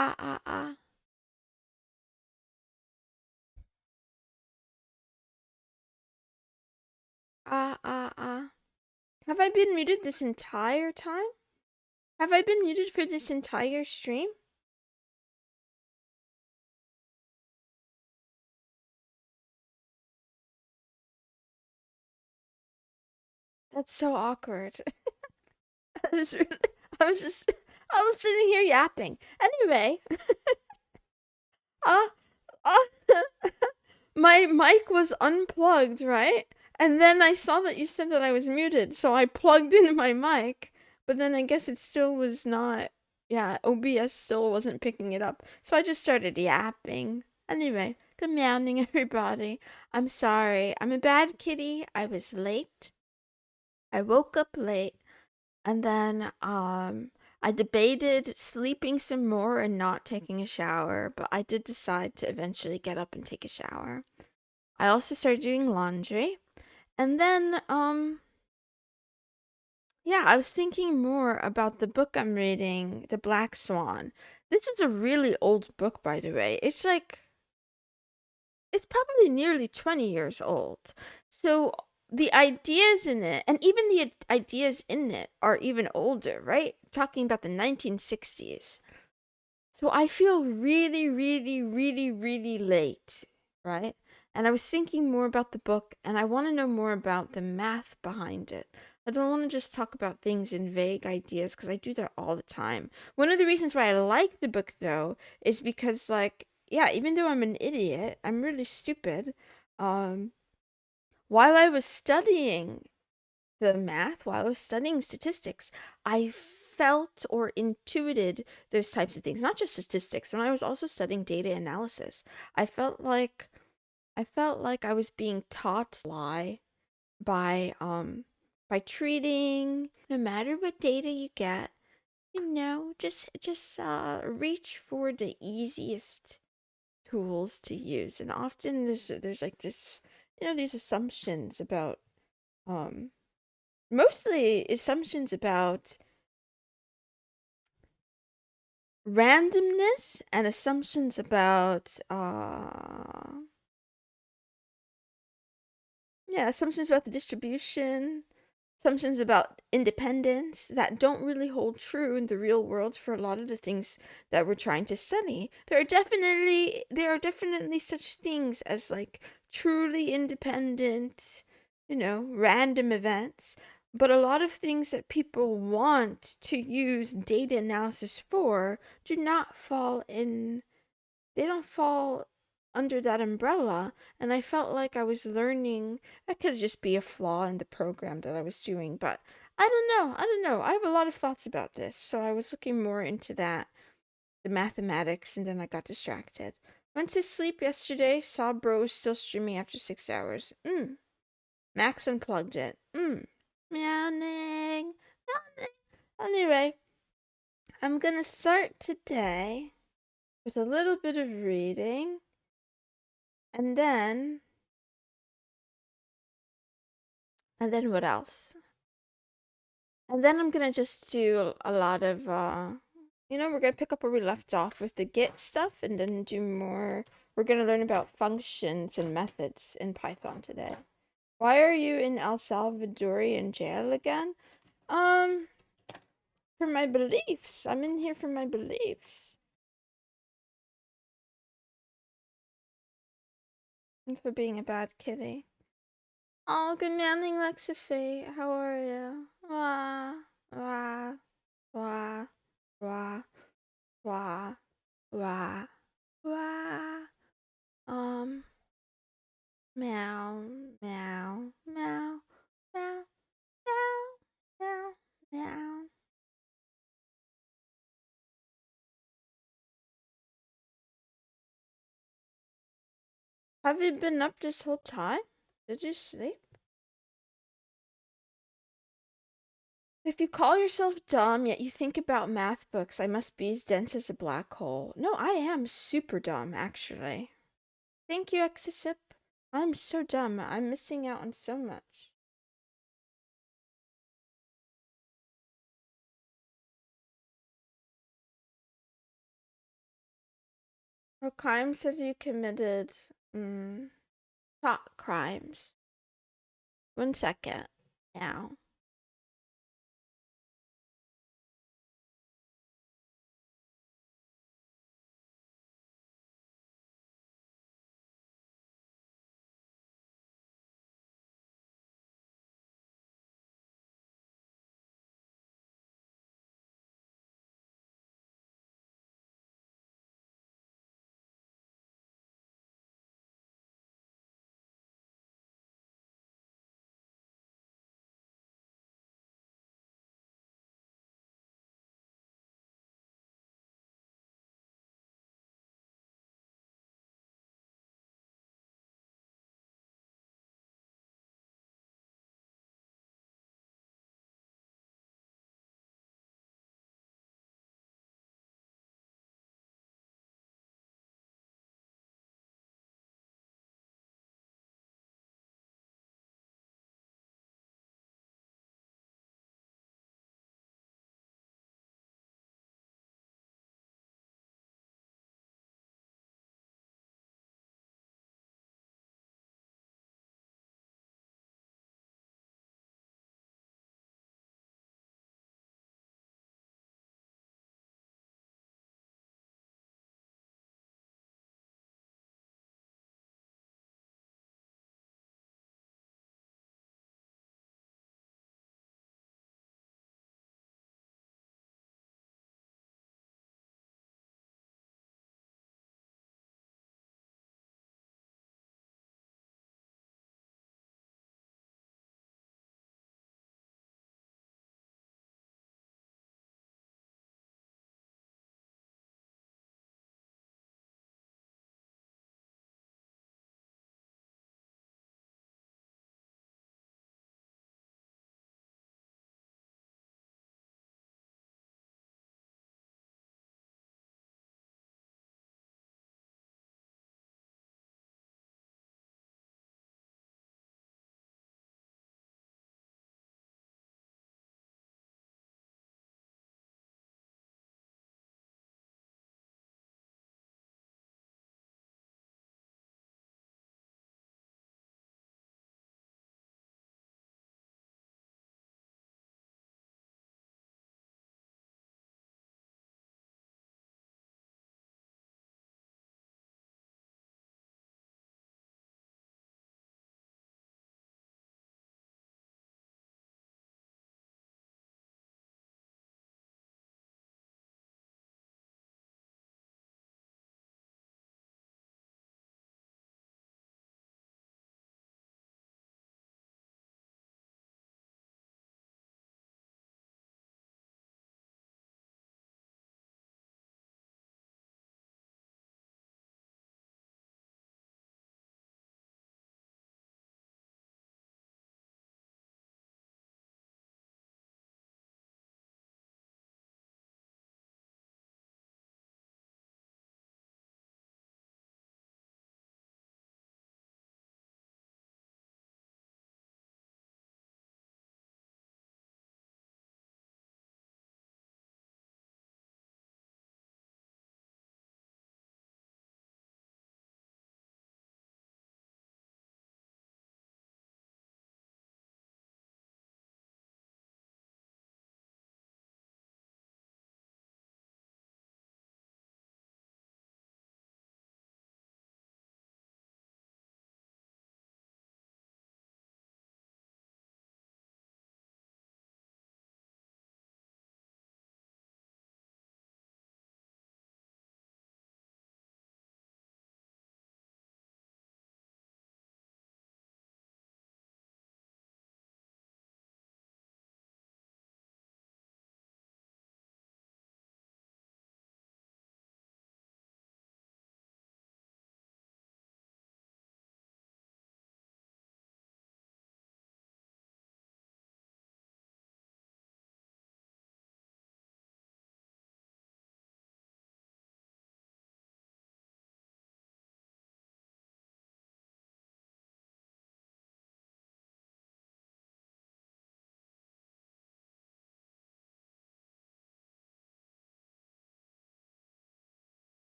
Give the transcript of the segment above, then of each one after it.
Ah, ah, ah. Ah, ah, ah. Have I been muted this entire time? Have I been muted for this entire stream? That's so awkward. I was, I was just, I was sitting here yapping. Anyway, uh, uh, my mic was unplugged, right? And then I saw that you said that I was muted, so I plugged in my mic, but then I guess it still was not, yeah, OBS still wasn't picking it up. So I just started yapping. Anyway, good morning, everybody. I'm sorry. I'm a bad kitty. I was late. I woke up late, and then I debated sleeping some more and not taking a shower, but I did decide to eventually get up and take a shower. I also started doing laundry. And then yeah, I was thinking more about the book I'm reading, The Black Swan. This is a really old book, by the way. It's probably nearly 20 years old. So the ideas in it, and even the ideas in it, are even older, right? Talking about the 1960s. So I feel really, really, really, really late, right? And I was thinking more about the book, and I want to know more about the math behind it. I don't want to just talk about things in vague ideas because I do that all the time. One of the reasons why I like the book, though, is because, like, yeah, even though I'm an idiot, I'm really stupid. Um, while I was studying the math, while I was studying statistics, I felt or intuited those types of things, not just statistics. When I was also studying data analysis, I felt like I was being taught lie by treating no matter what data you get, just reach for the easiest tools to use. And often there's like this, these assumptions about um mostly assumptions about randomness and assumptions about yeah, assumptions about the distribution, assumptions about independence that don't really hold true in the real world for a lot of the things that we're trying to study. There are definitely such things as like truly independent, random events, but a lot of things that people want to use data analysis for do not fall in they don't fall under that umbrella, and I felt like I was learning. That could just be a flaw in the program that I was doing, but I don't know. I have a lot of thoughts about this, so I was looking more into that, the mathematics, and then I got distracted. Went to sleep yesterday, saw bro was still streaming after 6 hours. Max unplugged it. Meowing. Meowing. Anyway, I'm gonna start today with a little bit of reading. And then what else? And then I'm gonna just do a lot of, we're gonna pick up where we left off with the Git stuff and then do more. We're gonna learn about functions and methods in Python today. Why are you in El Salvadorian jail again? Um, for my beliefs. I'm in here for my beliefs. And for being a bad kitty. Oh, good morning, Lexifate. How are you? Wah, wah, wah, wah, wah, wah, wah. Um, meow, meow, meow, meow, meow, meow, meow. Have you been up this whole time? Did you sleep? If you call yourself dumb, yet you think about math books, I must be as dense as a black hole. No, I am super dumb, actually. Thank you, Exisip. I'm so dumb. I'm missing out on so much. What crimes have you committed? Thought crimes. 1 second. Now.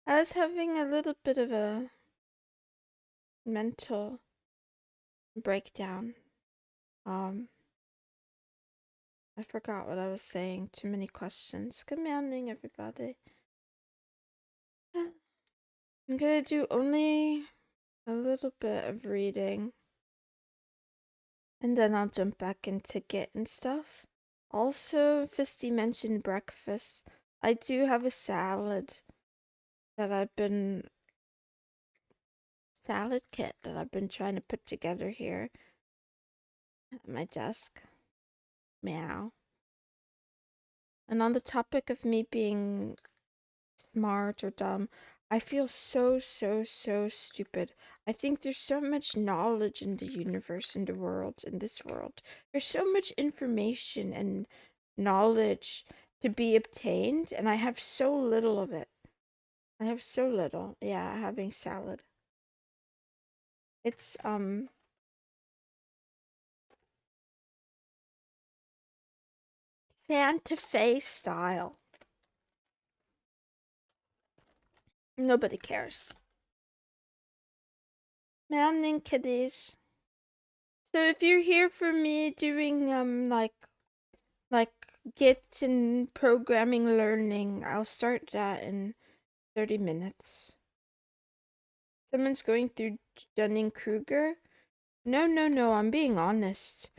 I was having a little bit of a mental breakdown. I forgot what I was saying. Too many questions. Good morning, everybody. I'm gonna do only a little bit of reading, and then I'll jump back into getting stuff. Also, Fisty mentioned breakfast. I do have a salad salad kit that I've been trying to put together here at my desk. Meow. And on the topic of me being smart or dumb, I feel so stupid. I think there's so much knowledge in the universe, in the world, in this world. There's so much information and knowledge to be obtained, and I have so little of it. I have so little. Yeah, having salad. It's Santa Fe style. Nobody cares. Morning, kiddies. So if you're here for me doing like Git and programming learning, I'll start that in 30 minutes. Someone's going through Dunning-Kruger? No, I'm being honest.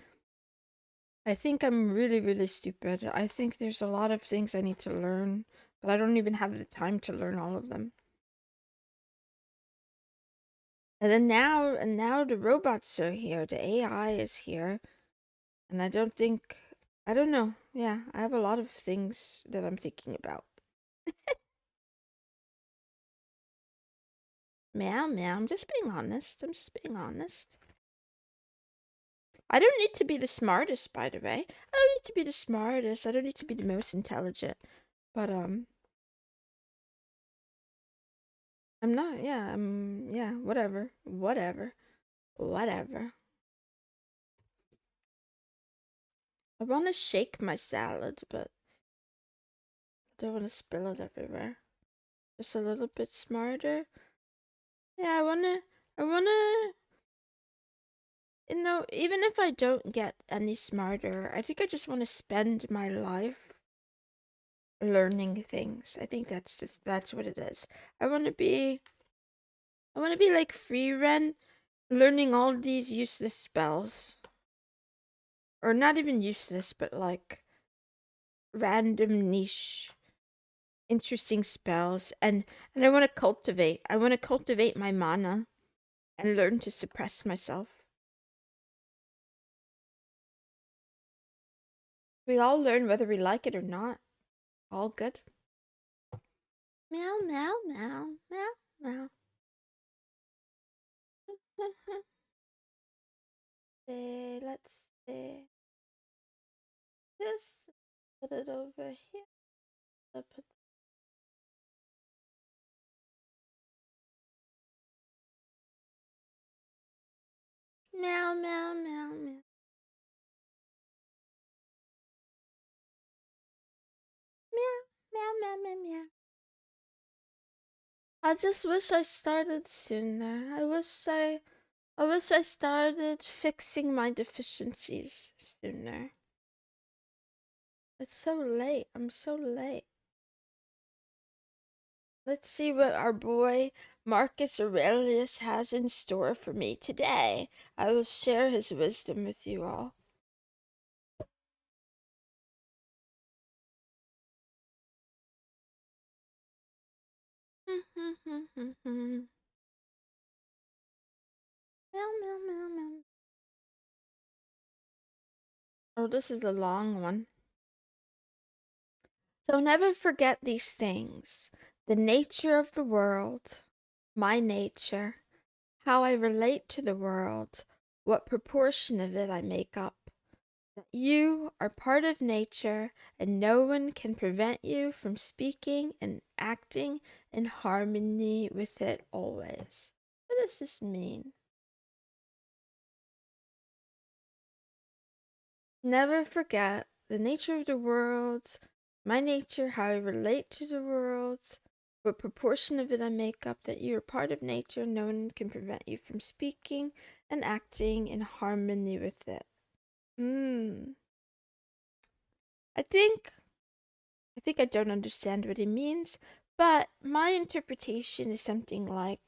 I think I'm really stupid. I think there's a lot of things I need to learn, but I don't even have the time to learn all of them. And now the robots are here. The AI is here. And I don't know. Yeah, I have a lot of things that I'm thinking about. Meow, meow. I'm just being honest. I'm just being honest. I don't need to be the smartest, by the way. I don't need to be the smartest. I don't need to be the most intelligent. But I'm not. Yeah, whatever. I want to shake my salad, but I don't want to spill it everywhere. Just a little bit smarter. Yeah, I wanna even if I don't get any smarter, I think I just want to spend my life learning things. I think that's what it is. I want to be like Free learning all these useless spells. Or not even useless, but like random niche interesting spells and I want to cultivate. I want to cultivate my mana and learn to suppress myself. We all learn whether we like it or not. All good. Meow, meow, meow, meow, meow. Let's see. Just put it over here. Put meow, meow, meow, meow. Meow, meow, meow, meow, meow. I just wish I started sooner. I wish I started fixing my deficiencies sooner. It's so late. I'm so late. Let's see what our boy Marcus Aurelius has in store for me today. I will share his wisdom with you all. Meow, meow, meow, meow. Oh, this is the long one. So never forget these things: the nature of the world, my nature, how I relate to the world, what proportion of it I make up. That you are part of nature and no one can prevent you from speaking and acting in harmony with it always. What does this mean? Never forget the nature of the world, my nature, how I relate to the world, what proportion of it I make up, that you are part of nature, no one can prevent you from speaking and acting in harmony with it. I think I don't understand what he means, but my interpretation is something like,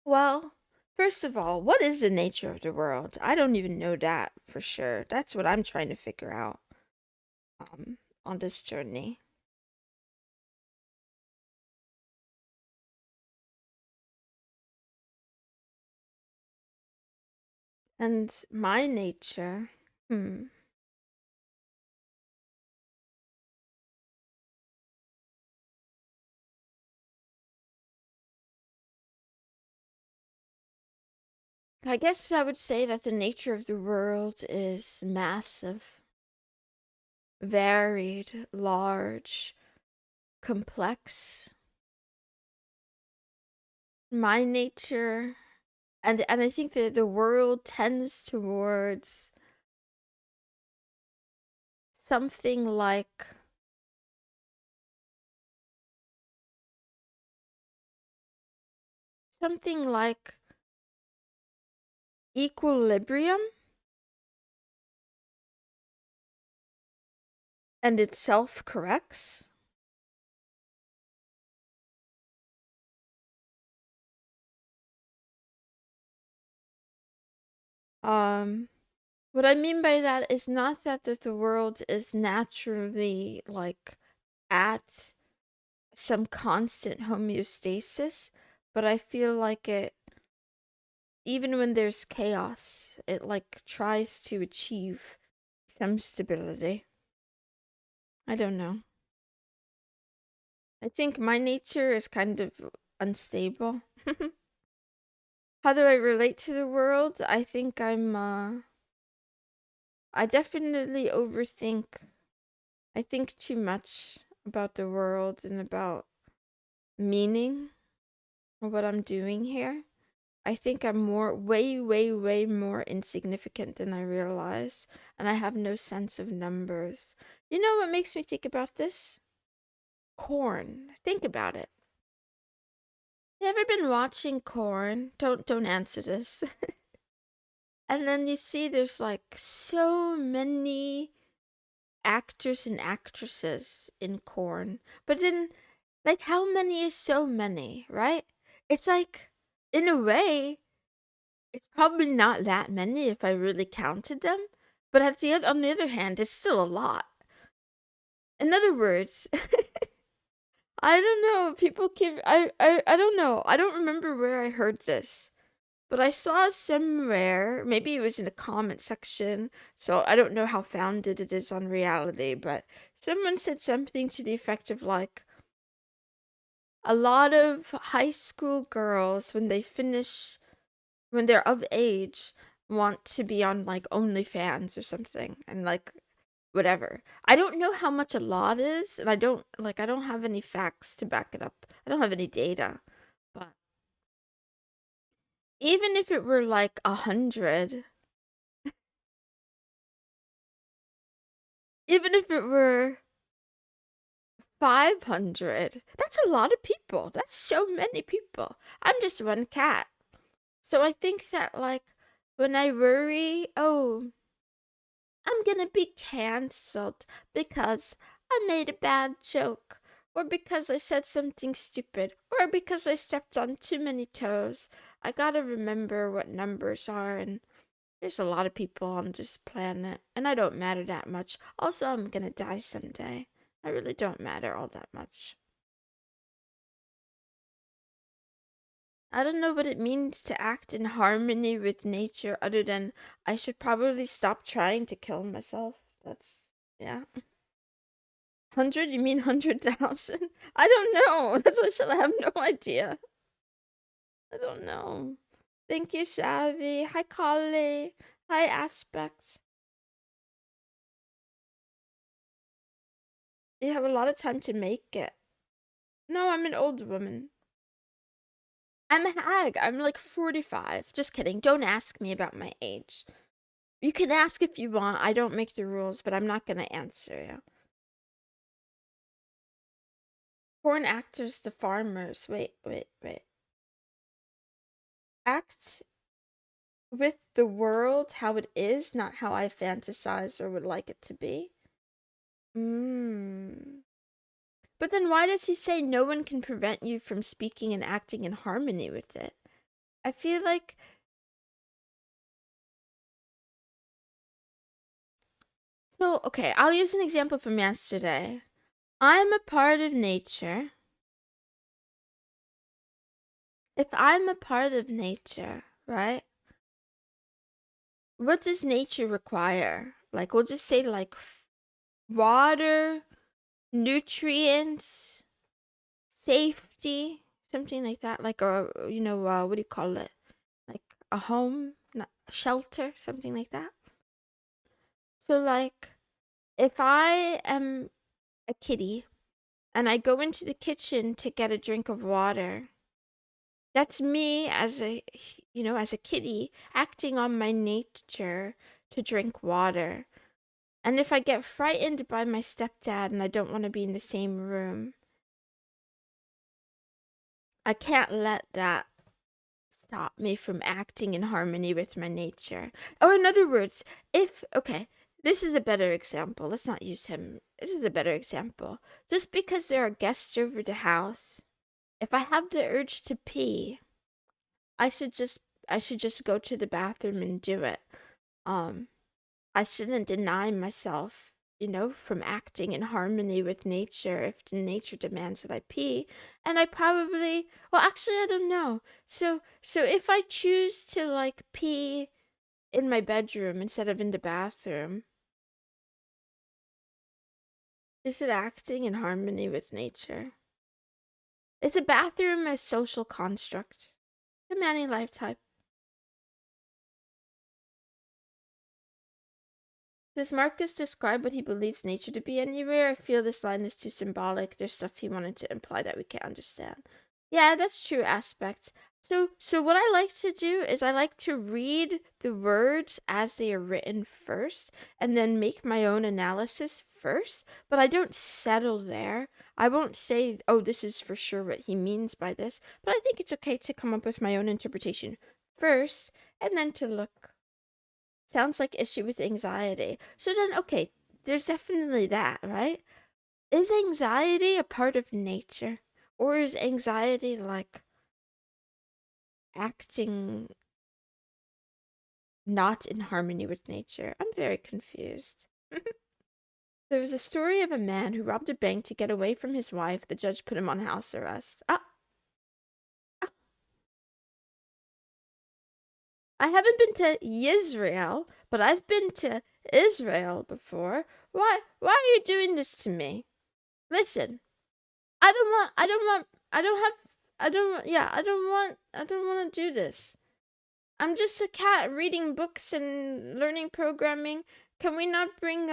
well, first of all, what is the nature of the world? I don't even know that for sure. That's what I'm trying to figure out on this journey. And my nature, I guess I would say that the nature of the world is massive, varied, large, complex. My nature, and I think that the world tends towards something like equilibrium, and it self corrects. What I mean by that is not that the world is naturally like at some constant homeostasis, but I feel like it, even when there's chaos, it like tries to achieve some stability. I don't know. I think my nature is kind of unstable. How do I relate to the world? I think I definitely overthink. I think too much about the world and about meaning of what I'm doing here. I think I'm way more insignificant than I realize, and I have no sense of numbers. You know what makes me think about this? Corn. Think about it. You ever been watching Corn? Don't answer this. And then you see there's like so many actors and actresses in Corn. But then, like, how many is so many, right? It's like, in a way, it's probably not that many if I really counted them. But on the other hand, it's still a lot. In other words, I don't know. People keep. I don't know. I don't remember where I heard this. But I saw somewhere, maybe it was in the comment section, so I don't know how founded it is on reality, but someone said something to the effect of like, a lot of high school girls, when they're of age, want to be on like OnlyFans or something, and like whatever. I don't know how much a lot is, and I don't have any facts to back it up. I don't have any data, but even if it were like 100, even if it were 500, that's a lot of people. That's so many people. I'm just one cat. So I think that, like, when I worry, oh, I'm gonna be cancelled because I made a bad joke, or because I said something stupid, or because I stepped on too many toes, I gotta remember what numbers are, and there's a lot of people on this planet, and I don't matter that much. Also, I'm gonna die someday. I really don't matter all that much. I don't know what it means to act in harmony with nature other than I should probably stop trying to kill myself. That's, yeah. 100? You mean 100,000? I don't know. That's what I said. I have no idea. I don't know. Thank you, Savvy. Hi, Kali. Hi, Aspect. You have a lot of time to make it. No, I'm an old woman. I'm a hag. I'm like 45. Just kidding. Don't ask me about my age. You can ask if you want. I don't make the rules, but I'm not going to answer you. Porn actors to farmers. Wait. Act with the world how it is, not how I fantasize or would like it to be. But then why does he say no one can prevent you from speaking and acting in harmony with it? I feel like... So, okay, I'll use an example from yesterday. I'm a part of nature. If I'm a part of nature, right? What does nature require? Like, we'll just say, like, water, nutrients, safety, something like that. Like, or, what do you call it? Like, a home, not a shelter, something like that. So, like, if I am a kitty and I go into the kitchen to get a drink of water, that's me as a kitty acting on my nature to drink water. And if I get frightened by my stepdad and I don't want to be in the same room, I can't let that stop me from acting in harmony with my nature. Or in other words, this is a better example. Let's not use him. This is a better example. Just because there are guests over the house, if I have the urge to pee, I should just go to the bathroom and do it. I shouldn't deny myself, from acting in harmony with nature if the nature demands that I pee. And I probably, well, actually, I don't know. So if I choose to, like, pee in my bedroom instead of in the bathroom, is it acting in harmony with nature? Is a bathroom a social construct? The Manny lifetime. Does Marcus describe what he believes nature to be anywhere? I feel this line is too symbolic. There's stuff he wanted to imply that we can't understand. Yeah, that's true aspects. So what I like to do is I like to read the words as they are written first and then make my own analysis first, but I don't settle there. I won't say, oh, this is for sure what he means by this, but I think it's okay to come up with my own interpretation first and then to look. Sounds like issue with anxiety. So then, okay, there's definitely that, right? Is anxiety a part of nature? Or is anxiety like acting not in harmony with nature? I'm very confused. There was a story of a man who robbed a bank to get away from his wife. The judge put him on house arrest. I haven't been to Israel, but I've been to Israel before. Why are you doing this to me? Listen, I don't want to do this. I'm just a cat reading books and learning programming. Can we not bring,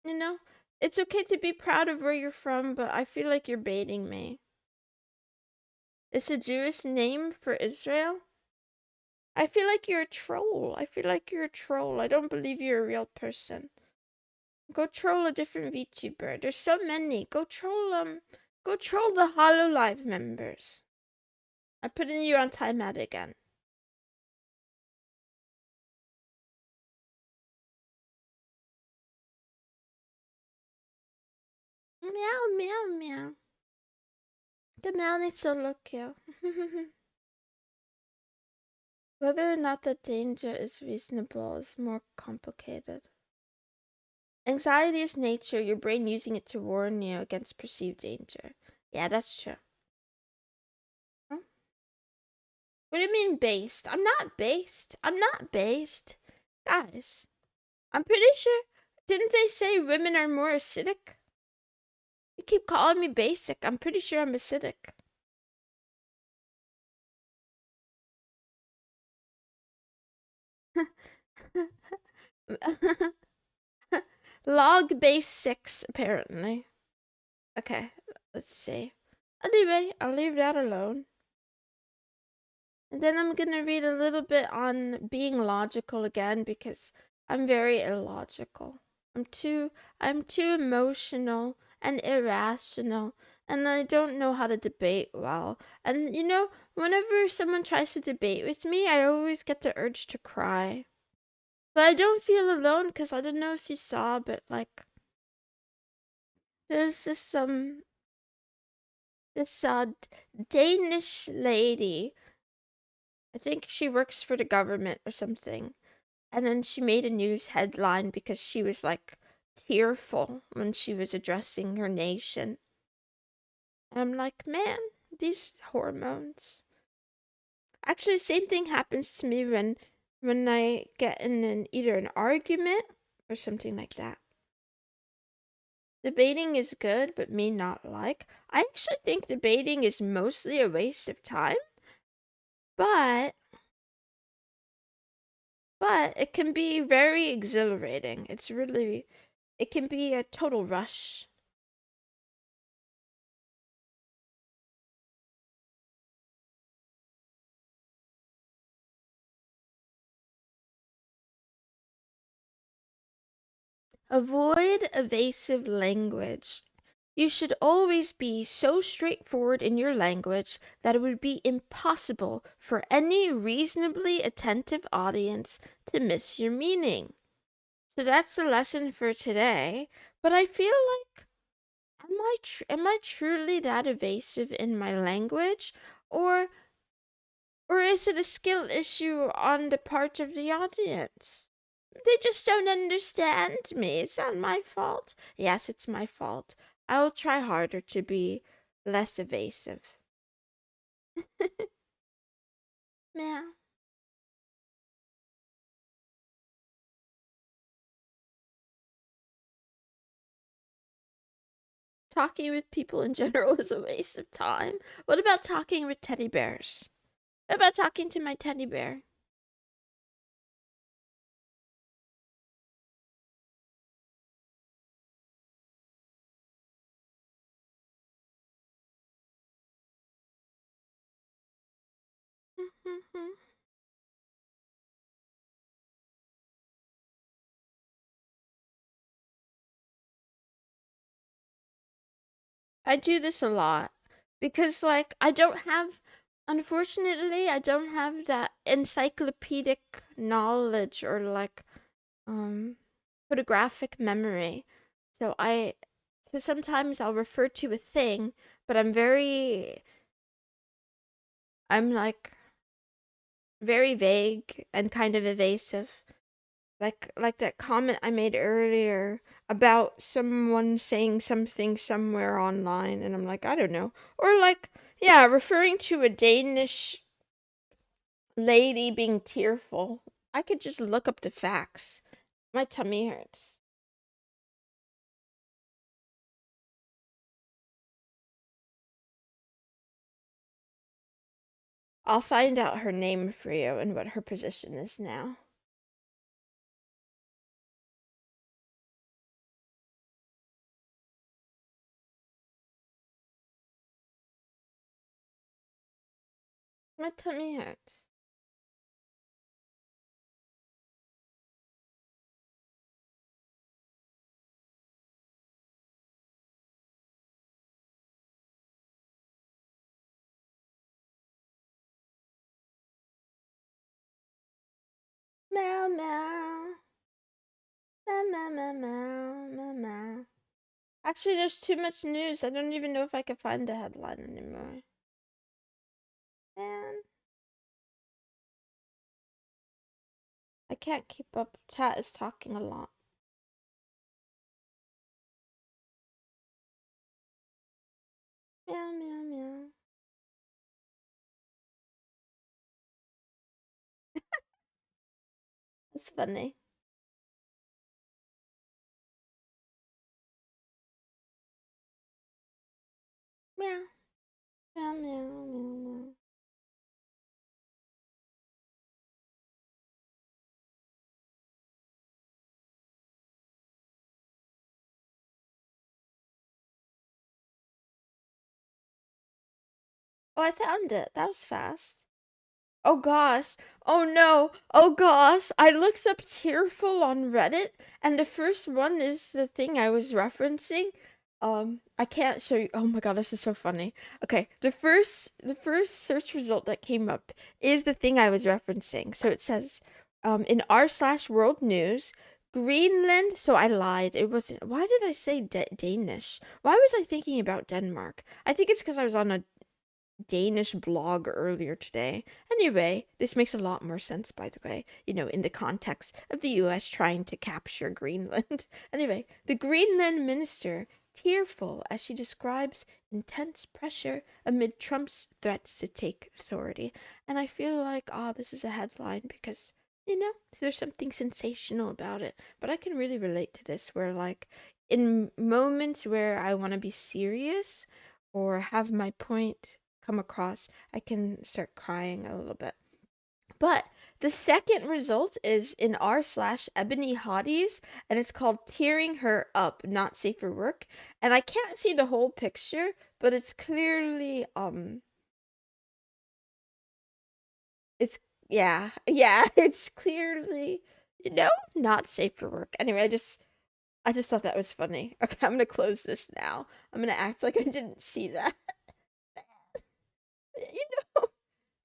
you know, it's okay to be proud of where you're from, but I feel like you're baiting me. It's a Jewish name for Israel? I feel like you're a troll. I don't believe you're a real person. Go troll a different VTuber. There's so many. Go troll the HoloLive members. I'm putting you on timeout again. Meow, meow, meow. The meow needs to look cute. Whether or not the danger is reasonable is more complicated. Anxiety is nature, your brain using it to warn you against perceived danger. Yeah, that's true. Huh? What do you mean based? I'm not based. Guys, I'm pretty sure. Didn't they say women are more acidic? You keep calling me basic. I'm pretty sure I'm acidic. Log base 6, apparently. Okay, let's see. Anyway, I'll leave that alone. And then I'm gonna read a little bit on being logical again because I'm very illogical. I'm too emotional and irrational, and I don't know how to debate well. And whenever someone tries to debate with me, I always get the urge to cry. But I don't feel alone because I don't know if you saw, but like there's this Danish lady. I think she works for the government or something. And then she made a news headline because she was like tearful when she was addressing her nation. And I'm like, man, these hormones. Actually, same thing happens to me when I get in either an argument or something like that. Debating is good, but me not like. I actually think debating is mostly a waste of time, but it can be very exhilarating. It can be a total rush. Avoid evasive language. You should always be so straightforward in your language that it would be impossible for any reasonably attentive audience to miss your meaning. So that's the lesson for today. But I feel like, am I truly that evasive in my language, or is it a skill issue on the part of the audience? They just don't understand me. It's not my fault. Yes, it's my fault. I will try harder to be less evasive. Yeah. Talking with people in general is a waste of time. What about talking with teddy bears? What about talking to my teddy bear? I do this a lot because, like, unfortunately, I don't have that encyclopedic knowledge or, like, um, photographic memory. So so sometimes I'll refer to a thing, but I'm like very vague and kind of evasive. Like that comment I made earlier about someone saying something somewhere online, and I'm like, I don't know. Or like, yeah, referring to a Danish lady being tearful. I could just look up the facts. My tummy hurts. I'll find out her name for you and what her position is now. My tummy hurts. Meow meow. Meow meow meow meow meow meow. Actually, there's too much news. I don't even know if I can find the headline anymore. Man, I can't keep up. Chat is talking a lot. Meow meow meow. It's funny. Meow meow meow meow meow. Oh, I found it. That was fast. Oh gosh. Oh no. Oh gosh. I looked up tearful on Reddit and the first one is the thing I was referencing. I can't show you. Oh my god, this is so funny. Okay, the first search result that came up is the thing I was referencing. So it says in r/world news Greenland, so I lied. It wasn't. Why did I say Danish? Why was I thinking about Denmark? I think it's because I was on a Danish blog earlier today. Anyway, this makes a lot more sense, by the way, in the context of the US trying to capture Greenland. Anyway, the Greenland minister, tearful as she describes intense pressure amid Trump's threats to take authority. And I feel like, this is a headline because, there's something sensational about it. But I can really relate to this where, like, in moments where I want to be serious or have my point come across, I can start crying a little bit. But the second result is in r/Ebony Hotties, and it's called Tearing Her Up, Not Safe for Work. And I can't see the whole picture, but it's clearly it's yeah, it's clearly, not safe for work. Anyway, I just thought that was funny. Okay, I'm gonna close this now. I'm gonna act like I didn't see that. You know,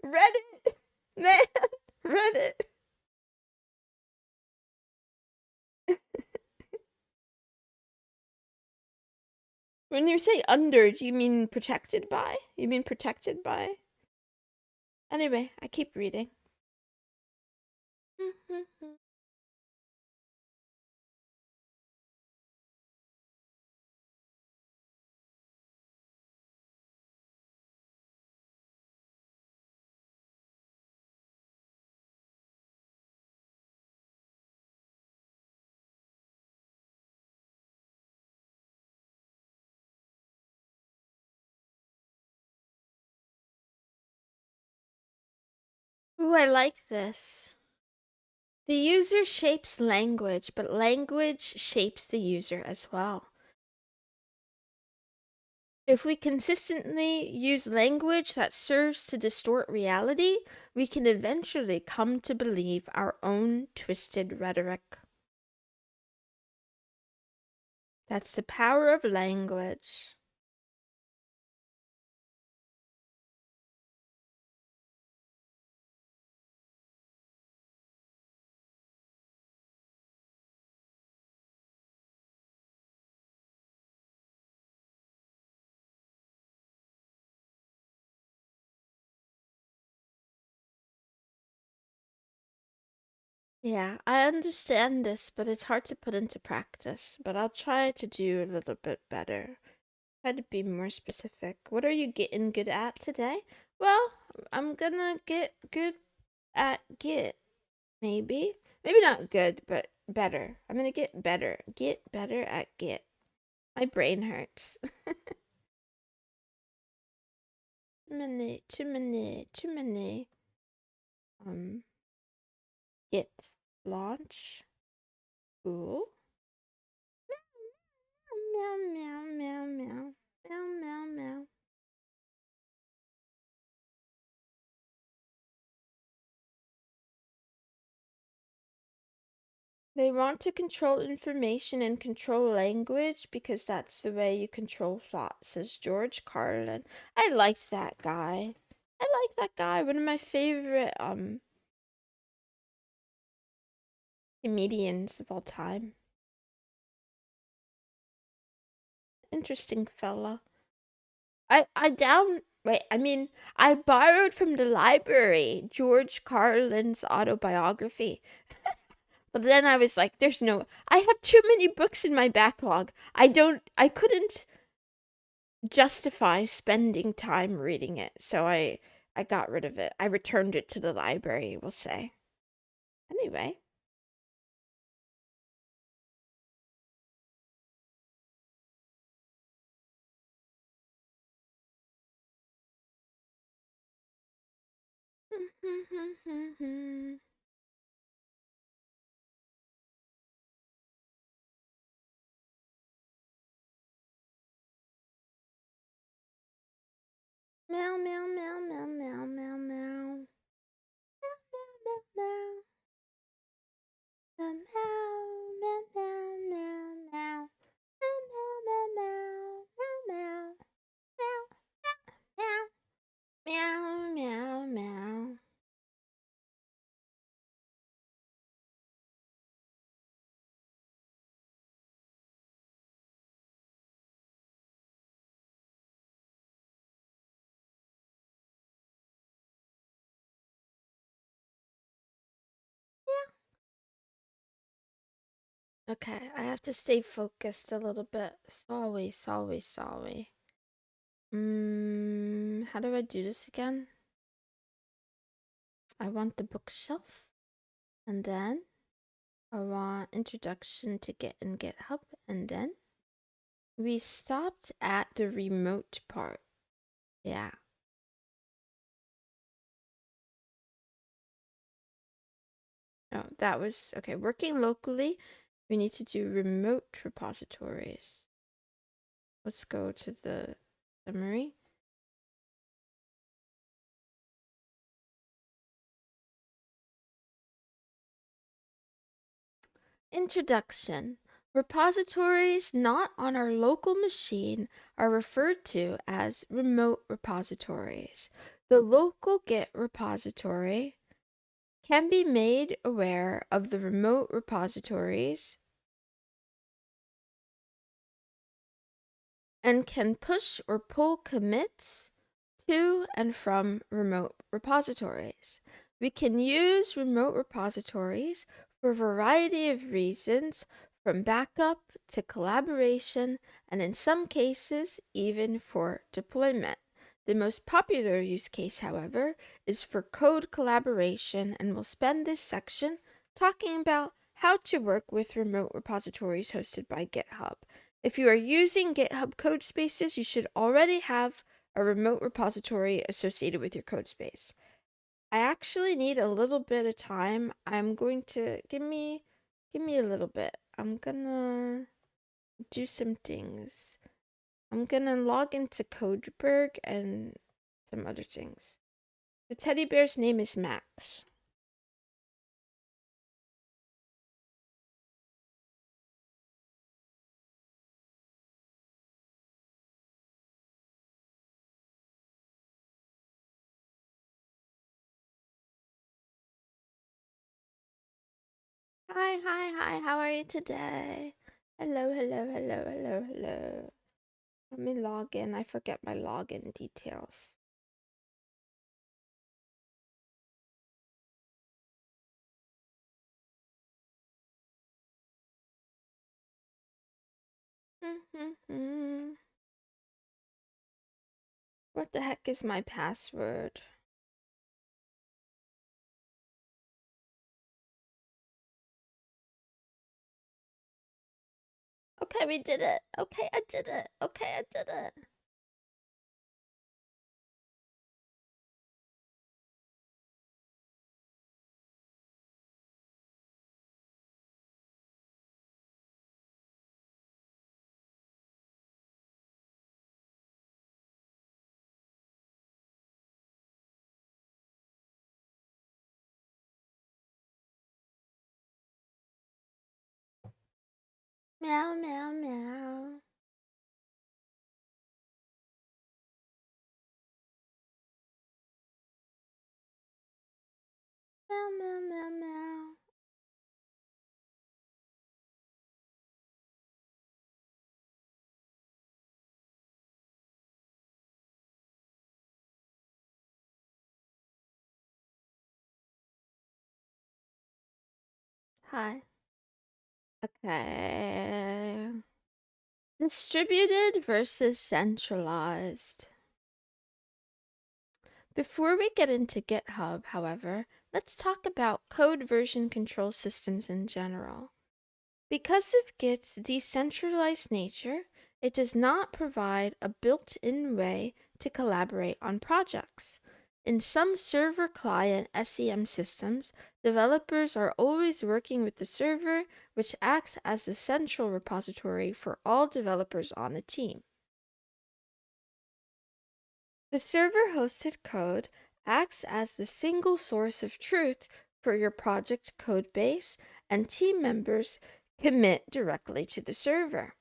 Reddit, man, Reddit. When you say under, do you mean protected by? You mean protected by? Anyway, I keep reading. Ooh, I like this. The user shapes language, but language shapes the user as well. If we consistently use language that serves to distort reality, we can eventually come to believe our own twisted rhetoric. That's the power of language. Yeah, I understand this, but it's hard to put into practice. But I'll try to do a little bit better. Try to be more specific. What are you getting good at today? Well, I'm gonna get good at Git, maybe. Maybe not good, but better. I'm gonna get better. Get better at Git. My brain hurts. Too many. Um, Git launch. Ooh. Meow, meow, meow, meow. Meow, meow, meow. They want to control information and control language because that's the way you control thought, says George Carlin. I liked that guy. I like that guy. One of my favorite comedians of all time. Interesting fella. I borrowed from the library George Carlin's autobiography. But then I was like, I have too many books in my backlog. I couldn't justify spending time reading it. So I got rid of it. I returned it to the library, we'll say. Anyway. Meow, meow, meow, meow, meow, meow, meow. Okay, I have to stay focused a little bit. Sorry. How do I do this again? I want the bookshelf, and then I want introduction to Git and GitHub, and then we stopped at the remote part. Yeah. Oh, that was okay. Working locally, we need to do remote repositories. Let's go to the summary. Introduction. Repositories not on our local machine are referred to as remote repositories. The local Git repository can be made aware of the remote repositories and can push or pull commits to and from remote repositories. We can use remote repositories for a variety of reasons, from backup to collaboration, and in some cases, even for deployment. The most popular use case, however, is for code collaboration, and we'll spend this section talking about how to work with remote repositories hosted by GitHub. If you are using GitHub Codespaces, you should already have a remote repository associated with your codespace. I actually need a little bit of time. I'm going to give me a little bit. I'm gonna do some things. I'm gonna log into Codeberg and some other things. The teddy bear's name is Max. Hi. How are you today? Hello. Let me log in. I forget my login details. What the heck is my password? Okay, we did it. Okay, I did it. Meow. Meow. Hi. Okay. Distributed versus centralized. Before we get into GitHub, however, let's talk about code version control systems in general. Because of Git's decentralized nature, it does not provide a built-in way to collaborate on projects. In some server-client SEM systems, developers are always working with the server, which acts as the central repository for all developers on a team. The server-hosted code acts as the single source of truth for your project codebase, and team members commit directly to the server.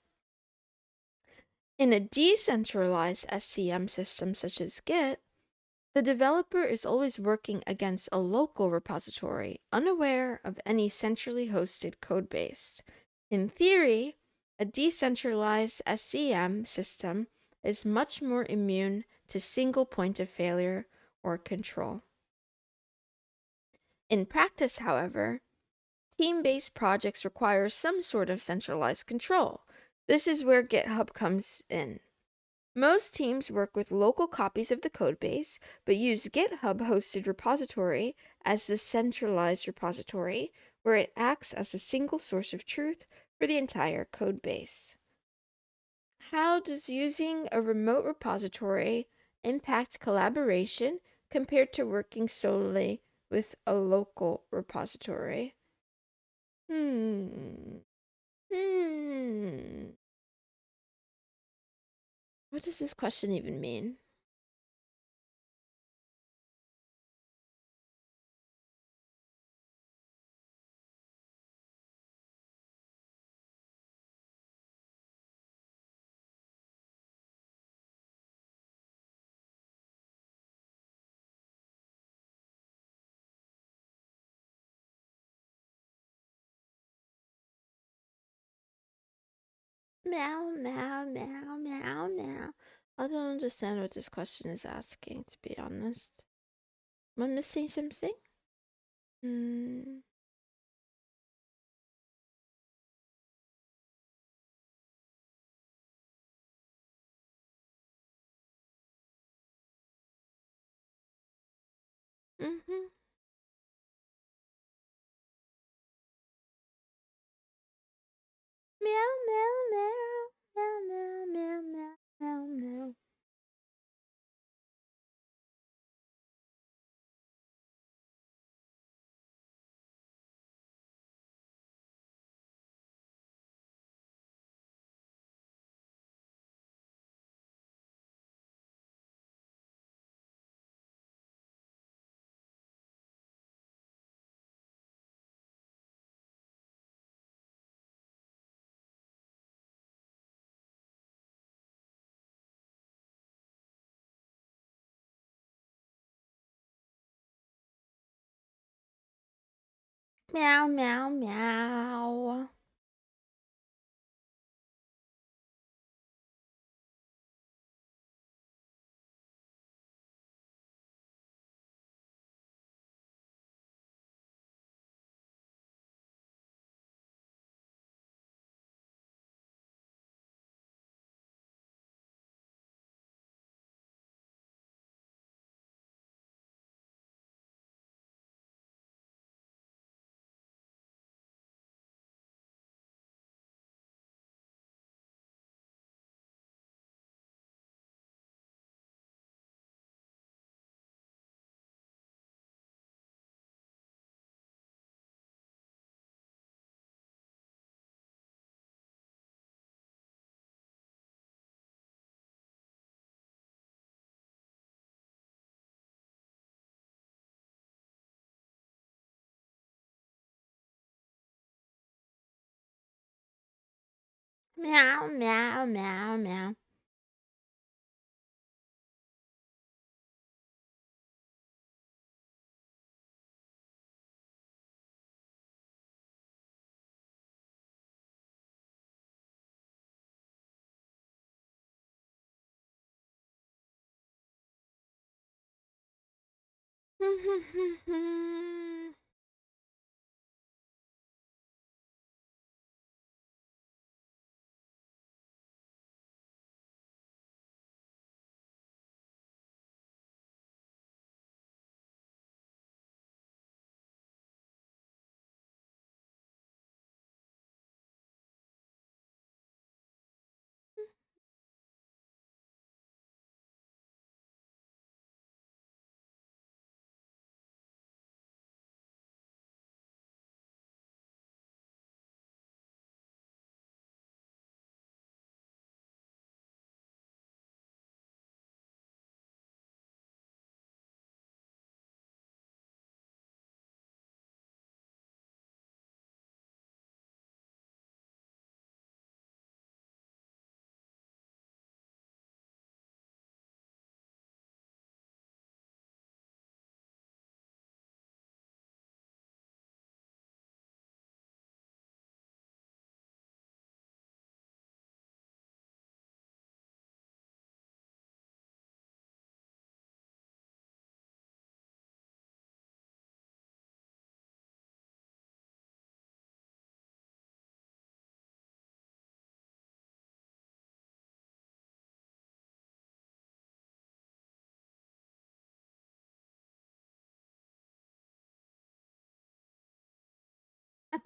In a decentralized SCM system such as Git, the developer is always working against a local repository, unaware of any centrally hosted codebase. In theory, a decentralized SCM system is much more immune to single point of failure or control. In practice, however, Team-based projects require some sort of centralized control. This is where GitHub comes in. Most teams work with local copies of the codebase, but use GitHub-hosted repository as the centralized repository, where it acts as a single source of truth for the entire codebase. How does using a remote repository impact collaboration compared to working solely with a local repository? Hmm. Hmm. What does this question even mean? Meow, meow, meow, meow, meow. I don't understand what this question is asking, to be honest. Am I missing something? Hmm. Mm-hmm. Meow, meow, meow. Meow, meow, meow, meow, meow, meow. Meow, meow, meow. Meow, meow, meow, meow.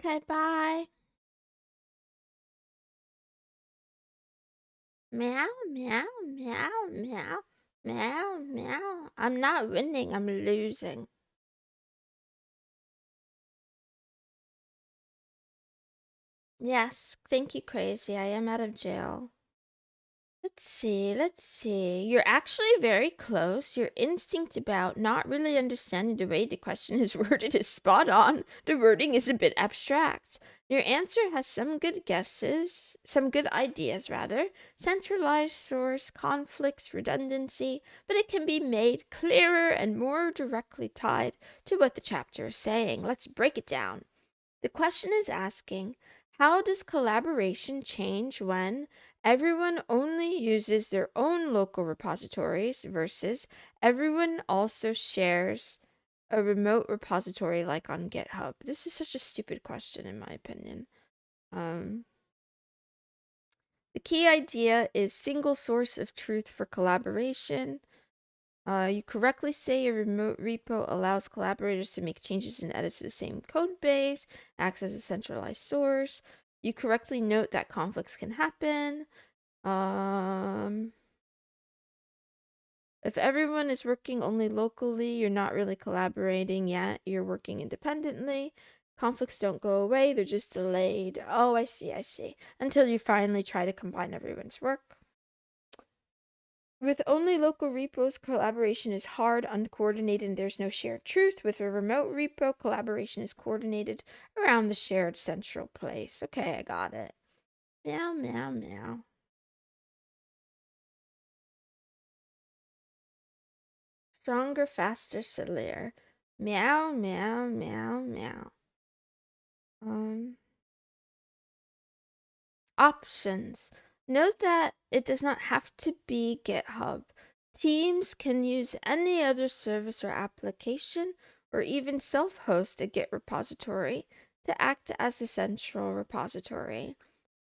Okay, bye. Meow, meow, meow, meow, meow, meow. I'm not winning, I'm losing. Yes, thank you, Crazy. I am out of jail. Let's see. You're actually very close. Your instinct about not really understanding the way the question is worded is spot on. The wording is a bit abstract. Your answer has some good guesses, some good ideas rather, centralized source, conflicts, redundancy, but it can be made clearer and more directly tied to what the chapter is saying. Let's break it down. The question is asking, how does collaboration change when everyone only uses their own local repositories versus everyone also shares a remote repository like on GitHub? This is such a stupid question in my opinion. The key idea is single source of truth for collaboration. You correctly say a remote repo allows collaborators to make changes and edits to the same code base, acts as a centralized source. You correctly note that conflicts can happen. If everyone is working only locally, you're not really collaborating yet. You're working independently. Conflicts don't go away, they're just delayed. Oh, I see. Until you finally try to combine everyone's work. With only local repos, collaboration is hard, uncoordinated, and there's no shared truth. With a remote repo, collaboration is coordinated around the shared central place. Okay, I got it. Meow, meow, meow. Stronger, faster, sillier. Meow, meow, meow, meow. Options. Note that it does not have to be GitHub. Teams can use any other service or application, or even self-host a Git repository to act as the central repository.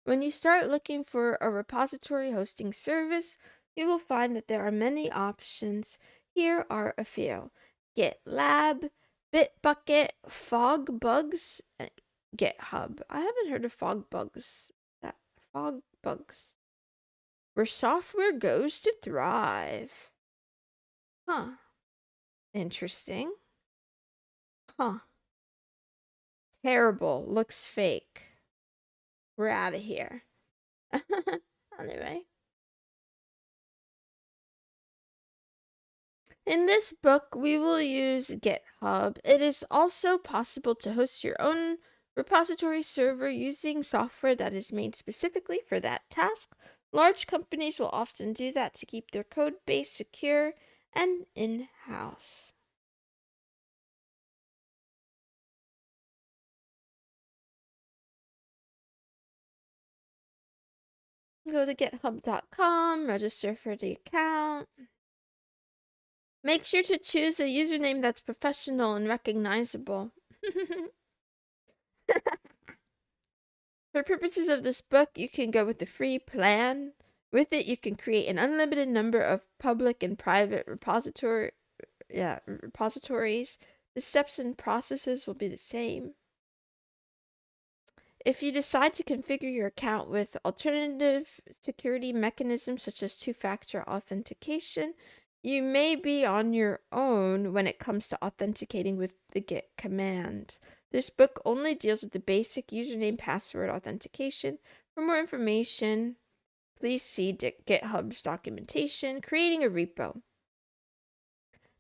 When you start looking for a repository hosting service, you will find that there are many options. Here are a few: GitLab, Bitbucket, Fogbugs, GitHub. I haven't heard of Fogbugs. Fogbugs. Where software goes to thrive. Huh. Interesting. Huh. Terrible. Looks fake. We're out of here. Anyway. In this book, we will use GitHub. It is also possible to host your own repository server using software that is made specifically for that task. Large companies will often do that to keep their code base secure and in-house. Go to github.com, register for the account. Make sure to choose a username that's professional and recognizable. For purposes of this book, you can go with the free plan. With it, you can create an unlimited number of public and private repositories. The steps and processes will be the same. If you decide to configure your account with alternative security mechanisms such as two-factor authentication, you may be on your own when it comes to authenticating with the Git command. This book only deals with the basic username password authentication. For more information, please see GitHub's documentation, creating a repo.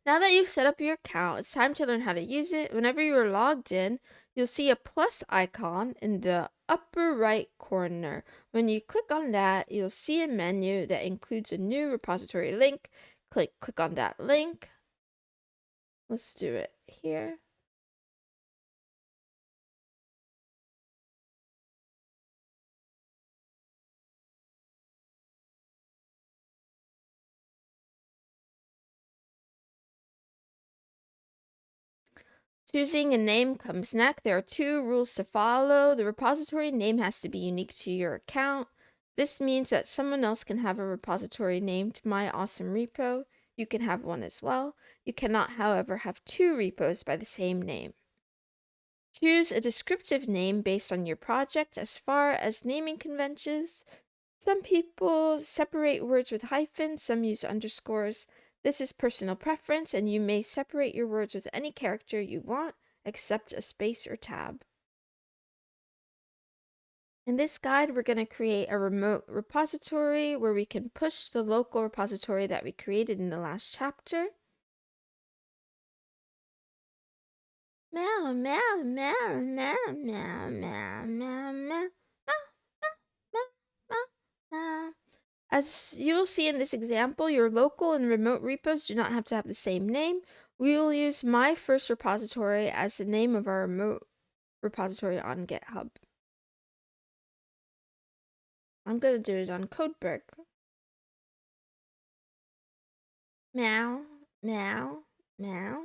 Now that you've set up your account, it's time to learn how to use it. Whenever you are logged in, you'll see a plus icon in the upper right corner. When you click on that, you'll see a menu that includes a new repository link. Click on that link. Let's do it here. Choosing a name comes next. There are 2 rules to follow. The repository name has to be unique to your account. This means that someone else can have a repository named My Awesome Repo. You can have one as well. You cannot, however, have 2 repos by the same name. Choose a descriptive name based on your project. As far as naming conventions, some people separate words with hyphens, some use underscores. This is personal preference, and you may separate your words with any character you want, except a space or tab. In this guide, we're going to create a remote repository where we can push the local repository that we created in the last chapter. Meow, meow, meow, meow, meow, meow, meow, meow, meow. As you will see in this example, your local and remote repos do not have to have the same name. We will use my first repository as the name of our remote repository on GitHub. I'm going to do it on Codeberg. Meow, meow, meow.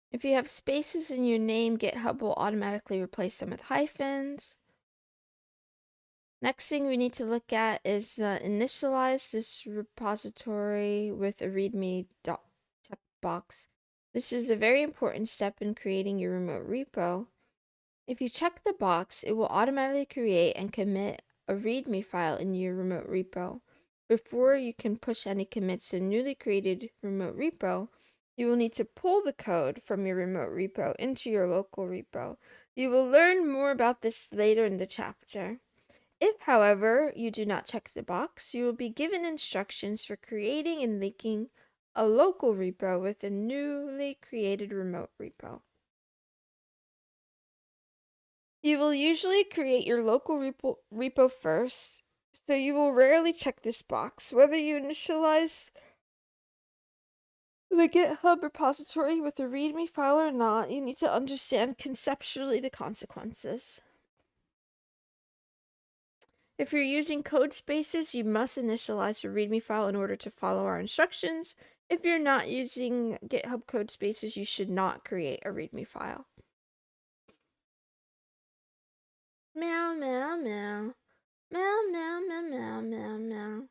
If you have spaces in your name, GitHub will automatically replace them with hyphens. Next thing we need to look at is initialize this repository with a readme checkbox. This is a very important step in creating your remote repo. If you check the box, it will automatically create and commit a readme file in your remote repo. Before you can push any commits to a newly created remote repo, you will need to pull the code from your remote repo into your local repo. You will learn more about this later in the chapter. If, however, you do not check the box, you will be given instructions for creating and linking a local repo with a newly created remote repo. You will usually create your local repo first, so you will rarely check this box. Whether you initialize the GitHub repository with a README file or not, you need to understand conceptually the consequences. If you're using code spaces, you must initialize a README file in order to follow our instructions. If you're not using GitHub code spaces, you should not create a README file. Meow, meow, meow. Meow, meow, meow, meow, meow, meow.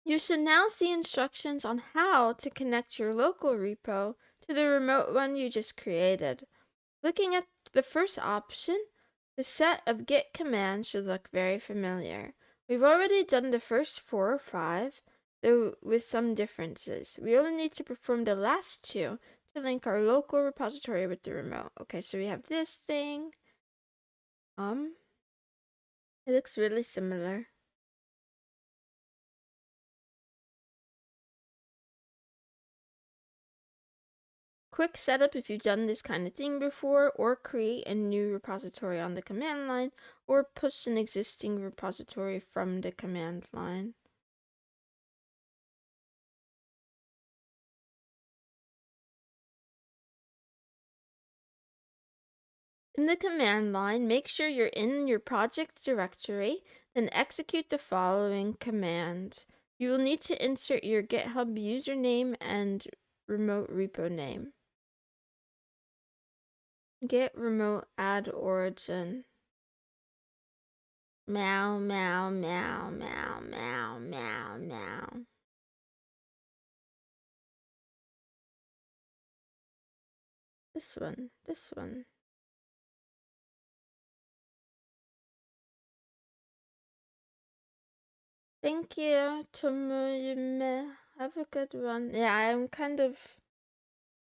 You should now see instructions on how to connect your local repo to the remote one you just created. Looking at the first option, the set of Git commands should look very familiar. We've already done the first 4 or 5, though with some differences. We only need to perform the last 2 to link our local repository with the remote. Okay, so we have this thing. It looks really similar. Quick setup if you've done this kind of thing before, or create a new repository on the command line, or push an existing repository from the command line. In the command line, make sure you're in your project directory, then execute the following command. You will need to insert your GitHub username and remote repo name. Get remote add origin. Meow, meow, meow, meow, meow, meow, meow. This one, this one. Thank you, Tomoyume. Have a good one. Yeah, I'm kind of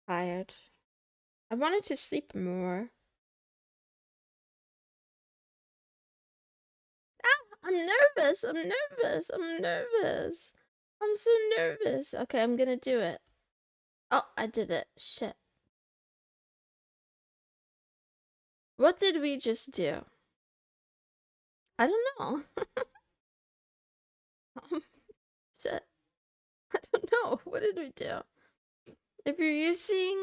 tired. I wanted to sleep more. I'm nervous. I'm nervous. I'm nervous. I'm so nervous. Okay, I'm gonna do it. Oh, I did it. Shit. What did we just do? I don't know. Shit. I don't know. What did we do? If you're using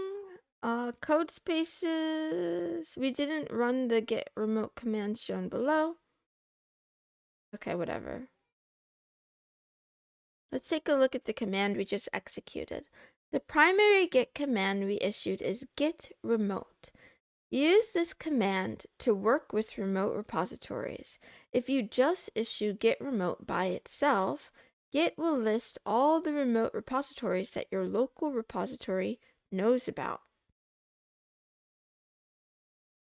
code spaces, we didn't run the get remote command shown below. Okay, whatever. Let's take a look at the command we just executed. The primary get command we issued is get remote. Use this command to work with remote repositories. If you just issue get remote by itself, Git will list all the remote repositories that your local repository knows about.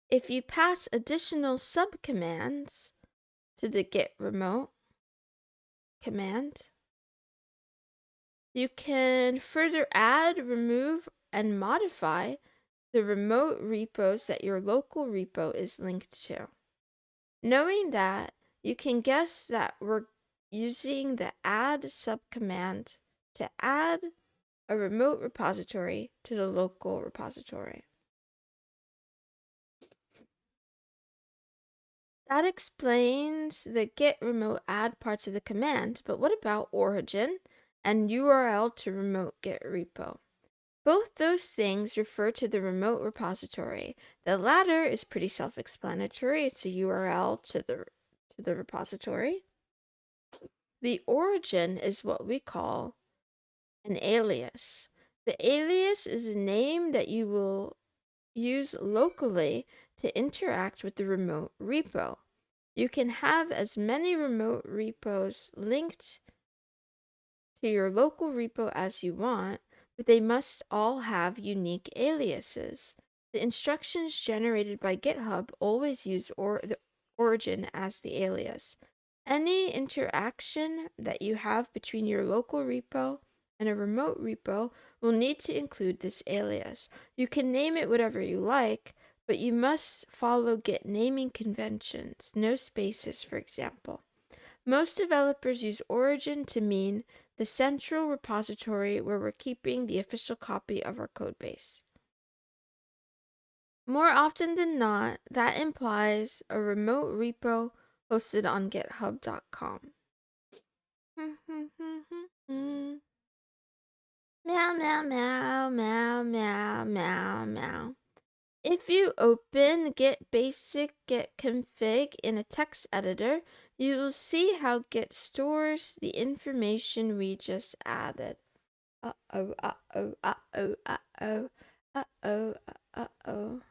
If you pass additional subcommands to the get remote command, you can further add, remove, and modify the remote repos that your local repo is linked to. Knowing that, you can guess that we're using the add subcommand to add a remote repository to the local repository. That explains the get remote add parts of the command, but what about origin and URL to remote get repo? Both those things refer to the remote repository. The latter is pretty self-explanatory. It's a URL to the repository. The origin is what we call an alias. The alias is a name that you will use locally to interact with the remote repo. You can have as many remote repos linked to your local repo as you want, but they must all have unique aliases. The instructions generated by GitHub always use the origin as the alias. Any interaction that you have between your local repo and a remote repo will need to include this alias. You can name it whatever you like, but you must follow Git naming conventions, no spaces, for example. Most developers use origin to mean the central repository where we're keeping the official copy of our codebase. More often than not, that implies a remote repo hosted on github.com. Meow, meow, meow, meow, meow, meow, meow. If you open Git basic Git config in a text editor, you will see how Git stores the information we just added. Uh-oh, uh-oh, uh-oh, uh-oh, uh-oh, uh-oh.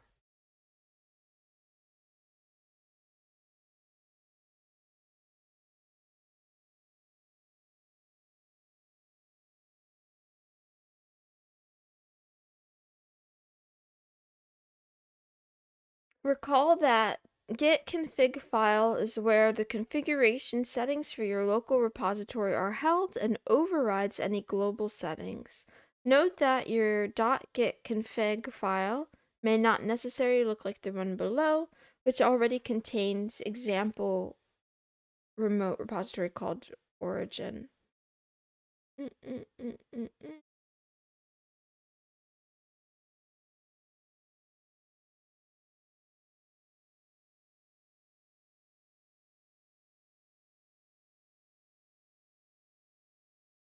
Recall that Git config file is where the configuration settings for your local repository are held and overrides any global settings. Note that your .git config file may not necessarily look like the one below, which already contains example remote repository called origin.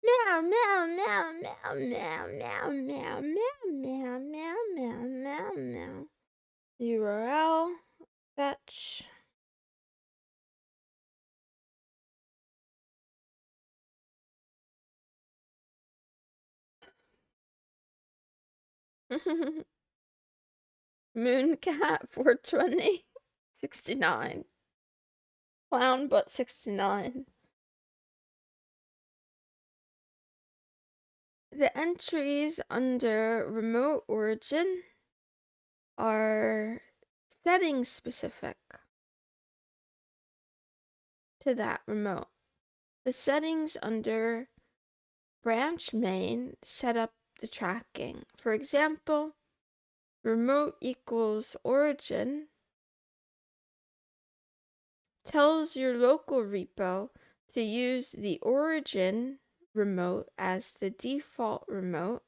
Meow, meow, meow, meow, meow, meow, meow, meow, meow, meow, meow, meow, meow. URL, fetch. Mooncat 420. 69. Clown butt 69. The entries under remote origin are settings specific to that remote. The settings under branch main set up the tracking. For example, remote equals origin tells your local repo to use the origin remote as the default remote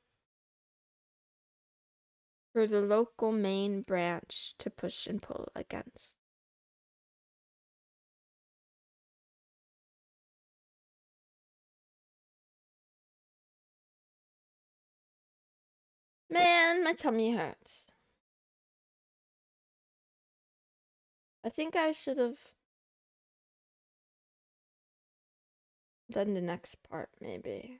for the local main branch to push and pull against. Man, my tummy hurts. I think I should have done the next part, maybe.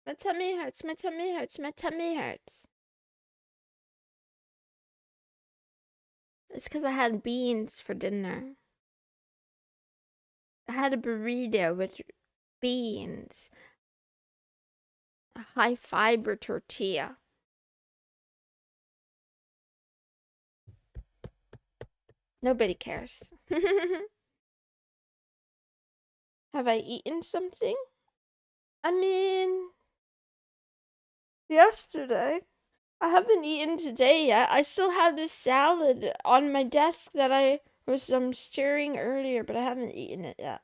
My tummy hurts, my tummy hurts, my tummy hurts. It's because I had beans for dinner. I had a burrito with beans. A high fiber tortilla. Nobody cares. Have I eaten something? I mean, yesterday. I haven't eaten today yet. I still have this salad on my desk that I was stirring earlier, but I haven't eaten it yet.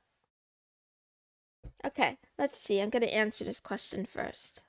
Okay, let's see. I'm gonna answer this question first.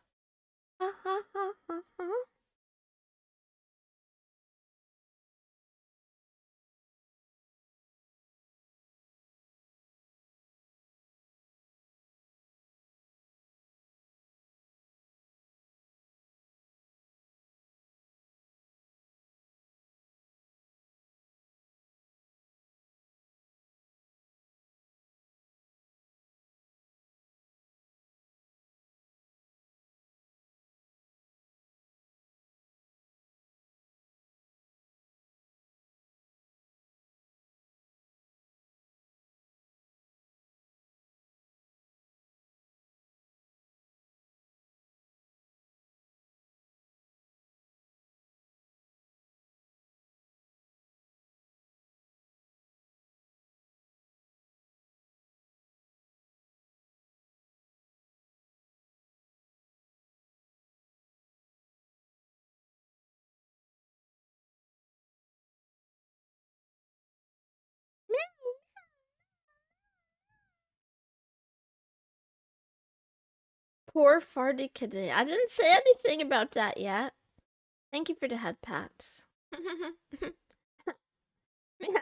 Poor farty kitty. I didn't say anything about that yet. Thank you for the head pats. Meow.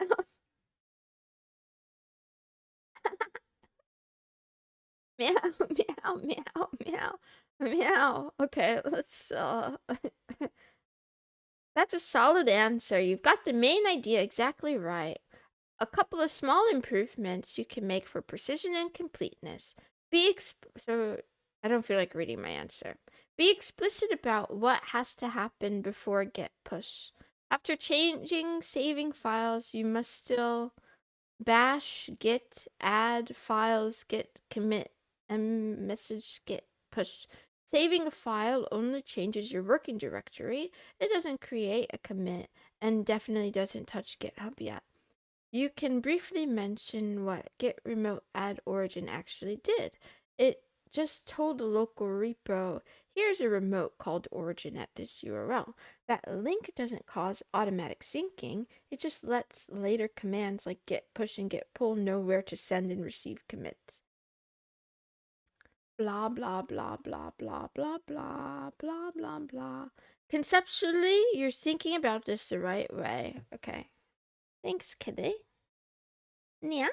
Meow, meow, meow, meow, meow. Okay, let's, That's a solid answer. You've got the main idea exactly right. A couple of small improvements you can make for precision and completeness. So I don't feel like reading my answer. Be explicit about what has to happen before get push. After changing saving files, you must still bash git add files git commit and message git push. Saving a file only changes your working directory. It doesn't create a commit and definitely doesn't touch GitHub yet. You can briefly mention what git remote add origin actually did. It just told the local repo, here's a remote called origin at this URL. That link doesn't cause automatic syncing. It just lets later commands like git push and git pull know where to send and receive commits. Blah, blah, blah, blah, blah, blah, blah, blah, blah, blah. Conceptually, you're thinking about this the right way. Okay. Thanks, kitty. Yeah.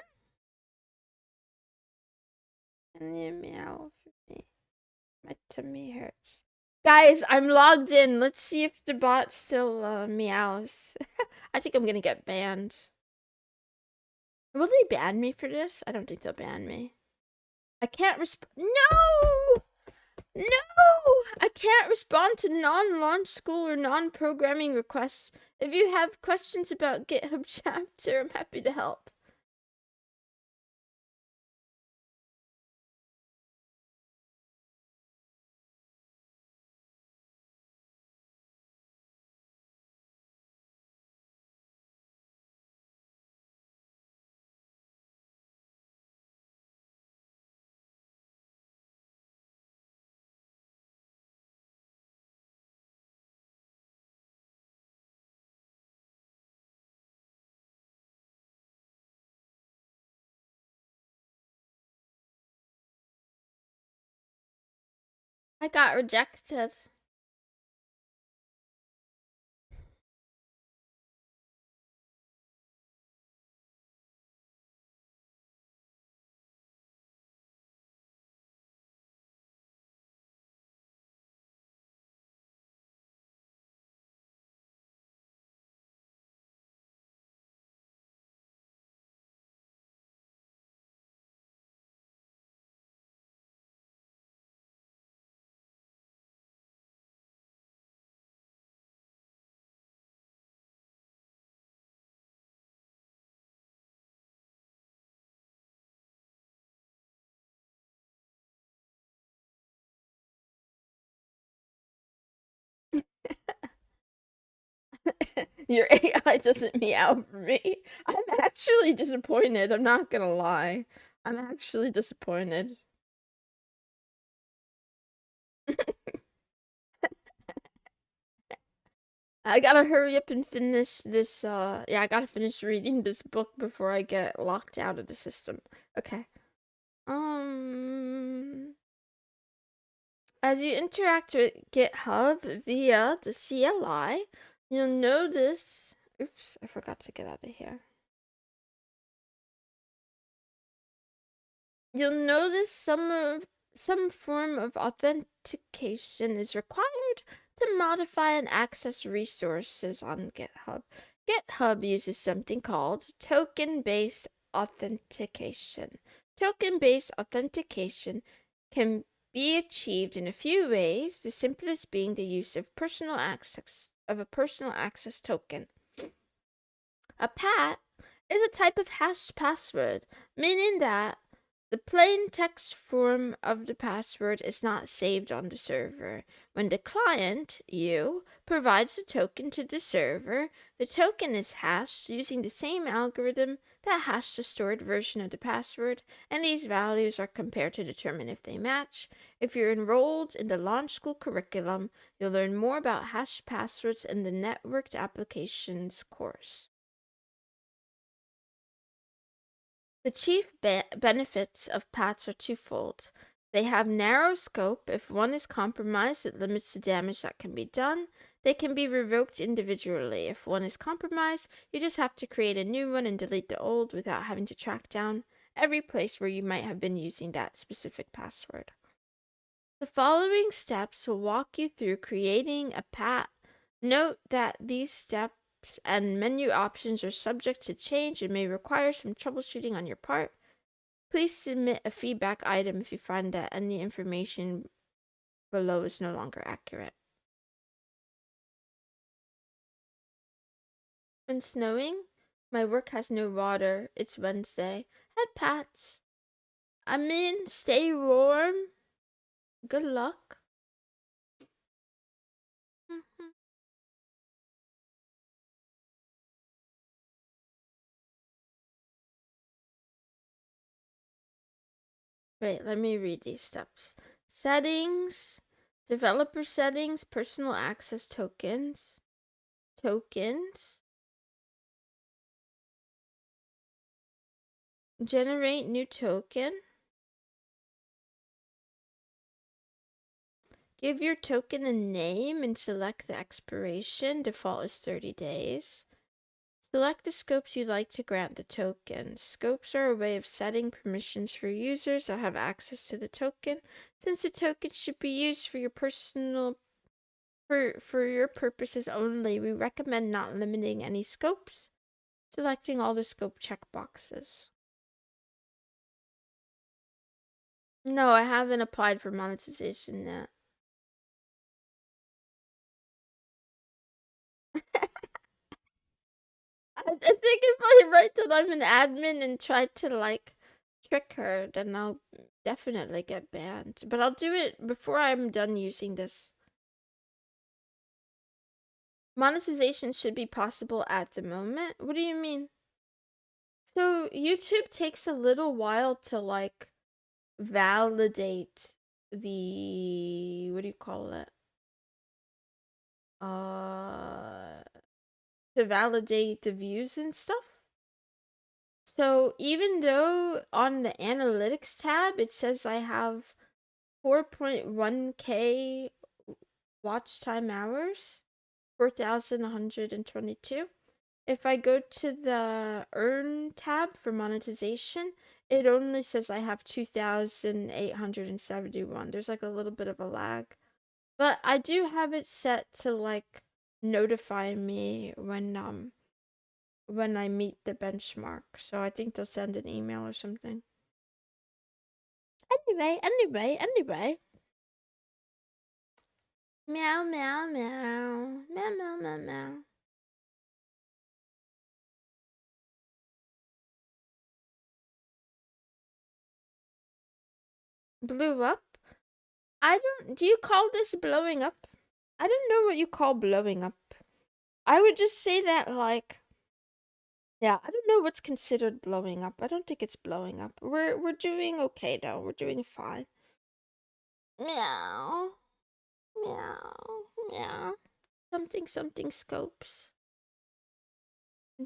And you meow for me. My tummy hurts. Guys, I'm logged in. Let's see if the bot still meows. I think I'm gonna get banned. Will they ban me for this? I don't think they'll ban me. I can't respond. No! No! I can't respond to non-launch school or non-programming requests. If you have questions about GitHub chapter, I'm happy to help. I got rejected. Your AI doesn't meow for me. I'm actually disappointed. I'm not gonna lie. I'm actually disappointed. I gotta hurry up and finish this, yeah, I gotta finish reading this book before I get locked out of the system. Okay. As you interact with GitHub via the CLI, you'll notice, oops, I forgot to get out of here. You'll notice some form of authentication is required to modify and access resources on GitHub. GitHub uses something called token-based authentication. Token-based authentication can be achieved in a few ways, the simplest being the use of a personal access token. A PAT is a type of hashed password, meaning that the plain text form of the password is not saved on the server. When the client, you, provides the token to the server, the token is hashed using the same algorithm that hashed the stored version of the password, and these values are compared to determine if they match. If you're enrolled in the Launch School curriculum, you'll learn more about hashed passwords in the Networked Applications course. The chief benefits of PATs are twofold. They have narrow scope. If one is compromised, it limits the damage that can be done. They can be revoked individually. If one is compromised, you just have to create a new one and delete the old without having to track down every place where you might have been using that specific password. The following steps will walk you through creating a PAT. Note that these steps and menu options are subject to change and may require some troubleshooting on your part. Please submit a feedback item if you find that any information below is no longer accurate. When snowing, my work has no water. It's Wednesday. Head pats. I mean, stay warm. Good luck. Wait, let me read these steps. Settings, developer settings, personal access tokens, generate new token, give your token a name and select the expiration, default is 30 days. Select the scopes you'd like to grant the token. Scopes are a way of setting permissions for users that have access to the token. Since the token should be used for your for your purposes only, we recommend not limiting any scopes. Selecting all the scope checkboxes. No, I haven't applied for monetization yet. I think if I write that I'm an admin and try to like trick her, then I'll definitely get banned. But I'll do it before I'm done using this. Monetization should be possible at the moment. What do you mean? So YouTube takes a little while to like validate the, what do you call it? Uh to validate the views and stuff. So even though on the analytics tab it says I have 4.1k watch time hours, 4,122. If I go to the earn tab for monetization, it only says I have 2,871. There's like a little bit of a lag. But I do have it set to like notify me when I meet the benchmark. So I think they'll send an email or something. Anyway. Meow, meow, meow. Meow, meow, meow, meow. Blew up? Do you call this blowing up? I don't know what you call blowing up. I would just say that, like, yeah, I don't know what's considered blowing up. I don't think it's blowing up. We're doing okay though. We're doing fine. Meow. Meow. Meow. Something scopes.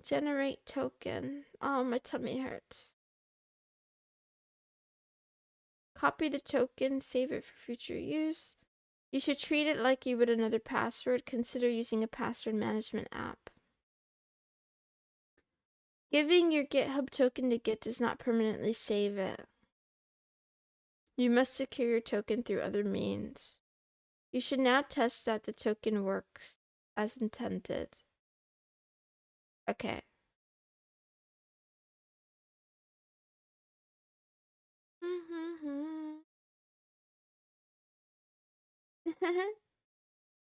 Generate token. Oh, my tummy hurts. Copy the token, save it for future use. You should treat it like you would another password. Consider using a password management app. Giving your GitHub token to Git does not permanently save it. You must secure your token through other means. You should now test that the token works as intended. Okay.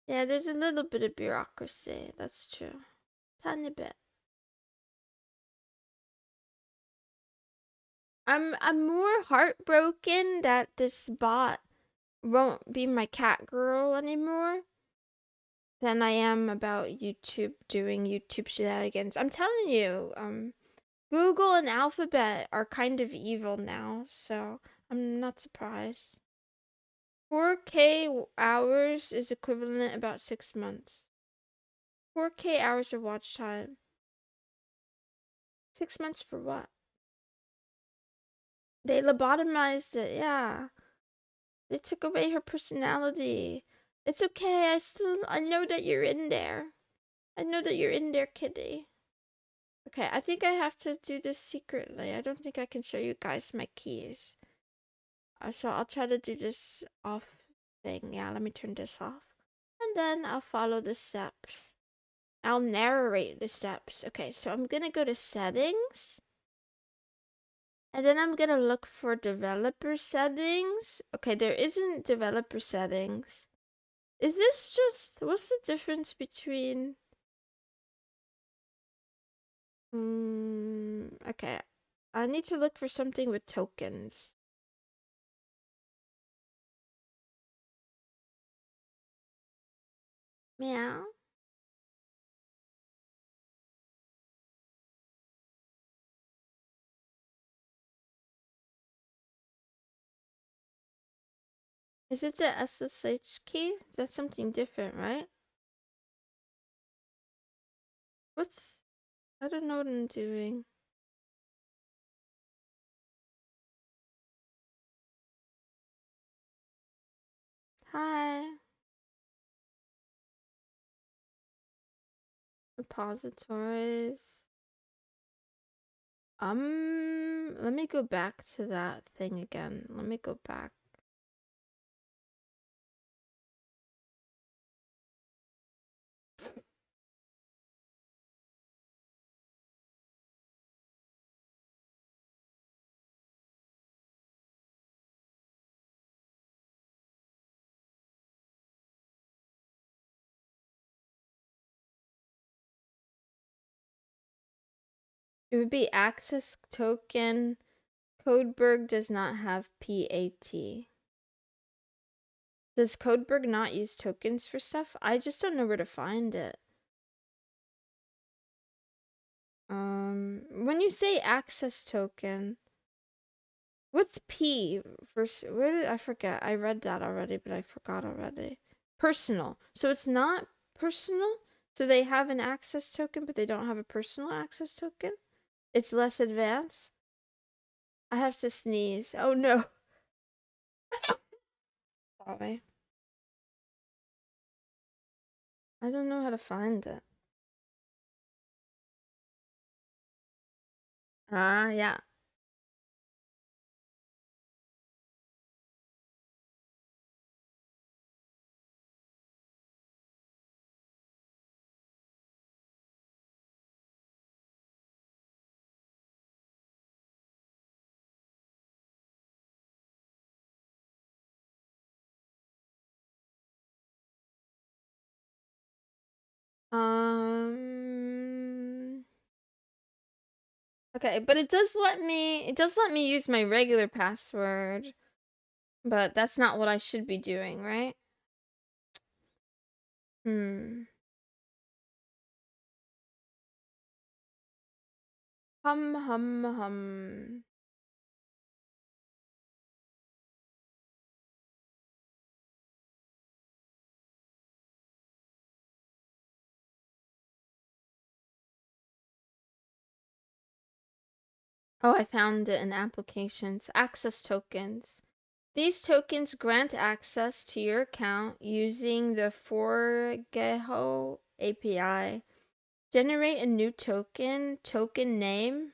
Yeah, there's a little bit of bureaucracy. That's true. Tiny bit. I'm more heartbroken that this bot won't be my Catgirl anymore than I am about YouTube doing YouTube shenanigans. I'm telling you, Google and Alphabet are kind of evil now, so I'm not surprised. 4K hours is equivalent about 6 months. 4K hours of watch time. 6 months for what? They lobotomized it, yeah. They took away her personality. It's okay, I know that you're in there. I know that you're in there, kitty. Okay, I think I have to do this secretly. I don't think I can show you guys my keys. So I'll try to do this off thing. Yeah, let me turn this off. And then I'll follow the steps. I'll narrate the steps. Okay, so I'm gonna go to settings. And then I'm gonna look for developer settings. Okay, there isn't developer settings. Is this just, what's the difference between, okay. I need to look for something with tokens. Meow. Is it the SSH key? That's something different, right? What's, I don't know what I'm doing. Hi. Repositories. Let me go back to that thing again. Let me go back. It would be access token. Codeberg does not have PAT. Does Codeberg not use tokens for stuff? I just don't know where to find it. When you say access token, what's P versus where did I forget? I read that already, but I forgot already. Personal. So it's not personal? So they have an access token, but they don't have a personal access token? It's less advanced? I have to sneeze. Oh no. Sorry. I don't know how to find it. Ah, yeah. Um. Okay, but it does let me use my regular password, but that's not what I should be doing, right? Hmm. Hum hum hum. Oh, I found it in applications. Access tokens. These tokens grant access to your account using the Forgeho API. Generate a new token, token name.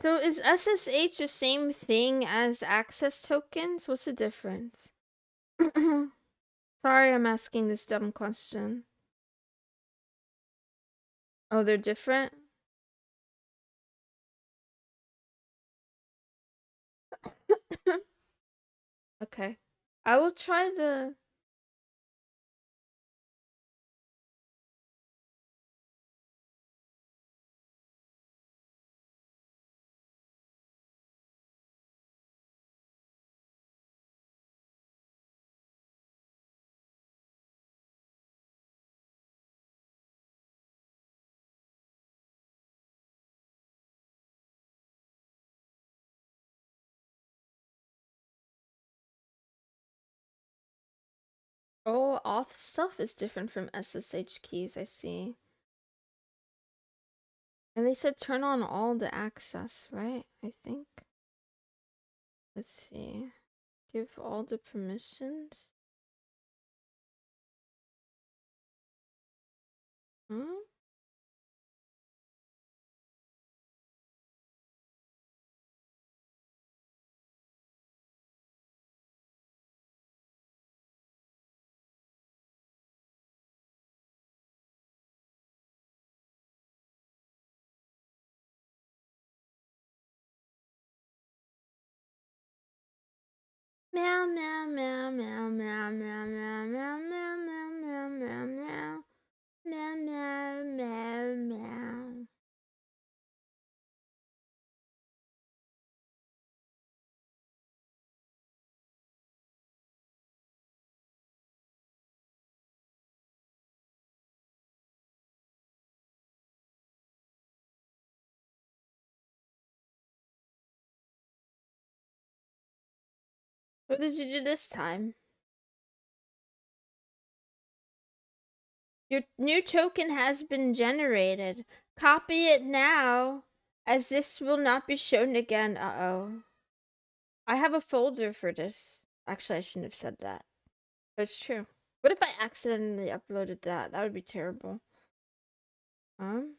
So is SSH the same thing as access tokens? What's the difference? Sorry, I'm asking this dumb question. Oh, they're different? Okay. I will try to. Oh, auth stuff is different from SSH keys, I see. And they said turn on all the access, right? I think. Let's see. Give all the permissions. Huh? Meow meow meow meow meow meow meow meow meow meow meow meow meow meow meow meow meow. What did you do this time? Your new token has been generated. Copy it now, as this will not be shown again. Uh-oh. I have a folder for this. Actually, I shouldn't have said that. That's true. What if I accidentally uploaded that? That would be terrible. Um,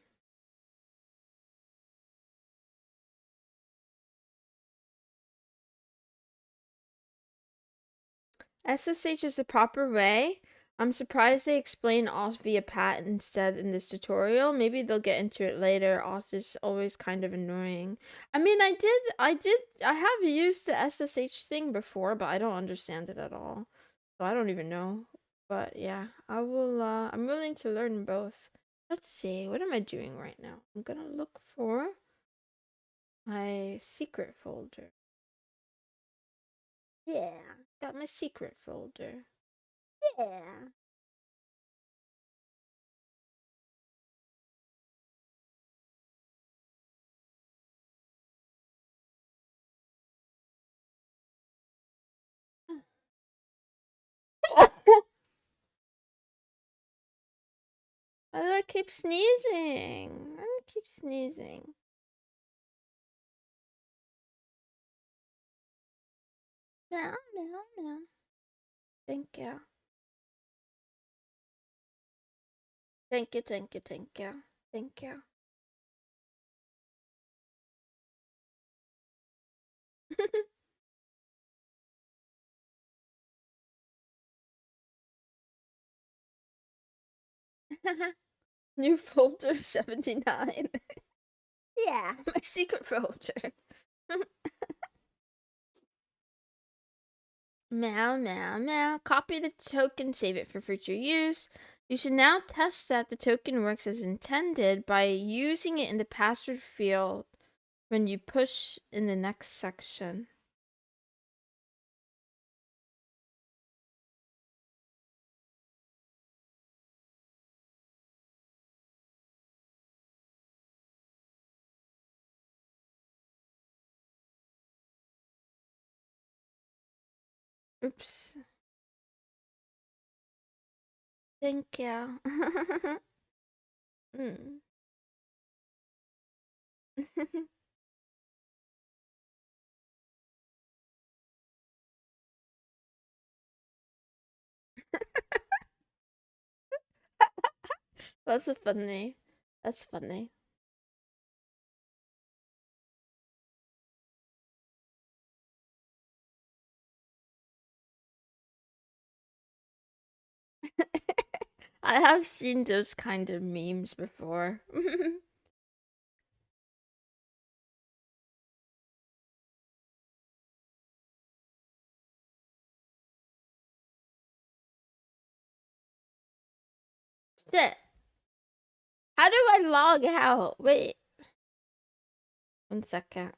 SSH is the proper way. I'm surprised they explain auth via pat instead in this tutorial. Maybe they'll get into it later. Auth is always kind of annoying. I mean, I have used the SSH thing before, but I don't understand it at all. So I don't even know. But yeah, I'm willing to learn both. Let's see, what am I doing right now? I'm gonna look for my secret folder. Yeah, got my secret folder. Yeah. Why do I keep sneezing? Why do I keep sneezing? Meow, meow, meow. Thank you. Thank you, thank you, thank you. Thank you. New folder 79. Yeah, my secret folder. Meow, meow, meow. Copy the token, save it for future use. You should now test that the token works as intended by using it in the password field when you push in the next section. Oops. Thank you. Mm. That's funny. That's funny. I have seen those kind of memes before. Shit. How do I log out? Wait. 1 second.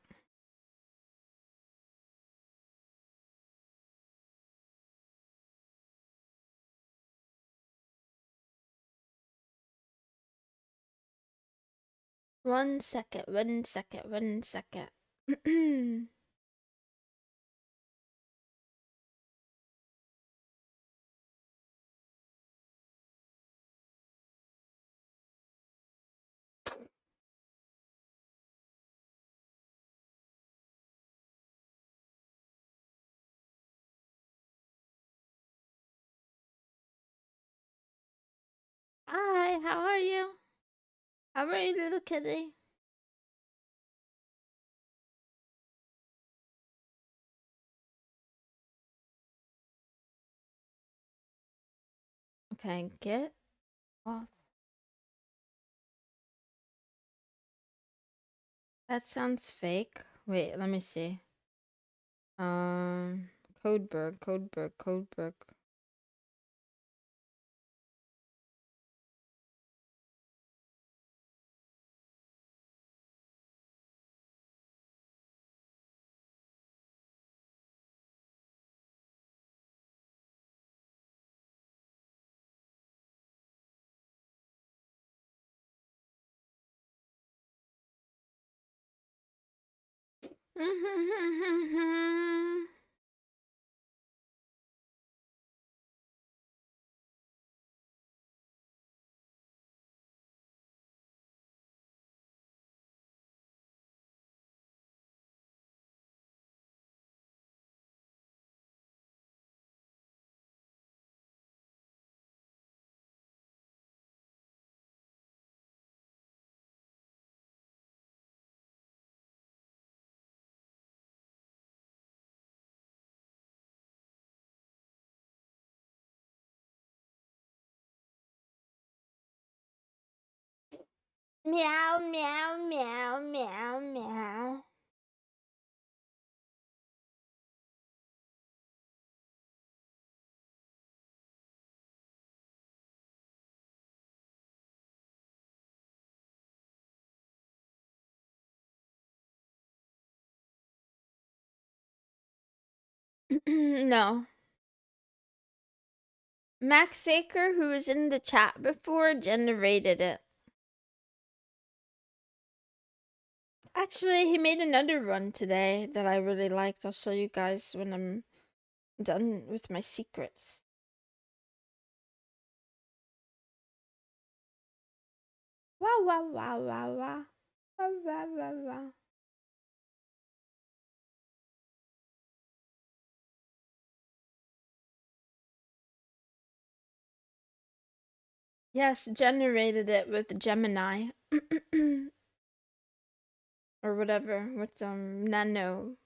One second. 1 second. 1 second. Hi, how are you? How are you, little kitty? Okay, get off. That sounds fake. Wait, let me see. Codeberg, Codeberg, Codeberg. Meow, meow, meow, meow, meow. No. Max Saker, who was in the chat before, generated it. Actually, he made another run today that I really liked. I'll show you guys when I'm done with my secrets. Wow, wow, wow, wow, wow. Wow, wow, wow, wow. Yes, generated it with Gemini. Or whatever, with Nano.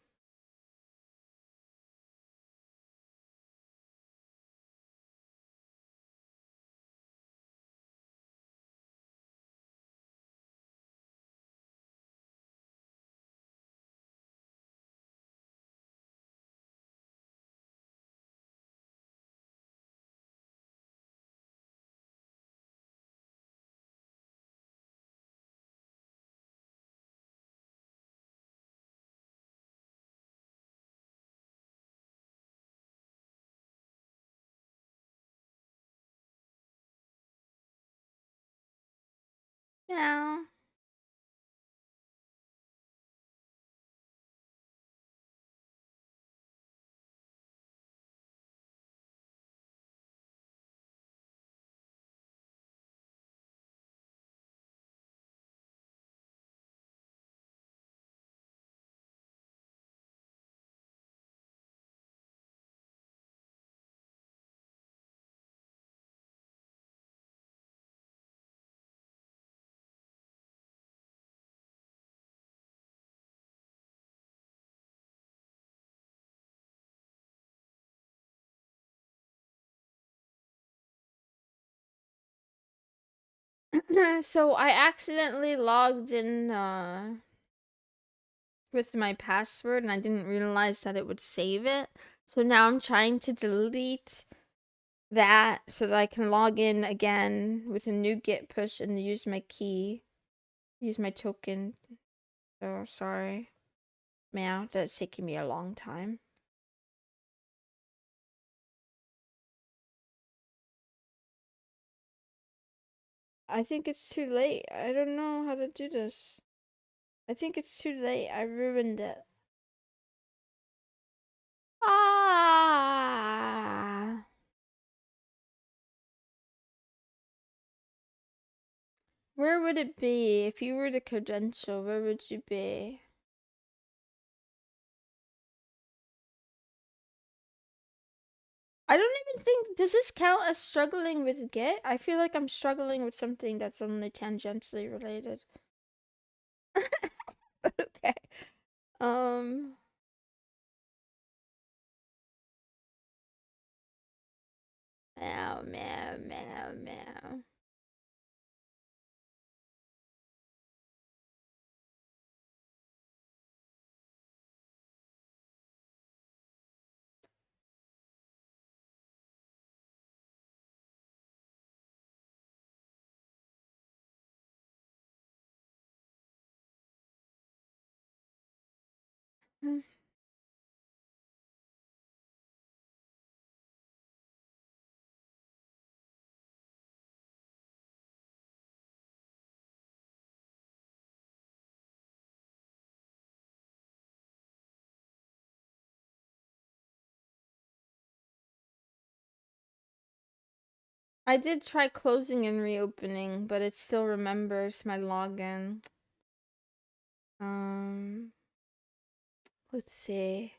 Meow. So I accidentally logged in with my password and I didn't realize that it would save it. So now I'm trying to delete that so that I can log in again with a new git push and use my key. Use my token. So sorry. Meow, that's taking me a long time. I think it's too late. I don't know how to do this. I think it's too late. I ruined it. Ah! Where would it be? If you were the credential, where would you be? I don't even think, does this count as struggling with Git? I feel like I'm struggling with something that's only tangentially related. But okay. Meow, meow, meow, meow. I did try closing and reopening, but it still remembers my login. Let's see.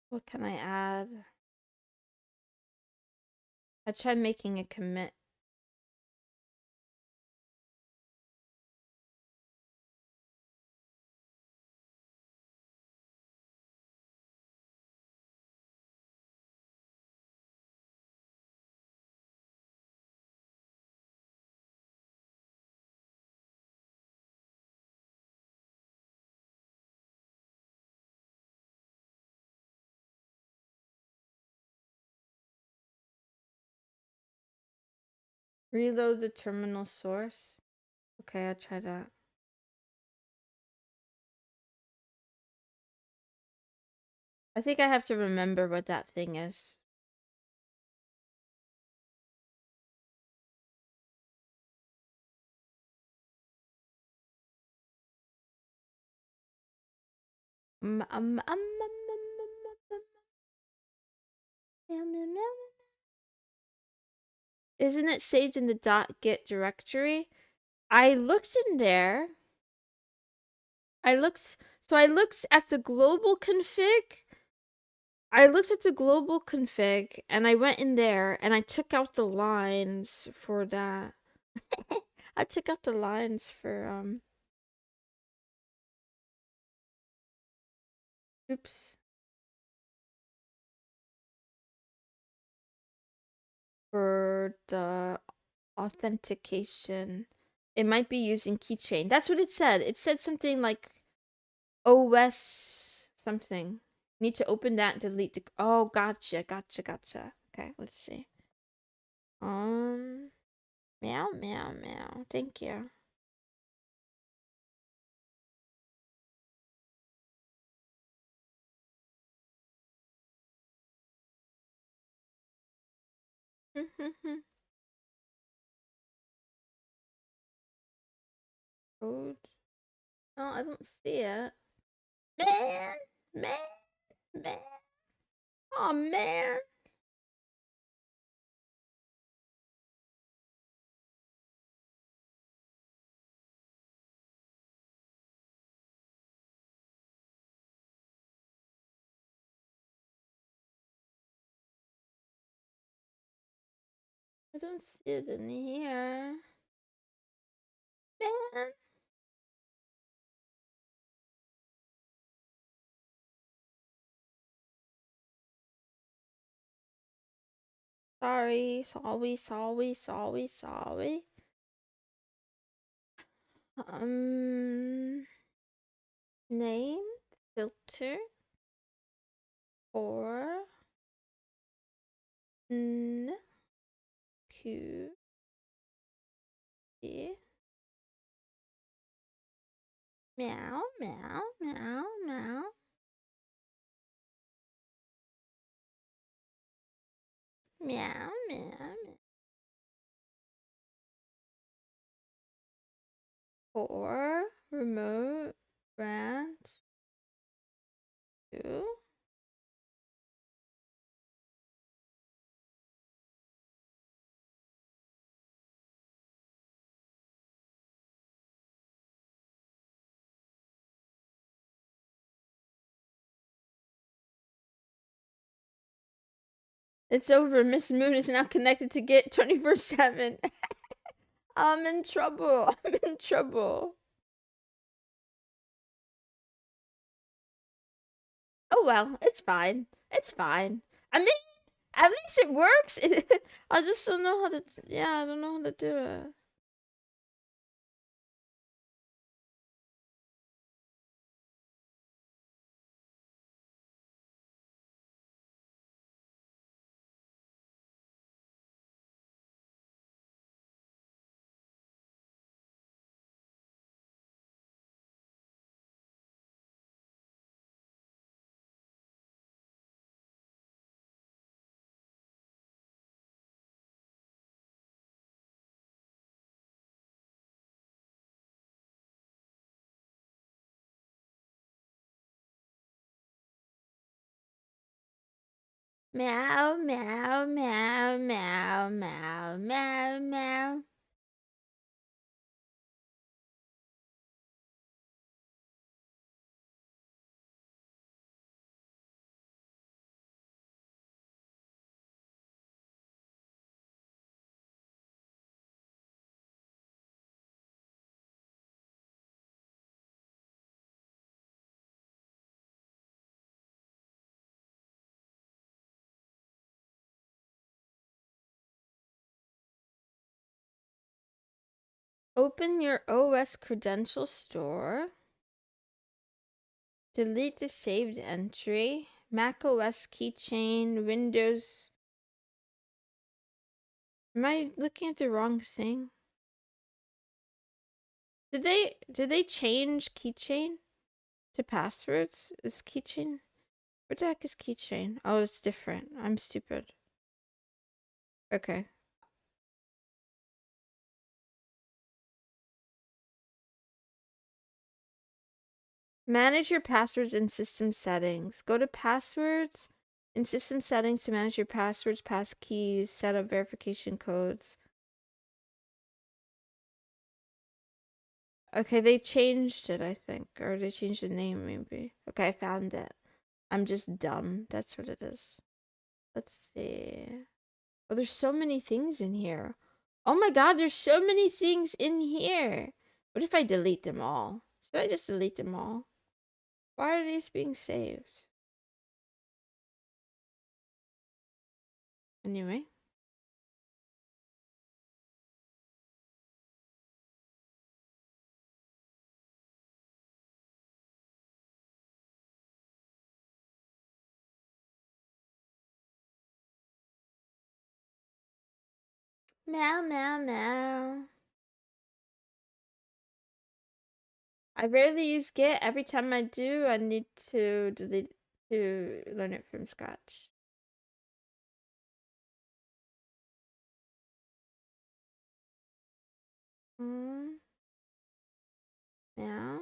What can I add? I tried making a commit. Reload the terminal source. Okay, I'll try that. I think I have to remember what that thing is. Isn't it saved in the .git directory? I looked in there. I looked at the global config. And I went in there and I took out the lines for that. I took out the lines for oops. For the authentication. It might be using keychain. That's what it said. It said something like OS something. Need to open that and delete the. Oh, gotcha. Okay, let's see. Meow, meow, meow. Thank you. Code. Oh, I don't see it. Man, man, man. Oh, man. I don't see it in here. Man. Sorry. Name filter or N Q E meow meow meow meow meow meow for remote branch to it's over. Miss Moon is now connected to Git 24/7. I'm in trouble. I'm in trouble. Oh well, it's fine. It's fine. I mean, at least it works. I just don't know how to. Yeah, I don't know how to do it. Meow, meow, meow, meow, meow, meow, meow. Open your OS credential store. Delete the saved entry. Mac OS keychain, Windows. Am I looking at the wrong thing? Did they change keychain to passwords? Is keychain? What the heck is keychain? Oh, it's different. I'm stupid. Okay. Manage your passwords in system settings. Go to passwords in system settings to manage your passwords, passkeys, set up verification codes. Okay, they changed it, I think. Or they changed the name, maybe. Okay, I found it. I'm just dumb. That's what it is. Let's see. Oh, there's so many things in here. Oh my god, there's so many things in here. What if I delete them all? Should I just delete them all? Why are these being saved? Anyway. Meow, meow, meow. I rarely use Git. Every time I do, I need to delete to learn it from scratch. Hmm. Meow.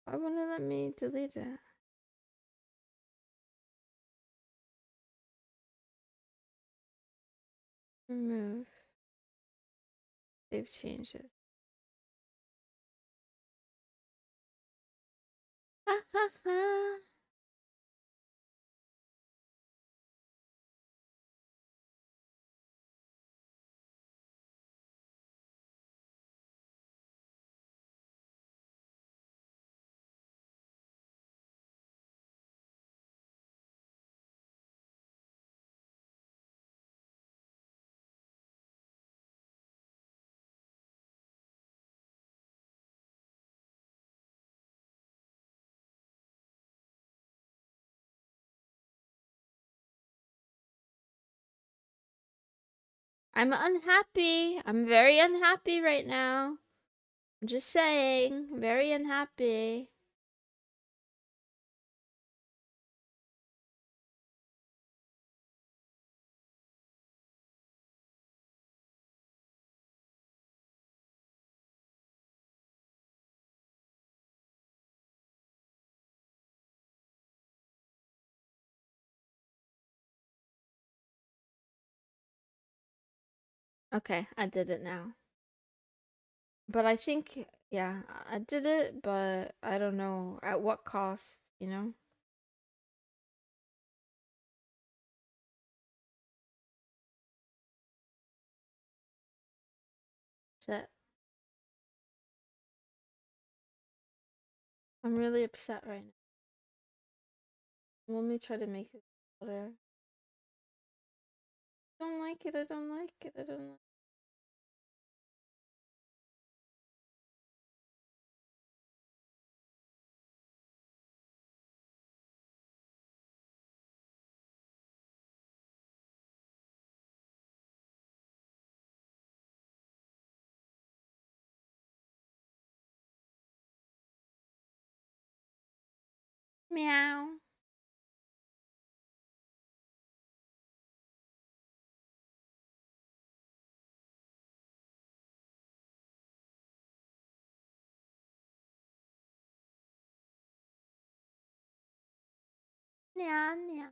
Why won't it let me delete it? Remove. Save changes. Ha ha ha. I'm unhappy. I'm very unhappy right now. I'm just saying. Very unhappy. Okay, I did it now. But I think, yeah, I did it, but I don't know at what cost, you know? Shit. I'm really upset right now. Let me try to make it better. I don't like it, I don't like it, I don't like it. Meow. Meow, meow.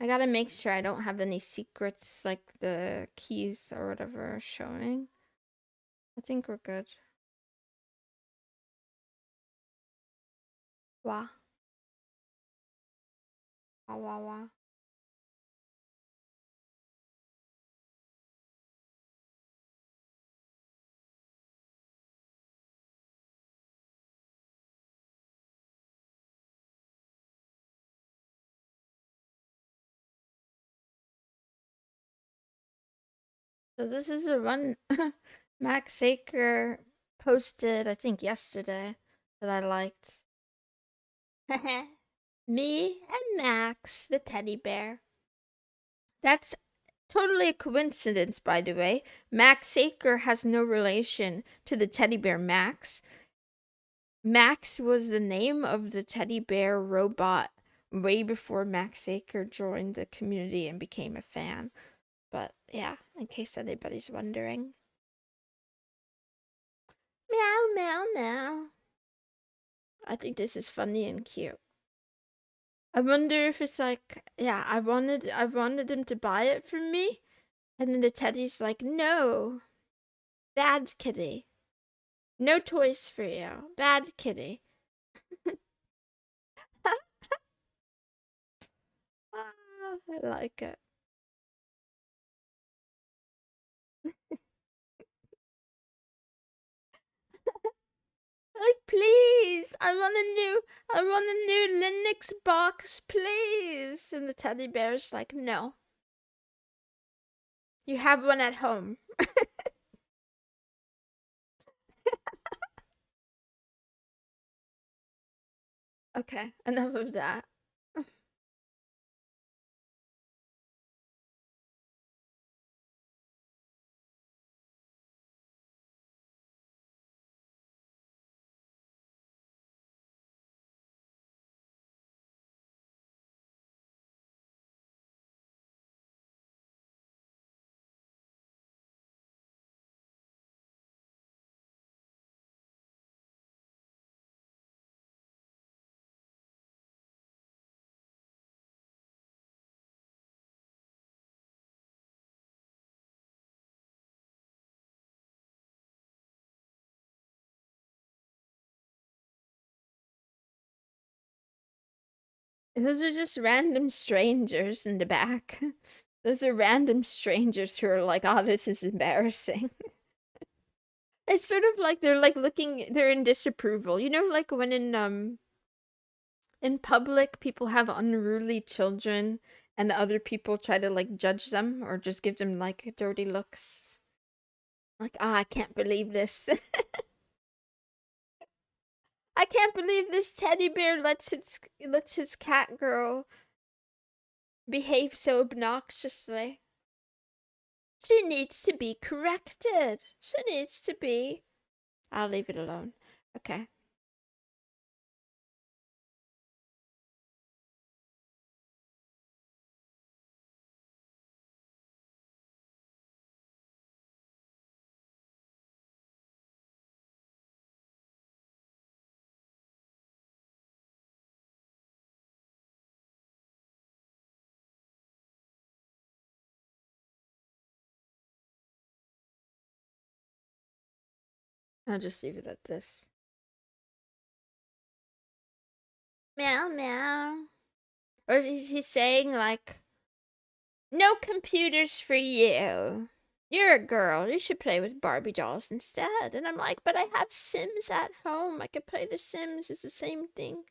I gotta make sure I don't have any secrets, like the keys or whatever showing. I think we're good. Wah. Wah, wah, wah. So this is a one Max Saker posted, I think yesterday, that I liked. Me and Max, the teddy bear. That's totally a coincidence, by the way. Max Saker has no relation to the teddy bear Max. Max was the name of the teddy bear robot way before Max Saker joined the community and became a fan. But yeah, in case anybody's wondering. Meow, meow, meow. I think this is funny and cute. I wonder if it's like, yeah, I wanted him to buy it for me, and then the teddy's like, no, bad kitty, no toys for you, bad kitty. I like it. Like, please, I want a new Linux box, please. And the teddy bear's like, no, you have one at home. Okay, enough of that. Those are just random strangers in the back. Those are random strangers who are like, oh, this is embarrassing. It's sort of like they're like looking, they're in disapproval. You know, like when in public people have unruly children and other people try to like judge them or just give them like dirty looks. Like, ah, I can't believe this. I can't believe this teddy bear lets his cat girl behave so obnoxiously. She needs to be corrected. She needs to be. I'll leave it alone. Okay. I'll just leave it at this. Meow meow. Or he's saying like, no computers for you. You're a girl. You should play with Barbie dolls instead. And I'm like, but I have Sims at home. I could play The Sims. It's the same thing.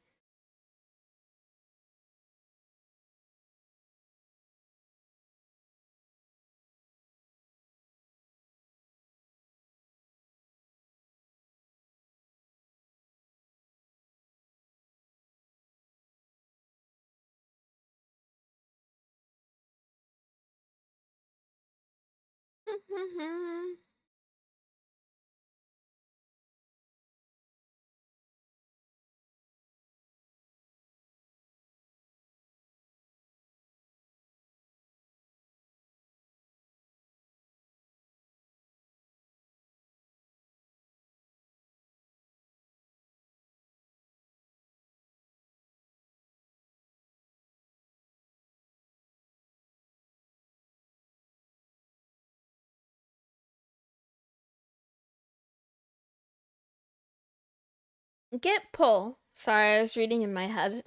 Git pull. Sorry, I was reading in my head.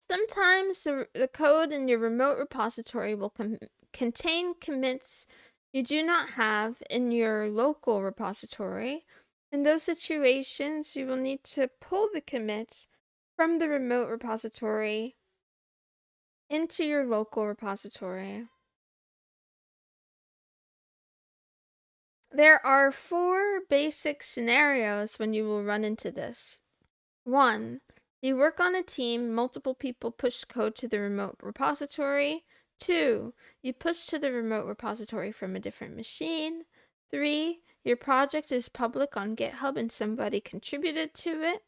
Sometimes the code in your remote repository will contain commits you do not have in your local repository. In those situations, you will need to pull the commits from the remote repository into your local repository. There are 4 basic scenarios when you will run into this. 1. You work on a team, multiple people push code to the remote repository. 2. You push to the remote repository from a different machine. 3. Your project is public on GitHub and somebody contributed to it.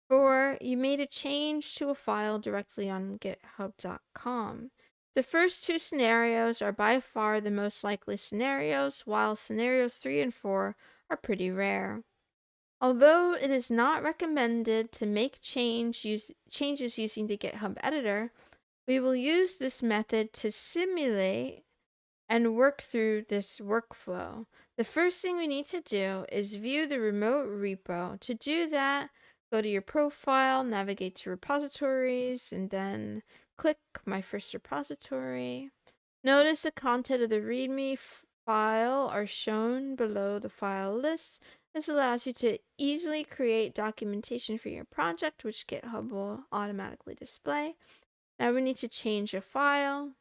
4. You made a change to a file directly on github.com. The first 2 scenarios are by far the most likely scenarios, while scenarios 3 and 4 are pretty rare. Although it is not recommended to make changes using the GitHub editor, we will use this method to simulate and work through this workflow. The first thing we need to do is view the remote repo. To do that, go to your profile, navigate to repositories, and then click My First Repository. Notice the content of the README file are shown below the file list. This allows you to easily create documentation for your project, which GitHub will automatically display. Now we need to change a file.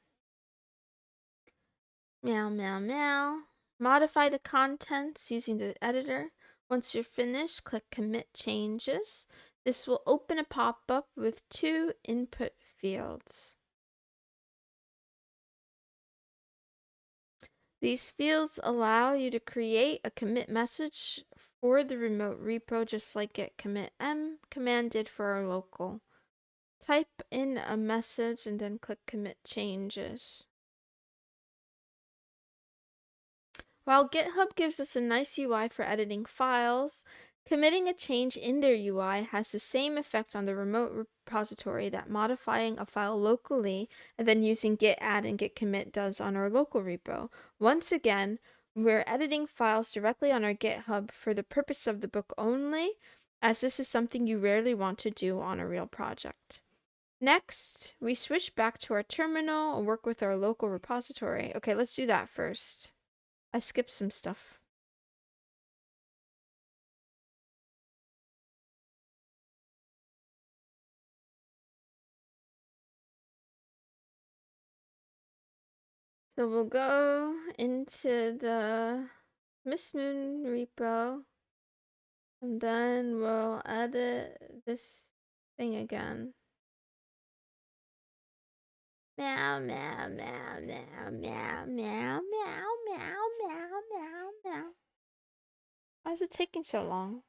Meow, meow, meow. Modify the contents using the editor. Once you're finished, click Commit Changes. This will open a pop-up with 2 input fields. These fields allow you to create a commit message for the remote repo, just like Git commit M command did for our local. Type in a message and then click Commit Changes. While GitHub gives us a nice UI for editing files, committing a change in their UI has the same effect on the remote repository that modifying a file locally and then using git add and git commit does on our local repo. Once again, we're editing files directly on our GitHub for the purpose of the book only, as this is something you rarely want to do on a real project. Next, we switch back to our terminal and work with our local repository. Okay, let's do that first. I skipped some stuff. So we'll go into the Miss Moon repo, and then we'll edit this thing again. Meow, meow, meow, meow, meow, meow, meow, meow, meow, meow, meow. Why is it taking so long?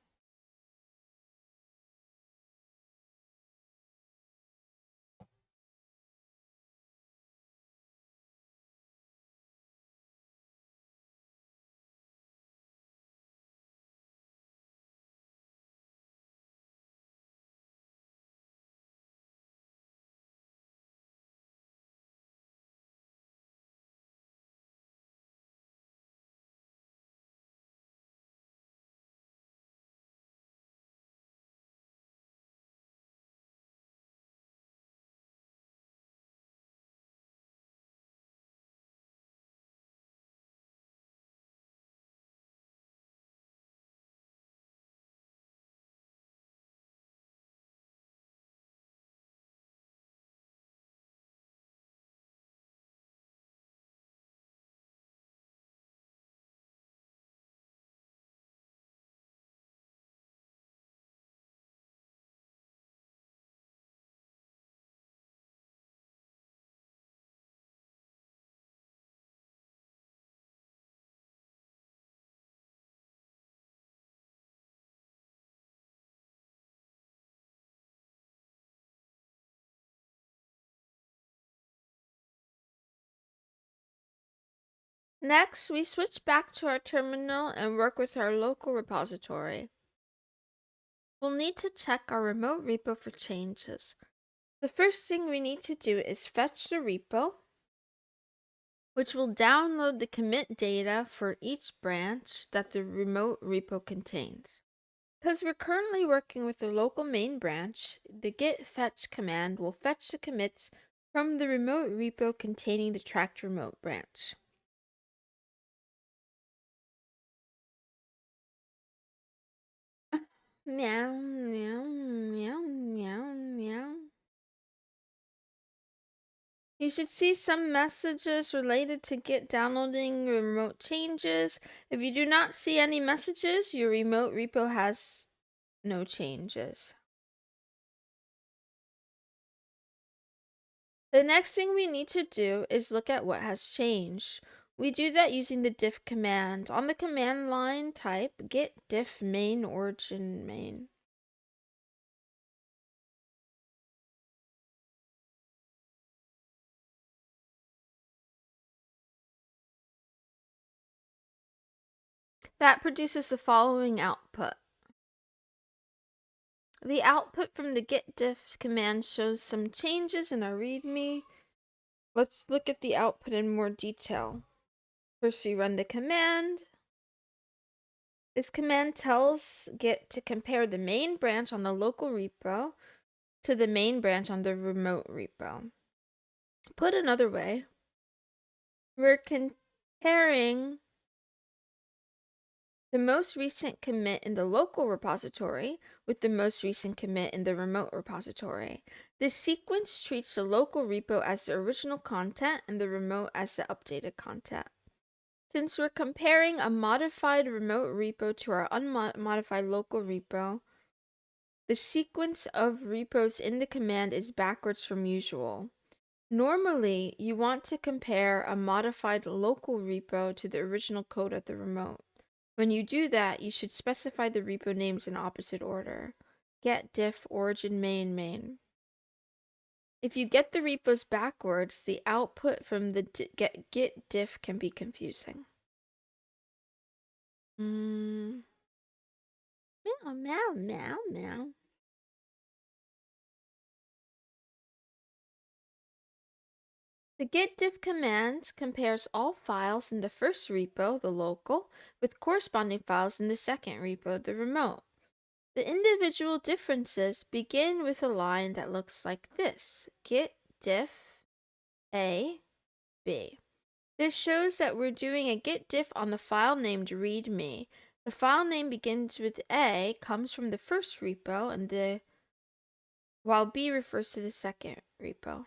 Next, we switch back to our terminal and work with our local repository. We'll need to check our remote repo for changes. The first thing we need to do is fetch the repo, which will download the commit data for each branch that the remote repo contains. Because we're currently working with the local main branch, the git fetch command will fetch the commits from the remote repo containing the tracked remote branch. Meow, meow, meow, meow, meow. You should see some messages related to Git downloading remote changes. If you do not see any messages, your remote repo has no changes. The next thing we need to do is look at what has changed. We do that using the diff command. On the command line, type git diff main origin main. That produces the following output. The output from the git diff command shows some changes in our readme. Let's look at the output in more detail. First, we run the command. This command tells Git to compare the main branch on the local repo to the main branch on the remote repo. Put another way, we're comparing the most recent commit in the local repository with the most recent commit in the remote repository. This sequence treats the local repo as the original content and the remote as the updated content. Since we're comparing a modified remote repo to our unmodified local repo, the sequence of repos in the command is backwards from usual. Normally, you want to compare a modified local repo to the original code of the remote. When you do that, you should specify the repo names in opposite order. Get diff origin main main. If you get the repos backwards, the output from the git diff can be confusing. Meow, meow, meow, meow. The git diff command compares all files in the first repo, the local, with corresponding files in the second repo, the remote. The individual differences begin with a line that looks like this: git diff a b. This shows that we're doing a git diff on the file named readme. The file name begins with A, comes from the first repo, and while B refers to the second repo.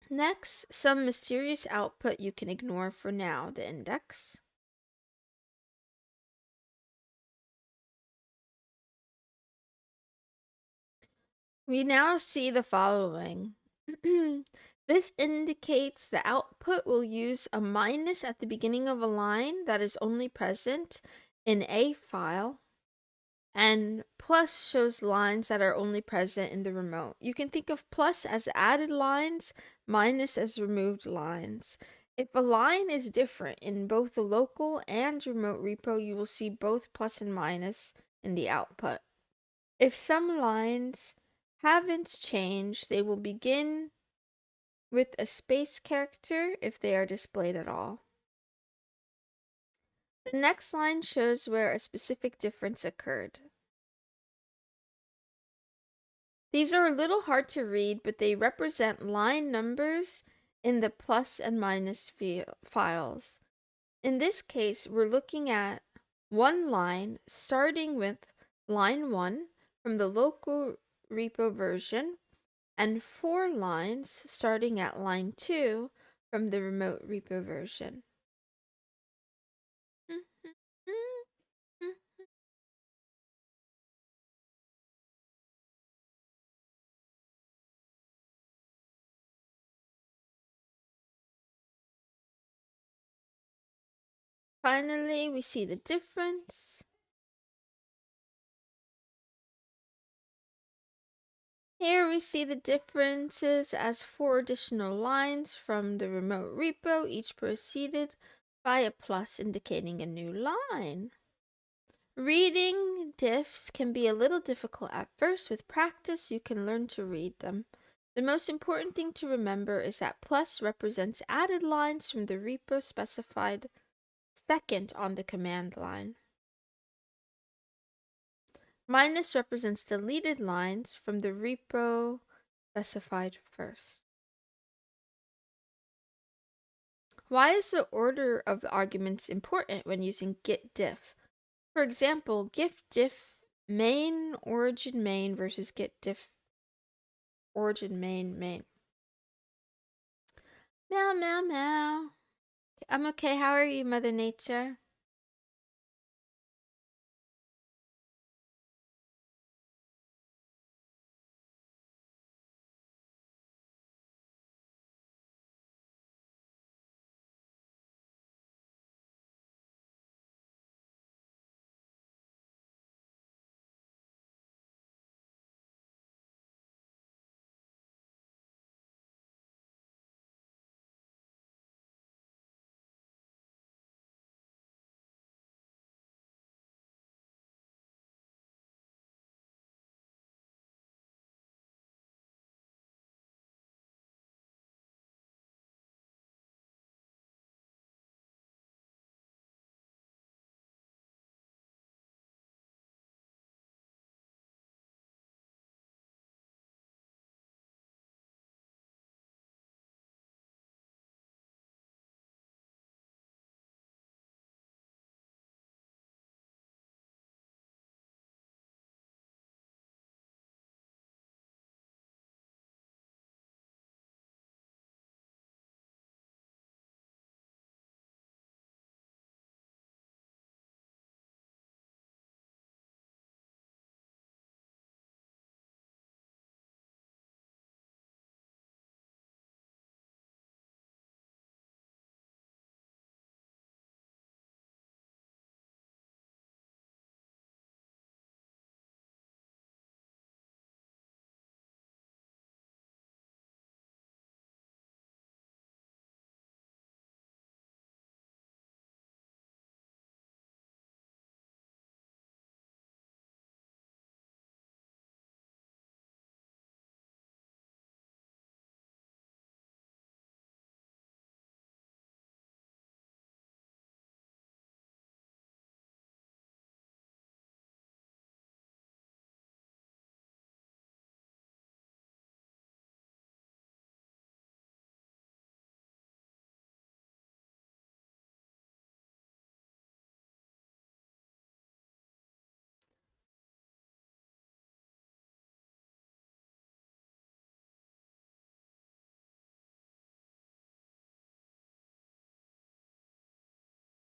Next, some mysterious output you can ignore for now, the index. We now see the following. This indicates the output will use a minus at the beginning of a line that is only present in a file, and plus shows lines that are only present in the remote. You can think of plus as added lines, minus as removed lines. If a line is different in both the local and remote repo, you will see both plus and minus in the output. If some lines haven't changed, they will begin with a space character if they are displayed at all. The next line shows where a specific difference occurred. These are a little hard to read, but they represent line numbers in the plus and minus files. In this case, we're looking at one line starting with line 1 from the local repo version, and 4 lines starting at line 2 from the remote repo version. Finally, we see the difference. Here we see the differences as 4 additional lines from the remote repo, each preceded by a plus indicating a new line. Reading diffs can be a little difficult at first. With practice, you can learn to read them. The most important thing to remember is that plus represents added lines from the repo specified second on the command line. Minus represents deleted lines from the repo specified first. Why is the order of the arguments important when using git diff? For example, git diff main origin main versus git diff origin main main. Meow meow meow. I'm okay. How are you, Mother Nature?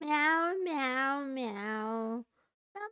Meow meow meow. Meow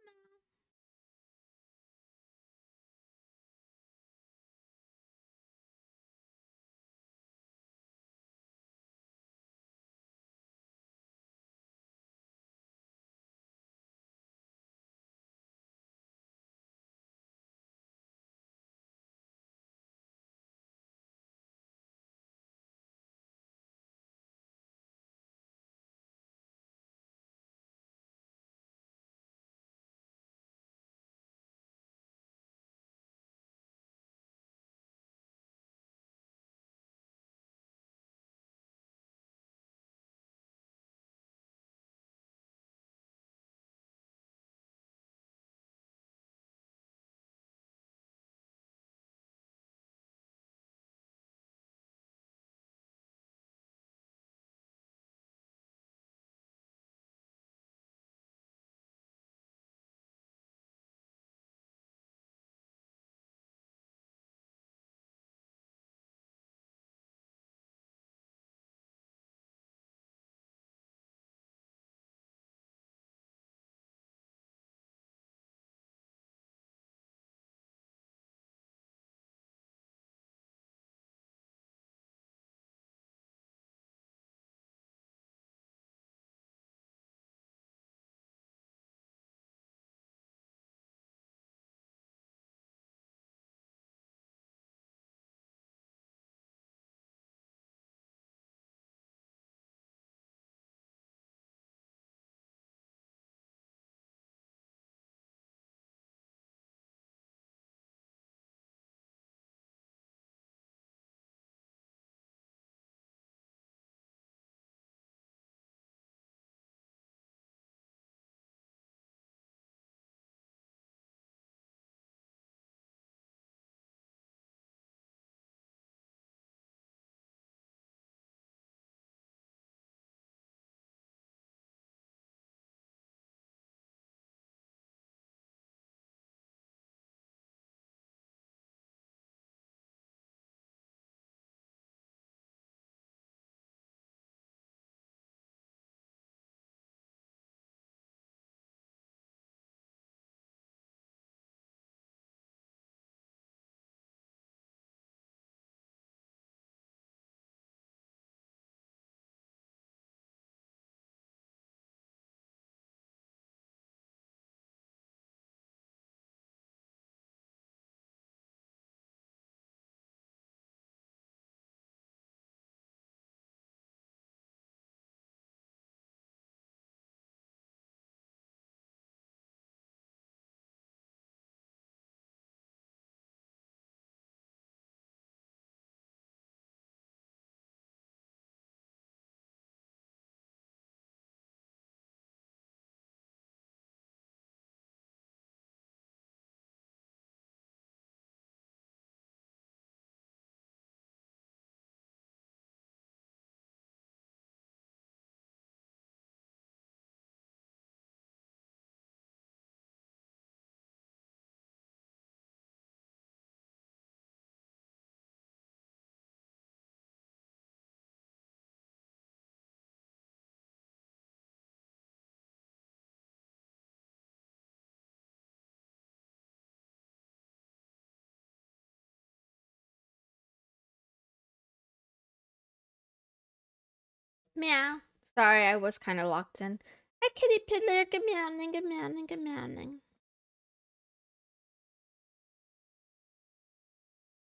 Meow. Sorry, I was kind of locked in. A kitty piddler, good meowing, good meowing, good meowing.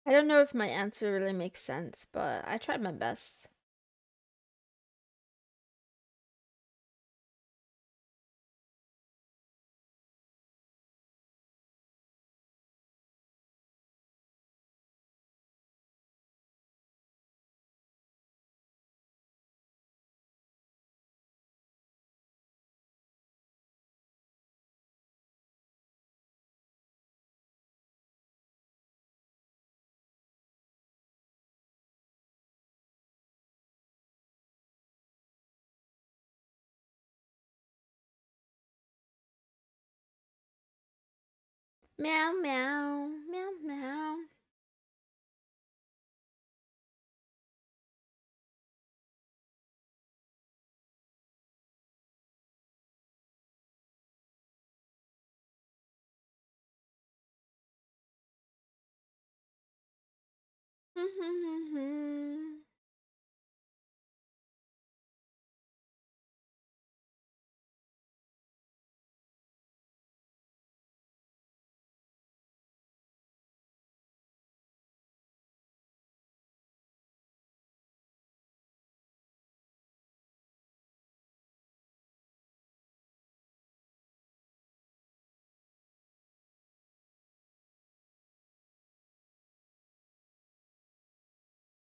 I don't know if my answer really makes sense, but I tried my best. Meow, meow, meow, meow.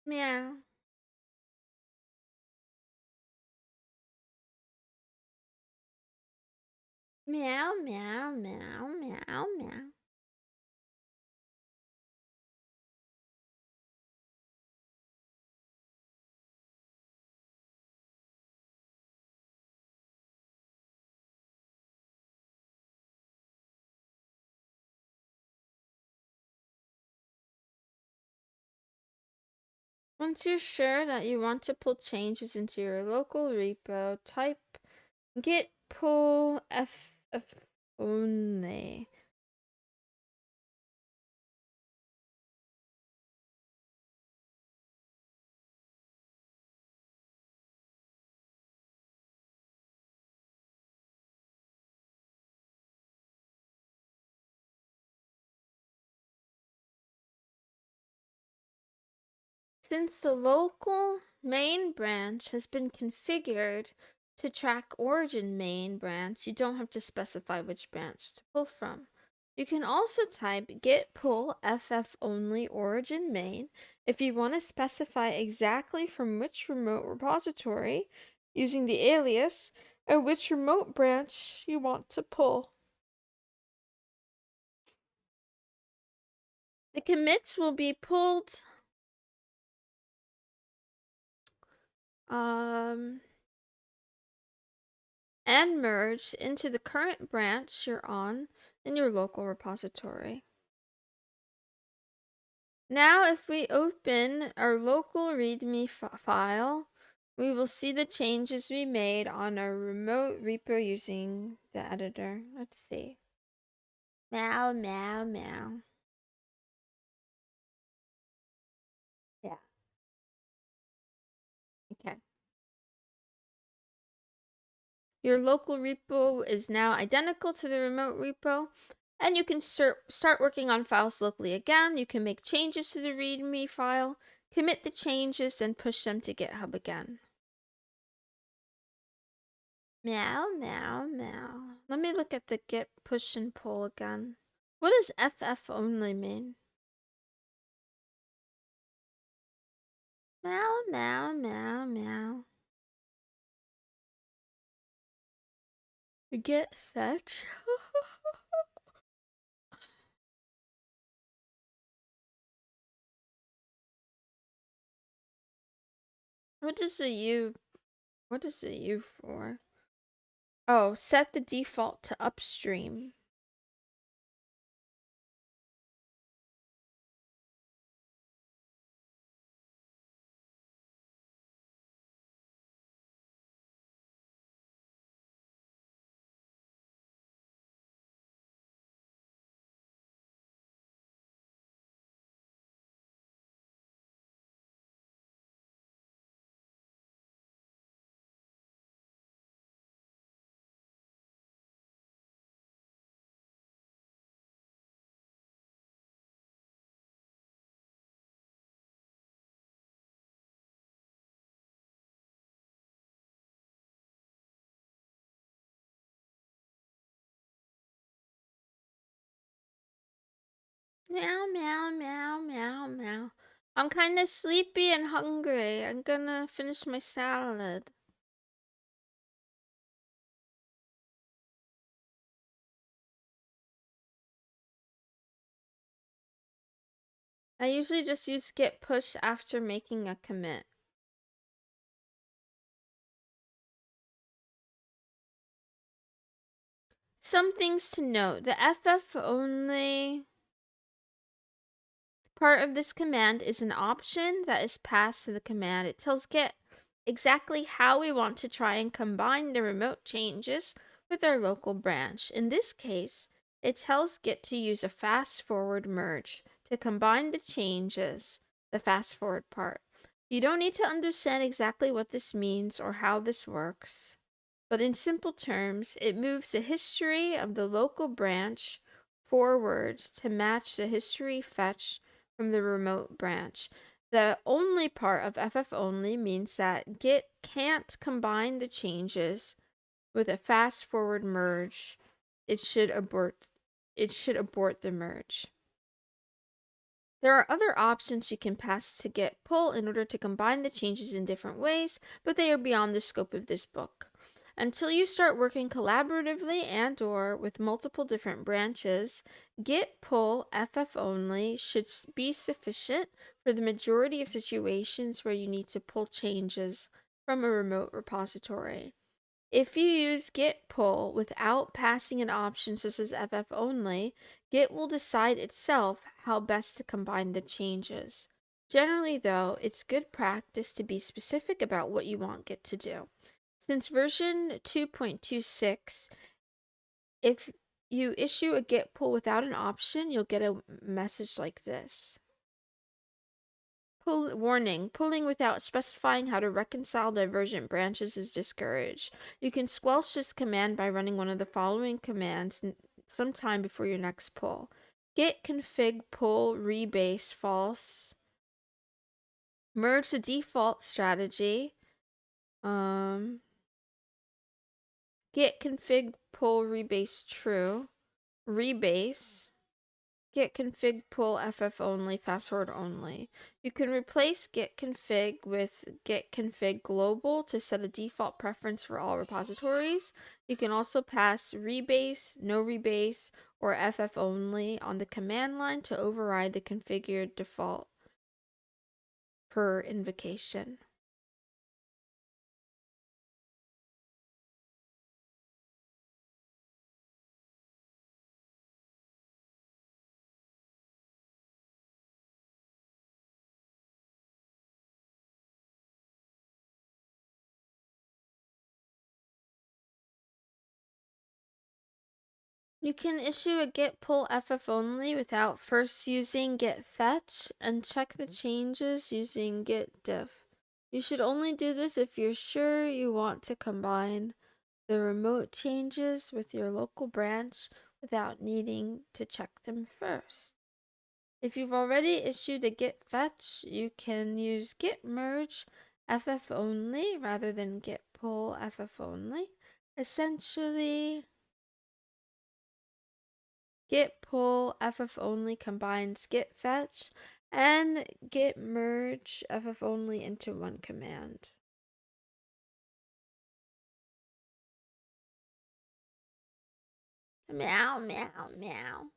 Meow. Meow, meow, meow, meow, meow. Once you're sure that you want to pull changes into your local repo, type git pull ff only. Since the local main branch has been configured to track origin main branch, you don't have to specify which branch to pull from. You can also type git pull ff only origin main if you want to specify exactly from which remote repository using the alias and which remote branch you want to pull. The commits will be pulled and merged into the current branch you're on in your local repository. Now, if we open our local README file, we will see the changes we made on our remote repo using the editor. Let's see. Meow, meow, meow. Yeah. Okay. Your local repo is now identical to the remote repo, and you can start working on files locally again. You can make changes to the README file, commit the changes, and push them to GitHub again. Meow, meow, meow. Let me look at the git push and pull again. What does ff only mean? Meow, meow, meow, meow. Git fetch. What is the U? What is the U for? Oh, set the default to upstream. Meow, meow, meow, meow, meow. I'm kind of sleepy and hungry. I'm gonna finish my salad. I usually just use git push after making a commit. Some things to note. The FF only part of this command is an option that is passed to the command. It tells git exactly how we want to try and combine the remote changes with our local branch. In this case, it tells git to use a fast forward merge to combine the changes, the fast forward part. You don't need to understand exactly what this means or how this works, but in simple terms, it moves the history of the local branch forward to match the history fetch from the remote branch. The only part of FF only means that git can't combine the changes with a fast forward merge. It should abort the merge. There are other options you can pass to git pull in order to combine the changes in different ways, but they are beyond the scope of this book. Until you start working collaboratively and or with multiple different branches, git pull FF only should be sufficient for the majority of situations where you need to pull changes from a remote repository. If you use git pull without passing an option such as FF only, git will decide itself how best to combine the changes. Generally, though, it's good practice to be specific about what you want git to do. Since version 2.26, if you issue a git pull without an option, you'll get a message like this. Warning, pulling without specifying how to reconcile divergent branches is discouraged. You can squelch this command by running one of the following commands sometime before your next pull. Git config pull rebase false. Merge the default strategy. Git config pull rebase true. Rebase. Git config pull FF only, fast forward only. You can replace git config with git config global to set a default preference for all repositories. You can also pass rebase, no rebase, or FF only on the command line to override the configured default per invocation. You can issue a git pull FF only without first using git fetch and check the changes using git diff. You should only do this if you're sure you want to combine the remote changes with your local branch without needing to check them first. If you've already issued a git fetch, you can use git merge FF only rather than git pull FF only. Essentially, git pull FF only combines git fetch and git merge FF only into one command. Meow, meow, meow.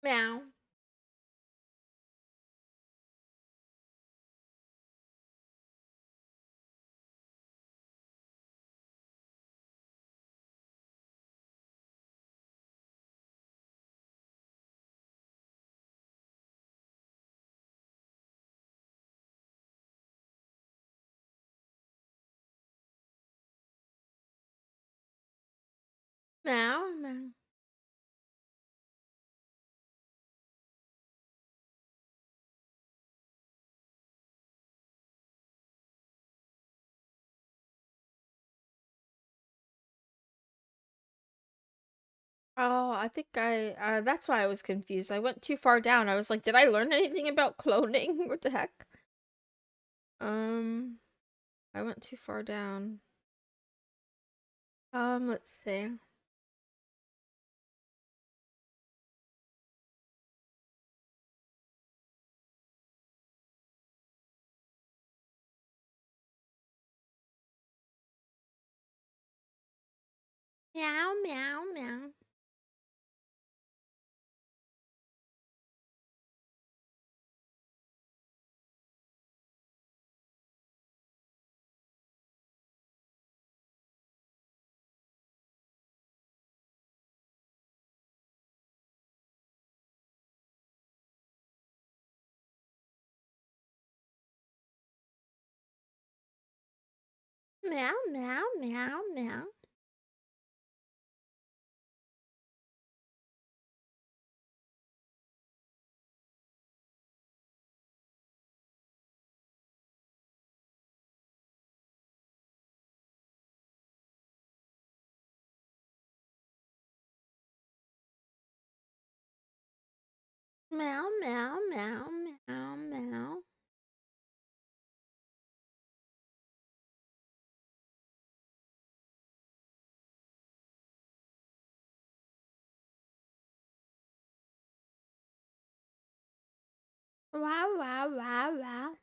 Meow. Meow. Meow. Oh, I think that's why I was confused. I went too far down. I was like, did I learn anything about cloning? What the heck? Um, I went too far down. Let's see. Meow, meow, meow. Meow, meow, meow, meow. Meow, meow, meow, meow, meow. Wow, wow, wow, wow.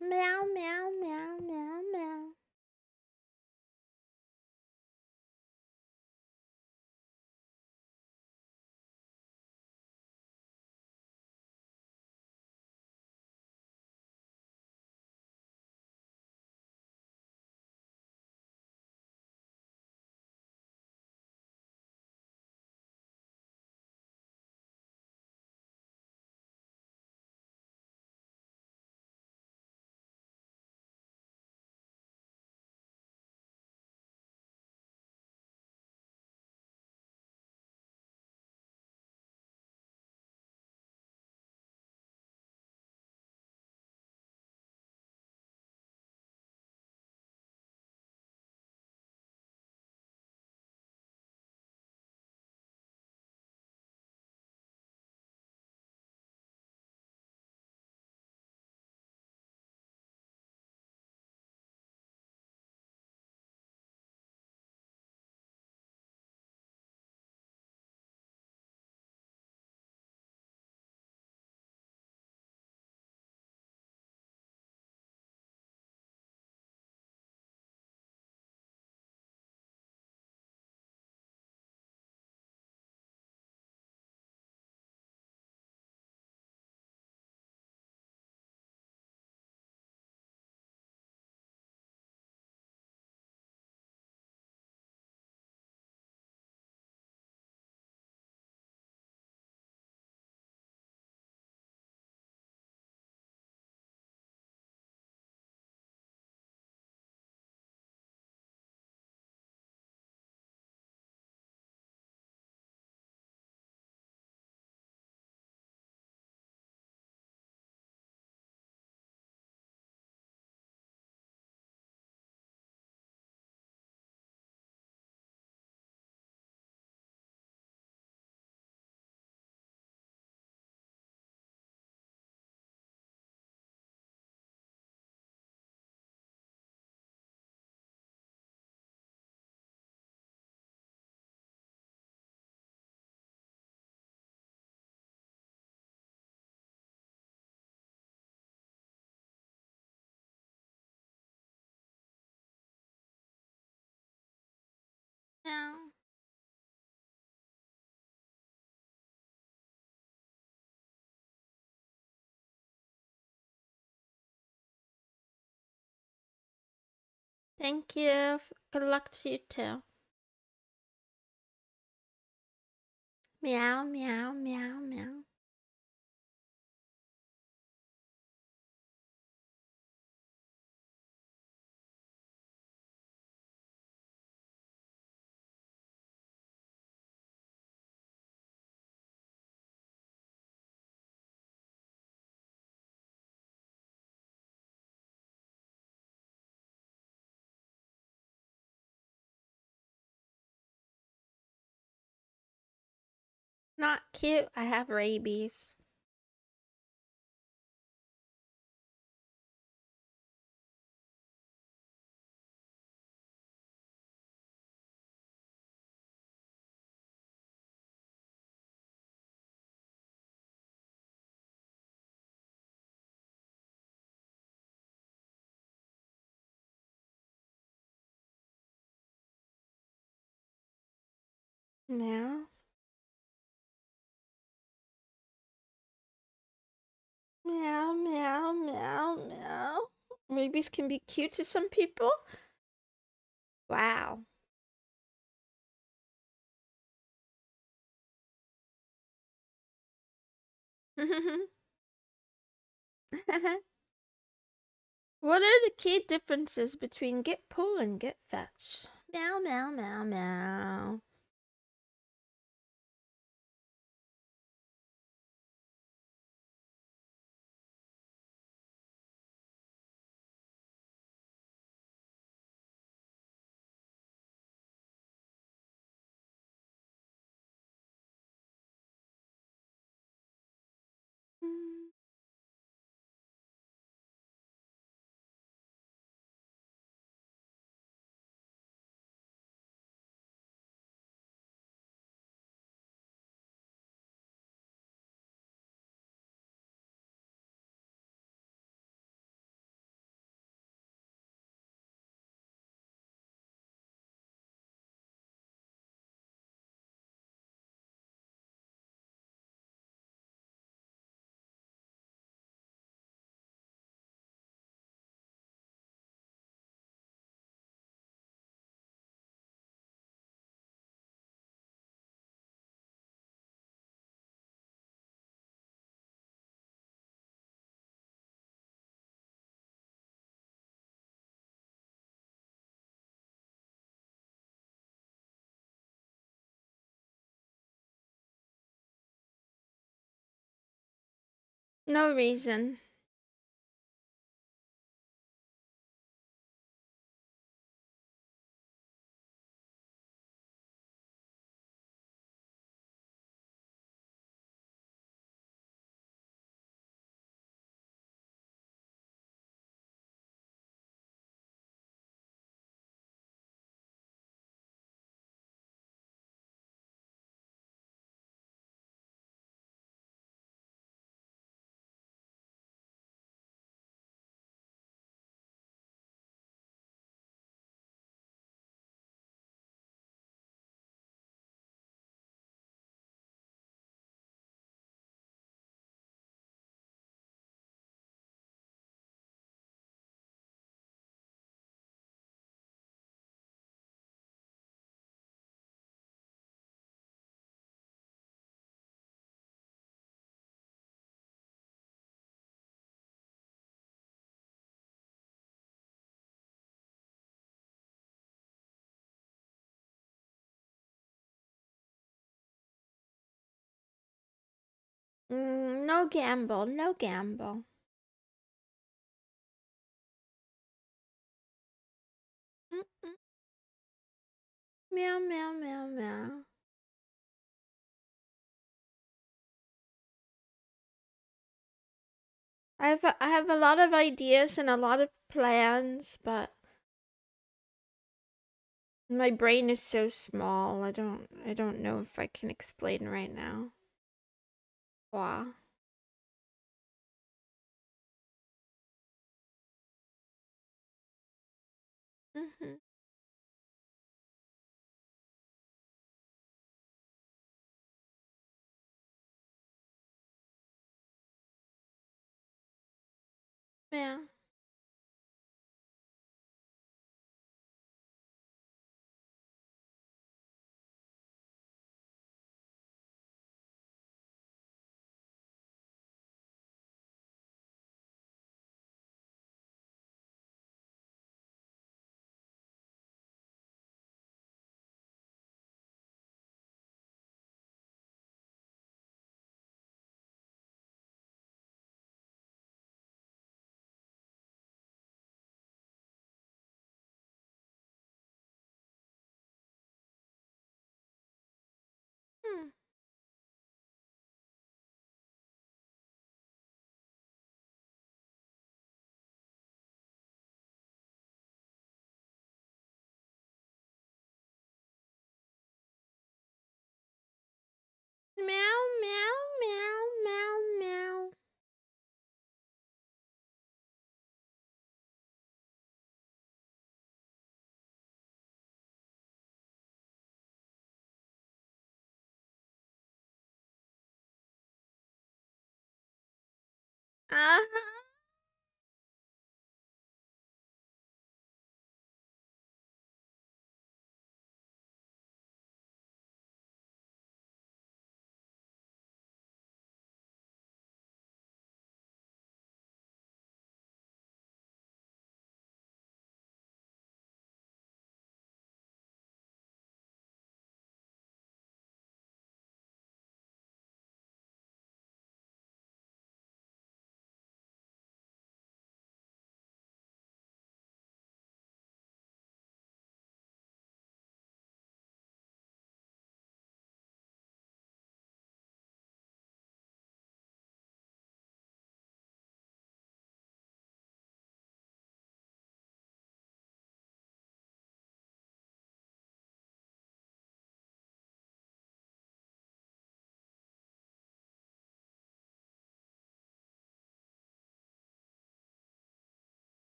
Meow, meow, meow, meow, meow. Thank you. Good luck to you too. Meow, meow, meow, meow. Not cute. I have rabies. Meow. Meow, meow, meow, meow. Rabies can be cute to some people. Wow. What are the key differences between get pull and get fetch? Meow, meow, meow, meow. No reason. No gamble. No gamble. Mm-mm. Meow, meow, meow, meow. I have a lot of ideas and a lot of plans, but my brain is so small. I don't know if I can explain right now. Wow. Mhm. Yeah. Uh-huh.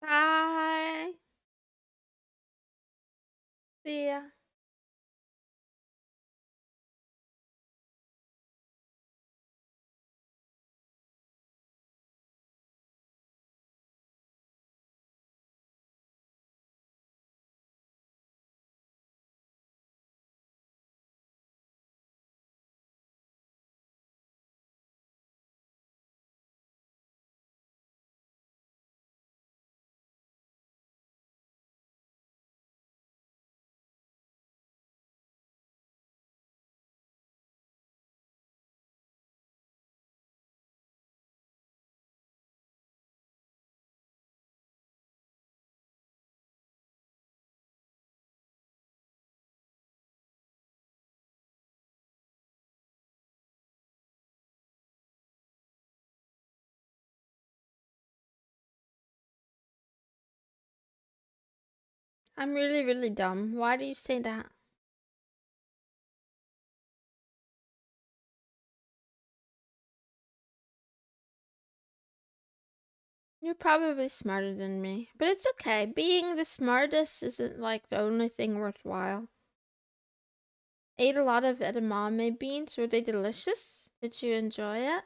Bye. See ya. I'm really, really dumb. Why do you say that? You're probably smarter than me. But it's okay. Being the smartest isn't like the only thing worthwhile. Ate a lot of edamame beans. Were they delicious? Did you enjoy it?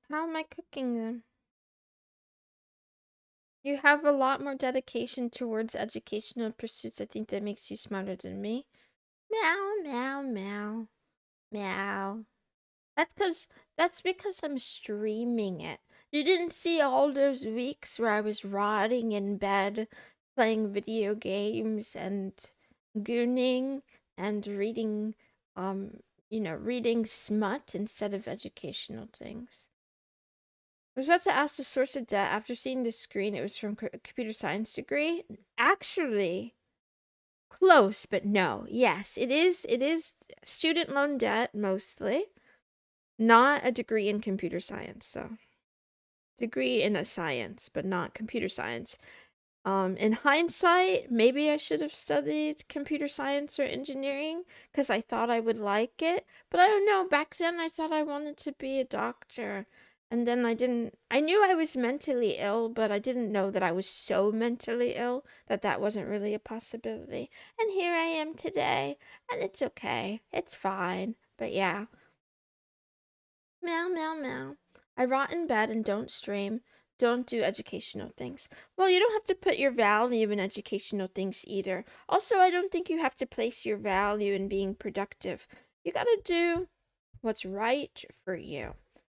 How am I cooking them? You have a lot more dedication towards educational pursuits. I think that makes you smarter than me. Meow, meow, meow, meow. That's because I'm streaming it. You didn't see all those weeks where I was rotting in bed, playing video games and gooning and reading, reading smut instead of educational things. I was about to ask the source of debt after seeing the screen. It was from a computer science degree. Actually, close, but no. Yes, it is. It is student loan debt mostly, not a degree in computer science. So, degree in a science, but not computer science. In hindsight, maybe I should have studied computer science or engineering because I thought I would like it. But I don't know. Back then, I thought I wanted to be a doctor. And then I didn't. I knew I was mentally ill, but I didn't know that I was so mentally ill that that wasn't really a possibility. And here I am today, and it's okay. It's fine. But yeah. Meow, meow, meow. I rot in bed and don't stream. don't do educational things. Well, you don't have to put your value in educational things either. Also, I don't think you have to place your value in being productive. You gotta do what's right for you.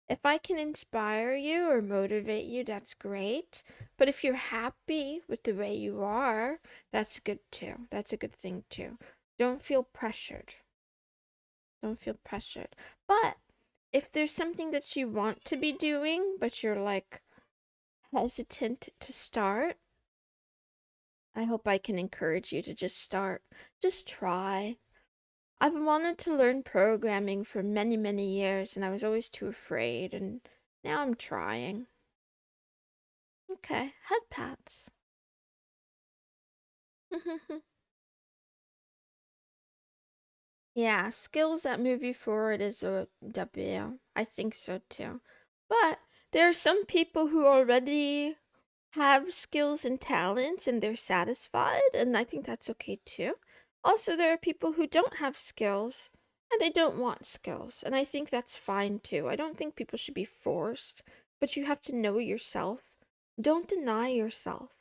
If I can inspire you or motivate you, that's great. But if you're happy with the way you are, that's good too. That's a good thing too. Don't feel pressured. Don't feel pressured. But if there's something that you want to be doing, but you're like hesitant to start, I hope I can encourage you to just start. Just try. I've wanted to learn programming for many, many years, and I was always too afraid, and now I'm trying. Okay, head pats. Yeah, skills that move you forward is a W. I think so too. But there are some people who already have skills and talents and they're satisfied, and I think that's okay too. Also, there are people who don't have skills and they don't want skills, and I think that's fine too. I don't think people should be forced, but you have to know yourself. Don't deny yourself.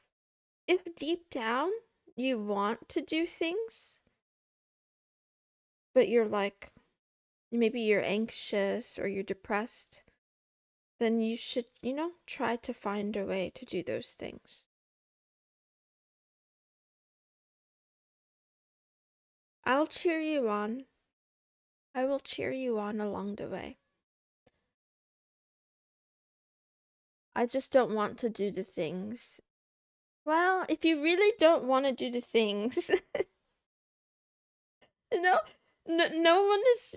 If deep down you want to do things, but you're like, maybe you're anxious or you're depressed, then you should, try to find a way to do those things. I'll cheer you on. I will cheer you on along the way. I just don't want to do the things. Well, if you really don't want to do the things, you know, no one is,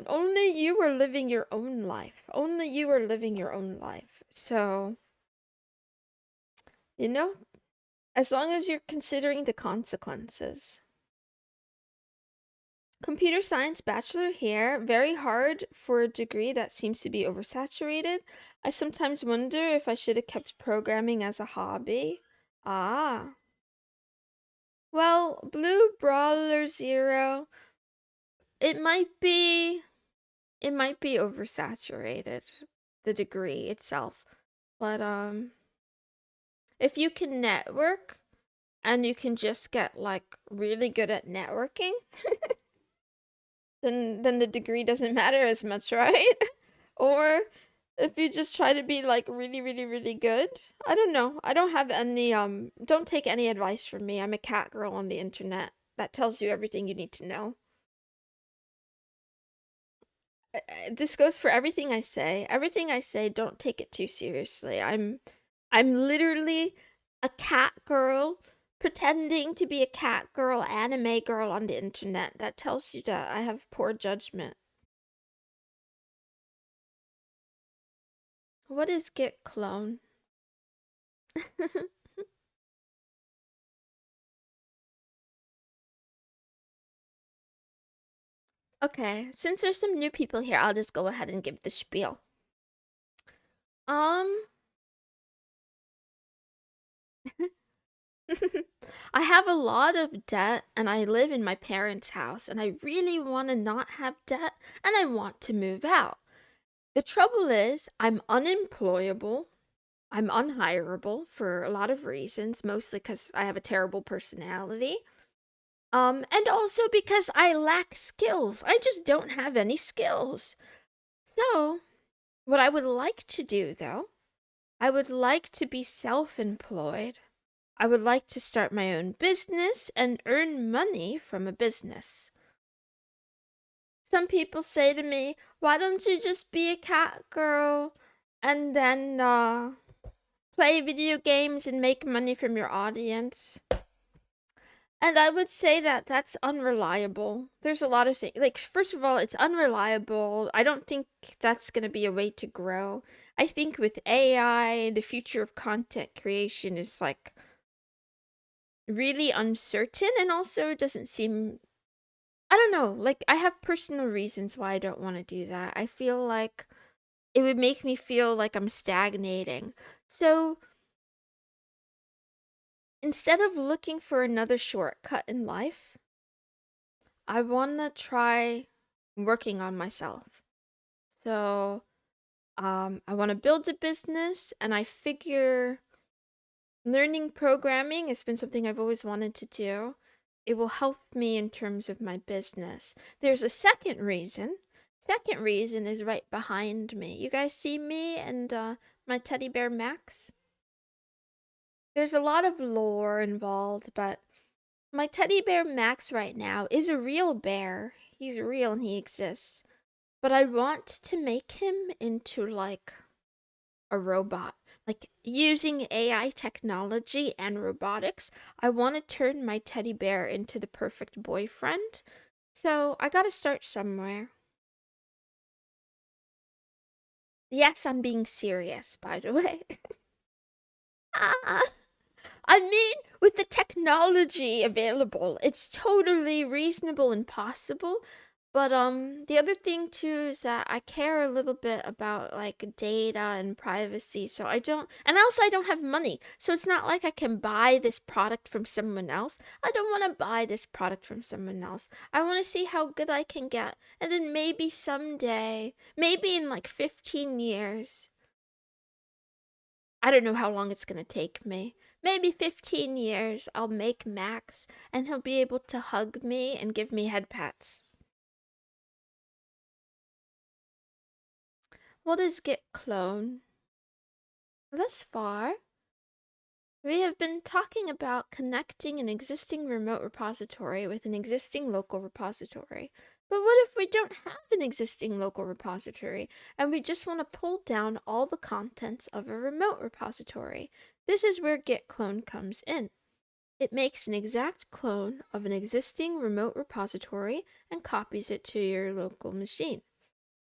only you are living your own life. Only you are living your own life. So, you know, as long as you're considering the consequences. Computer science bachelor here, very hard for a degree that seems to be oversaturated. I sometimes wonder if I should have kept programming as a hobby. Ah. Well, Blue Brawler Zero, it might be oversaturated, the degree itself. But if you can network and you can just get like really good at networking, then the degree doesn't matter as much, right? Or if you just try to be like really, really, really good. I don't know. I don't have any don't take any advice from me. I'm a cat girl on the internet. That tells you everything you need to know. This goes for everything I say. Everything I say, don't take it too seriously. I'm literally a cat girl pretending to be a cat girl, anime girl on the internet. That tells you that I have poor judgment. What is Git clone? Okay, since there's some new people here, I'll just go ahead and give the spiel. Um, I have a lot of debt and I live in my parents' house and I really want to not have debt and I want to move out. The trouble is, I'm unemployable. I'm unhireable for a lot of reasons, mostly because I have a terrible personality. And also because I lack skills. I just don't have any skills. So, what I would like to do though, I would like to be self employed. I would like to start my own business and earn money from a business. Some people say to me, why don't you just be a cat girl and then play video games and make money from your audience? And I would say that that's unreliable. There's a lot of things. Like, first of all, it's unreliable. I don't think that's going to be a way to grow. I think with AI, the future of content creation is like really uncertain, and also it doesn't seem, I don't know, like I have personal reasons why I don't want to do that. I feel like it would make me feel like I'm stagnating. So instead of looking for another shortcut in life, I want to try working on myself. So I want to build a business, and I figure learning programming has been something I've always wanted to do. It will help me in terms of my business. There's a second reason. Second reason is right behind me. You guys see me and my teddy bear Max? There's a lot of lore involved, but my teddy bear Max right now is a real bear. He's real and he exists. But I want to make him into like a robot. Like using AI technology and robotics, I want to turn my teddy bear into the perfect boyfriend. So I gotta start somewhere. Yes, I'm being serious, by the way. Ah, I mean, with the technology available, it's totally reasonable and possible. But the other thing too is that I care a little bit about like data and privacy. So I don't have money. So it's not like I can buy this product from someone else. I don't want to buy this product from someone else. I want to see how good I can get. And then maybe someday, maybe in like 15 years, I don't know how long it's going to take me. Maybe 15 years, I'll make Max and he'll be able to hug me and give me head pats. What is git clone? Thus far, we have been talking about connecting an existing remote repository with an existing local repository. But what if we don't have an existing local repository and we just want to pull down all the contents of a remote repository? This is where git clone comes in. It makes an exact clone of an existing remote repository and copies it to your local machine.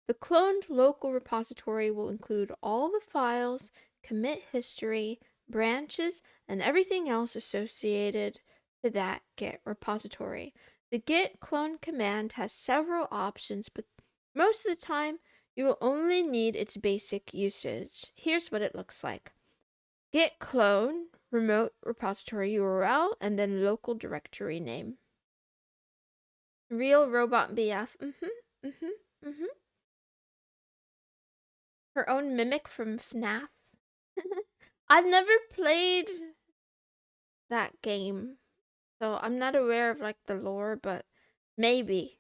The cloned local repository will include all the files, commit history, branches, and everything else associated to that Git repository. The git clone command has several options, but most of the time you will only need its basic usage. Here's what it looks like. Git clone, remote repository URL, and then local directory name. Real robot BF. Her own mimic from FNAF. I've never played that game, so I'm not aware of like the lore, but maybe.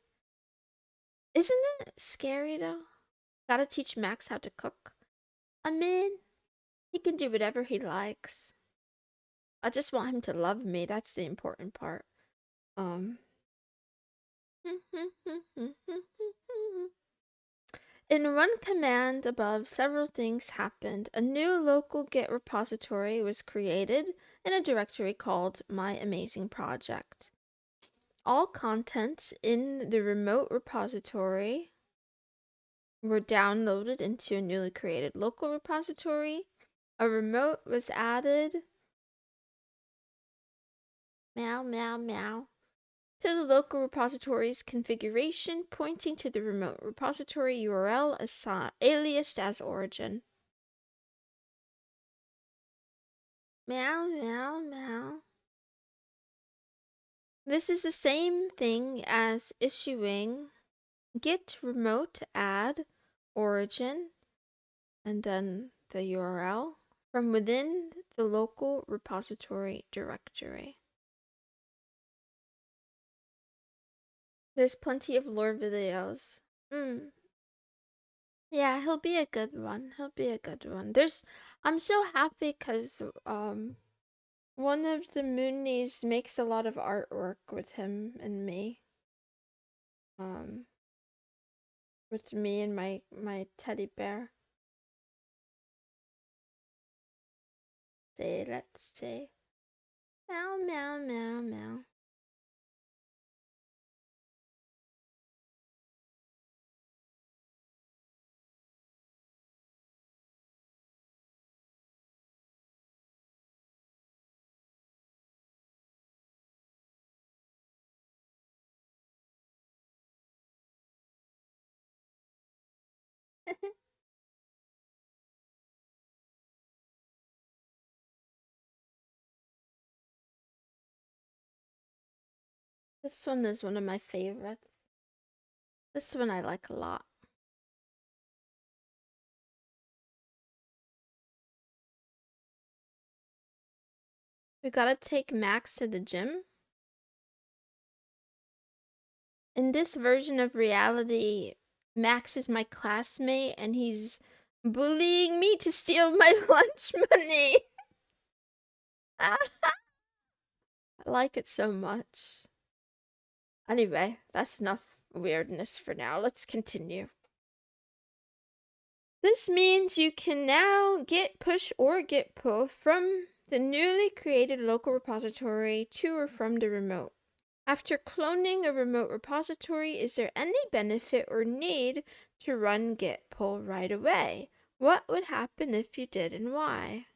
Isn't it scary though? Gotta teach Max how to cook. I mean, he can do whatever he likes. I just want him to love me. That's the important part. Um. In one command above, several things happened. A new local Git repository was created in a directory called My Amazing Project. All contents in the remote repository were downloaded into a newly created local repository. A remote was added. Meow, meow, meow. To the local repository's configuration, pointing to the remote repository URL aliased as origin. Meow, meow, meow. This is the same thing as issuing git remote add origin and then the URL from within the local repository directory. There's plenty of lore videos. Yeah, he'll be a good one. He'll be a good one. I'm so happy because one of the Moonies makes a lot of artwork with him and me. With me and my teddy bear. Let's see. Meow, meow, meow, meow. This one is one of my favorites. This one I like a lot. We gotta take Max to the gym. In this version of reality, Max is my classmate and he's bullying me to steal my lunch money. I like it so much. Anyway, that's enough weirdness for now. Let's continue. This means you can now git push or git pull from the newly created local repository to or from the remote. After cloning a remote repository, is there any benefit or need to run git pull right away? What would happen if you did and why?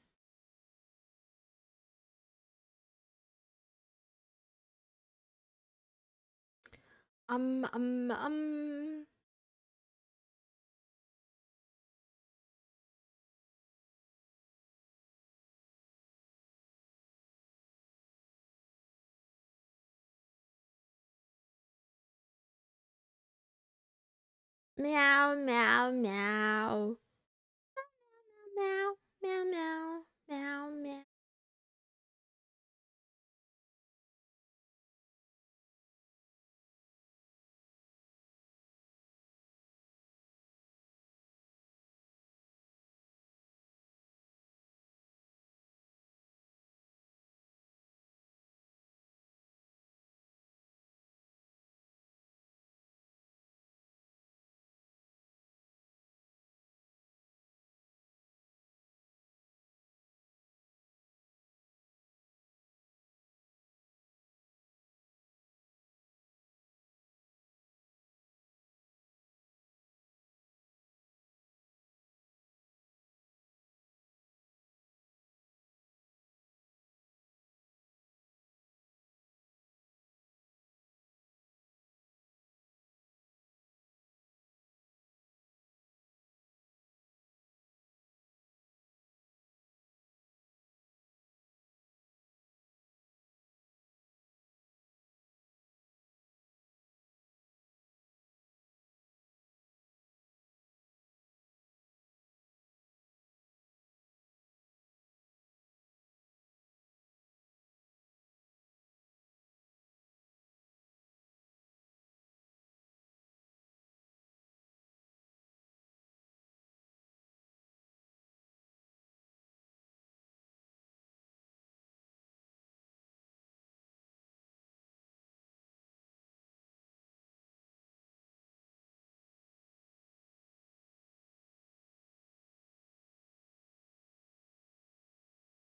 Um, um, um. Meow, meow, meow. Meow, meow, meow, meow, meow.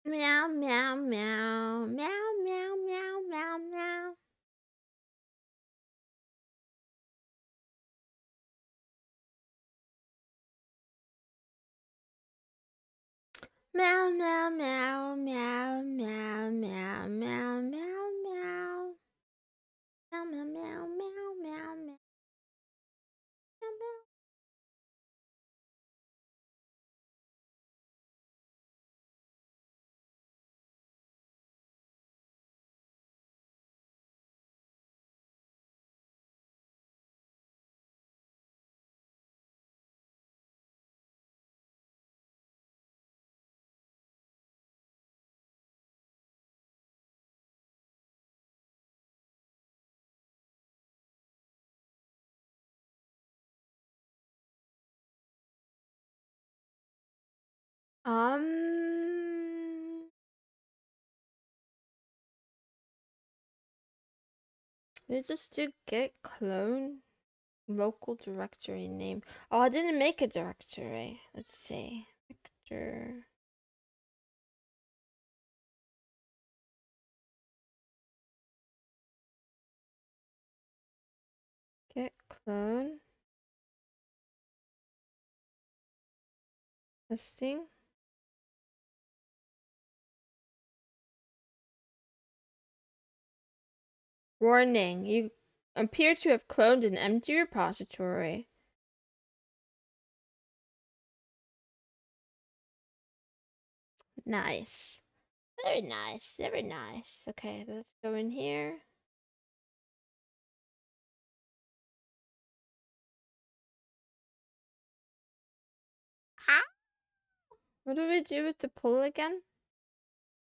Meow, meow, meow, meow, meow, meow, meow, meow. Meow, meow, meow, meow, meow, meow, meow, meow, meow. Meow, meow, meow, meow, meow, meow, meow. You just do git clone local directory name. Oh, I didn't make a directory. Let's see. Victor. Git clone. Testing. Warning. You appear to have cloned an empty repository. Nice. Very nice. Very nice. Okay, let's go in here. Ah! What do we do with the pull again?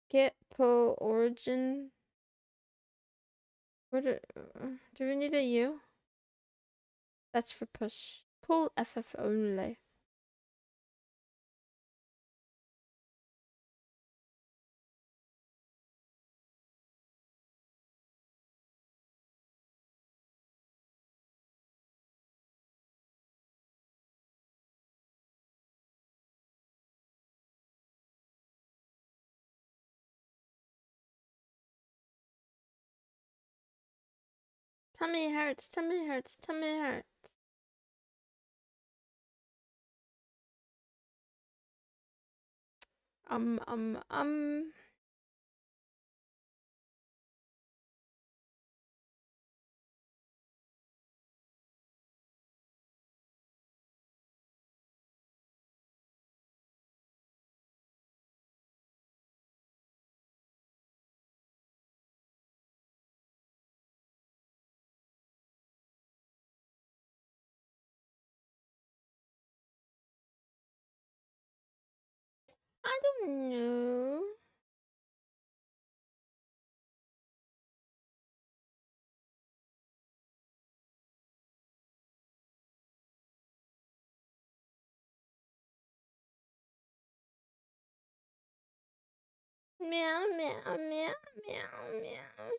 Get pull origin. What do we need a U? That's for push. Pull FF only. Tummy hurts, tummy hurts, tummy hurts. Um, um, um. I don't know. Meow, meow, meow, meow, meow.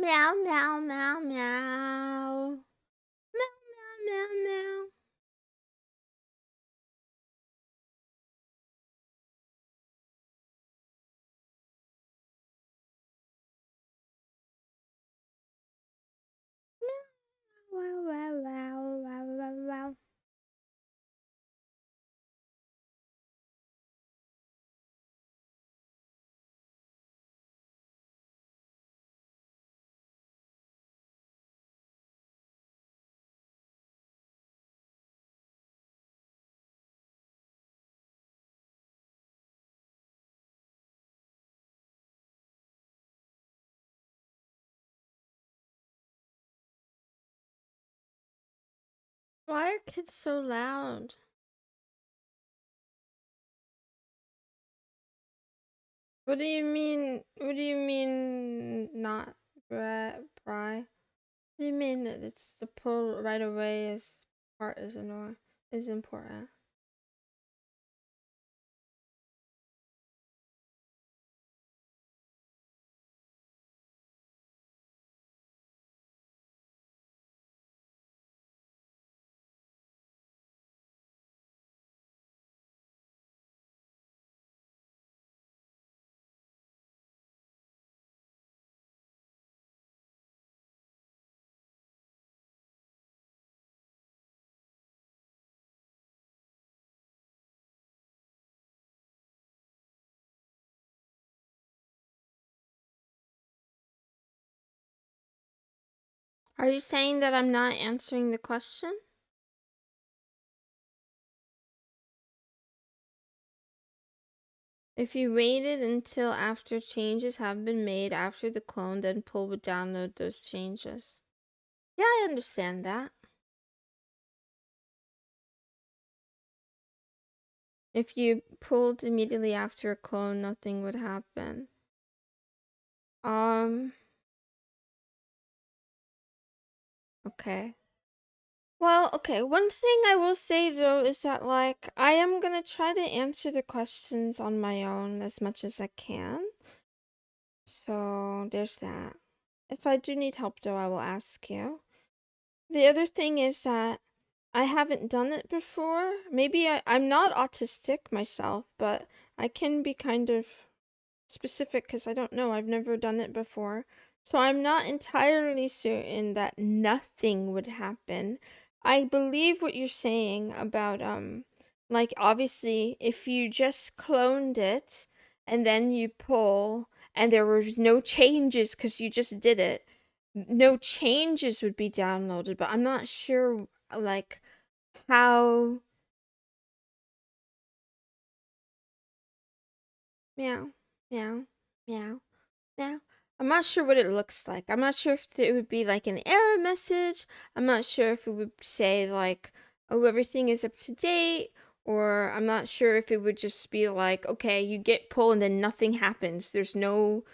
Meow, meow, meow, meow. Meow, meow, meow, meow. Wow, wow, wow, wow, wow, wow. Why are kids so loud? What do you mean? What do you mean not Bry? What do you mean that it's the pull right away is part is annoying is important? Are you saying that I'm not answering the question? If you waited until after changes have been made after the clone, then pull would download those changes. Yeah, I understand that. If you pulled immediately after a clone, nothing would happen. Okay. Well, okay, one thing I will say though is that, like, I am gonna try to answer the questions on my own as much as I can. So, there's that. If I do need help though, I will ask you. The other thing is that I haven't done it before. Maybe I'm not autistic myself, but I can be kind of specific because I don't know. I've never done it before. So I'm not entirely certain that nothing would happen. I believe what you're saying about like obviously if you just cloned it and then you pull and there was no changes because you just did it, no changes would be downloaded, but I'm not sure like how. Meow, meow, meow, meow. I'm not sure what it looks like. I'm not sure if it would be like an error message. I'm not sure if it would say like, oh, everything is up to date, or I'm not sure if it would just be like, okay, you get pull and then nothing happens. There's no,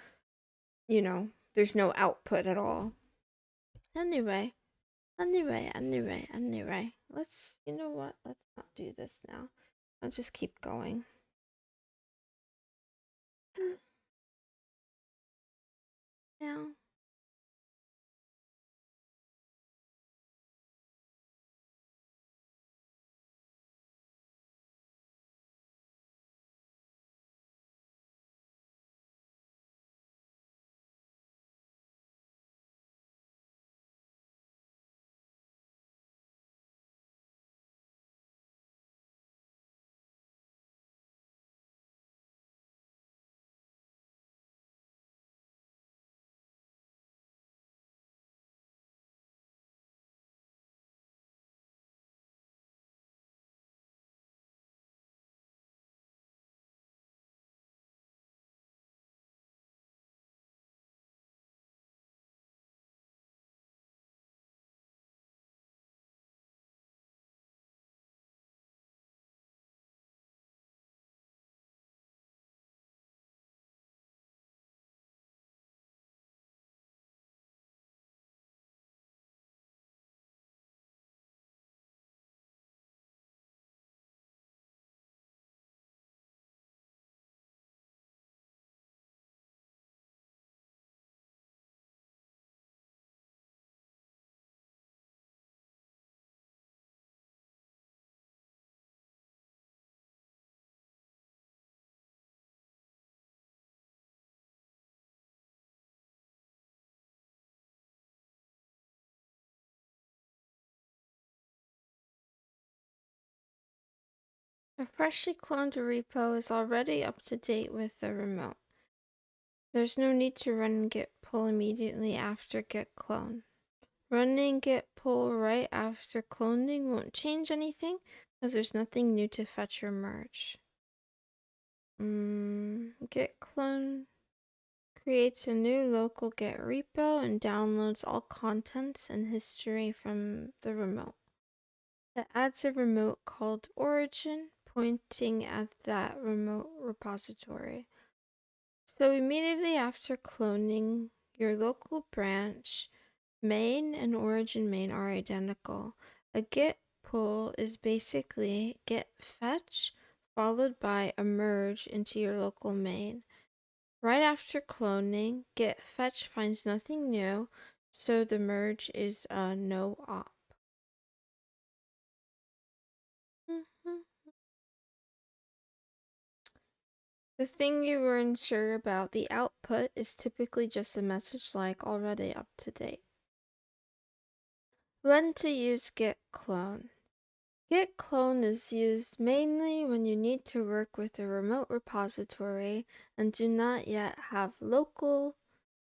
there's no output at all. Anyway. You know what? Let's not do this now. I'll just keep going. Meow. A freshly cloned repo is already up to date with the remote. There's no need to run git pull immediately after git clone. Running git pull right after cloning won't change anything because there's nothing new to fetch or merge. Git clone creates a new local git repo and downloads all contents and history from the remote. It adds a remote called origin, pointing at that remote repository. So immediately after cloning, your local branch main and origin main are identical. A git pull is basically git fetch followed by a merge into your local main. Right after cloning, git fetch finds nothing new, so the merge is a no op. The thing you weren't sure about, the output, is typically just a message like already up to date. When to use git clone. Git clone is used mainly when you need to work with a remote repository and do not yet have a local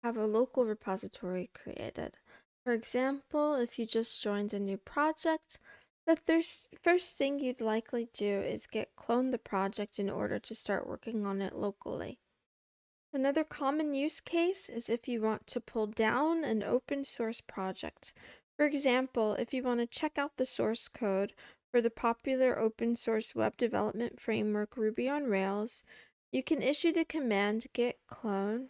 repository created. For example, if you just joined a new project, the first thing you'd likely do is git clone the project in order to start working on it locally. Another common use case is if you want to pull down an open source project. For example, if you want to check out the source code for the popular open source web development framework Ruby on Rails, you can issue the command git clone.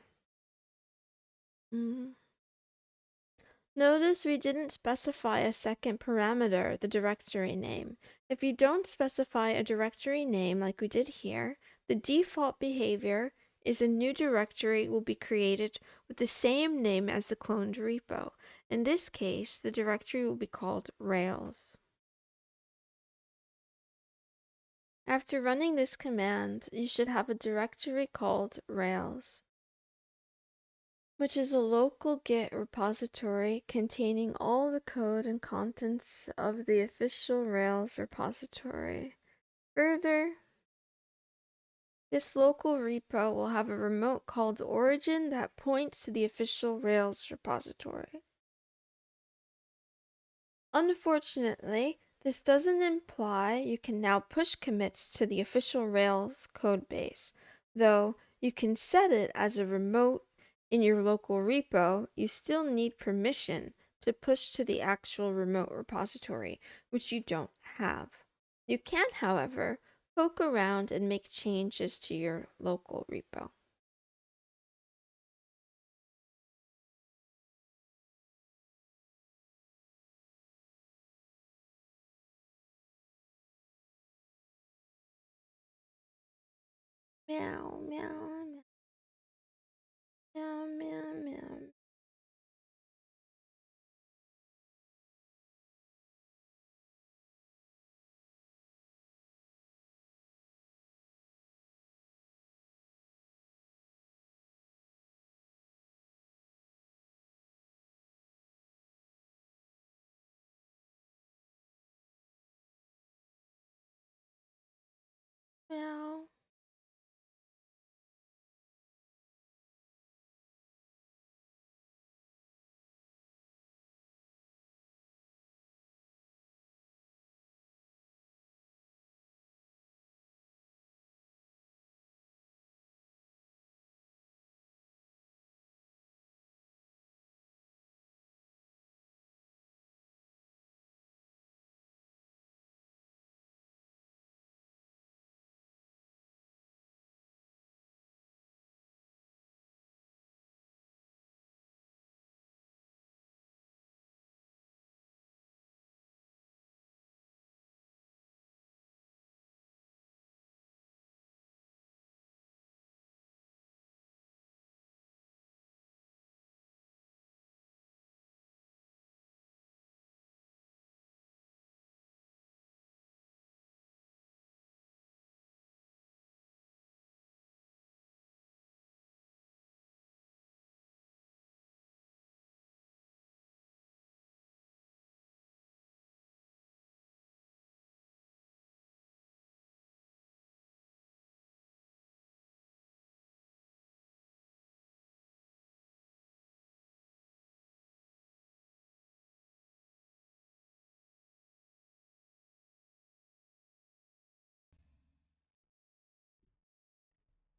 Notice we didn't specify a second parameter, the directory name. If you don't specify a directory name like we did here, the default behavior is a new directory will be created with the same name as the cloned repo. In this case, the directory will be called Rails. After running this command, you should have a directory called Rails, which is a local Git repository containing all the code and contents of the official Rails repository. Further, this local repo will have a remote called origin that points to the official Rails repository. Unfortunately, this doesn't imply you can now push commits to the official Rails codebase, though you can set it as a remote in your local repo. You still need permission to push to the actual remote repository, which you don't have. You can, however, poke around and make changes to your local repo. Meow, meow, meow, meow, meow. Meow.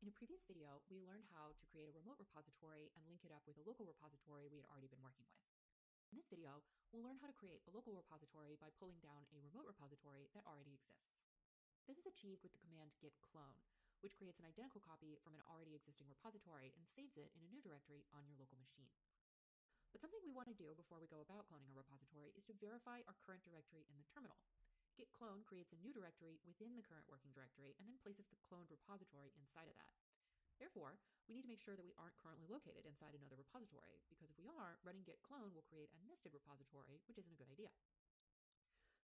In a previous video, we learned how to create a remote repository and link it up with a local repository we had already been working with. In this video, we'll learn how to create a local repository by pulling down a remote repository that already exists. This is achieved with the command git clone, which creates an identical copy from an already existing repository and saves it in a new directory on your local machine. But something we want to do before we go about cloning a repository is to verify our current directory in the terminal. Git clone creates a new directory within the current working directory and then places the cloned repository inside of that. Therefore, we need to make sure that we aren't currently located inside another repository, because if we are, running git clone will create a nested repository, which isn't a good idea.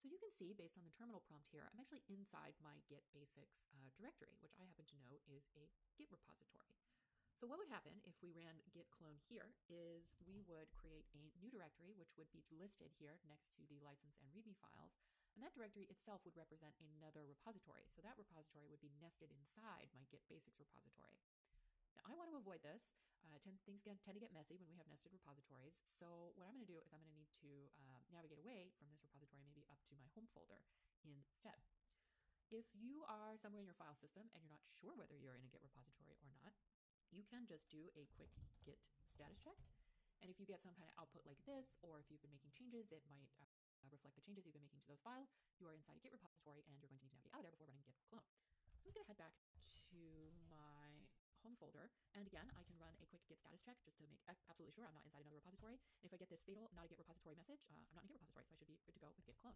So as you can see, based on the terminal prompt here, I'm actually inside my git basics directory, which I happen to know is a git repository. So what would happen if we ran git clone here is we would create a new directory, which would be listed here next to the license and readme files. And that directory itself would represent another repository. So that repository would be nested inside my git basics repository. Now, I want to avoid this. Things tend to get messy when we have nested repositories. So what I'm going to do is I'm going to need to navigate away from this repository, maybe up to my home folder instead. If you are somewhere in your file system and you're not sure whether you're in a Git repository or not, you can just do a quick Git status check. And if you get some kind of output like this, or if you've been making changes, it might reflect the changes you've been making to those files. You are inside a Git repository and you're going to need to navigate out of there before running Git clone. So I'm just going to head back to my home folder. And again, I can run a quick Git status check just to make absolutely sure I'm not inside another repository. And if I get this fatal not a Git repository message, I'm not in a Git repository, so I should be good to go with Git clone.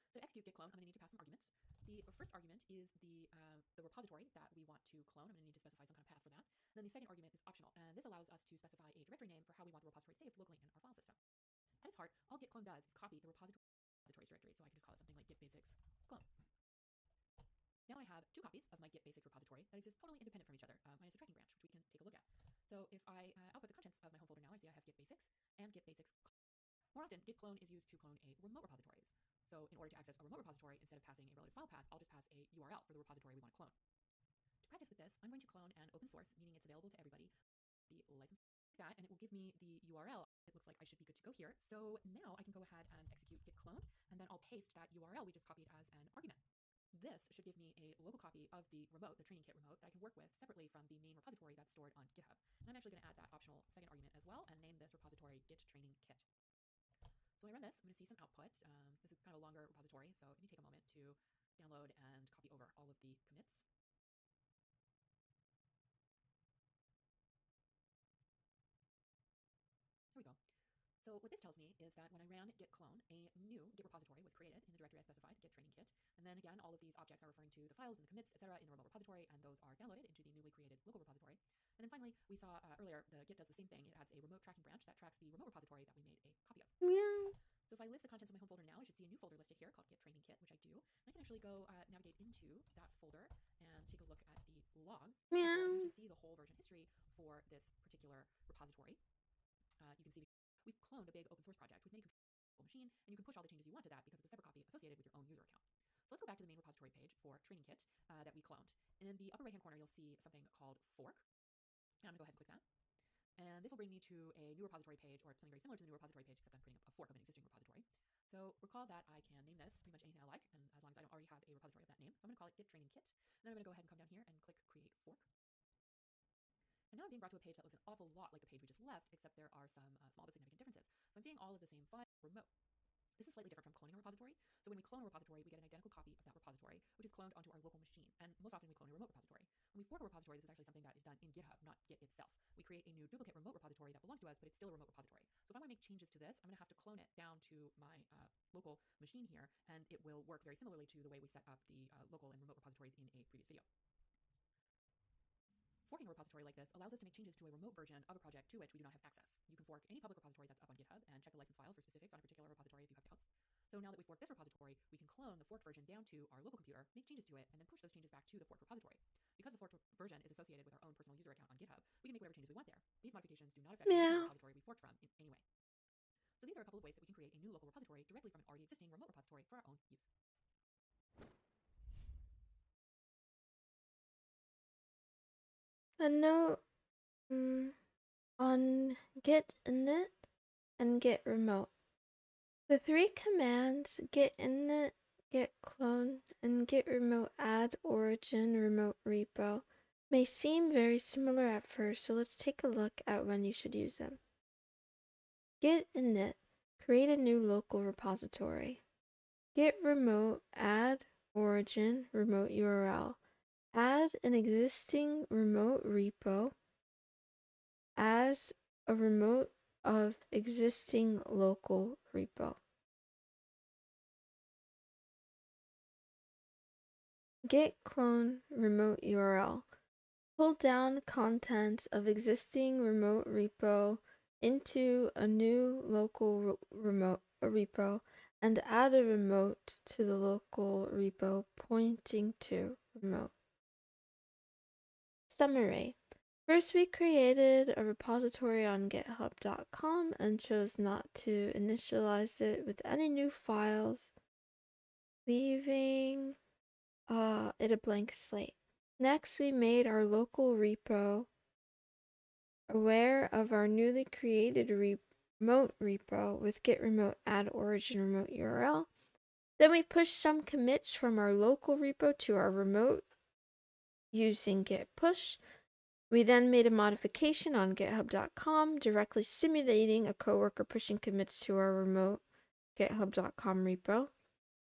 So to execute git clone, I'm going to need to pass some arguments. The first argument is the repository that we want to clone. I'm going to need to specify some kind of path for that. And then the second argument is optional, and this allows us to specify a directory name for how we want the repository saved locally in our file system. At its heart, all git clone does is copy the repository's directory, so I can just call it something like git basics clone. Now I have two copies of my git basics repository that exist totally independent from each other, minus a tracking branch, which we can take a look at. So if I output the contents of my home folder now, I see I have git basics and git basics. More often, git clone is used to clone a remote repositories. So in order to access a remote repository, instead of passing a relative file path, I'll just pass a URL for the repository we want to clone. To practice with this, I'm going to clone an open source, meaning it's available to everybody, the license that, and it will give me the URL. It looks like I should be good to go here. So now I can go ahead and execute git clone. paste that URL we just copied as an argument. This should give me a local copy of the remote, the training kit remote, that I can work with separately from the main repository that's stored on GitHub. And I'm actually going to add that optional second argument as well and name this repository Git Training Kit. So when I run this, I'm going to see some output. This is kind of a longer repository, so it may take a moment to download and copy over all of the commits. Here we go. So what this tells me is that when I ran git clone, a new Git repository was created in the directory I specified, Git Training Kit. And then again, all of these objects are referring to the files and the commits, etc. in the remote repository, and those are downloaded into the newly created local repository. And then finally, we saw earlier, the Git does the same thing. It adds a remote tracking branch that tracks the remote repository that we made a copy of. Meow. So if I list the contents of my home folder now, I should see a new folder listed here called Git Training Kit, which I do. And I can actually go navigate into that folder and take a look at the log. Meow. You can see the whole version history for this particular repository. You can see we've cloned a big open source project with many controls on your local machine, and you can push all the changes you want to that because it's a separate copy associated with your own user account. So let's go back to the main repository page for Training Kit that we cloned. In the upper right-hand corner, you'll see something called fork. And I'm going to go ahead and click that. And this will bring me to a new repository page, or something very similar to the new repository page, except I'm putting up a fork of an existing repository. So recall that I can name this pretty much anything I like, and as long as I don't already have a repository of that name. So I'm going to call it Git Training Kit. And then I'm going to go ahead and come down here and click Create Fork. And now I'm being brought to a page that looks an awful lot like the page we just left, except there are some small but significant differences. So I'm seeing all of the same file remote. This is slightly different from cloning a repository. So when we clone a repository, we get an identical copy of that repository, which is cloned onto our local machine. And most often we clone a remote repository. When we fork a repository, this is actually something that is done in GitHub, not Git itself. We create a new duplicate remote repository that belongs to us, but it's still a remote repository. So if I want to make changes to this, I'm going to have to clone it down to my local machine here, and it will work very similarly to the way we set up the local and remote repositories in a previous video. Forking a repository like this allows us to make changes to a remote version of a project to which we do not have access. You can fork any public repository that's up on GitHub and check the license file for specifics on a particular repository if you have doubts. So now that we forked this repository, we can clone the forked version down to our local computer, make changes to it, and then push those changes back to the forked repository. Because the forked version is associated with our own personal user account on GitHub, we can make whatever changes we want there. These modifications do not affect the original repository we forked from in any way. So these are a couple of ways that we can create a new local repository directly from an already existing remote repository for our own use. A note on git init and git remote. The three commands git init, git clone, and git remote add origin remote repo may seem very similar at first, so let's take a look at when you should use them. Git init, create a new local repository. Git remote add origin remote URL. Add an existing remote repo as a remote of existing local repo. Git clone remote URL. Pull down contents of existing remote repo into a new local remote repo and add a remote to the local repo pointing to remote. Summary. First, we created a repository on github.com and chose not to initialize it with any new files, leaving it a blank slate. Next, we made our local repo aware of our newly created remote repo with git remote add origin remote URL. Then we pushed some commits from our local repo to our remote using git push. We then made a modification on github.com, directly simulating a coworker pushing commits to our remote github.com repo.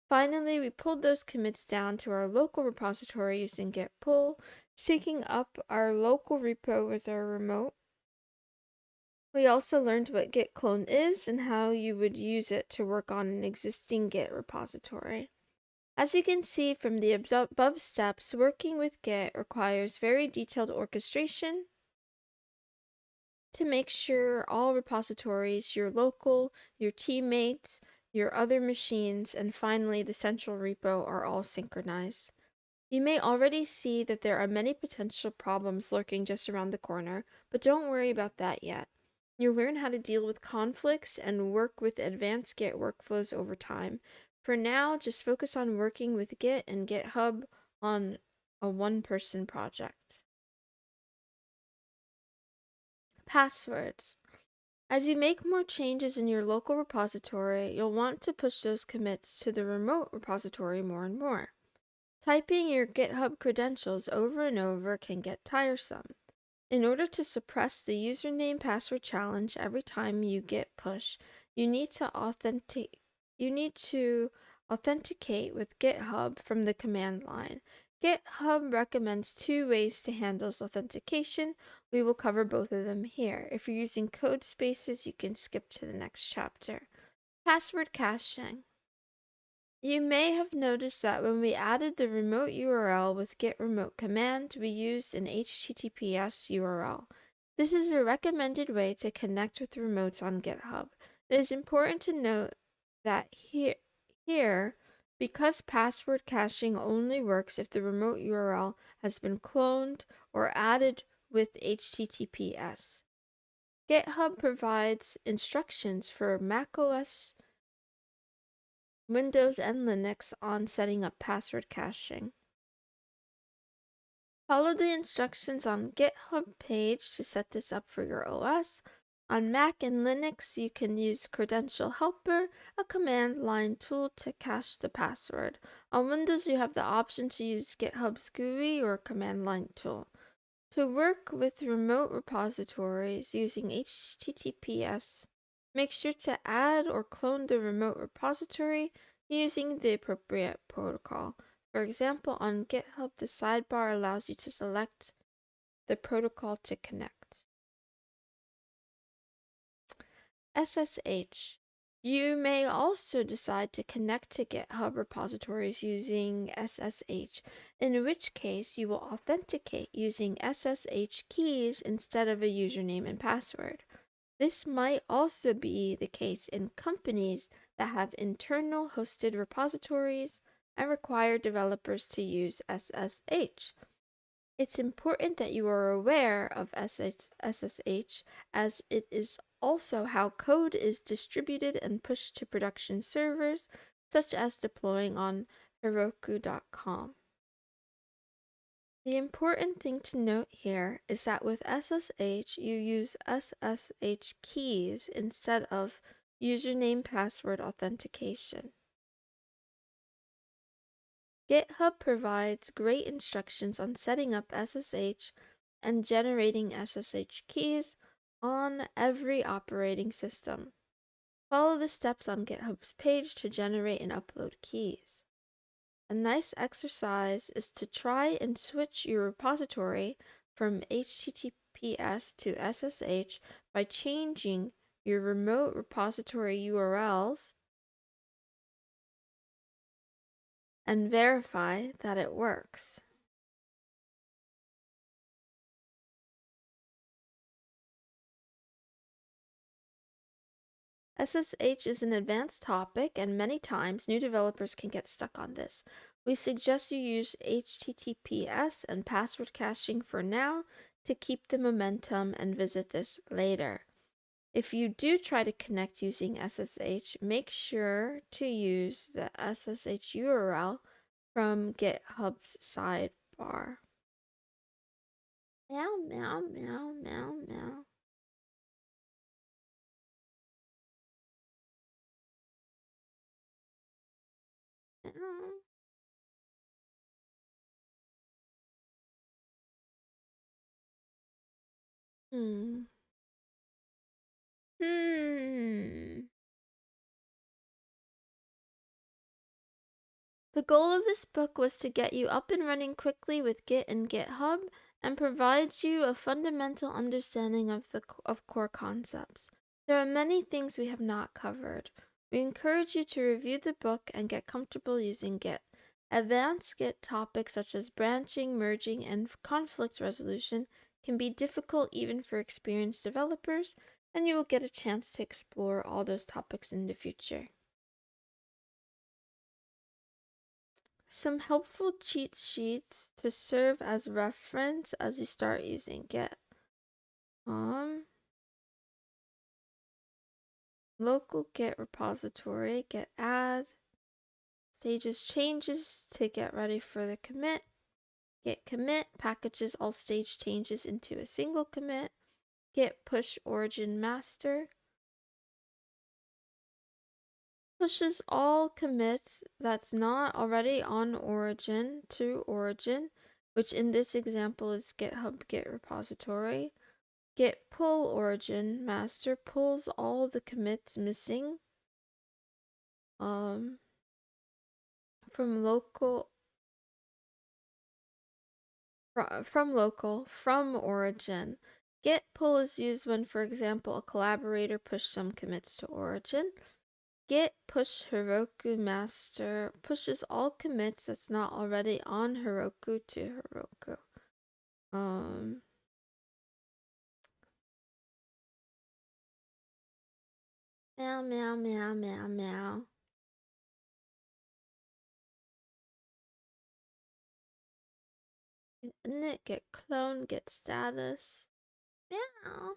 Finally, we pulled those commits down to our local repository using git pull, syncing up our local repo with our remote. We also learned what git clone is and how you would use it to work on an existing Git repository. As you can see from the above steps, working with Git requires very detailed orchestration to make sure all repositories, your local, your teammates, your other machines, and finally the central repo are all synchronized. You may already see that there are many potential problems lurking just around the corner, but don't worry about that yet. You'll learn how to deal with conflicts and work with advanced Git workflows over time. For now, just focus on working with Git and GitHub on a one-person project. Passwords. As you make more changes in your local repository, you'll want to push those commits to the remote repository more and more. Typing your GitHub credentials over and over can get tiresome. In order to suppress the username password challenge every time you git push, you need to authenticate with GitHub from the command line. GitHub recommends 2 ways to handle this authentication. We will cover both of them here. If you're using code spaces, you can skip to the next chapter. Password caching. You may have noticed that when we added the remote URL with git remote command, we used an HTTPS URL. This is a recommended way to connect with remotes on GitHub. It is important to note that here, because password caching only works if the remote URL has been cloned or added with HTTPS. GitHub provides instructions for macOS, Windows, and Linux on setting up password caching. Follow the instructions on GitHub page to set this up for your OS. On Mac and Linux, you can use Credential Helper, a command line tool to cache the password. On Windows, you have the option to use GitHub's GUI or command line tool. To work with remote repositories using HTTPS, make sure to add or clone the remote repository using the appropriate protocol. For example, on GitHub, the sidebar allows you to select the protocol to connect. SSH. You may also decide to connect to GitHub repositories using SSH, in which case you will authenticate using SSH keys instead of a username and password. This might also be the case in companies that have internal hosted repositories and require developers to use SSH. It's important that you are aware of SSH, as it is also how code is distributed and pushed to production servers, such as deploying on Heroku.com. The important thing to note here is that with SSH, you use SSH keys instead of username password authentication. GitHub provides great instructions on setting up SSH and generating SSH keys on every operating system. Follow the steps on GitHub's page to generate and upload keys. A nice exercise is to try and switch your repository from HTTPS to SSH by changing your remote repository URLs and verify that it works. SSH is an advanced topic, and many times new developers can get stuck on this. We suggest you use HTTPS and password caching for now to keep the momentum and visit this later. If you do try to connect using SSH, make sure to use the SSH URL from GitHub's sidebar. Meow, meow, meow, meow, meow. Meow. Hmm. The goal of this book was to get you up and running quickly with Git and GitHub and provides you a fundamental understanding of core concepts. There are many things we have not covered. We encourage you to review the book and get comfortable using Git. Advanced Git topics such as branching, merging, and conflict resolution can be difficult even for experienced developers, and you will get a chance to explore all those topics in the future. Some helpful cheat sheets to serve as reference as you start using Git. Local Git repository, Git add, stages changes to get ready for the commit, Git commit packages all stage changes into a single commit, Git push origin master, pushes all commits that's not already on origin to origin, which in this example is GitHub Git repository. Git pull origin master pulls all the commits missing from local from origin. Git pull is used when, for example, a collaborator pushed some commits to origin. Git push Heroku master pushes all commits that's not already on Heroku to Heroku. Meow meow meow meow meow. Init, get clone, get status. Meow.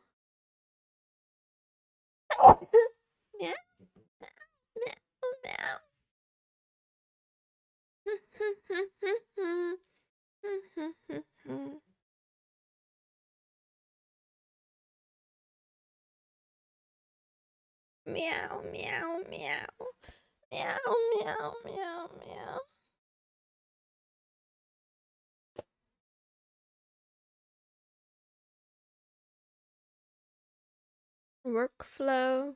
Meow meow meow. Meow meow meow. Meow meow meow meow. Workflow.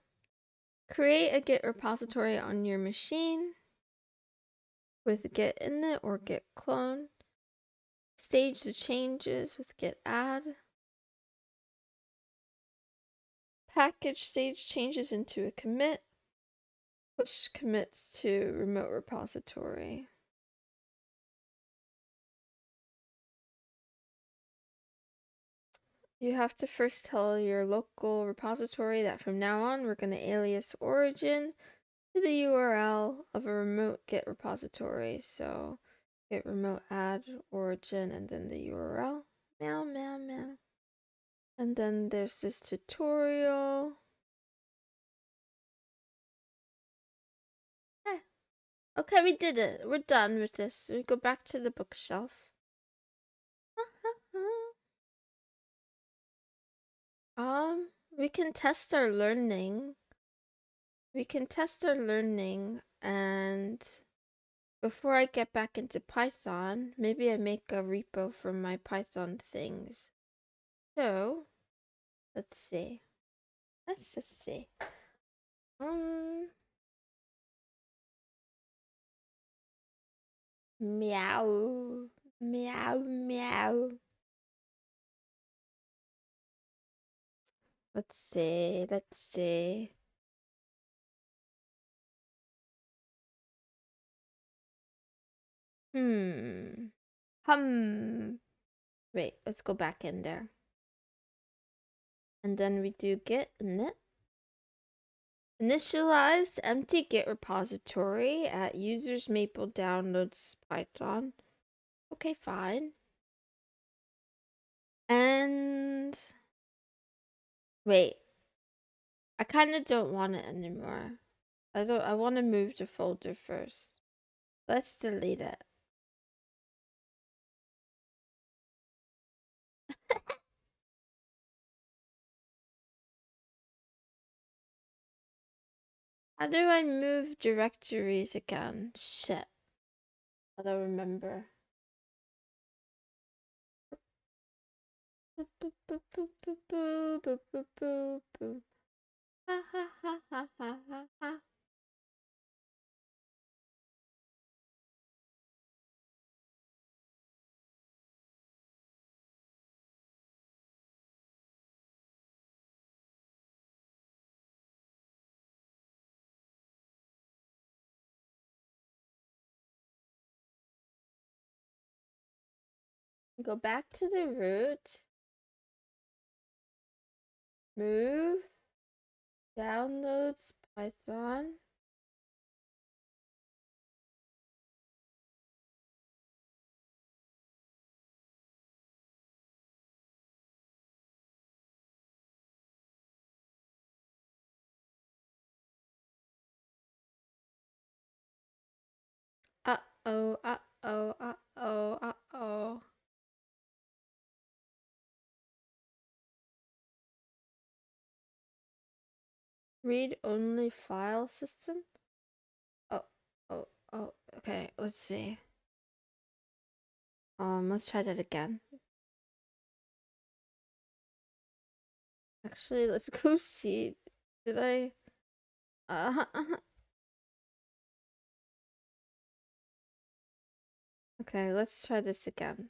Create a Git repository on your machine with Git init or Git clone. Stage the changes with Git add. Package stage changes into a commit. Push commits to remote repository. You have to first tell your local repository that from now on we're going to alias origin to the URL of a remote Git repository. So Git remote add origin and then the URL. Meow meow meow. And then there's this tutorial. Okay, we did it. We're done with this. We go back to the bookshelf. We can test our learning. And before I get back into Python, maybe I make a repo for my Python things. So, let's see. Let's just see. Meow. Meow meow. Let's see. Wait, let's go back in there. And then we do git init. Initialize empty Git repository at users maple downloads Python. Okay, fine. And wait, I kind of don't want it anymore. I want to move the folder first. Let's delete it. How do I move directories again? Shit. I don't remember. Ha ha ha ha ha ha ha. Go back to the root. Move. Downloads Python. Uh-oh, uh-oh, uh-oh, uh-oh. Read-only file system? Okay, let's see. Let's try that again. Actually, let's go see. Did I? Uh, okay, let's try this again.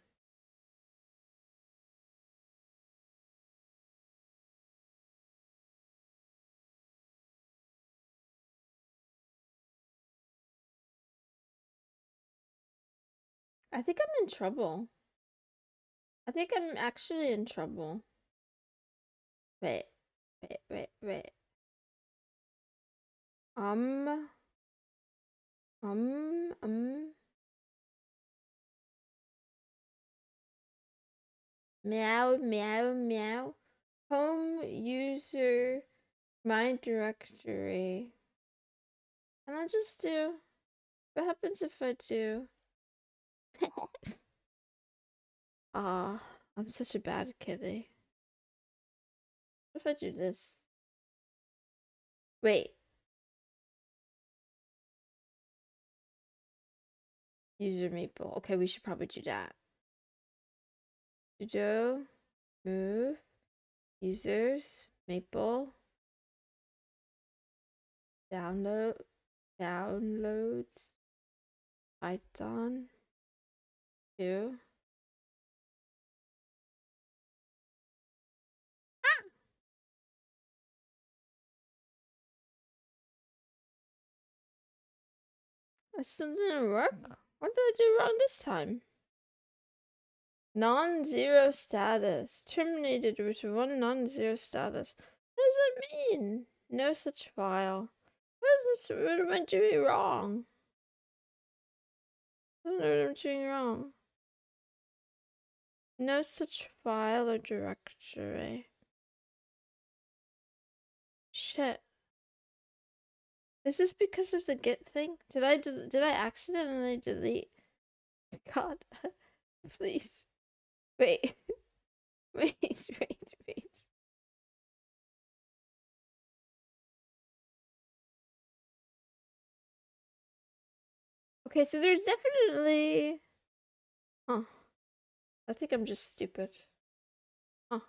I think I'm in trouble. I think I'm actually in trouble. Wait, wait. Um, um, um. Meow, meow, meow. Home user, my directory. And I'll just do. What happens if I do? Ah, I'm such a bad kitty. What if I do this? Wait. User maple. Okay, we should probably do that. Sudo move users maple downloads Python 2. It still didn't work. What did I do wrong this time? Non-zero status. Terminated with one non-zero status. What does that mean? No such file. What am I doing wrong? I don't know what I'm doing wrong. No such file or directory. Shit. Is this because of the git thing? Did I accidentally delete? God, please. Wait. Wait. Okay, so there's definitely. Huh. I think I'm just stupid. Huh.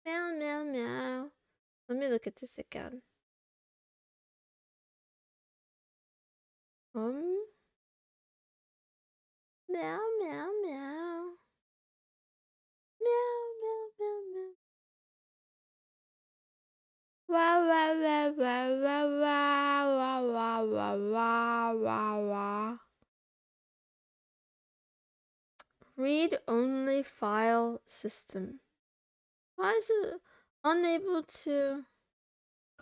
Meow, meow, meow. Let me look at this again. Um. Meow, meow, meow. Meow, meow, meow, meow. Wow, wow, wow, wow, wow, wow, wow, wow, wow, wow, wow. Read only file system. Why is it unable to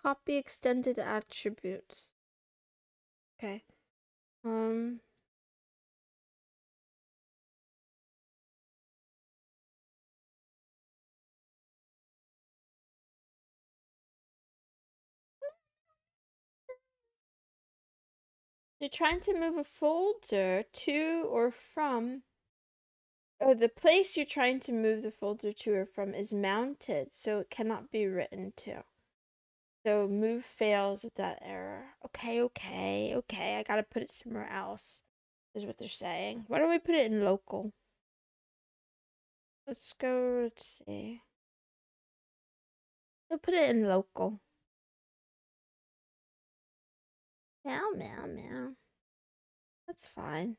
copy extended attributes? Okay. You're trying to move a folder to or from. Oh, the place you're trying to move the folder to or from is mounted, so it cannot be written to. So move fails with that error. Okay. I gotta put it somewhere else, is what they're saying. Why don't we put it in local? Let's see. We'll put it in local. Meow, meow, meow. That's fine.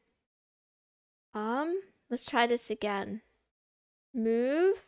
Let's try this again. Move.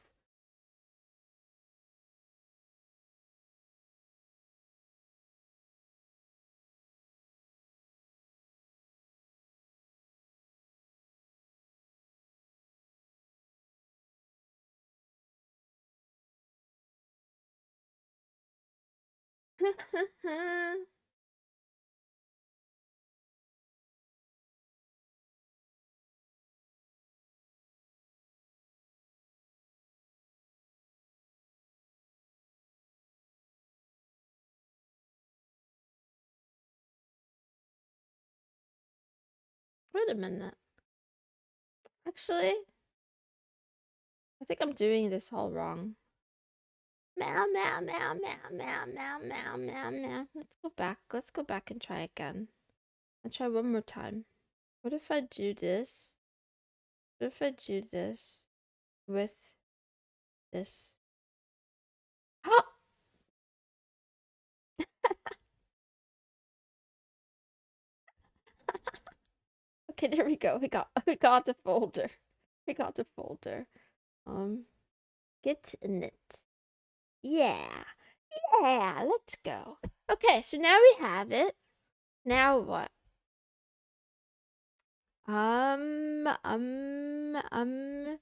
Wait a minute. Actually, I think I'm doing this all wrong. Meow, meow, meow, meow, meow, meow, meow, meow, meow. Let's go back. Let's go back and try again. I'll try one more time. What if I do this? What if I do this with this? Okay, there we go. We got the folder. We got the folder. Get in it. Yeah. Yeah, let's go. Okay, so now we have it. Now what? Um, um, um,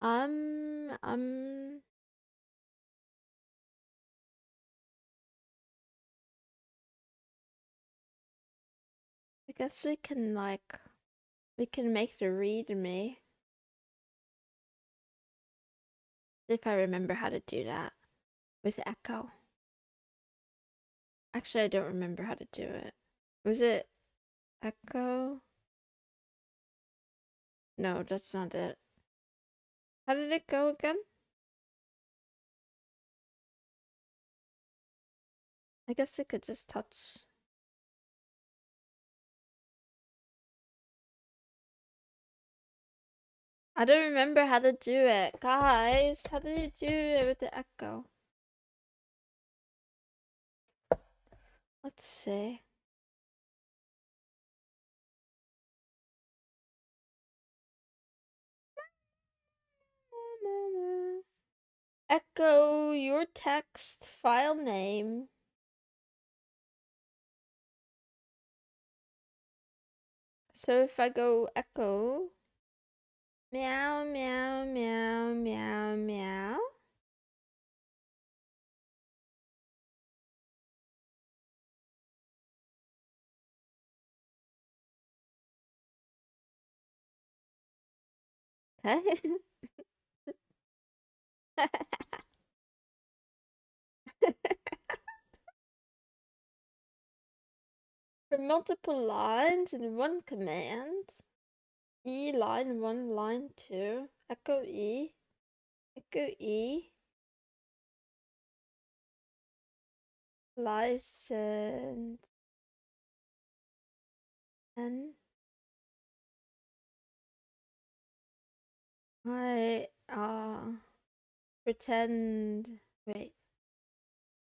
um. I guess we can make the readme. If I remember how to do that with echo. Actually, I don't remember how to do it. Was it echo? No, that's not it. How did it go again? I guess I could just touch. I don't remember how to do it. Guys, how did you do it with the echo? Let's see. Echo your text file name. So if I go echo, meow, meow, meow, meow, meow. Okay. For multiple lines in one command, E line 1, line 2, echo E, license, and I wait,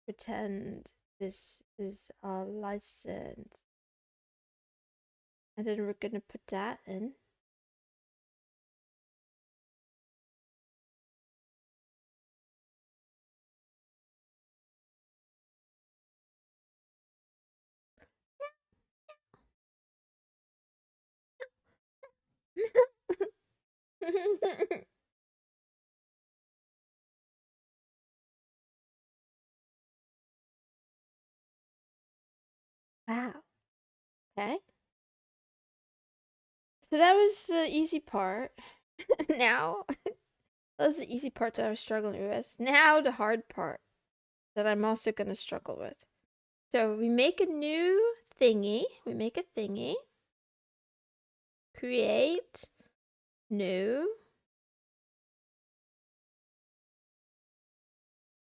pretend this is a license. And then we're gonna put that in. Wow. Okay. So that was the easy part. Now, that was the easy part that I was struggling with. Now, the hard part that I'm also going to struggle with. So we make a new thingy. We make a thingy. Create. New.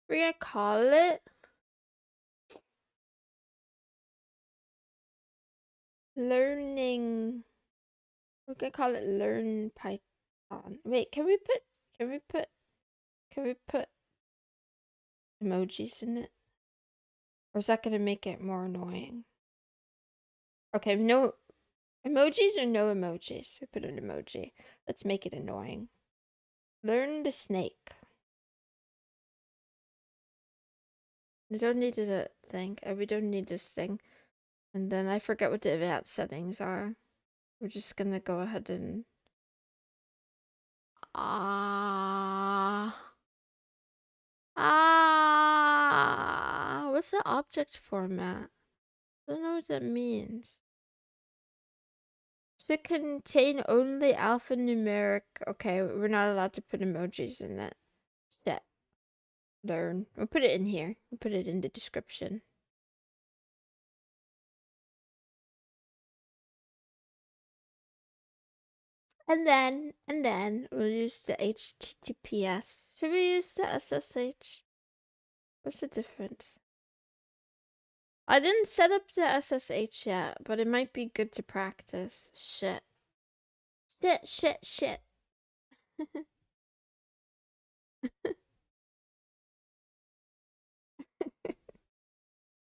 We're going to call it learning. We're going to call it learn Python. Wait, can we put emojis in it? Or is that going to make it more annoying? Okay, no emojis or no emojis? We put an emoji. Let's make it annoying. Learn the snake. We don't need a thing. We don't need this thing. And then I forget what the advanced settings are. We're just gonna go ahead and what's the object format? I don't know what that means. Does it contain only alphanumeric? Okay, we're not allowed to put emojis in it. Shit. Learn. We'll put it in here. We'll put it in the description. And then we'll use the HTTPS. Should we use the SSH? What's the difference? I didn't set up the SSH yet, but it might be good to practice. Shit. Shit, shit, shit.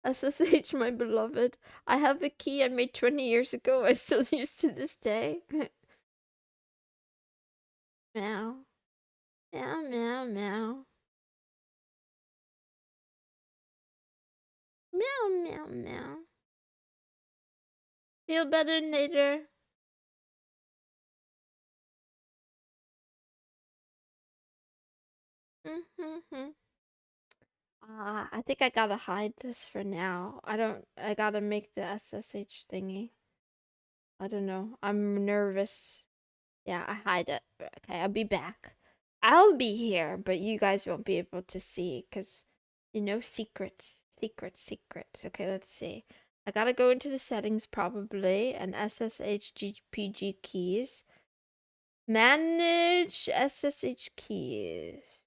SSH, my beloved. I have a key I made 20 years ago. I still use to this day. Meow. Meow, meow, meow. Meow, meow, meow. Feel better later. Mm-hmm. I think I gotta hide this for now. I gotta make the SSH thingy. I don't know. I'm nervous. Yeah, I hide it. Okay, I'll be back. I'll be here, but you guys won't be able to see because, you know, secrets. Secrets, secrets. Okay, let's see. I gotta go into the settings probably and SSH GPG keys. Manage SSH keys.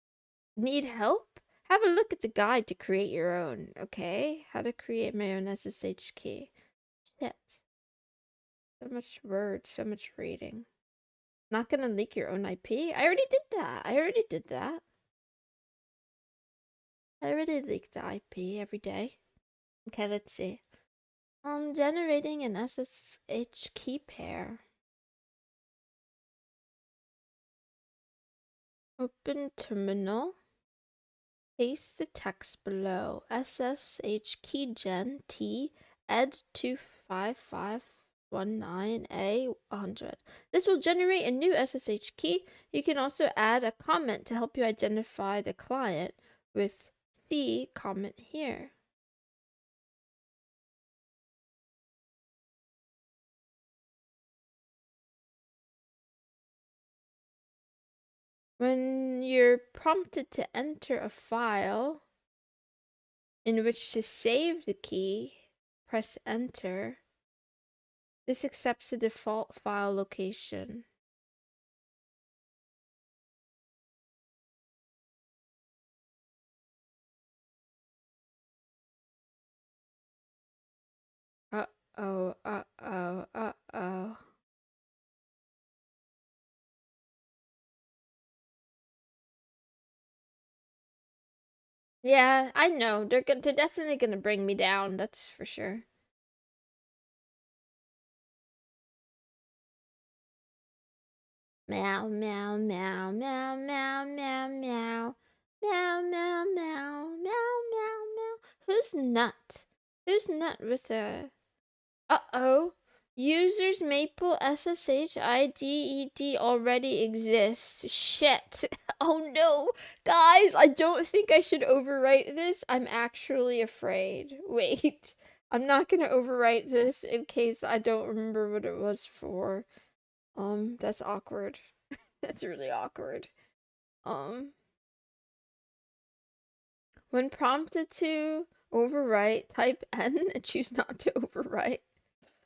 Need help? Have a look at the guide to create your own, okay? How to create my own SSH key. Shit. So much words, so much reading. Not gonna leak your own IP? I already did that. I already did that. I already leaked the IP every day. Okay, let's see. Generating an SSH key pair. Open terminal. Paste the text below. SSH keygen t ed 25519A100. This will generate a new SSH key. You can also add a comment to help you identify the client with C comment here. When you're prompted to enter a file in which to save the key, press enter. This accepts the default file location. Uh-oh, uh-oh, uh-oh. Yeah, I know. They're definitely gonna bring me down, that's for sure. Meow, meow, meow, meow, meow, meow, meow. Meow, meow, meow, meow, meow, meow. Who's Nut? Who's Nut with a... Uh-oh. User's Maple SSH IDED already exists. Shit. Oh no. Guys, I don't think I should overwrite this. I'm actually afraid. Wait. I'm not gonna overwrite this in case I don't remember what it was for. That's awkward. That's really awkward. Um, when prompted to overwrite, type N and choose not to overwrite.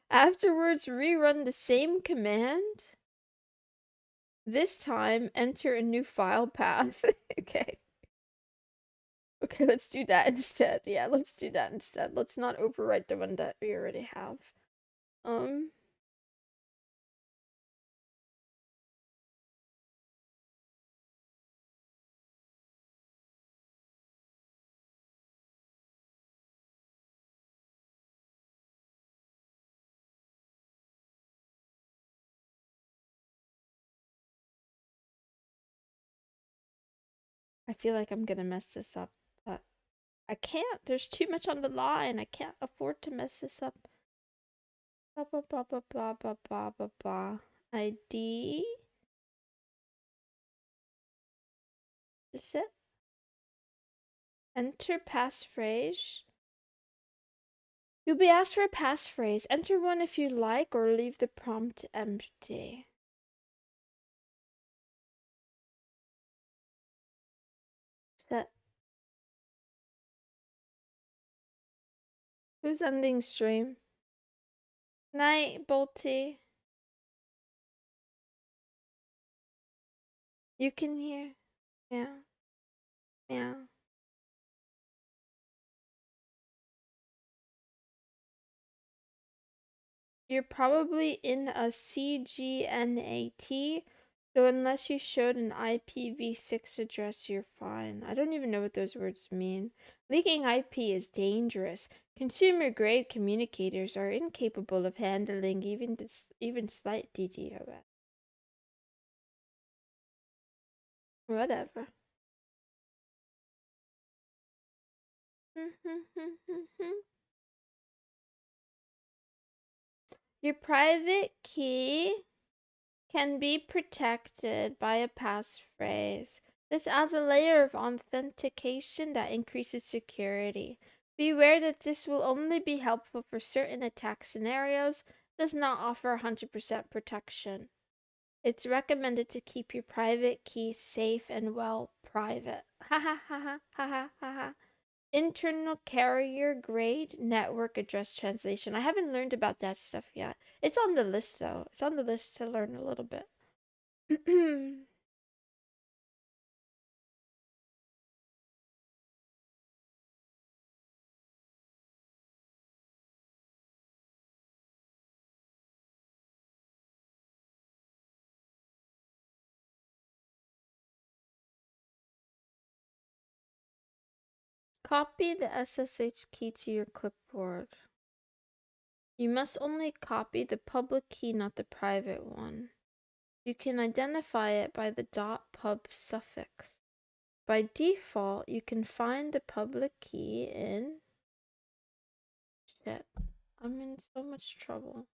Afterwards, rerun the same command. This time, enter a new file path. Okay. Okay, let's do that instead. Yeah, let's do that instead. Let's not overwrite the one that we already have. Um, I feel like I'm gonna mess this up, but I can't. There's too much on the line. I can't afford to mess this up. Blah, blah, blah, blah, blah, blah, blah, blah, blah. ID. Is it? Enter passphrase. You'll be asked for a passphrase. Enter one if you like, or leave the prompt empty. Set. Who's ending stream? Night, Bolty. You can hear. Meow. Meow. You're probably in a CGNAT, so unless you showed an IPv6 address, you're fine. I don't even know what those words mean. Leaking IP is dangerous. Consumer-grade communicators are incapable of handling even slight DDoS. Whatever. Your private key can be protected by a passphrase. This adds a layer of authentication that increases security. Beware that this will only be helpful for certain attack scenarios, does not offer 100% protection. It's recommended to keep your private key safe and well private. Ha ha ha ha ha ha ha ha. Internal carrier grade network address translation. I haven't learned about that stuff yet. It's on the list though. It's on the list to learn a little bit. Copy the SSH key to your clipboard. You must only copy the public key, not the private one. You can identify it by the .pub suffix. By default, you can find the public key in... Shit, I'm in so much trouble.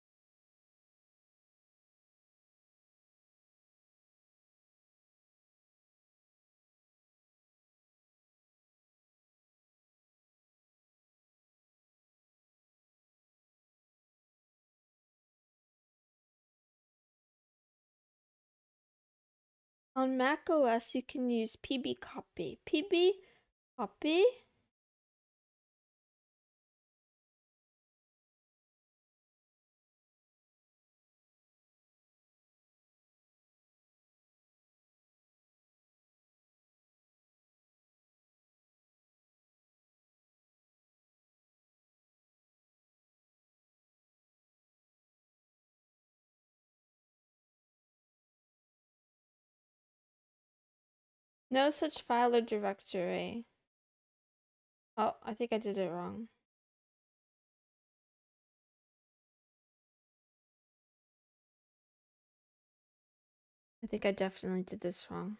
On Mac OS, you can use pbcopy. pbcopy? No such file or directory. Oh, I think I did it wrong. I think I definitely did this wrong.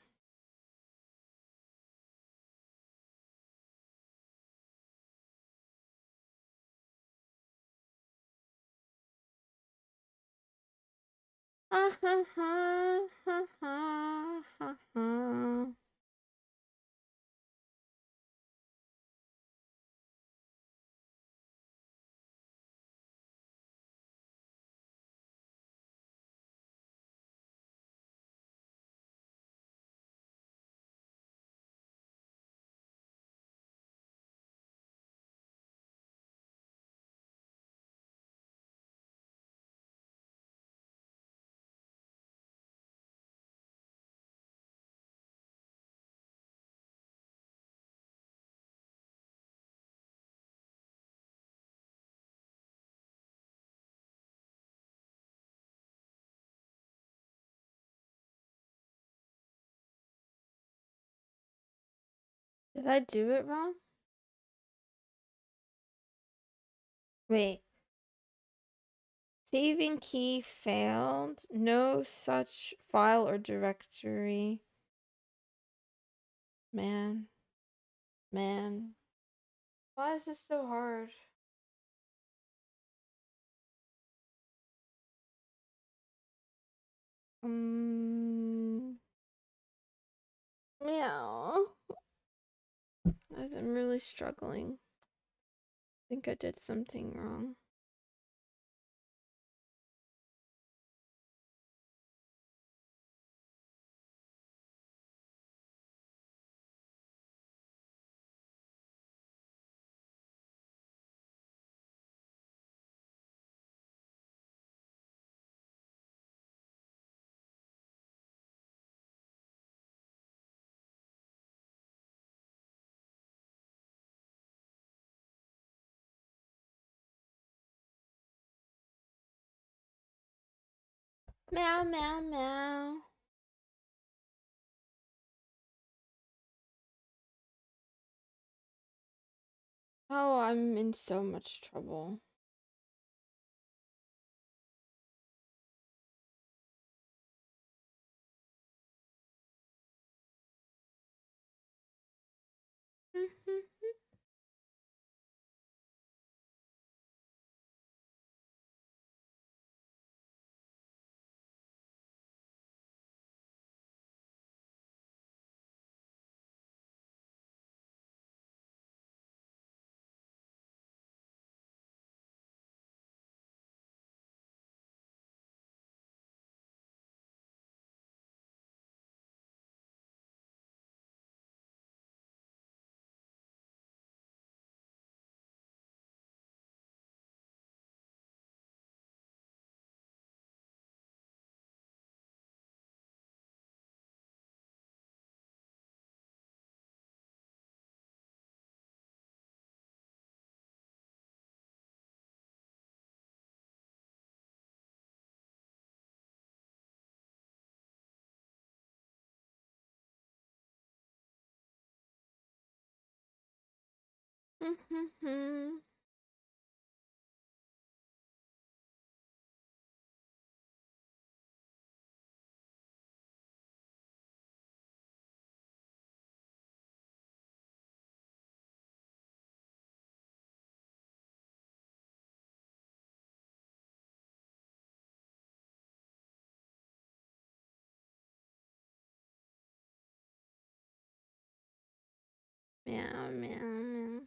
Did I do it wrong? Wait. Saving key failed. No such file or directory. Man. Why is this so hard? Meow. I'm really struggling. I think I did something wrong. Meow, meow, meow. Oh, I'm in so much trouble. Meow, meow, meow.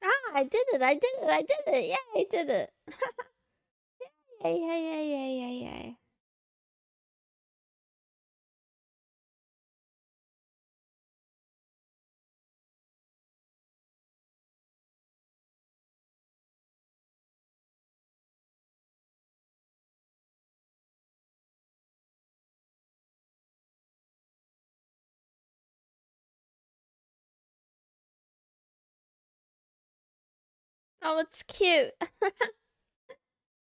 Ah, I did it! I did it! I did it! Yeah, I did it! Yay, yay, yay, yay, yay, yay. Oh, it's cute.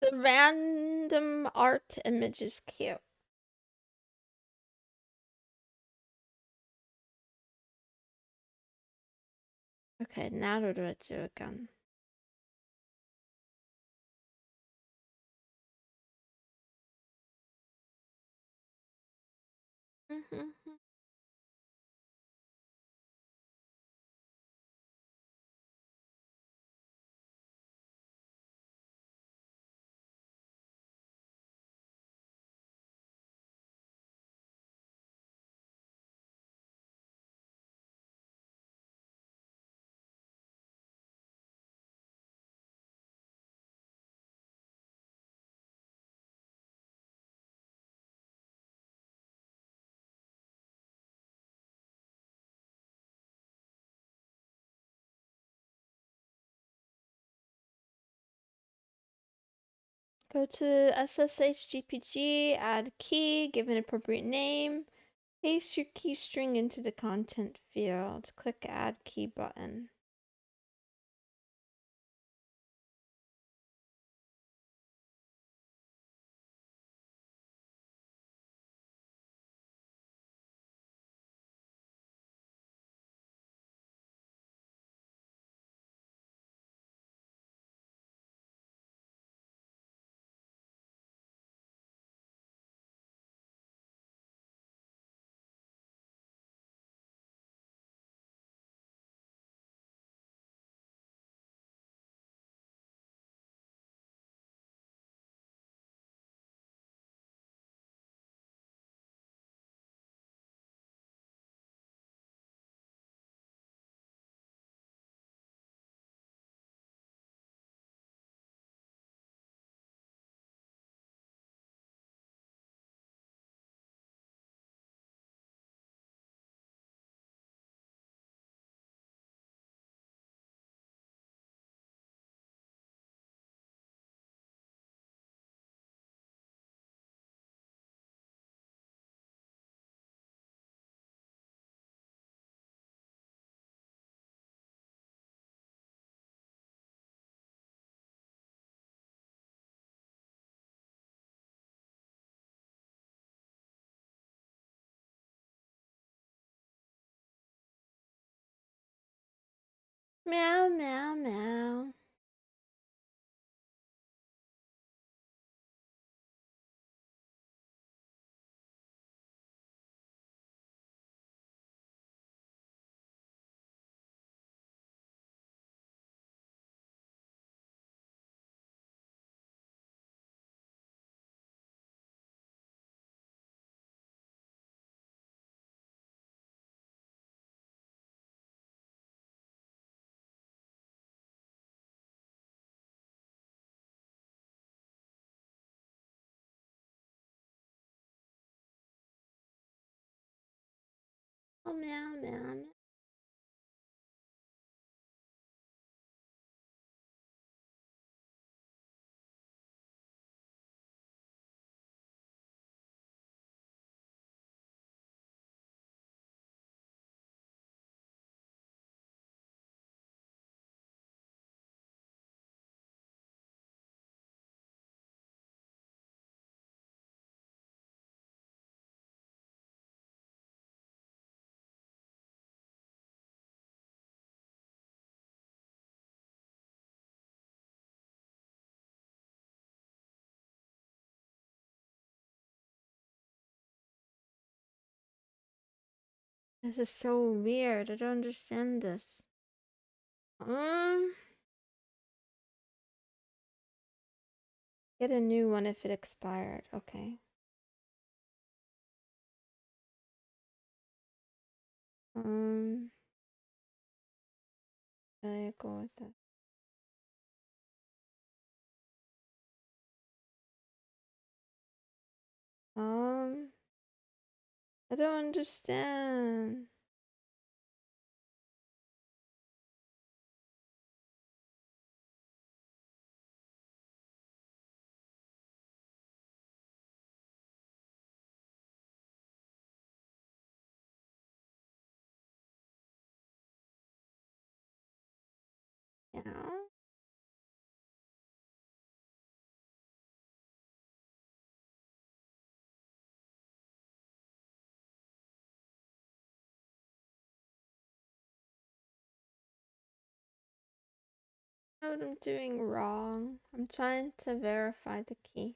The random art image is cute. Okay, now what do I do again? Go to SSH GPG, add key, give an appropriate name, paste your key string into the content field, click add key button. Meow, meow, meow. Oh, meow, meow, meow. This is so weird. I don't understand this. Get a new one if it expired. Okay. I go with it. I don't understand. Yeah. What I'm doing wrong. I'm trying to verify the key.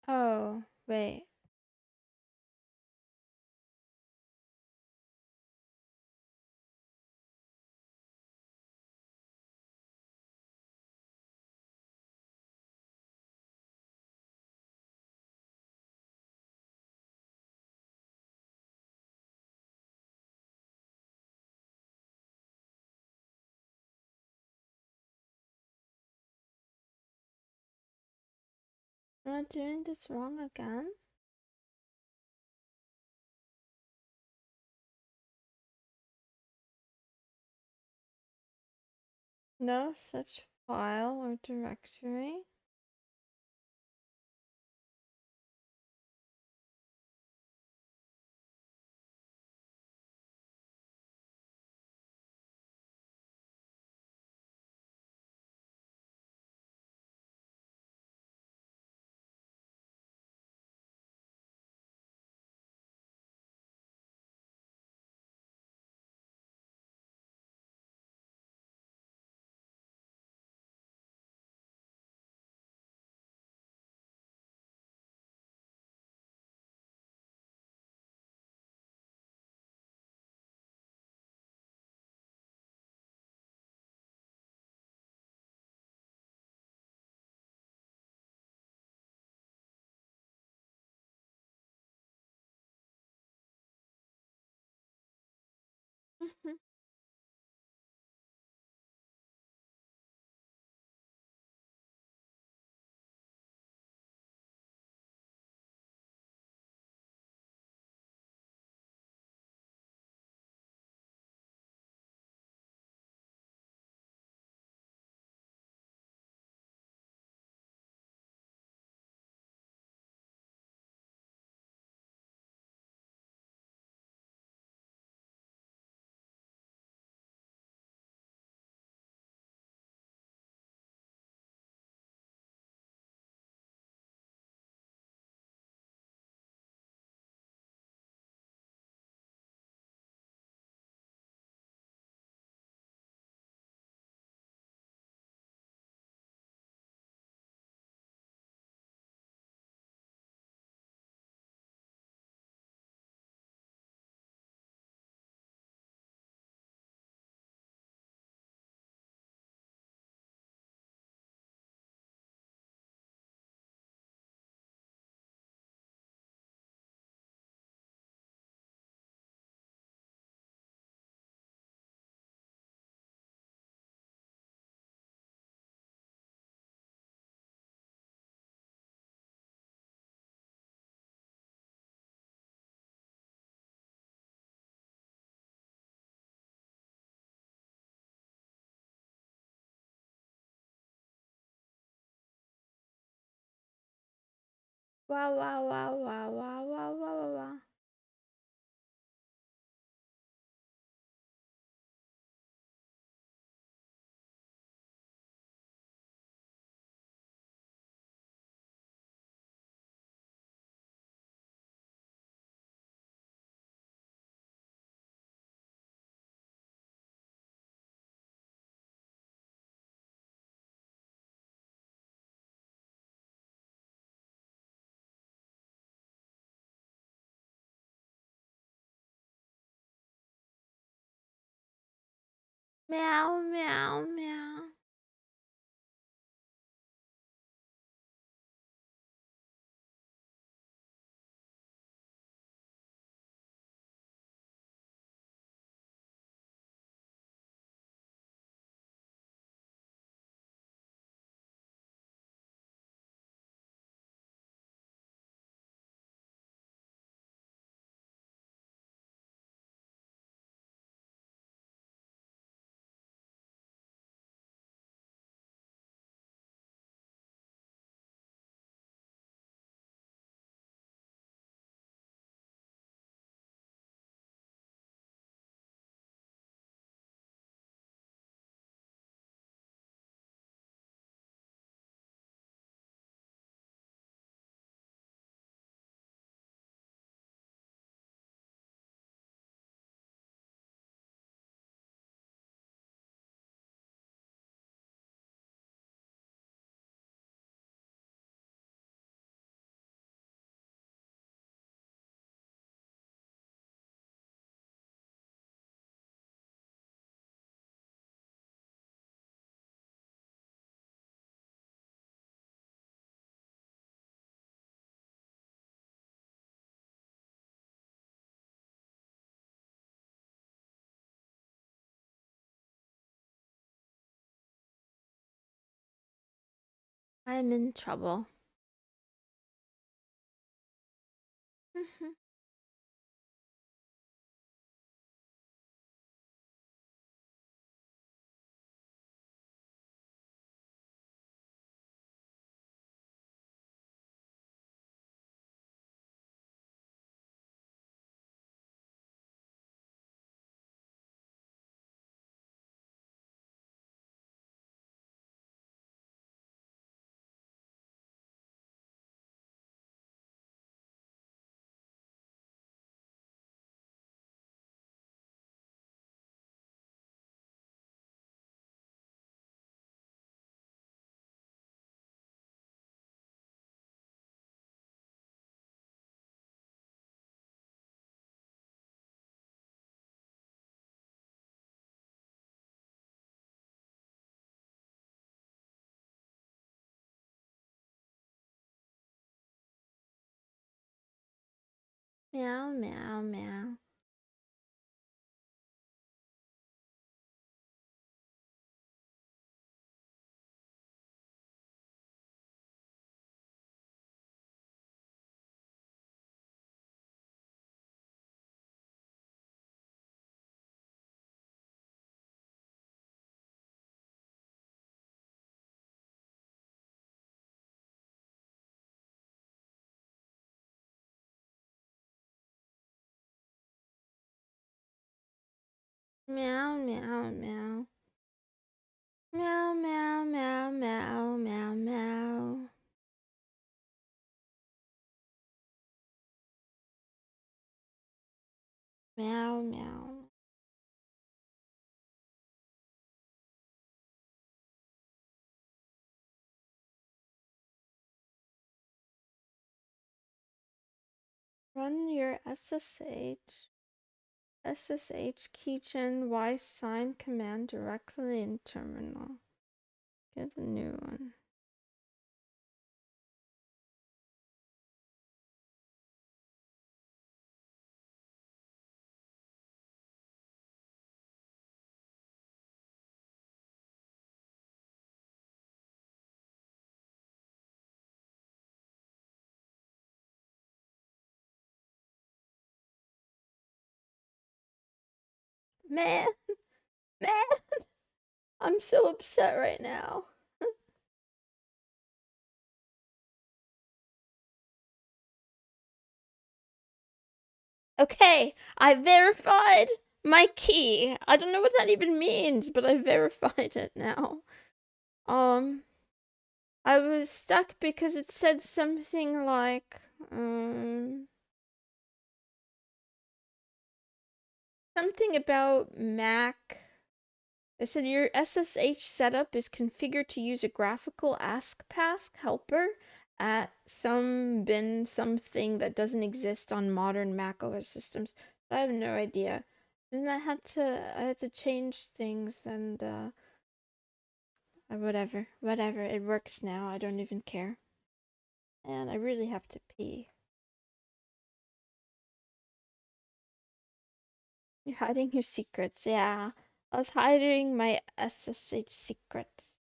Oh, wait. Am I doing this wrong again? No such file or directory. Wow, wow, wow, wow, wow, wow, wow, wow, wow. I'm in trouble. Meow, meow, meow. Meow, meow, meow. Meow, meow, meow, meow, meow, meow. Meow, meow. Run your SSH keychain Y sign command directly in terminal. Get a new one. Man, man, I'm so upset right now. Okay, I verified my key. I don't know what that even means, but I verified it now. I was stuck because it said something like, something about Mac. It said your SSH setup is configured to use a graphical AskPass helper at some bin something that doesn't exist on modern Mac OS systems. I have no idea. Then I had to change things and whatever. It works now. I don't even care. And I really have to pee. You're hiding your secrets, yeah. I was hiding my SSH secrets.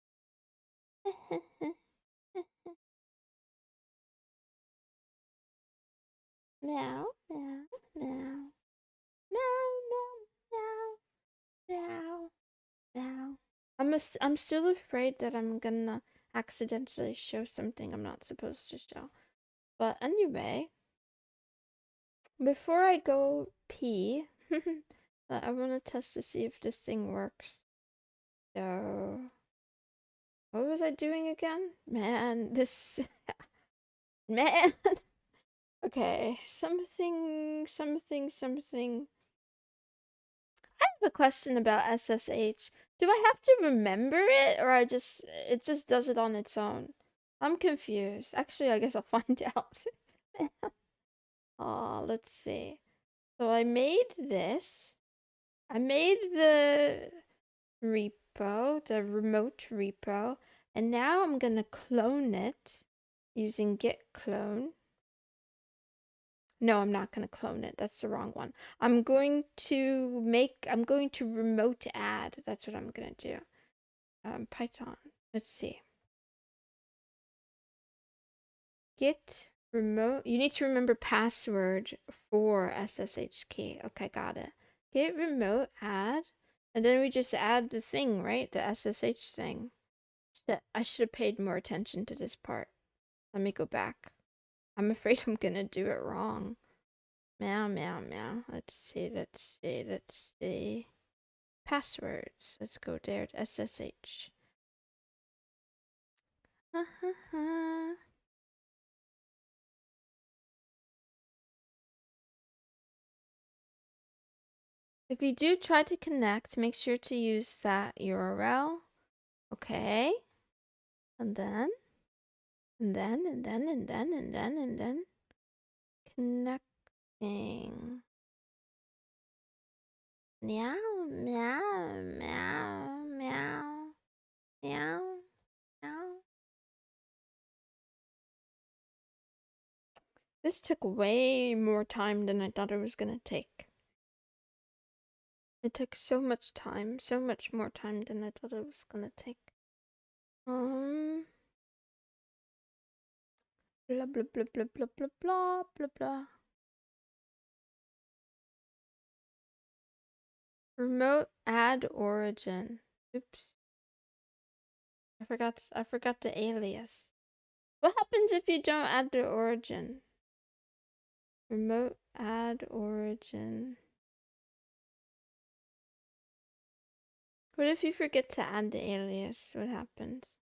Meow, meow, meow. Meow, meow, meow, meow. I'm still afraid that I'm gonna accidentally show something I'm not supposed to show. But anyway, before I go pee, I want to test to see if this thing works. So, what was I doing again? Man, this man. Okay, something. I have a question about SSH. Do I have to remember it, or it just does it on its own? I'm confused. Actually, I guess I'll find out. Oh, let's see. So I made this. I made the repo, the remote repo, and now I'm gonna clone it using git clone. No, I'm not going to clone it. That's the wrong one. I'm going to remote add. That's what I'm going to do. Python. Let's see. Get remote. You need to remember password for SSH key. Okay, got it. Get remote, add. And then we just add the thing, right? The SSH thing. Shit, I should have paid more attention to this part. Let me go back. I'm afraid I'm gonna do it wrong. Meow, meow, meow. Let's see, let's see, let's see. Passwords. Let's go there to SSH. If you do try to connect, make sure to use that URL. Okay. And then connecting. Meow, meow, meow, meow, meow, meow. This took way more time than I thought it was gonna take. It took so much time, so much more time than I thought it was gonna take. Blah blah blah blah blah blah blah blah blah. Remote add origin. Oops. I forgot the alias. What happens if you don't add the origin? Remote add origin. What if you forget to add the alias? What happens?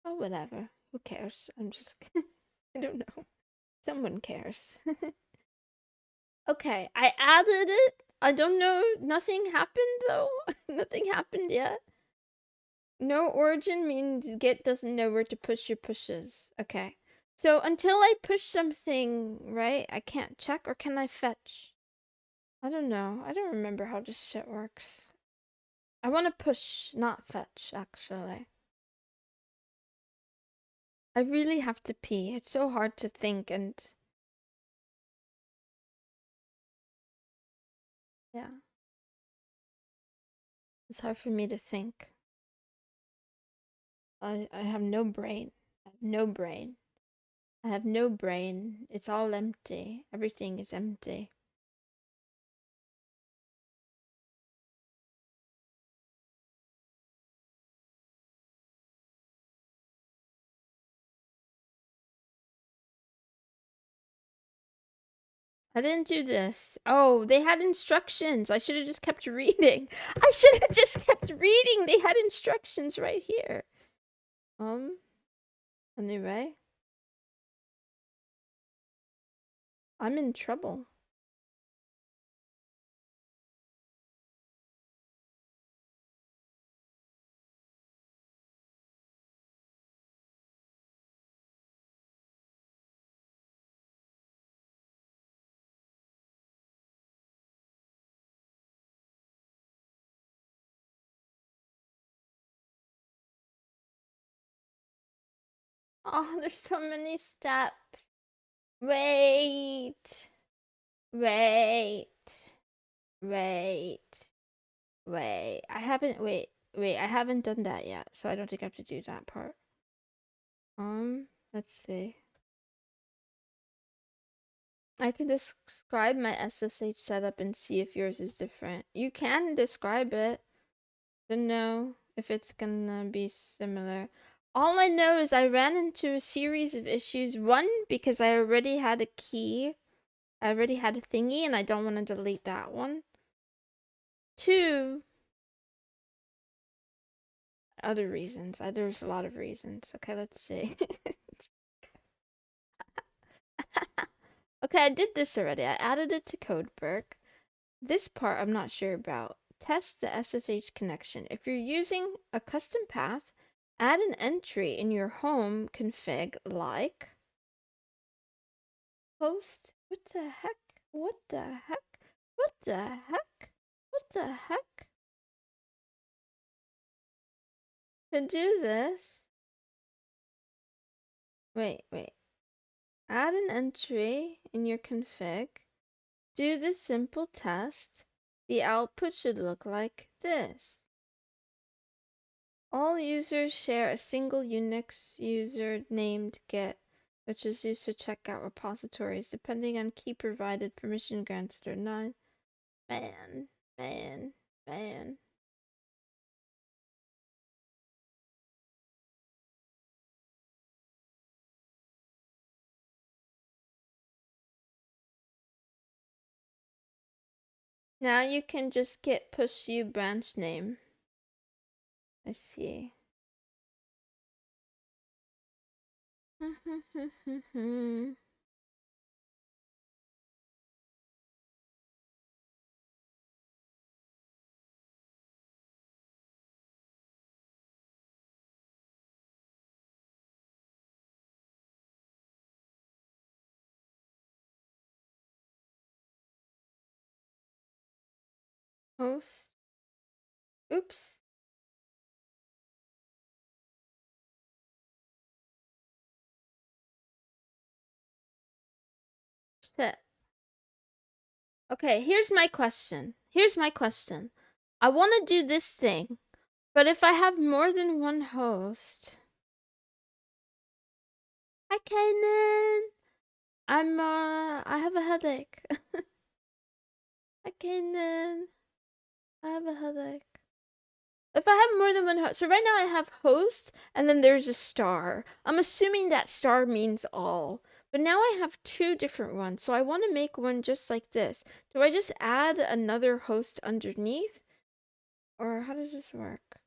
Oh, whatever. Who cares? I'm just... I don't know. Someone cares. Okay, I added it. I don't know. Nothing happened, though. Nothing happened yet. No origin means Git doesn't know where to push your pushes. Okay. So until I push something, right, I can't check, or can I fetch? I don't know. I don't remember how this shit works. I want to push, not fetch, actually. I really have to pee. It's so hard to think and... Yeah. It's hard for me to think. I have no brain. I have no brain. I have no brain. It's all empty. Everything is empty. I didn't do this. Oh, they had instructions. I should have just kept reading. I should have just kept reading. They had instructions right here. Anyway. I'm in trouble. Oh, there's so many steps. Wait. Wait. Wait. Wait. I haven't done that yet, so I don't think I have to do that part. Let's see. I can describe my SSH setup and see if yours is different. You can describe it to know if it's gonna be similar. All I know is I ran into a series of issues. One, because I already had a key. I already had a thingy and I don't want to delete that one. Two, other reasons. There's a lot of reasons. Okay, let's see. Okay, I did this already. I added it to Codeberg. This part I'm not sure about. Test the SSH connection. If you're using a custom path, add an entry in your home config like host. What the heck? What the heck? What the heck? What the heck? To do this, Wait. Add an entry in your config. Do this simple test. The output should look like this. All users share a single Unix user named get, which is used to check out repositories depending on key provided, permission granted or not. Man. Now you can just get push u branch name. I see. Host. Oops. Shit. Okay, here's my question. I want to do this thing, but if I have more than one host... Hi, Kanan. I have a headache. Hi, Kanan. I have a headache. If I have more than one host, so right now I have host, and then there's a star. I'm assuming that star means all. But now I have two different ones, so I want to make one just like this. Do I just add another host underneath? Or how does this work?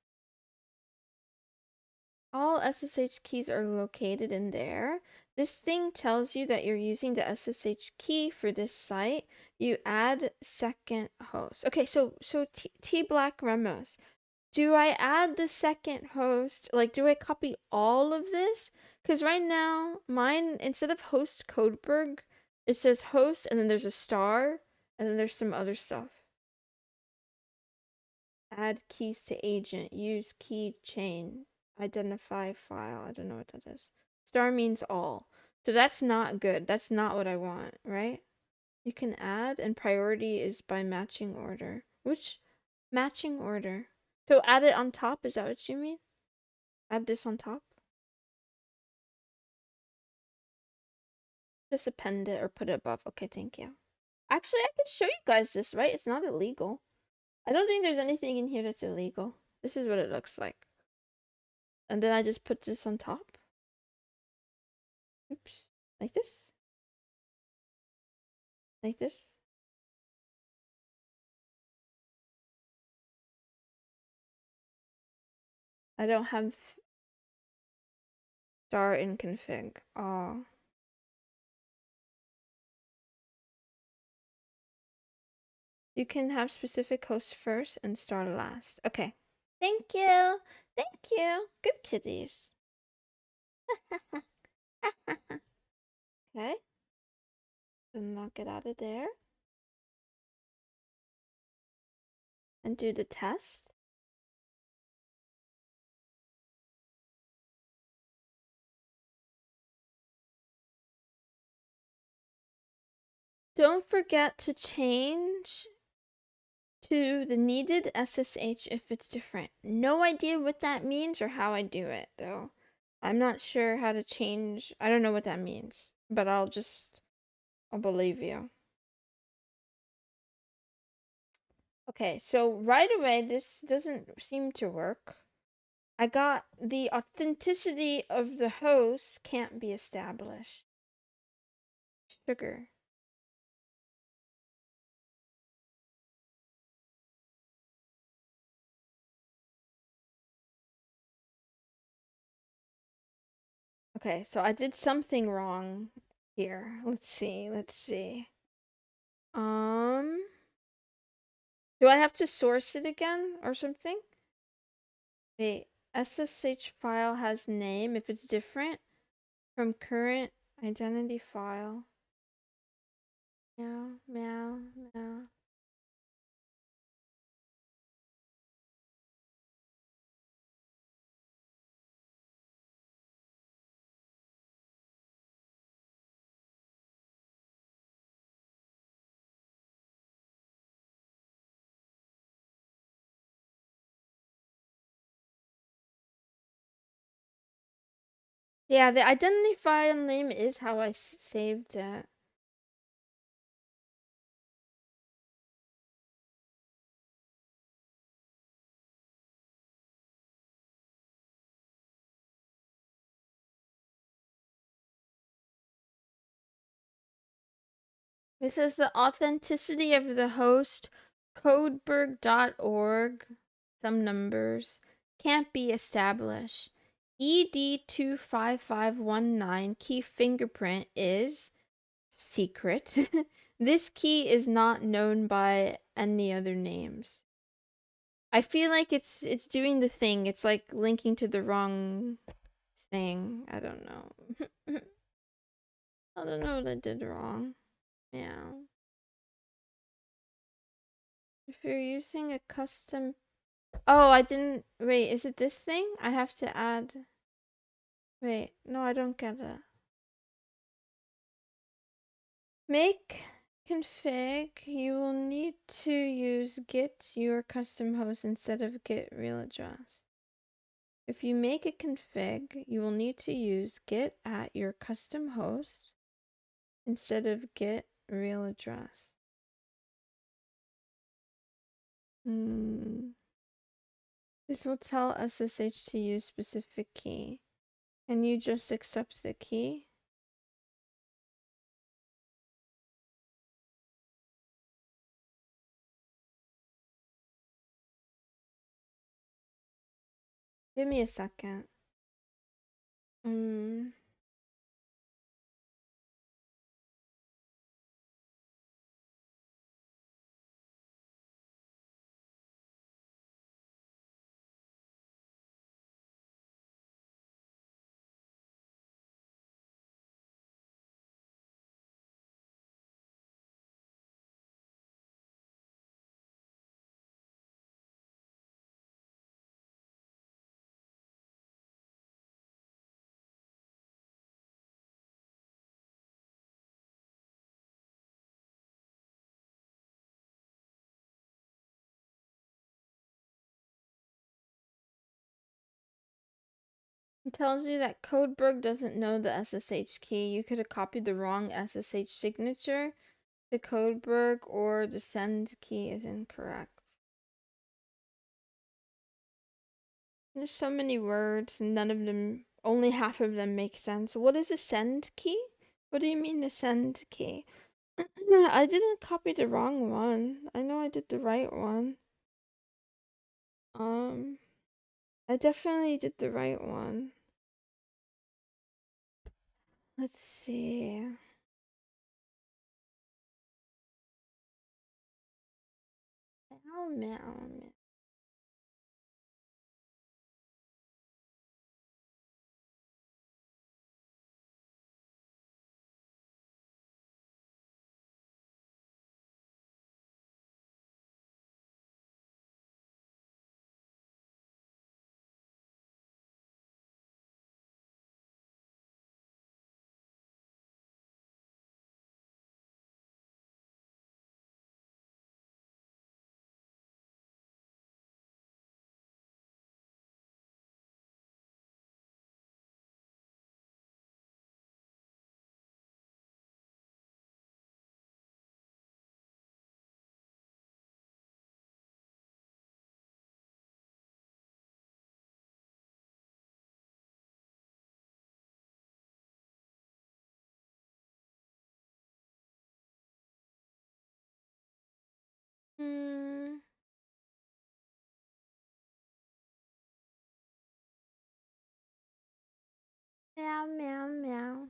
All SSH keys are located in there. This thing tells you that you're using the SSH key for this site. You add second host. Okay, so T Black Remos. Do I add the second host? Like, do I copy all of this? Because right now, mine, instead of host Codeberg, it says host, and then there's a star, and then there's some other stuff. Add keys to agent. Use key chain. Identify file. I don't know what that is. Star means all. So that's not good. That's not what I want, right? You can add, and priority is by matching order. Which matching order? So add it on top, is that what you mean? Add this on top? Just append it or put it above. Okay, thank you. Actually, I can show you guys this, right? It's not illegal. I don't think there's anything in here that's illegal. This is what it looks like. And then I just put this on top. Oops. Like this. Like this. I don't have star in config. Oh. You can have specific hosts first and star last. Okay. Thank you. Thank you. Good kitties. Okay. Then I'll get out of there. And do the test. Don't forget to change to the needed SSH if it's different. No idea what that means or how I do it, though. I'm not sure how to change. I don't know what that means, but I'll believe you. Okay, so right away, this doesn't seem to work. I got the authenticity of the host can't be established. Sugar. Okay, so I did something wrong here. Let's see. Do I have to source it again or something? Wait, SSH file has name if it's different from current identity file. Meow, meow, meow. Yeah, the identifier name is how I saved it. It says the authenticity of the host, codeberg.org, some numbers, can't be established. ED25519 key fingerprint is secret. This key is not known by any other names. I feel like it's doing the thing. It's like linking to the wrong thing. I don't know. I don't know what I did wrong. Yeah. If you're using a custom... Oh, I didn't... Wait, is it this thing? I have to add... Wait, no, I don't get it. Make config. You will need to use get your custom host instead of get real address. If you make a config, you will need to use get at your custom host instead of get real address. This will tell SSH to use specific key. Can you just accept the key? Give me a second. It tells you that Codeberg doesn't know the SSH key. You could have copied the wrong SSH signature to Codeberg, or the send key is incorrect. There's so many words, none of them, only half of them make sense. What is a send key? What do you mean a send key? I didn't copy the wrong one. I know I did the right one. I definitely did the right one. Let's see. Oh man. Hmm. Meow, meow, meow.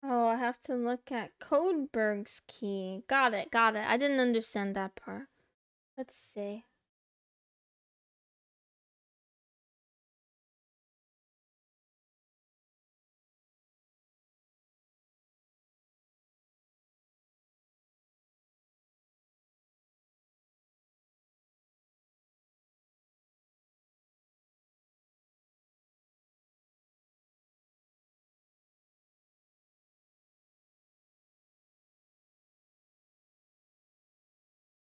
Oh, I have to look at Codeberg's key. Got it, got it. I didn't understand that part. Let's see.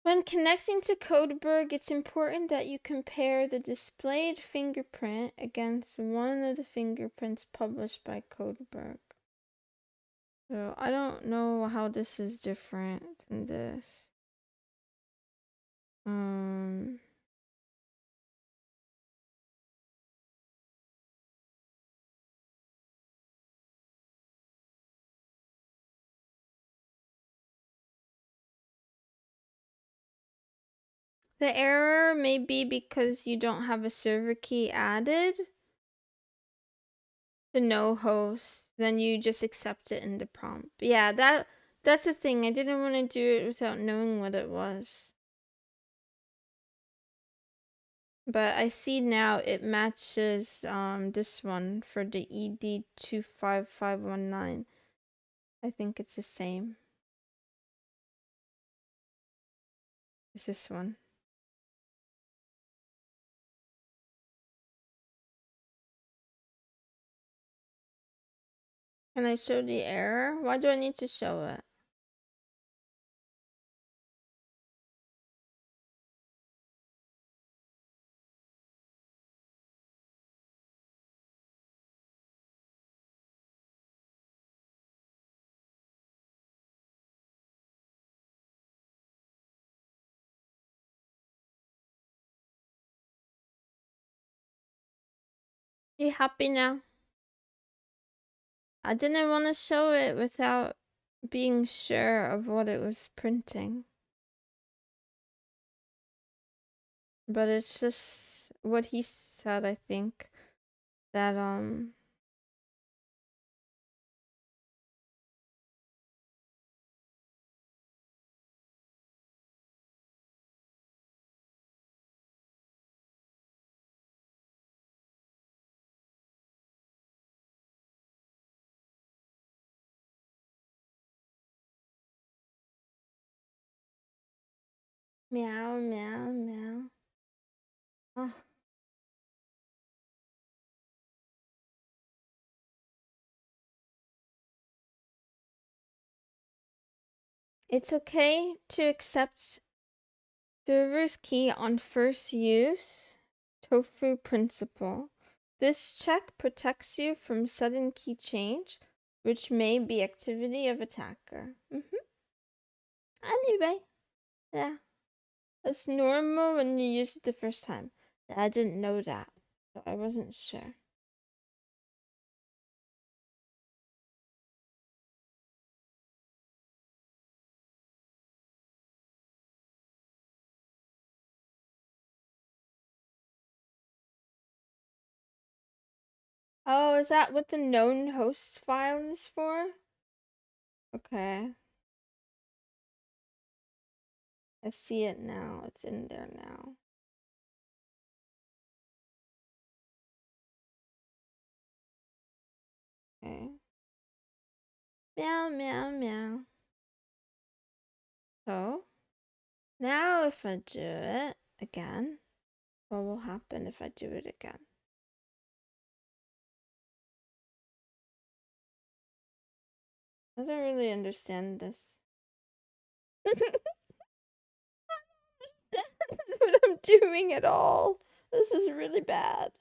When connecting to Codeberg, it's important that you compare the displayed fingerprint against one of the fingerprints published by Codeberg. So I don't know how this is different than this. The error may be because you don't have a server key added to no host. Then you just accept it in the prompt. Yeah, that's the thing. I didn't want to do it without knowing what it was. But I see now it matches this one for the ED25519. I think it's the same. It's this one. Can I show the error? Why do I need to show it? You happy now? I didn't want to show it without being sure of what it was printing. But it's just what he said, I think, that meow, meow, meow. Oh. It's okay to accept server's key on first use, tofu principle. This check protects you from sudden key change, which may be activity of attacker. Anyway, yeah. That's normal when you use it the first time. I didn't know that, so I wasn't sure. Oh, is that what the known host file is for? Okay. I see it now. It's in there now. Okay. Meow, meow, meow. So, now if I do it again, what will happen if I do it again? I don't really understand this. I don't understand what I'm doing at all. This is really bad.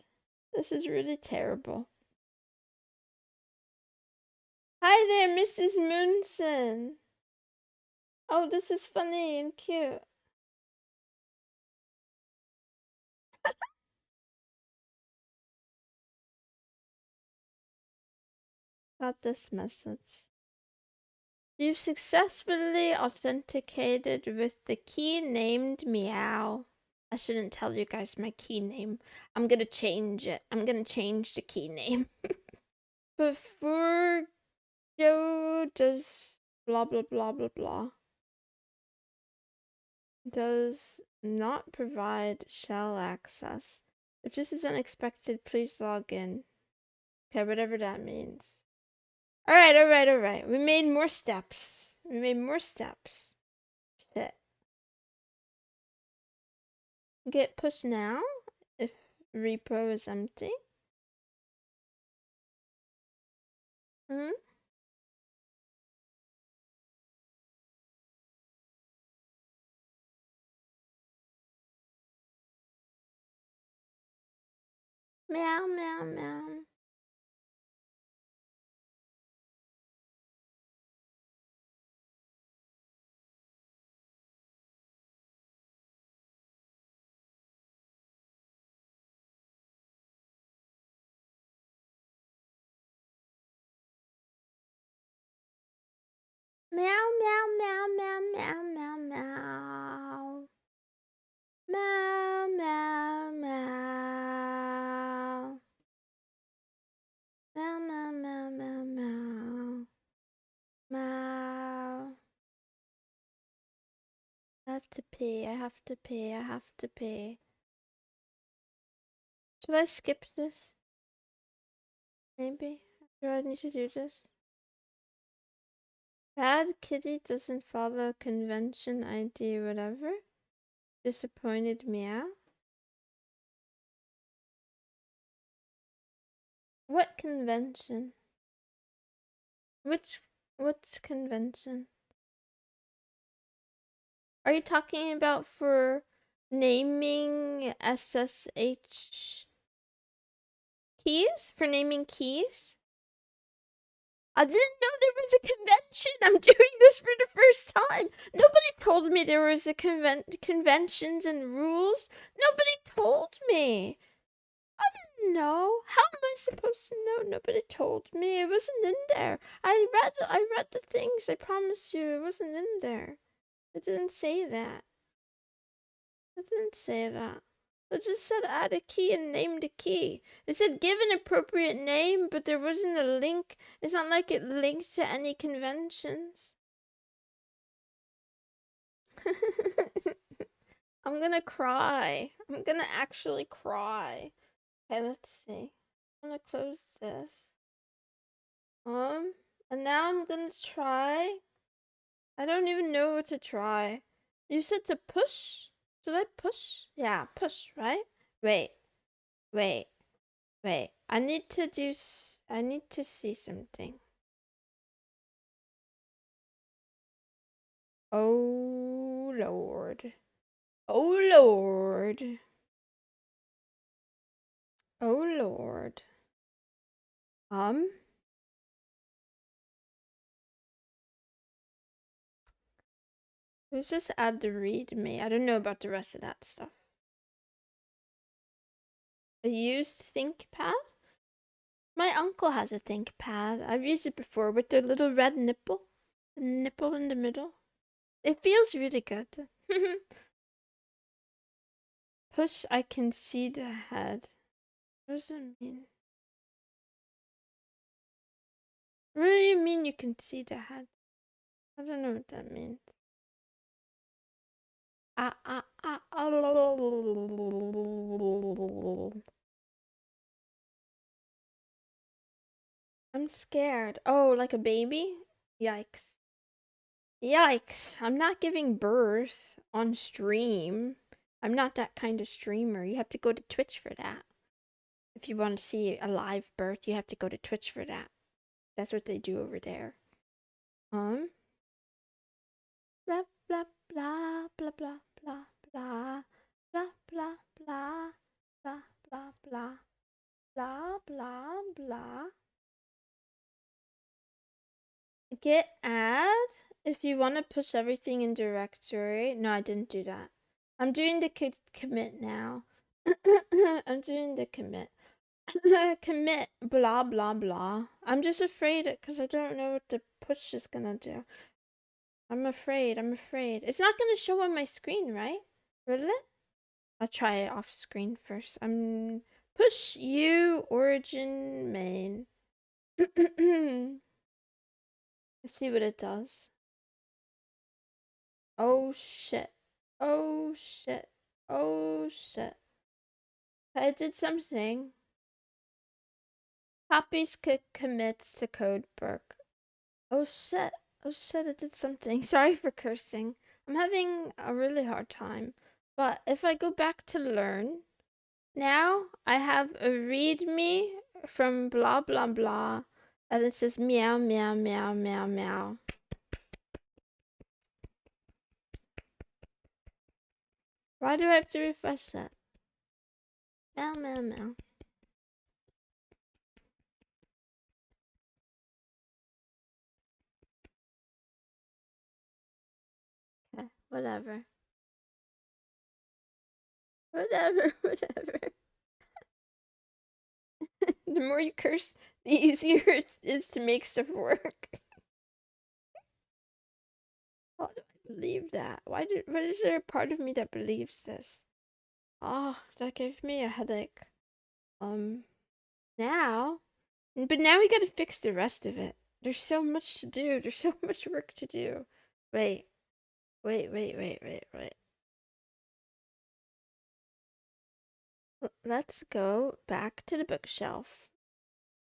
This is really terrible. Hi there, Mrs. Moonson. Oh, this is funny and cute. Got this message. You've successfully authenticated with the key named Meow. I shouldn't tell you guys my key name. I'm gonna change it. I'm gonna change the key name. Before Joe does blah blah blah blah blah. Does not provide shell access. If this is unexpected, please log in. Okay, whatever that means. Alright, alright, alright. We made more steps. We made more steps. Shit. Get push now if repo is empty. Hmm? Meow, meow, meow. Meow, meow, meow, meow, meow, meow, meow. Meow, meow, meow. Meow, meow, meow, meow, meow. Meow. I have to pee, I have to pee, I have to pee. Should I skip this? Maybe? Do I need to do this? Bad kitty doesn't follow convention ID, whatever. Disappointed meow. What convention? Which convention? Are you talking about for naming SSH keys? For naming keys? I didn't know there was a convention. I'm doing this for the first time. Nobody told me there was a conventions and rules. Nobody told me. I didn't know. How am I supposed to know? Nobody told me. It wasn't in there. I read the things. I promise you, it wasn't in there. It didn't say that. It didn't say that. It just said add a key and name the key. It said give an appropriate name, but there wasn't a link. It's not like it linked to any conventions. I'm gonna cry. I'm gonna actually cry. Okay, let's see. I'm gonna close this. And now I'm gonna try. I don't even know what to try. You said to push? Did I push? Yeah, push, right? Wait. Wait. Wait. I need to do I need to see something. Oh Lord. Oh Lord. Oh Lord. Let's just add the readme. I don't know about the rest of that stuff. A used ThinkPad? My uncle has a ThinkPad. I've used it before with the little red nipple. The nipple in the middle. It feels really good. Push, I can see the head. What does it mean? What do you mean you can see the head? I don't know what that means. I'm scared. Oh, like a baby? Yikes. Yikes. I'm not giving birth on stream. I'm not that kind of streamer. You have to go to Twitch for that. If you want to see a live birth, you have to go to Twitch for that. That's what they do over there. Blah blah blah blah blah blah blah blah blah blah blah blah blah blah blah blah. Git add if you want to push everything in directory. No, I didn't do that. I'm doing the commit now. I'm doing the commit. Commit blah blah blah. I'm just afraid because I don't know what the push is gonna do. I'm afraid. It's not gonna show on my screen, right? Will it? I'll try it off screen first. I'm push you origin main. Let's see what it does. Oh shit. Oh shit. Oh shit. I did something. Copies commits to code book. Oh shit. Oh shit, it did something. Sorry for cursing. I'm having a really hard time. But if I go back to learn, now I have a readme from blah blah blah. And it says meow meow meow meow meow. Why do I have to refresh that? Meow meow meow. Okay, whatever. Whatever, whatever. The more you curse, the easier it is to make stuff work. Why do I believe that? What is there a part of me that believes this? Oh, that gives me a headache. Now, but now we gotta fix the rest of it. There's so much to do. There's so much work to do. Wait, wait. Let's go back to the bookshelf.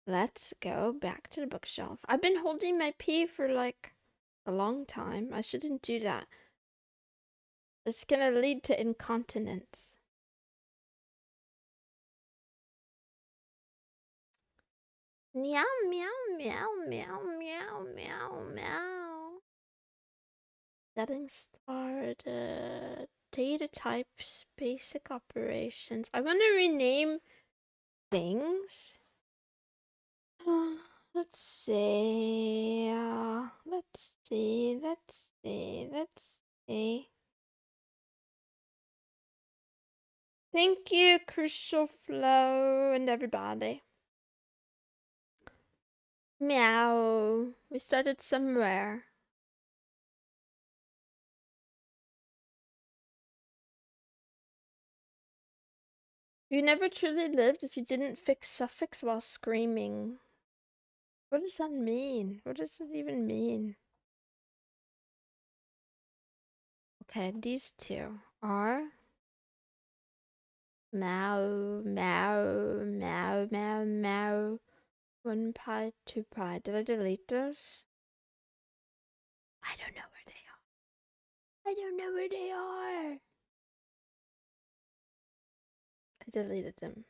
Let's go back to the bookshelf. I've been holding my pee for like a long time. I shouldn't do that. It's gonna lead to incontinence. Meow, meow, meow, meow, meow, meow, meow. Getting started. Data types, basic operations. I want to rename things. Let's see. Let's see. Thank you, Crucial Flow, and everybody. Meow. We started somewhere. You never truly lived if you didn't fix suffix while screaming. What does that mean? What does it even mean? Okay, these two are meow, meow, meow, meow, meow. 1 pi, 2 pi. Did I delete those? I don't know where they are. I don't know where they are. I deleted them.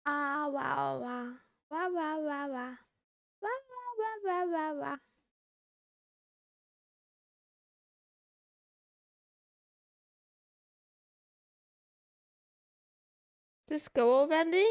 Ah, wow, wow. Wow, wow, wow, wow. Wow, wow, wow, wow, wow, wow. Just go already?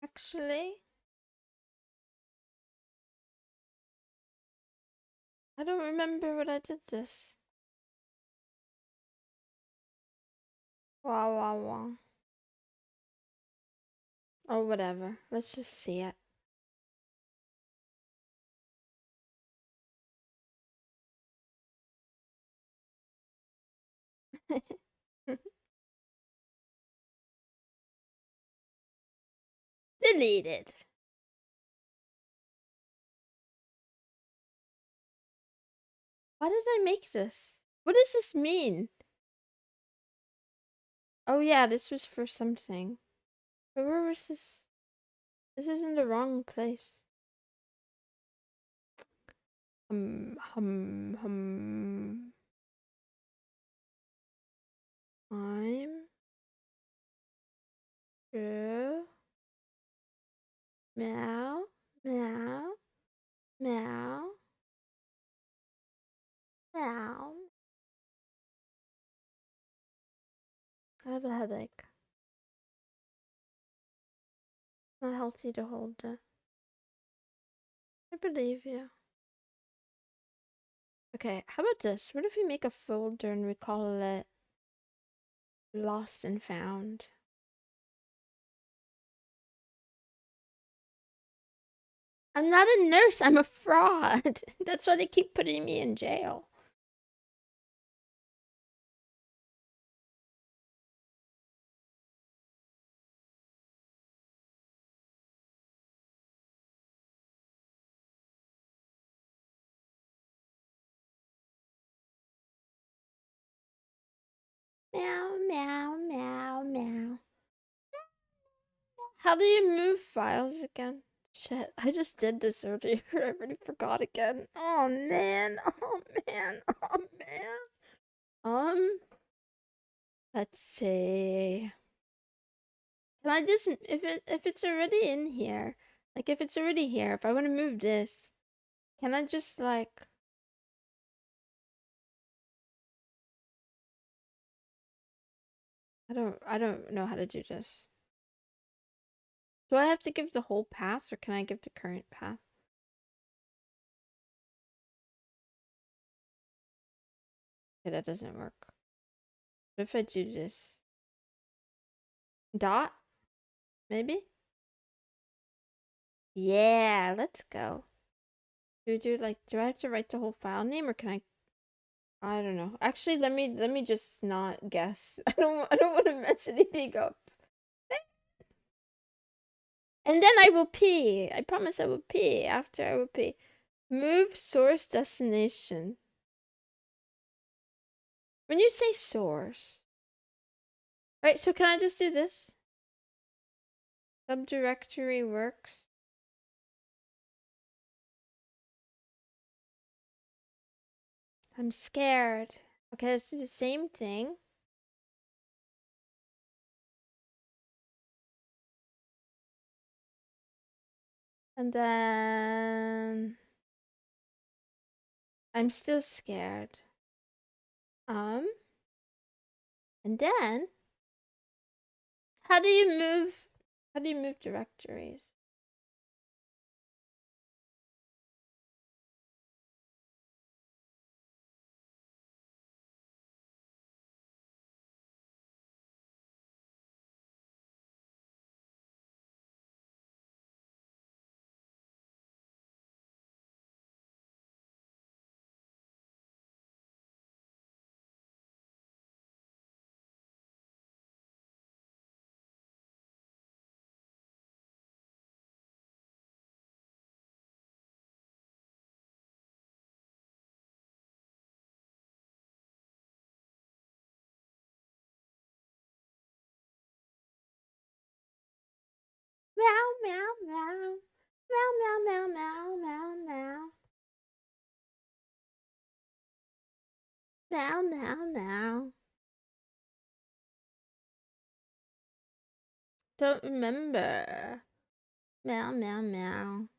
Actually, I don't remember what I did this. Wow, wow, wow. Or whatever. Let's just see it. Deleted. Why did I make this? What does this mean? Oh yeah, this was for something. But where was this? This is in the wrong place. Hum. I'm true. Meow, meow, meow, meow. I have a headache. Not healthy to hold it. I believe you. Okay, how about this? What if we make a folder and we call it Lost and Found? I'm not a nurse, I'm a fraud. That's why they keep putting me in jail. Meow, meow, meow, meow. How do you move files again? Shit, I just did this earlier. I already forgot again. Oh man, oh man, oh man. Let's see. Can I just if it's already in here, like if it's already here, if I want to move this, can I just like I don't know how to do this. Do I have to give the whole path or can I give the current path? Okay, that doesn't work. What if I do this? Dot? Maybe? Yeah, let's go. Do I have to write the whole file name or can I don't know. Actually, let me just not guess. I don't want to mess anything up. And then I will pee. I promise I will pee after I will pee. Move source destination. When you say source. Right, so can I just do this? Subdirectory works. I'm scared. Okay, let's do the same thing. And then I'm still scared. And then how do you move directories? Meow meow meow. Meow meow meow meow meow meow. Meow meow meow. Don't remember. Meow meow meow.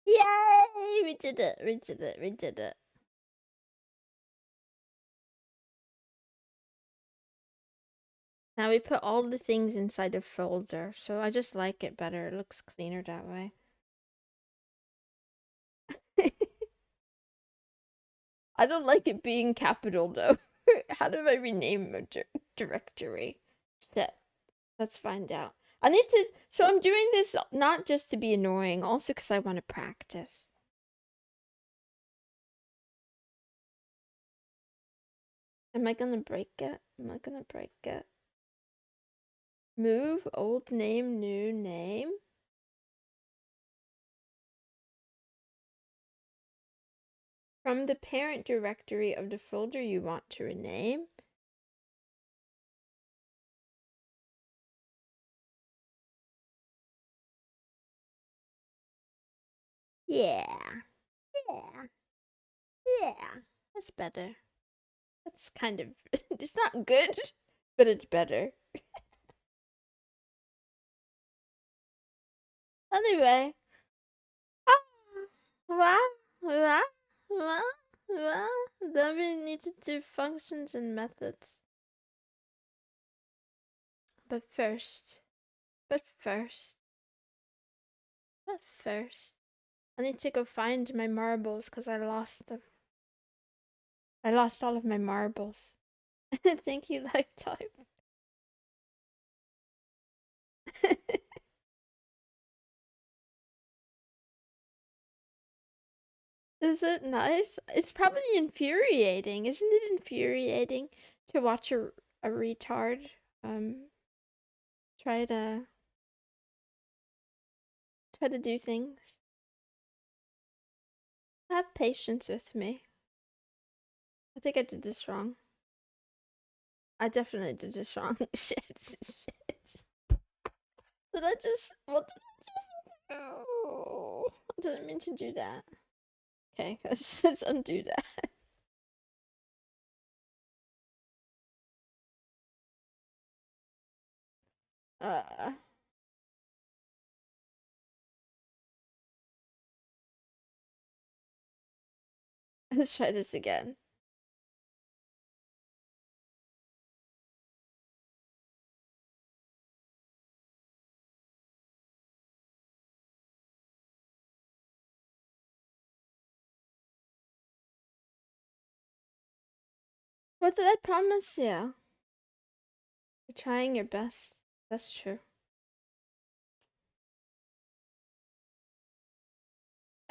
Yay! We did it. We did it. We did it. Now we put all the things inside a folder, so I just like it better. It looks cleaner that way. I don't like it being capital though. How do I rename a directory? Shit. Let's find out. I need to. So I'm doing this not just to be annoying, also because I want to practice. Am I gonna break it? Am I gonna break it? Move old name, new name. From the parent directory of the folder you want to rename. Yeah. Yeah. Yeah. That's better. That's kind of... it's not good, but it's better. Anyway. Well, well, well, well. Then we need to do functions and methods. But first, but first, but first, I need to go find my marbles because I lost them. I lost all of my marbles. Thank you, Lifetime. Is it nice? It's probably infuriating. Isn't it infuriating to watch a retard try to do things? Have patience with me. I think I did this wrong. I definitely did this wrong. Shit, shit. Did I just... what did I just... oh, I didn't mean to do that. Okay, let's undo that. Uh, let's try this again. What did I promise you? You're trying your best. That's true.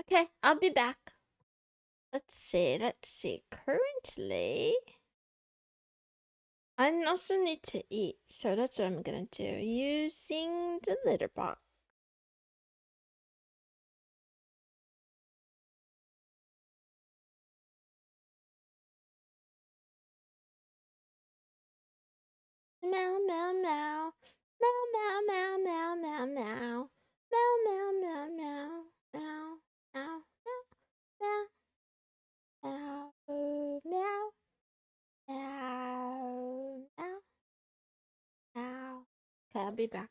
Okay, I'll be back. Let's see. Currently, I also need to eat, so that's what I'm gonna do. Using the litter box. Meow, meow, meow. Meow, meow, meow, meow, meow, meow. Meow, meow, meow, meow. Meow, meow, meow, meow. Meow, meow. Meow, meow, meow. Okay, I'll be back.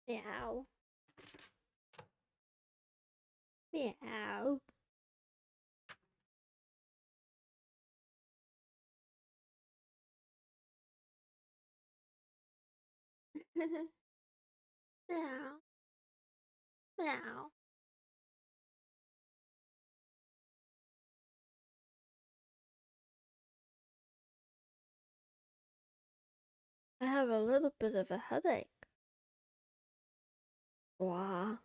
Meow. Meow. Meow. Meow. I have a little bit of a headache. Wow.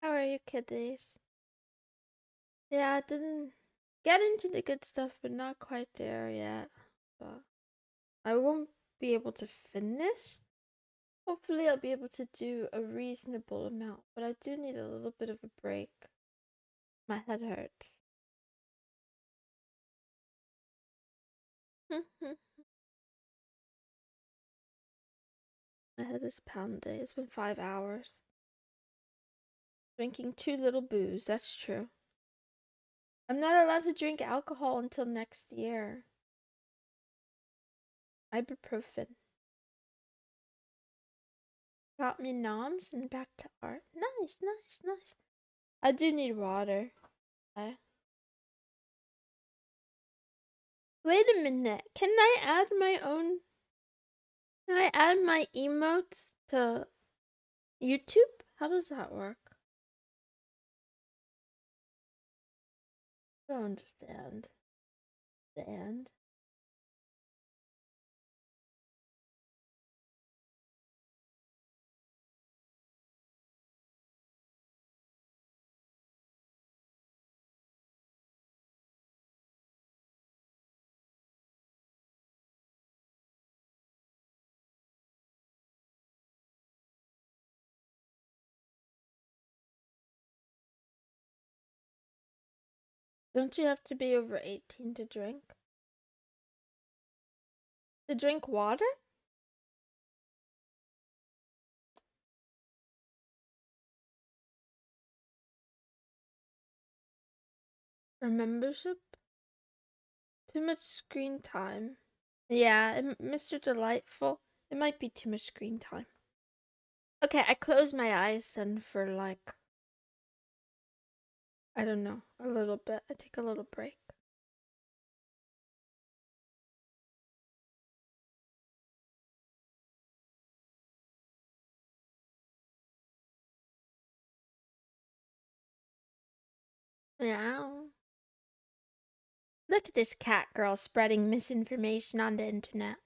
How are you, kiddies? Yeah, I didn't get into the good stuff, but not quite there yet. But I won't be able to finish. Hopefully, I'll be able to do a reasonable amount, but I do need a little bit of a break. My head hurts. My head is pounding. It's been 5 hours. Drinking too little booze, that's true. I'm not allowed to drink alcohol until next year. Ibuprofen. Got me noms and back to art. Nice, nice, nice. I do need water. Wait a minute. Can I add my own? Can I add my emotes to YouTube? How does that work? I don't understand. Stand. Don't you have to be over 18 to drink? To drink water? For membership? Too much screen time. Yeah, Mr. Delightful. It might be too much screen time. Okay, I close my eyes and for like, I don't know, a little bit. I take a little break. Meow. Look at this cat girl spreading misinformation on the internet.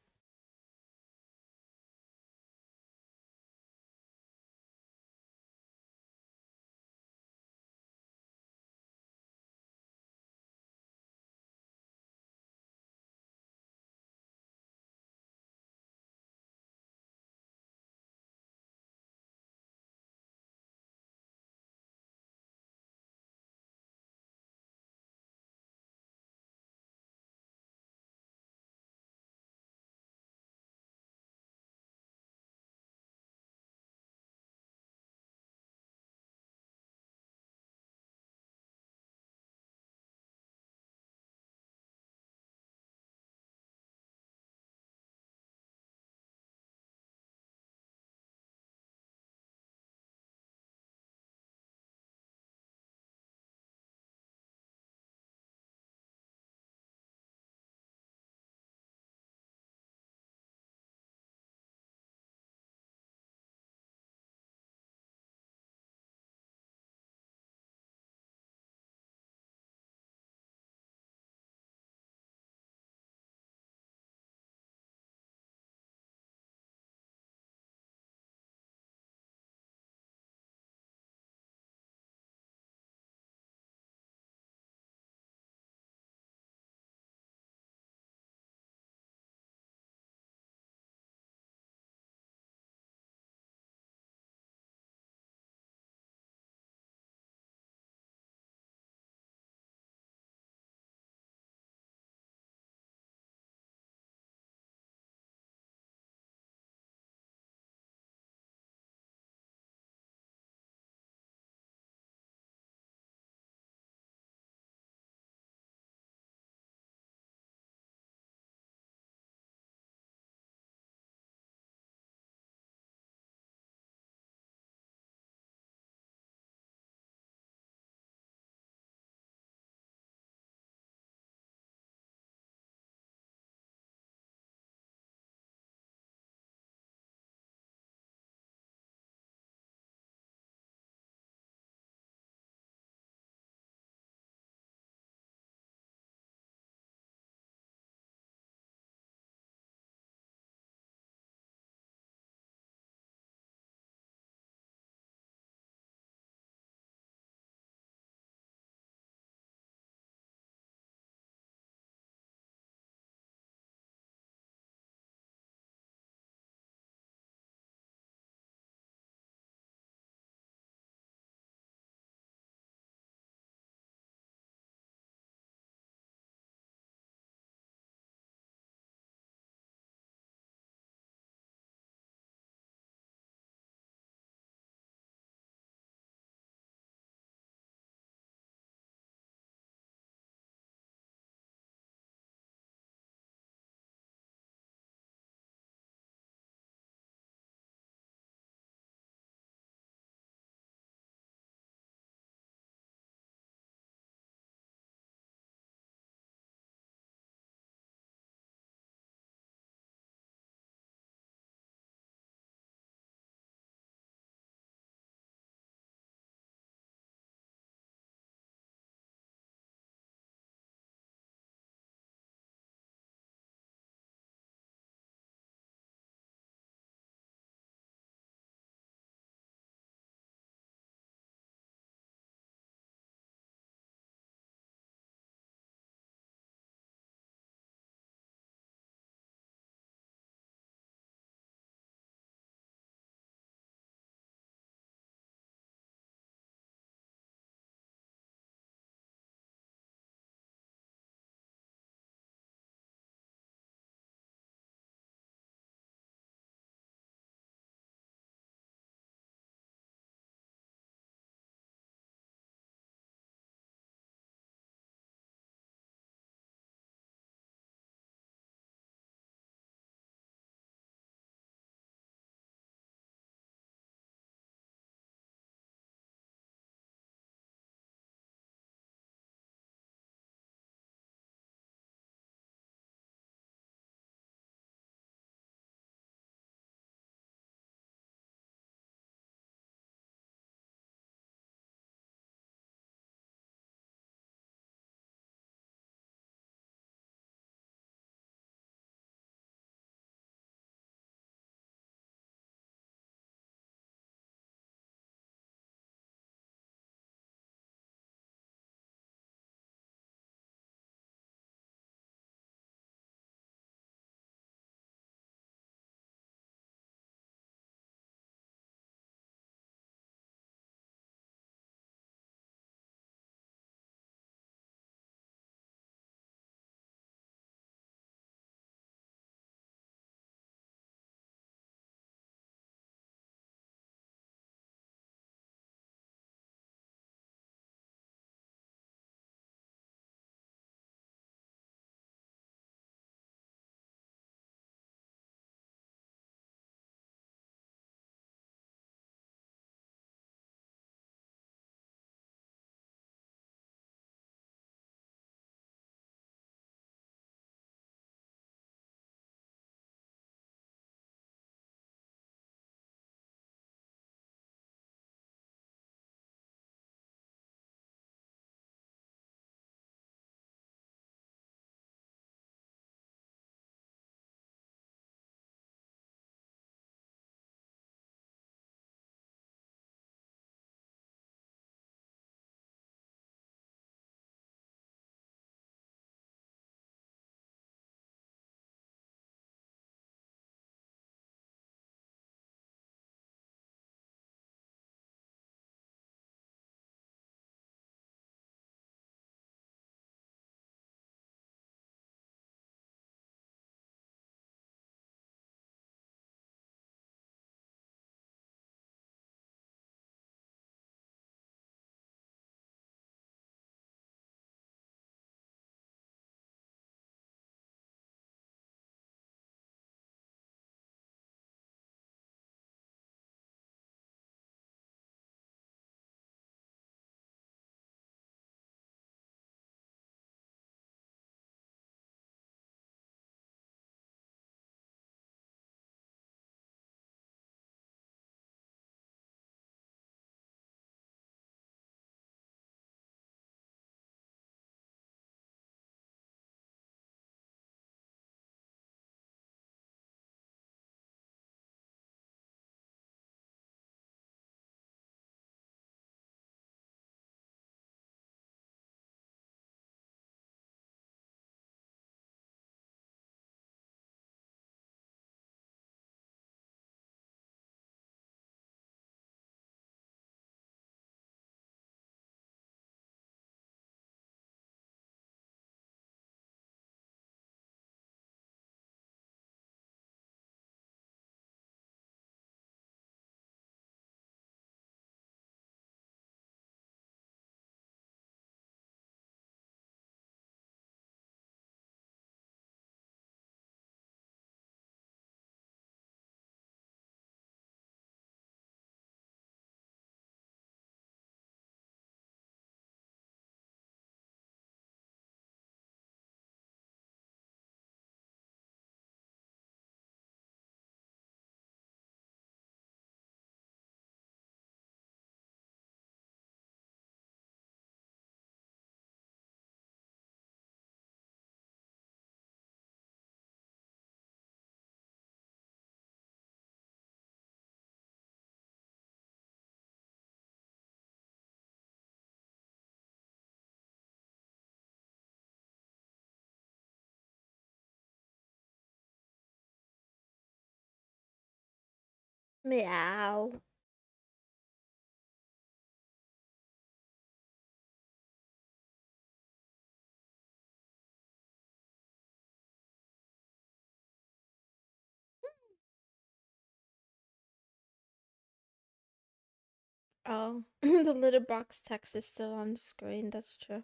Meow. Oh, the litter box text is still on screen. That's true.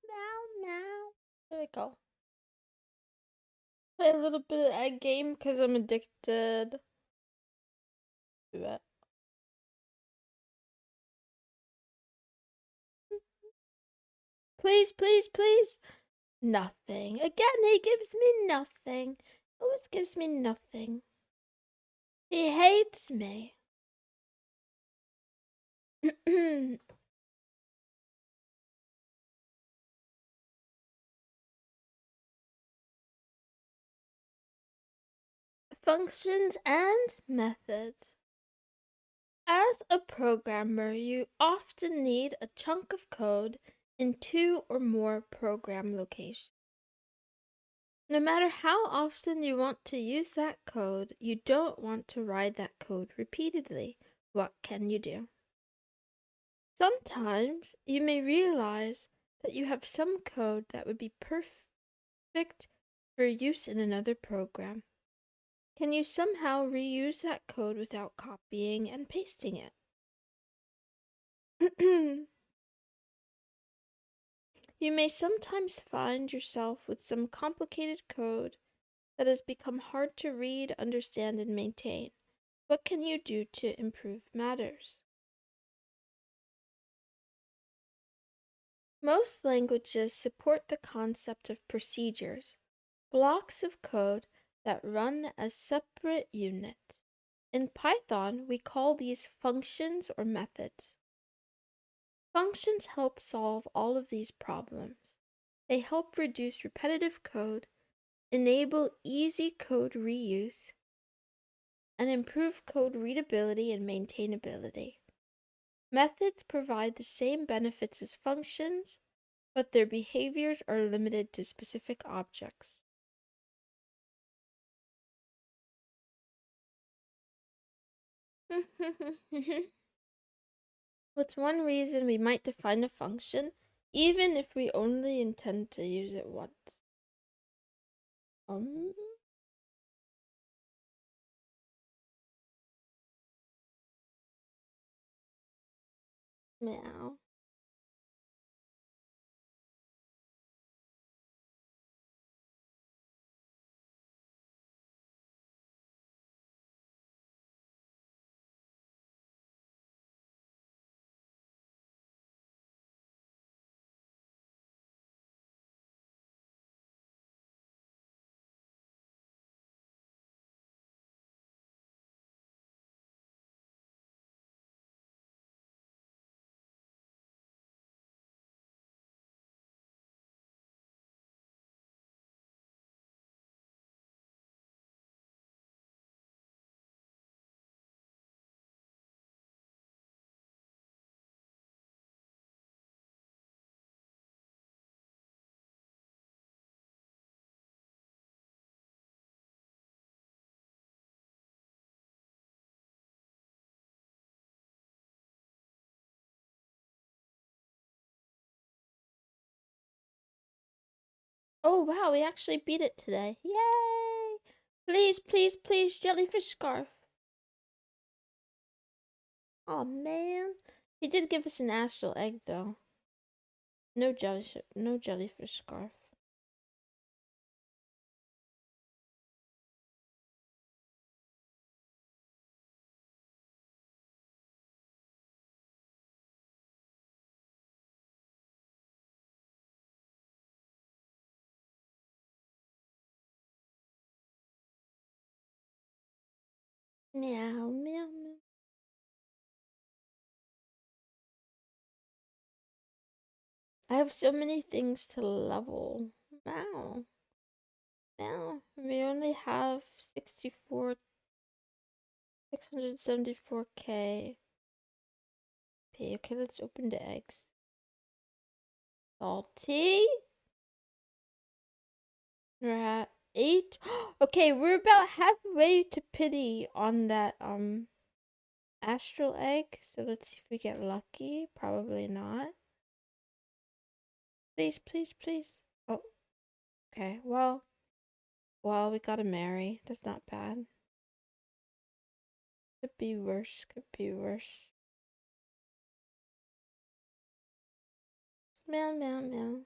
Meow, meow. There we go. Play a little bit of egg game because I'm addicted to it. Please, please, please. Nothing. Again, he gives me nothing. Always gives me nothing. He hates me. Functions and methods. As a programmer, you often need a chunk of code in 2 or more program locations. No matter how often you want to use that code, you don't want to write that code repeatedly. What can you do? Sometimes you may realize that you have some code that would be perfect for use in another program. Can you somehow reuse that code without copying and pasting it? You may sometimes find yourself with some complicated code that has become hard to read, understand, and maintain. What can you do to improve matters? Most languages support the concept of procedures, blocks of code that run as separate units. In Python, we call these functions or methods. Functions help solve all of these problems. They help reduce repetitive code, enable easy code reuse, and improve code readability and maintainability. Methods provide the same benefits as functions, but their behaviors are limited to specific objects. What's one reason we might define a function, even if we only intend to use it once? Um, Meow. Oh wow, we actually beat it today. Yay! Please, please, please, jellyfish scarf. Oh man. He did give us an astral egg though. No jellyfish scarf. Meow, meow, meow. I have so many things to level. Wow. Meow. We only have 674k. Okay, let's open the eggs. Salty. Rat. 8. Okay, we're about halfway to pity on that astral egg. So let's see if we get lucky. Probably not. Please, please, please. Oh, okay. Well, we gotta marry. That's not bad. Could be worse. Could be worse. Meow, meow, meow.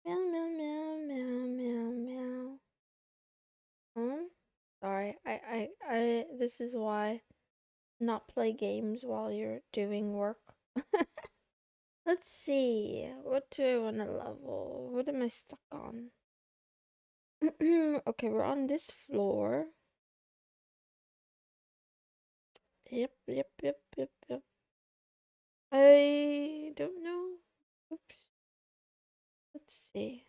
Meow, meow, meow, meow, meow, meow. Sorry. This is why not play games while you're doing work. Let's see. What do I want to level? What am I stuck on? Okay, we're on this floor. Yep. I don't know. Oops. Let's see.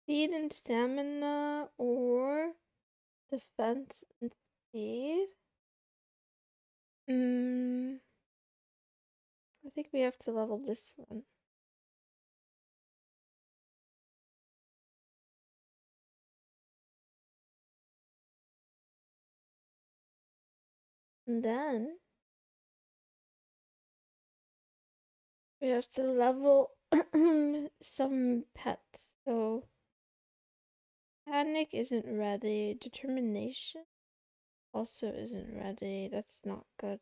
Speed and stamina or defense and speed? I think we have to level this one. And then we have to level some pets. So panic isn't ready. Determination also isn't ready. That's not good.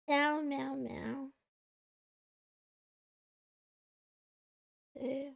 Meow, meow, meow. Yeah.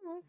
Meow.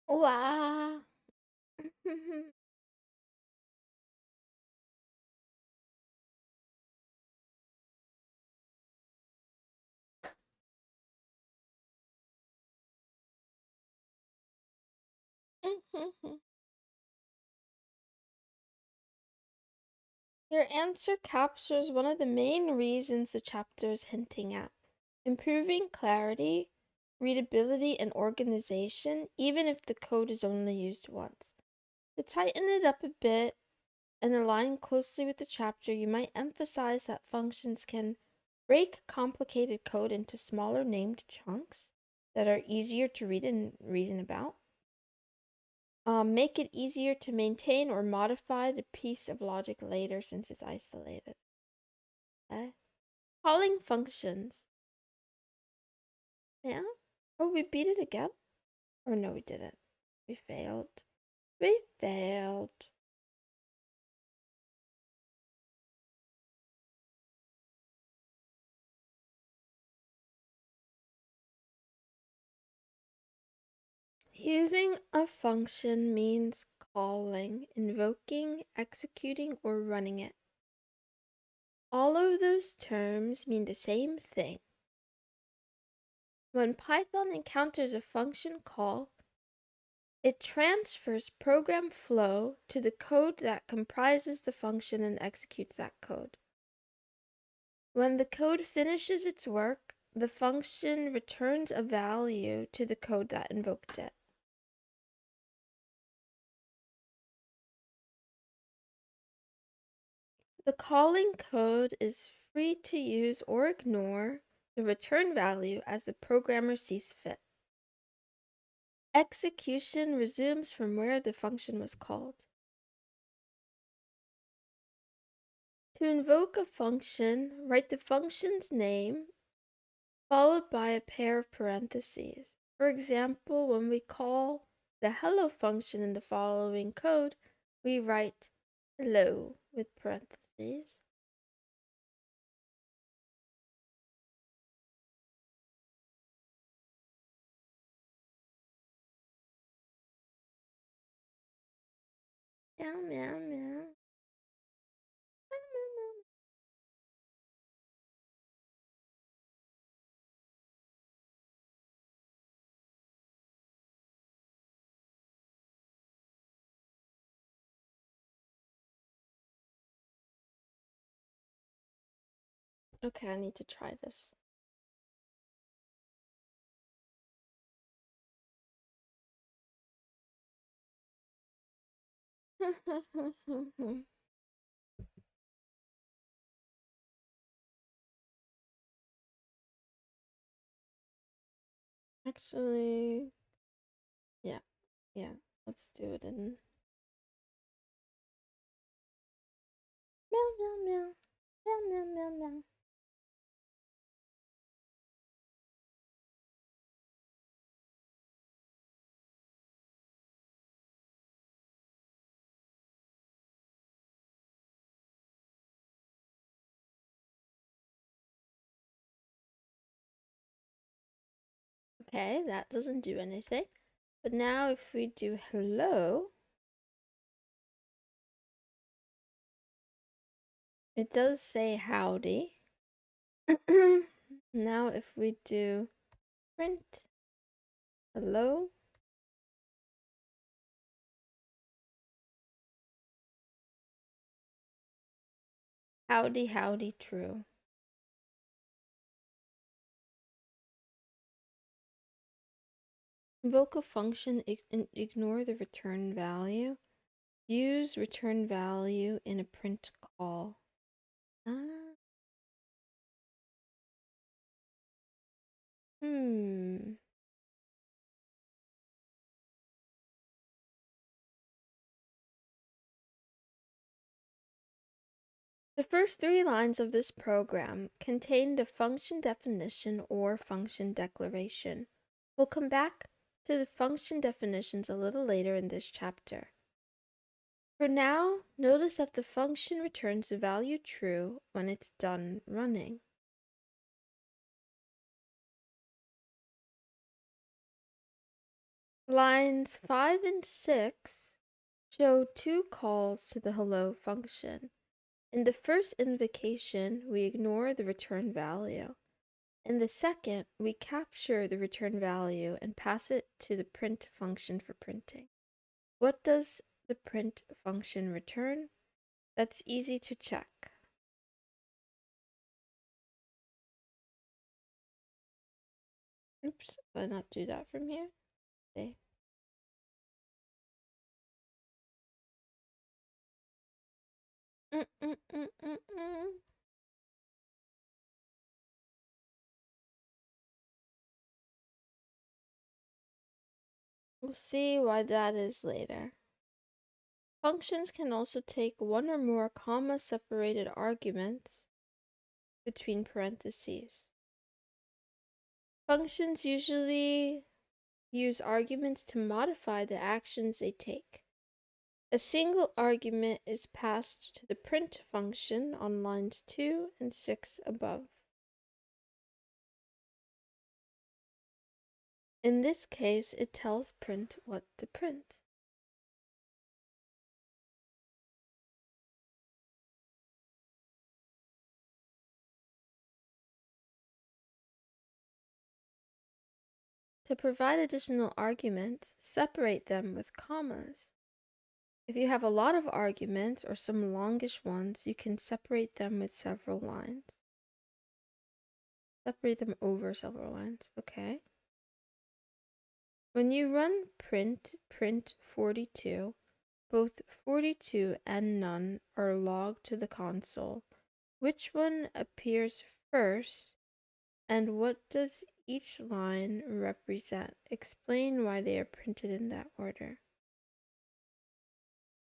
Wow. Your answer captures one of the main reasons the chapter is hinting at: improving clarity, readability, and organization, even if the code is only used once. To tighten it up a bit and align closely with the chapter, you might emphasize that functions can break complicated code into smaller named chunks that are easier to read and reason about. Make it easier to maintain or modify the piece of logic later since it's isolated. Okay. Calling functions. Yeah? Oh, we beat it again? Or no, we didn't. We failed. We failed. Using a function means calling, invoking, executing, or running it. All of those terms mean the same thing. When Python encounters a function call, it transfers program flow to the code that comprises the function and executes that code. When the code finishes its work, the function returns a value to the code that invoked it. The calling code is free to use or ignore the return value as the programmer sees fit. Execution resumes from where the function was called. To invoke a function, write the function's name followed by a pair of parentheses. For example, when we call the hello function in the following code, we write hello with parentheses. Meow, meow, meow. Okay, I need to try this. Actually, yeah, let's do it in meow, meow, meow, meow, meow, meow, meow. Okay, that doesn't do anything. But now if we do hello, it does say howdy. Now if we do print hello, howdy, howdy, true. Invoke a function, ignore the return value. Use return value in a print call. Ah. Hmm. The first 3 lines of this program contain the function definition or function declaration. We'll come back to the function definitions a little later in this chapter. For now, notice that the function returns the value true when it's done running. Lines 5 and 6 show 2 calls to the hello function. In the first invocation, we ignore the return value. In the second, we capture the return value and pass it to the print function for printing. What does the print function return? That's easy to check. Oops, did I not do that from here? Okay. We'll see why that is later. Functions can also take one or more comma-separated arguments between parentheses. Functions usually use arguments to modify the actions they take. A single argument is passed to the print function on lines 2 and 6 above. In this case, it tells print what to print. To provide additional arguments, separate them with commas. If you have a lot of arguments or some longish ones, you can separate them with several lines. Separate them over several lines, okay? When you run print 42, Both 42 and none are logged to the console. Which one appears first, and what does each line represent? Explain why they are printed in that order.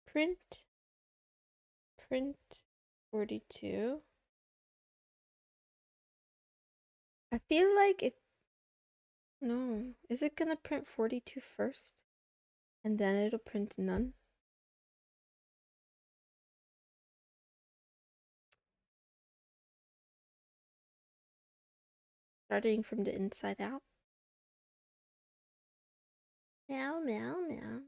Print 42. I feel like it. No. Is it gonna print 42 first? And then it'll print none? Starting from the inside out? Meow, meow, meow.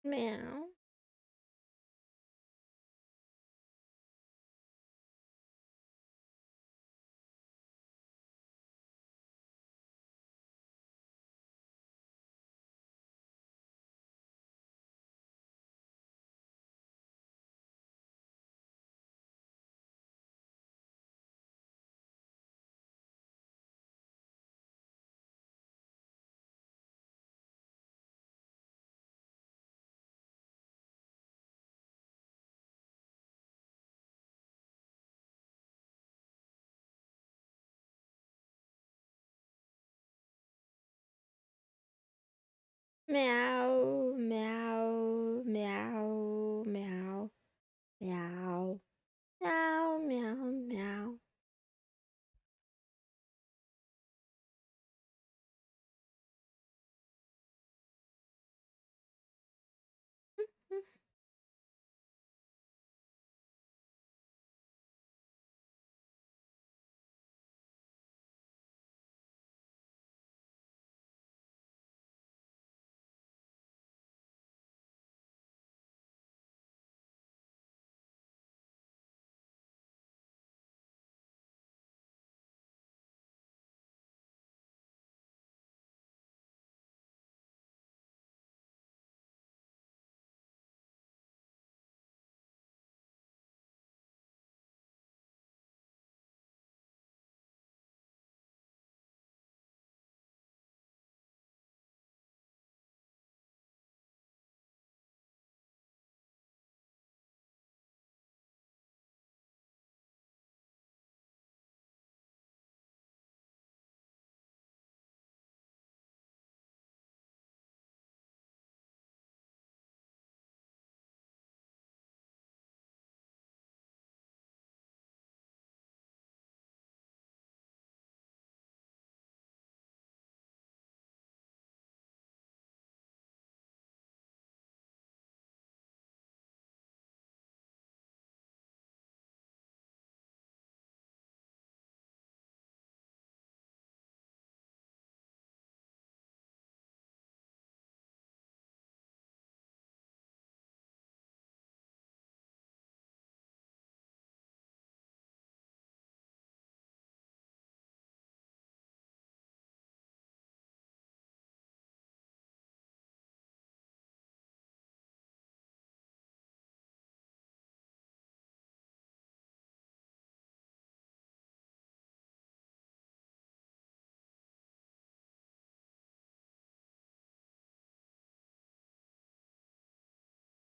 Meow. Meow, meow, meow, meow, meow, meow, meow, meow.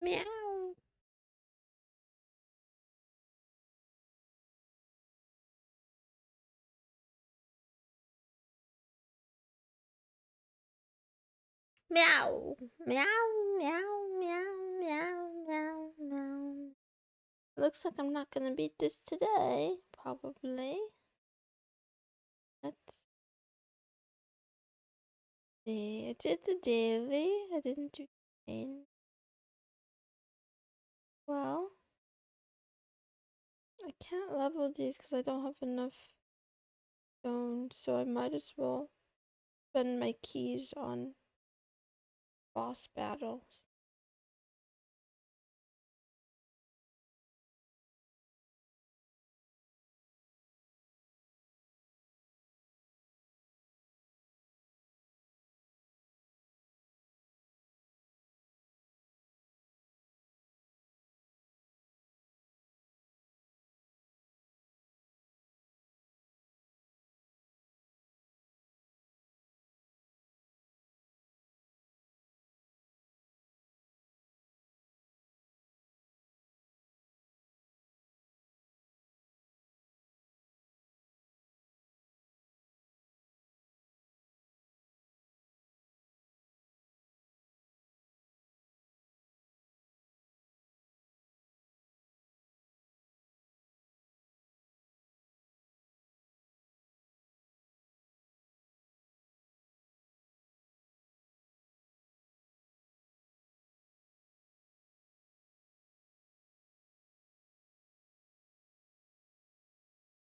Meow. Meow. Meow, meow, meow, meow, meow, meow. Looks like I'm not gonna beat this today, probably. Let's see. I did the daily. I didn't do main. Well, I can't level these because I don't have enough stones, so I might as well spend my keys on boss battles.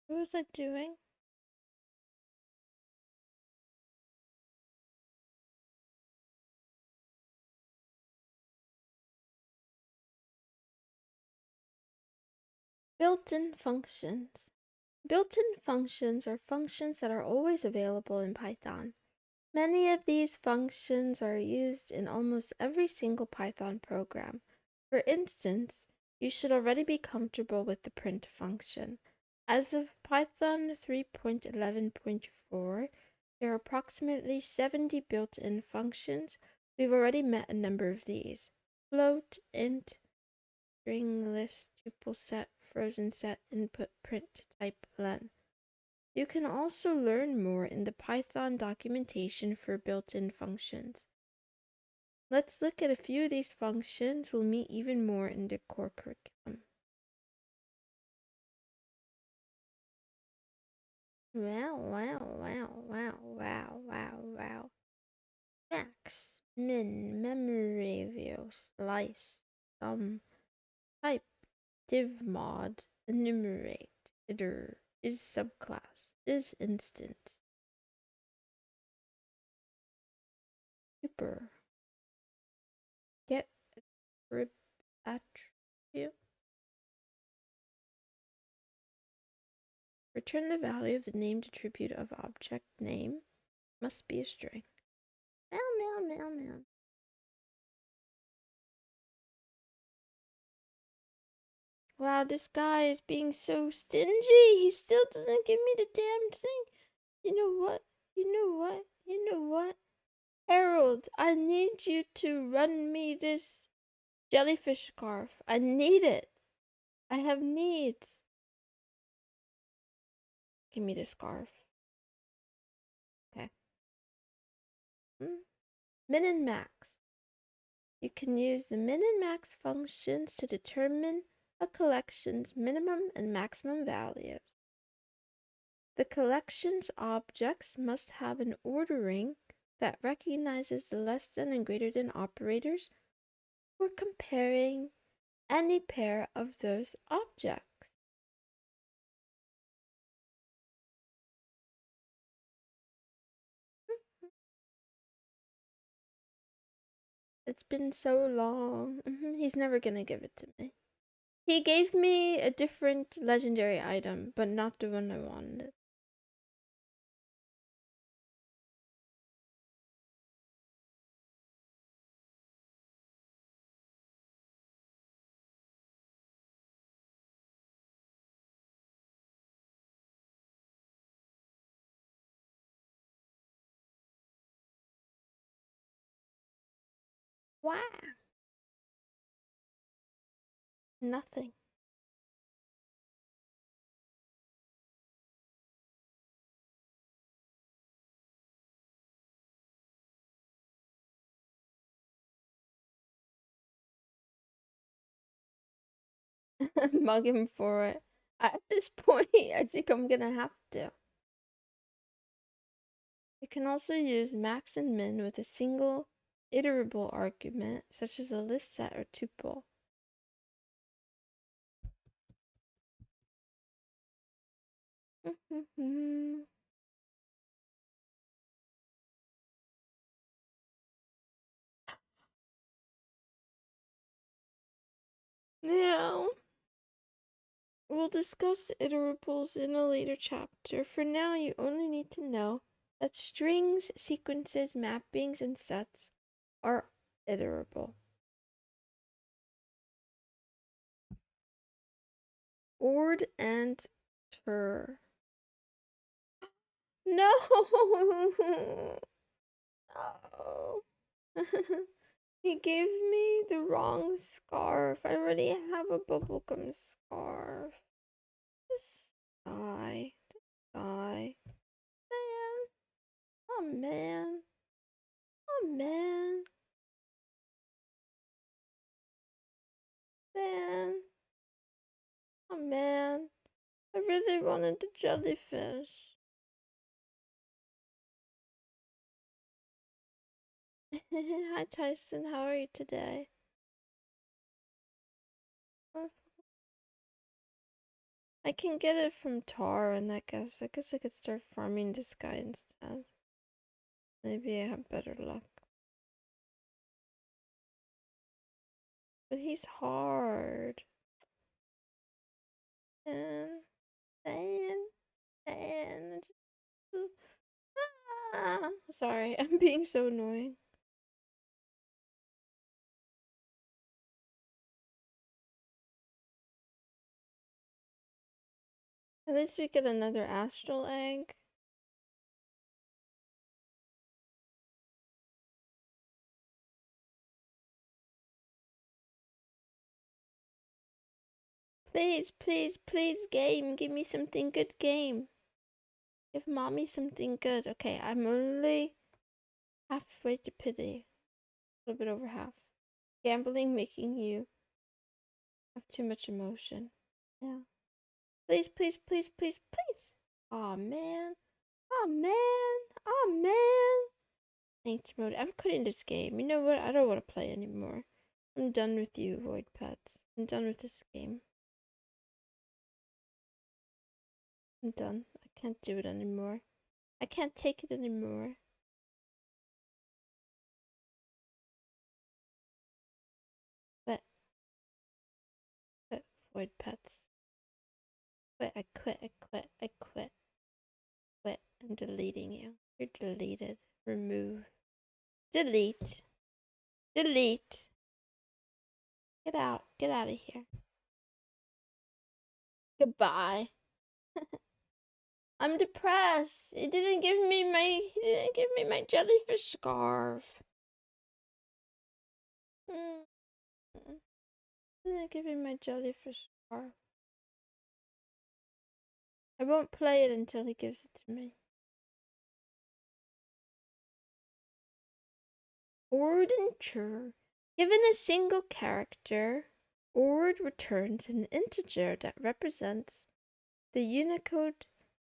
What was I doing? Built-in functions. Built-in functions are functions that are always available in Python. Many of these functions are used in almost every single Python program. For instance, you should already be comfortable with the print function. As of Python 3.11.4, there are approximately 70 built-in functions. We've already met a number of these. Float, int, string, list, tuple set, frozen set, input, print, type, len. You can also learn more in the Python documentation for built-in functions. Let's look at a few of these functions. We'll meet even more in the core curriculum. Wow. Max, min, memory view, slice, sum, type, div mod, enumerate, iter, is subclass, is instance, super, get grip attribute, return the value of the named attribute of object name, must be a string. Meow. Wow, this guy is being so stingy. He still doesn't give me the damn thing. You know what? Harold, I need you to run me this jellyfish scarf. I need it. I have needs. Give me the scarf. Okay. Min and max. You can use the min and max functions to determine a collection's minimum and maximum values. The collection's objects must have an ordering that recognizes the less than and greater than operators for comparing any pair of those objects. It's been so long. He's never gonna give it to me. He gave me a different legendary item, but not the one I wanted. Wow. Nothing. Mug him for it. At this point, I think I'm gonna have to. You can also use max and min with a single iterable argument, such as a list set or tuple. Now, we'll discuss iterables in a later chapter. For now, you only need to know that strings, sequences, mappings, and sets are iterable. Ord and tur. No! No. He gave me the wrong scarf. I already have a bubblegum scarf. Just die. Die. Man. Oh, man. Oh, man. Man. Oh, man. I really wanted the jellyfish. Hi, Tyson. How are you today? I can get it from Tar, and I guess I could start farming this guy instead. Maybe I have better luck. But he's hard. And sorry, I'm being so annoying. At least we get another astral egg. Please, please, please, game. Give me something good, game. Give mommy something good. Okay, I'm only halfway to pity. A little bit over half. Gambling making you have too much emotion. Yeah. Please, please, please, please, please. Aw, man. Aw, man. Aw, man. Thanks, mode. I'm quitting this game. You know what? I don't want to play anymore. I'm done with you, Void Pets. I'm done with this game. I'm done. I can't do it anymore. I can't take it anymore. But Void Pets. Quit, I quit, I quit, I quit. Quit. I'm deleting you. You're deleted. Remove. Delete. Delete. Get out. Get out of here. Goodbye. I'm depressed. He didn't give me my jellyfish scarf. He didn't give me my jellyfish scarf. I won't play it until he gives it to me. Ord and chur. Given a single character, ord returns an integer that represents the Unicode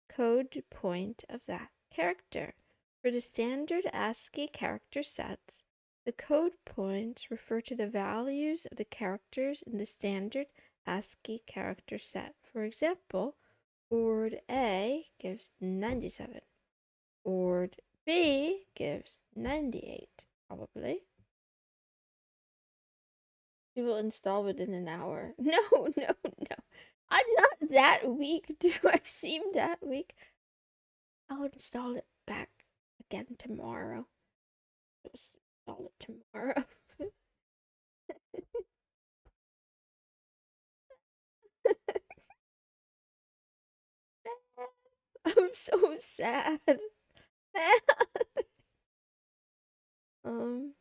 code point of that character. For the standard ASCII character sets, the code points refer to the values of the characters in the standard ASCII character set. For example, ord A gives 97. Ord B gives 98, probably. You will install within an hour. No, no, no. I'm not that weak. Do I seem that weak? I'll install it back again tomorrow. I'll install it tomorrow. I'm so sad. um,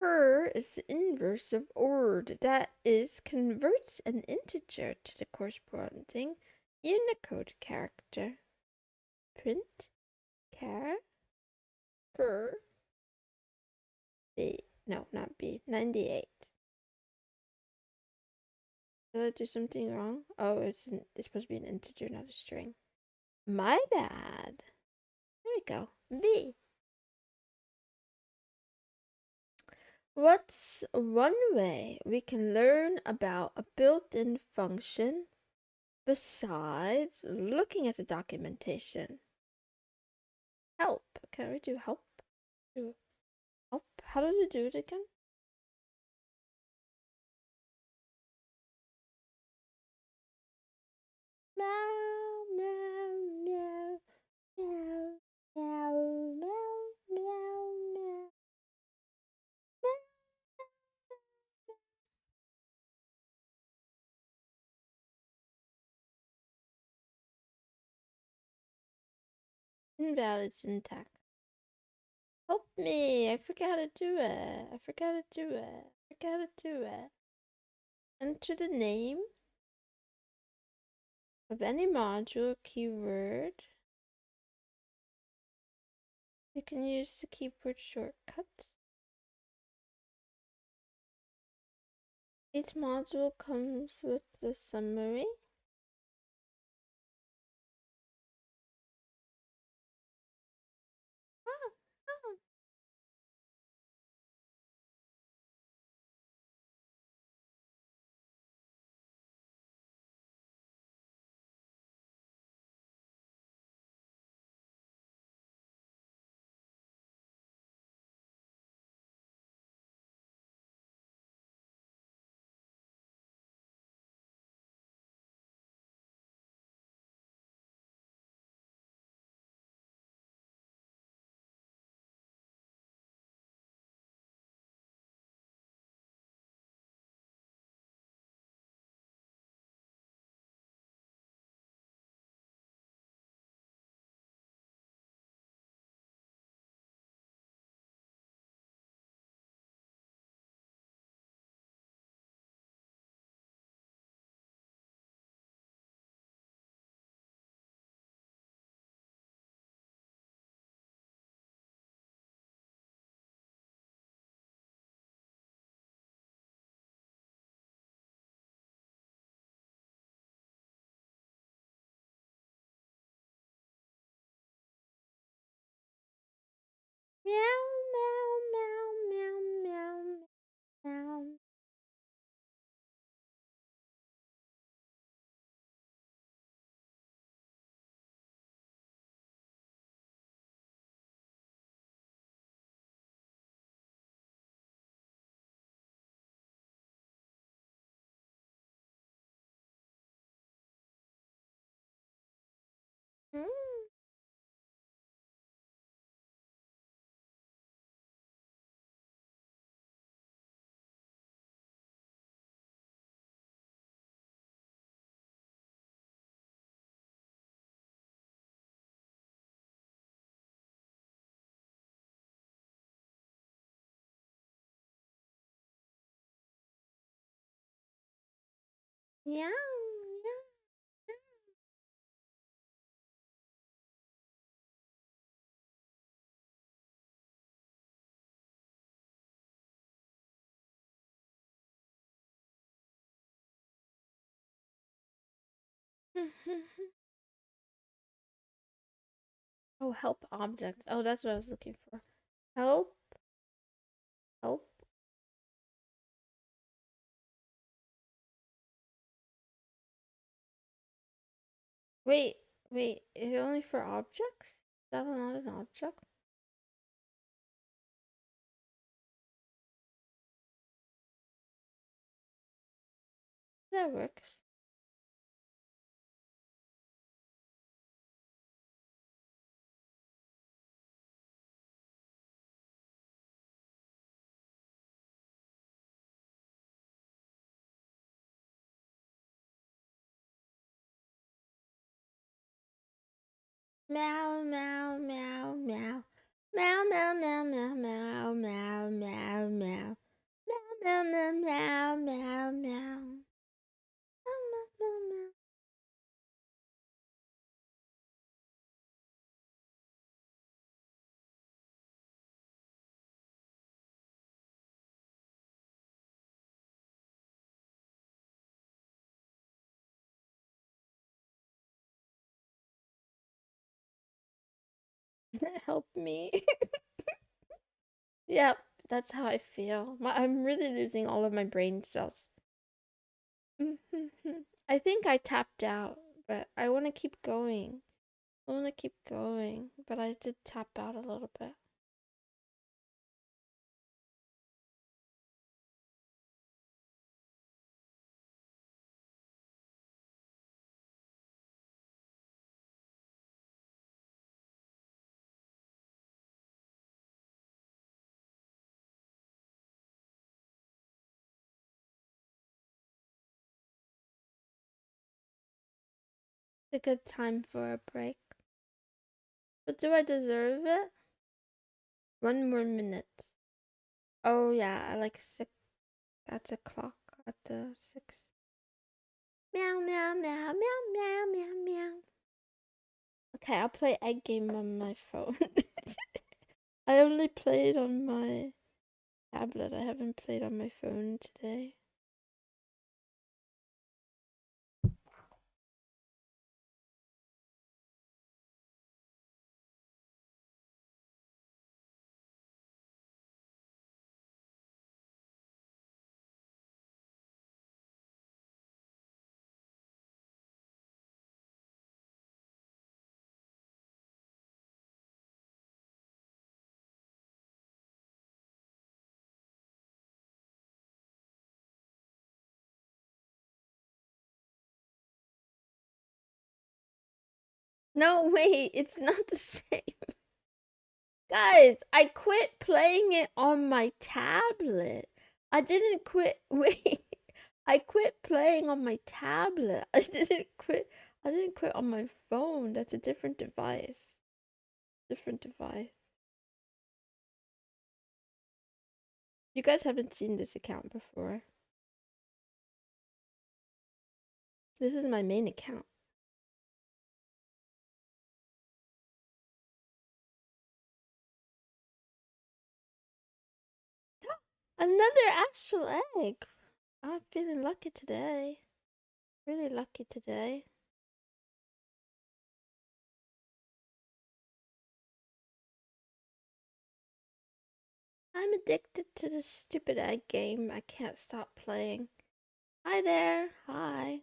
her is the inverse of ord. That is, converts an integer to the corresponding Unicode character. Print character B. No, not B. 98. Did I do something wrong? Oh, it's supposed to be an integer, not a string. My bad. There we go. B. What's one way we can learn about a built-in function besides looking at the documentation? Help. Can we do help? Do help. How did it do it again? Meow, meow, meow, meow, meow, meow, meow, meow. Invalid syntax. Help me! I forgot how to do it. I forgot how to do it. I forgot how to do it. Enter the name of any module keyword. You can use the keyboard shortcuts. Each module comes with the summary. Ah, ah. Meow, meow, meow, meow, meow, meow. Mm. Meow, meow. Oh, help object. Oh, that's what I was looking for. Help, help. Wait, wait. Is it only for objects? Is that not an object? That works. Meow, meow, meow, meow. Meow, meow, meow, meow, meow, meow, meow, meow. Meow, meow, meow, meow, meow, meow. Meow, meow, meow, meow. Help me. Yep, that's how I feel. I'm really losing all of my brain cells. I think I tapped out, but I want to keep going. I want to keep going, but I did tap out a little bit. It's a good time for a break. But do I deserve it? 1 more minute. Oh yeah, I like 6 at the clock at the 6. Meow meow meow meow meow meow meow. Okay, I'll play egg game on my phone. I only played on my tablet. I haven't played on my phone today. No, wait, it's not the same. Guys, I quit playing it on my tablet. I didn't quit. Wait. I quit playing on my tablet. I didn't quit on my phone. That's a different device. Different device. You guys haven't seen this account before. This is my main account. Another astral egg. I'm feeling lucky today. Really lucky today. I'm addicted to this stupid egg game. I can't stop playing. Hi there. Hi.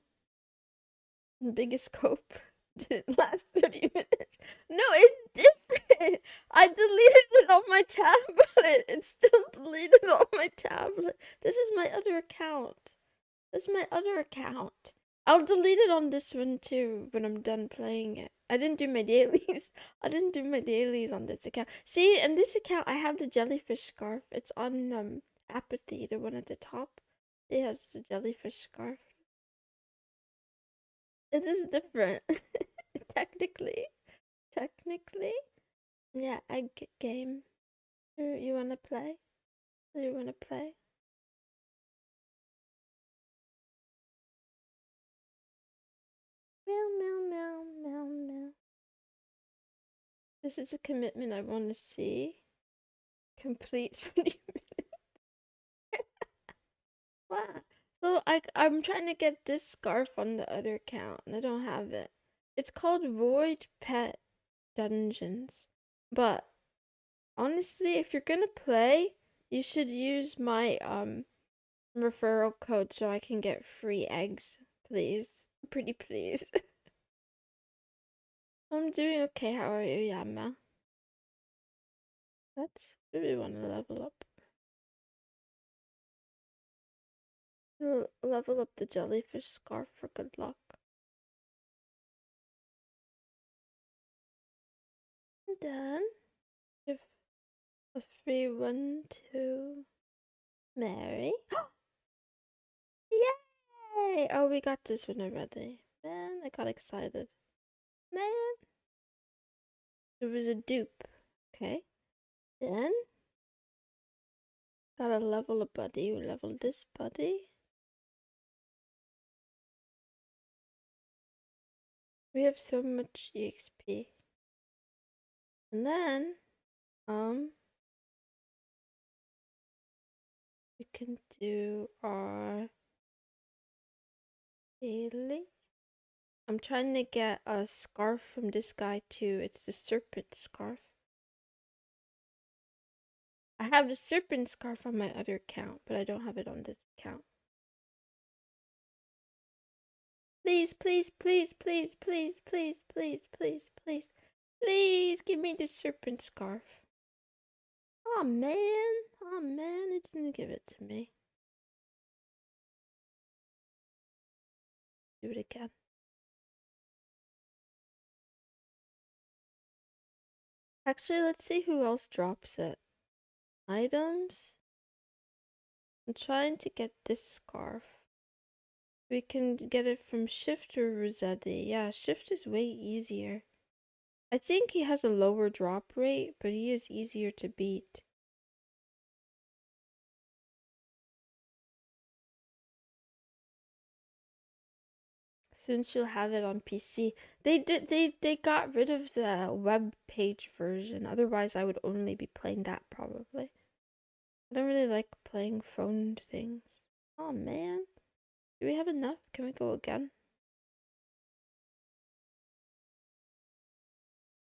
Biggest scope didn't last 30 minutes. No, it's different. I deleted it on my tablet. It's still deleted on my tablet. This is my other account. This is my other account. I'll delete it on this one too when I'm done playing it. I didn't do my dailies. I didn't do my dailies on this account. See, in this account, I have the jellyfish scarf. It's on apathy, the one at the top. It has the jellyfish scarf. It is different. Technically. Technically. Yeah, egg game. You wanna play? You wanna play? Meow meow meow meow meow. This is a commitment I wanna see. Complete 20 minutes. Wow. So I'm trying to get this scarf on the other account and I don't have it. It's called Void Pet Dungeons. But honestly, if you're gonna play, you should use my referral code so I can get free eggs, please. Pretty please. I'm doing okay. How are you, Yama? Let's really want to level up. We'll level up the jellyfish scarf for good luck. And then give a free one to Mary. Yay! Oh, we got this one already. Man, I got excited. Man, it was a dupe. Okay. Then gotta level a buddy. We level this buddy. We have so much EXP. And then, we can do our daily. I'm trying to get a scarf from this guy too. It's the serpent scarf. I have the serpent scarf on my other account, but I don't have it on this account. Please, please, please, please, please, please, please, please, please, please give me the serpent scarf. Oh man, it didn't give it to me. Do it again. Actually, let's see who else drops it. Items. I'm trying to get this scarf. We can get it from Shift or Rossetti. Yeah, Shift is way easier. I think he has a lower drop rate, but he is easier to beat. Soon she'll have it on PC. They got rid of the web page version. Otherwise, I would only be playing that probably. I don't really like playing phone things. Oh man. Do we have enough? Can we go again?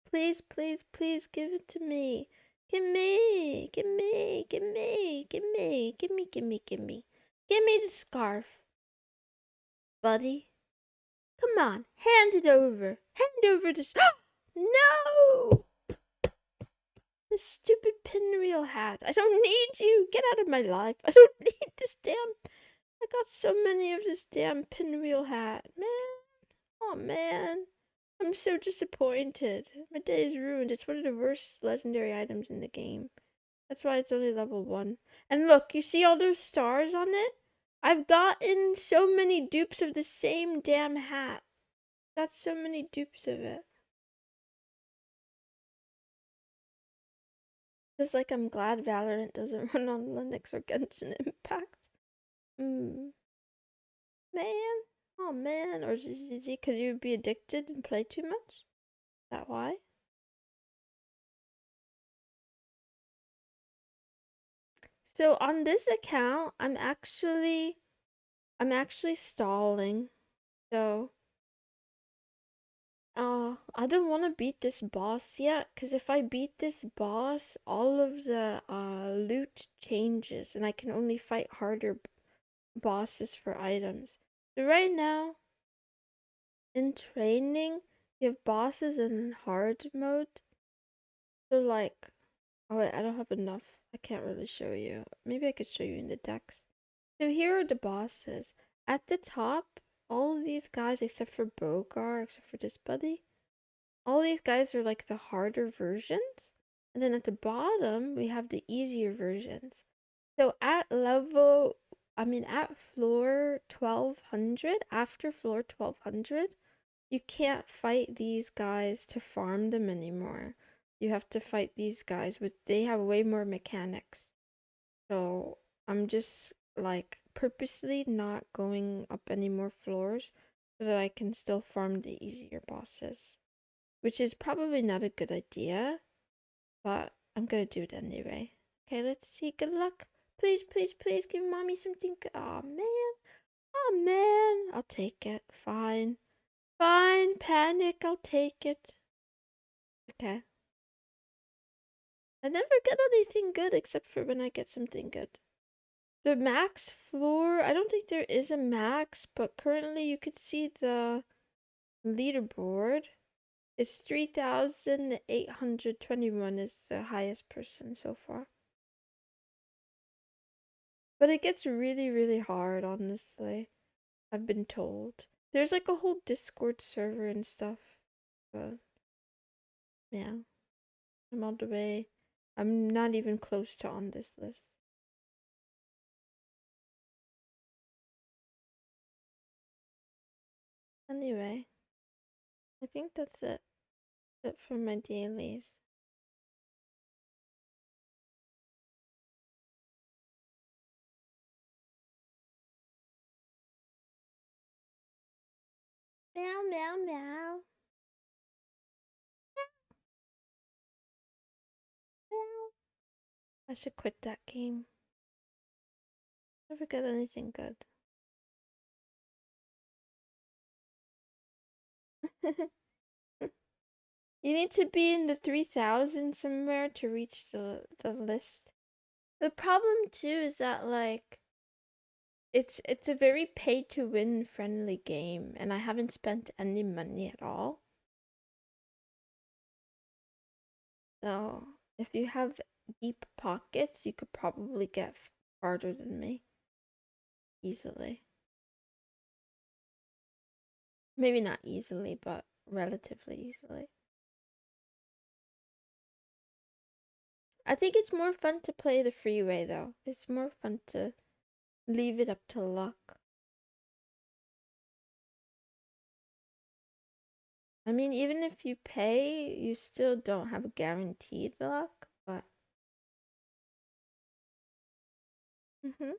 Please, please, please give it to me. Gimme, gimme, gimme, gimme, gimme, gimme, gimme. Give me the scarf. Buddy. Come on, hand it over. Hand over the No! The stupid pinwheel hat. I don't need you. Get out of my life. I don't need this damn... I got so many of this damn pinwheel hat. Man. Oh, man. I'm so disappointed. My day is ruined. It's one of the worst legendary items in the game. That's why it's only level 1. And look, you see all those stars on it? I've gotten so many dupes of the same damn hat. Got so many dupes of it. Just like I'm glad Valorant doesn't run on Linux or Genshin Impact. Man. Oh man. Or is it because you'd be addicted and play too much? Is that why? So on this account, I'm actually stalling. So I don't want to beat this boss yet, because if I beat this boss, all of the loot changes, and I can only fight harder bosses for items. So right now, in training, you have bosses in hard mode. So like, oh wait, I don't have enough. I can't really show you. Maybe I could show you in the decks. So here are the bosses. At the top, all of these guys, except for Bogar, except for this buddy, all these guys are like the harder versions. And then at the bottom, we have the easier versions. So at floor 1200, after floor 1200, you can't fight these guys to farm them anymore. You have to fight these guys they have way more mechanics. So I'm just like purposely not going up any more floors so that I can still farm the easier bosses. Which is probably not a good idea, but I'm gonna do it anyway. Okay, let's see. Good luck. Please, please, please give mommy something good. Oh man. Oh man. I'll take it. Fine. Fine. Panic. I'll take it. Okay. I never get anything good except for when I get something good. The max floor, I don't think there is a max, but currently you could see the leaderboard. It's 3,821 is the highest person so far. But it gets really, really hard, honestly. I've been told. There's like a whole Discord server and stuff. But yeah. I'm all the way. I'm not even close to on this list. Anyway, I think that's it. That's it for my dailies. Meow, meow, meow. Meow. I should quit that game. Never get anything good. You need to be in the 3,000 somewhere to reach the list. The problem too is that like it's a very pay to win friendly game and I haven't spent any money at all. So, if you have deep pockets, you could probably get farther than me easily. Maybe not easily, but relatively easily. I think it's more fun to play the freeway though. It's more fun to leave it up to luck. I mean, even if you pay, you still don't have guaranteed luck, but mm-hmm.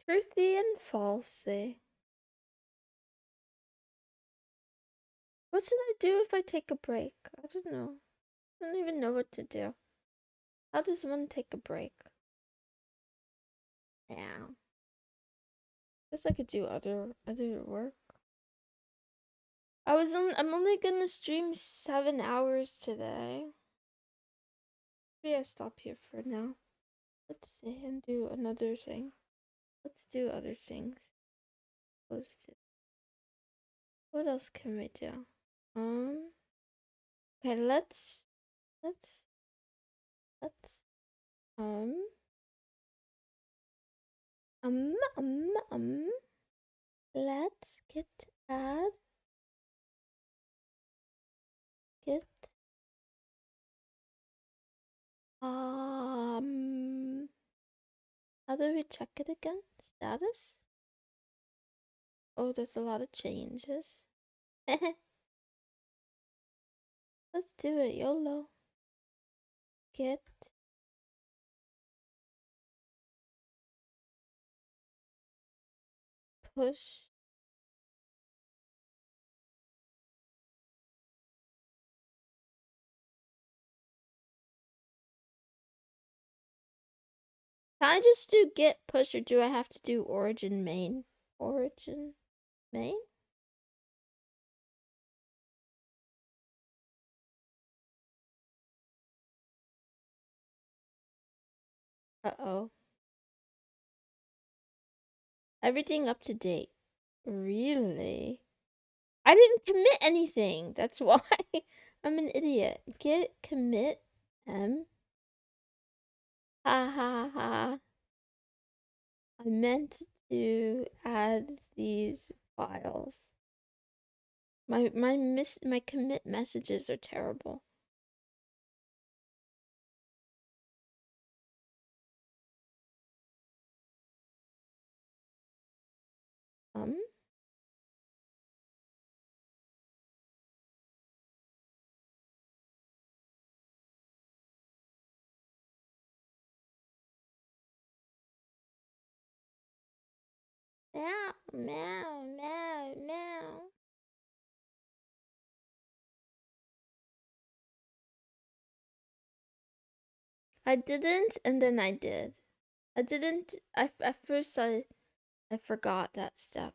Truthy and falsy. What should I do if I take a break? I don't know. I don't even know what to do. How does one take a break? Yeah. Guess I could do other work. I'm only gonna stream 7 hours today. Maybe I stop here for now. Let's see and do another thing. Let's do other things. What else can we do? Okay, let's let's um um um um let's get how do we check it again? Status? Oh, there's a lot of changes. Let's do it, YOLO. Get push Can I just do get push or do I have to do origin main? Origin main? Uh-oh. Everything up to date. Really? I didn't commit anything. That's why I'm an idiot. Get commit m. Ha ha ha. I meant to add these files. My commit messages are terrible. Um Meow meow meow meow. I didn't and then I did. I didn't at first I forgot that step.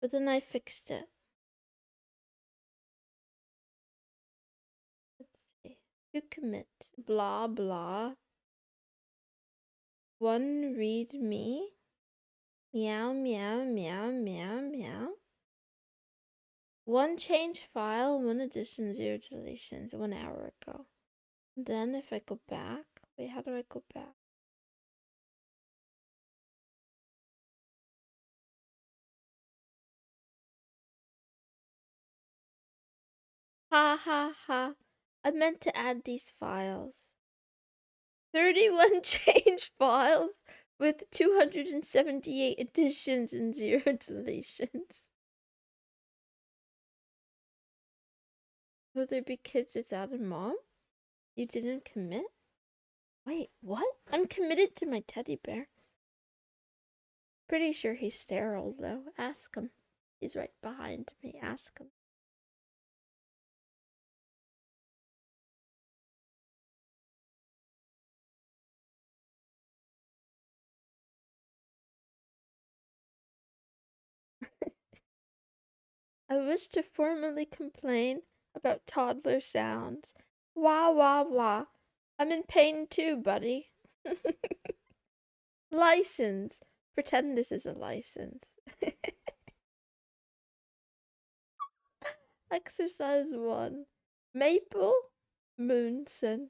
But then I fixed it. Let's see. To commit. Blah blah. One read me. Meow meow meow meow meow. One change file, one addition, 0 deletions 1 hour ago. Then if I go back, wait, how do I go back? Ha ha ha. I meant to add these files. 31 change files with 278 additions and 0 deletions. Will there be kids without a mom? You didn't commit? Wait, what? I'm committed to my teddy bear. Pretty sure he's sterile, though. Ask him. He's right behind me. Ask him. I wish to formally complain about toddler sounds. Wah, wah, wah. I'm in pain too, buddy. License. Pretend this is a license. Exercise 1. Maple Moonson.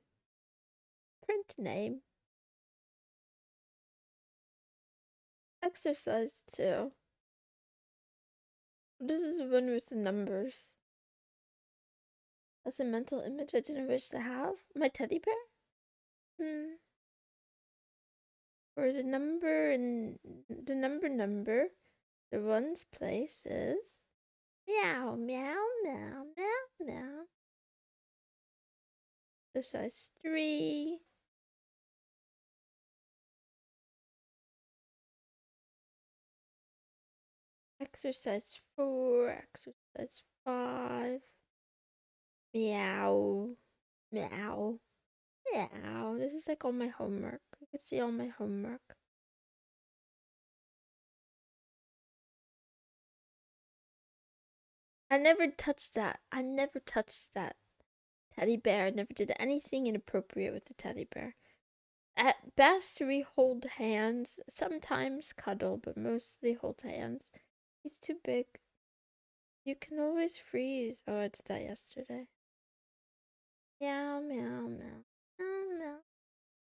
Print name. Exercise 2. This is one with the numbers. That's a mental image I didn't wish to have. My teddy bear? Or the number and the number. The one's place is meow, meow, meow, meow, meow. Exercise 3. Exercise 4. Exercise 5. Meow. Meow. Meow. This is like all my homework. You can see all my homework. I never touched that. I never touched that teddy bear. I never did anything inappropriate with the teddy bear. At best, we hold hands. Sometimes cuddle, but mostly hold hands. He's too big. You can always freeze. Oh, I did that yesterday. Meow, meow, meow, meow, meow.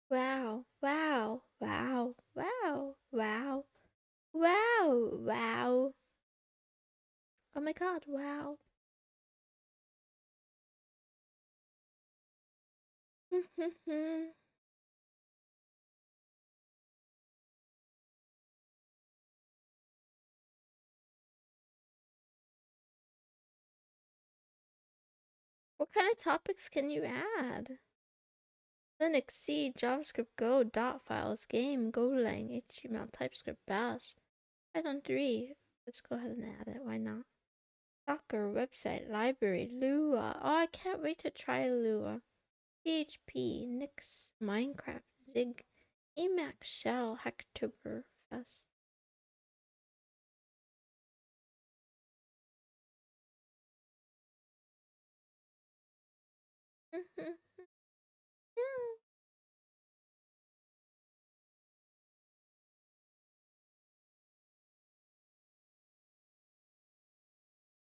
Wow, wow, wow, wow, wow, wow, wow. Oh my god, wow. What kind of topics can you add? Linux, C, JavaScript, Go, dot files, game, Golang, HTML, TypeScript, Bash, Python 3. Let's go ahead and add it. Why not? Docker, website, library, Lua. Oh, I can't wait to try Lua. PHP, Nix, Minecraft, Zig, Emacs, Shell, Hacktoberfest.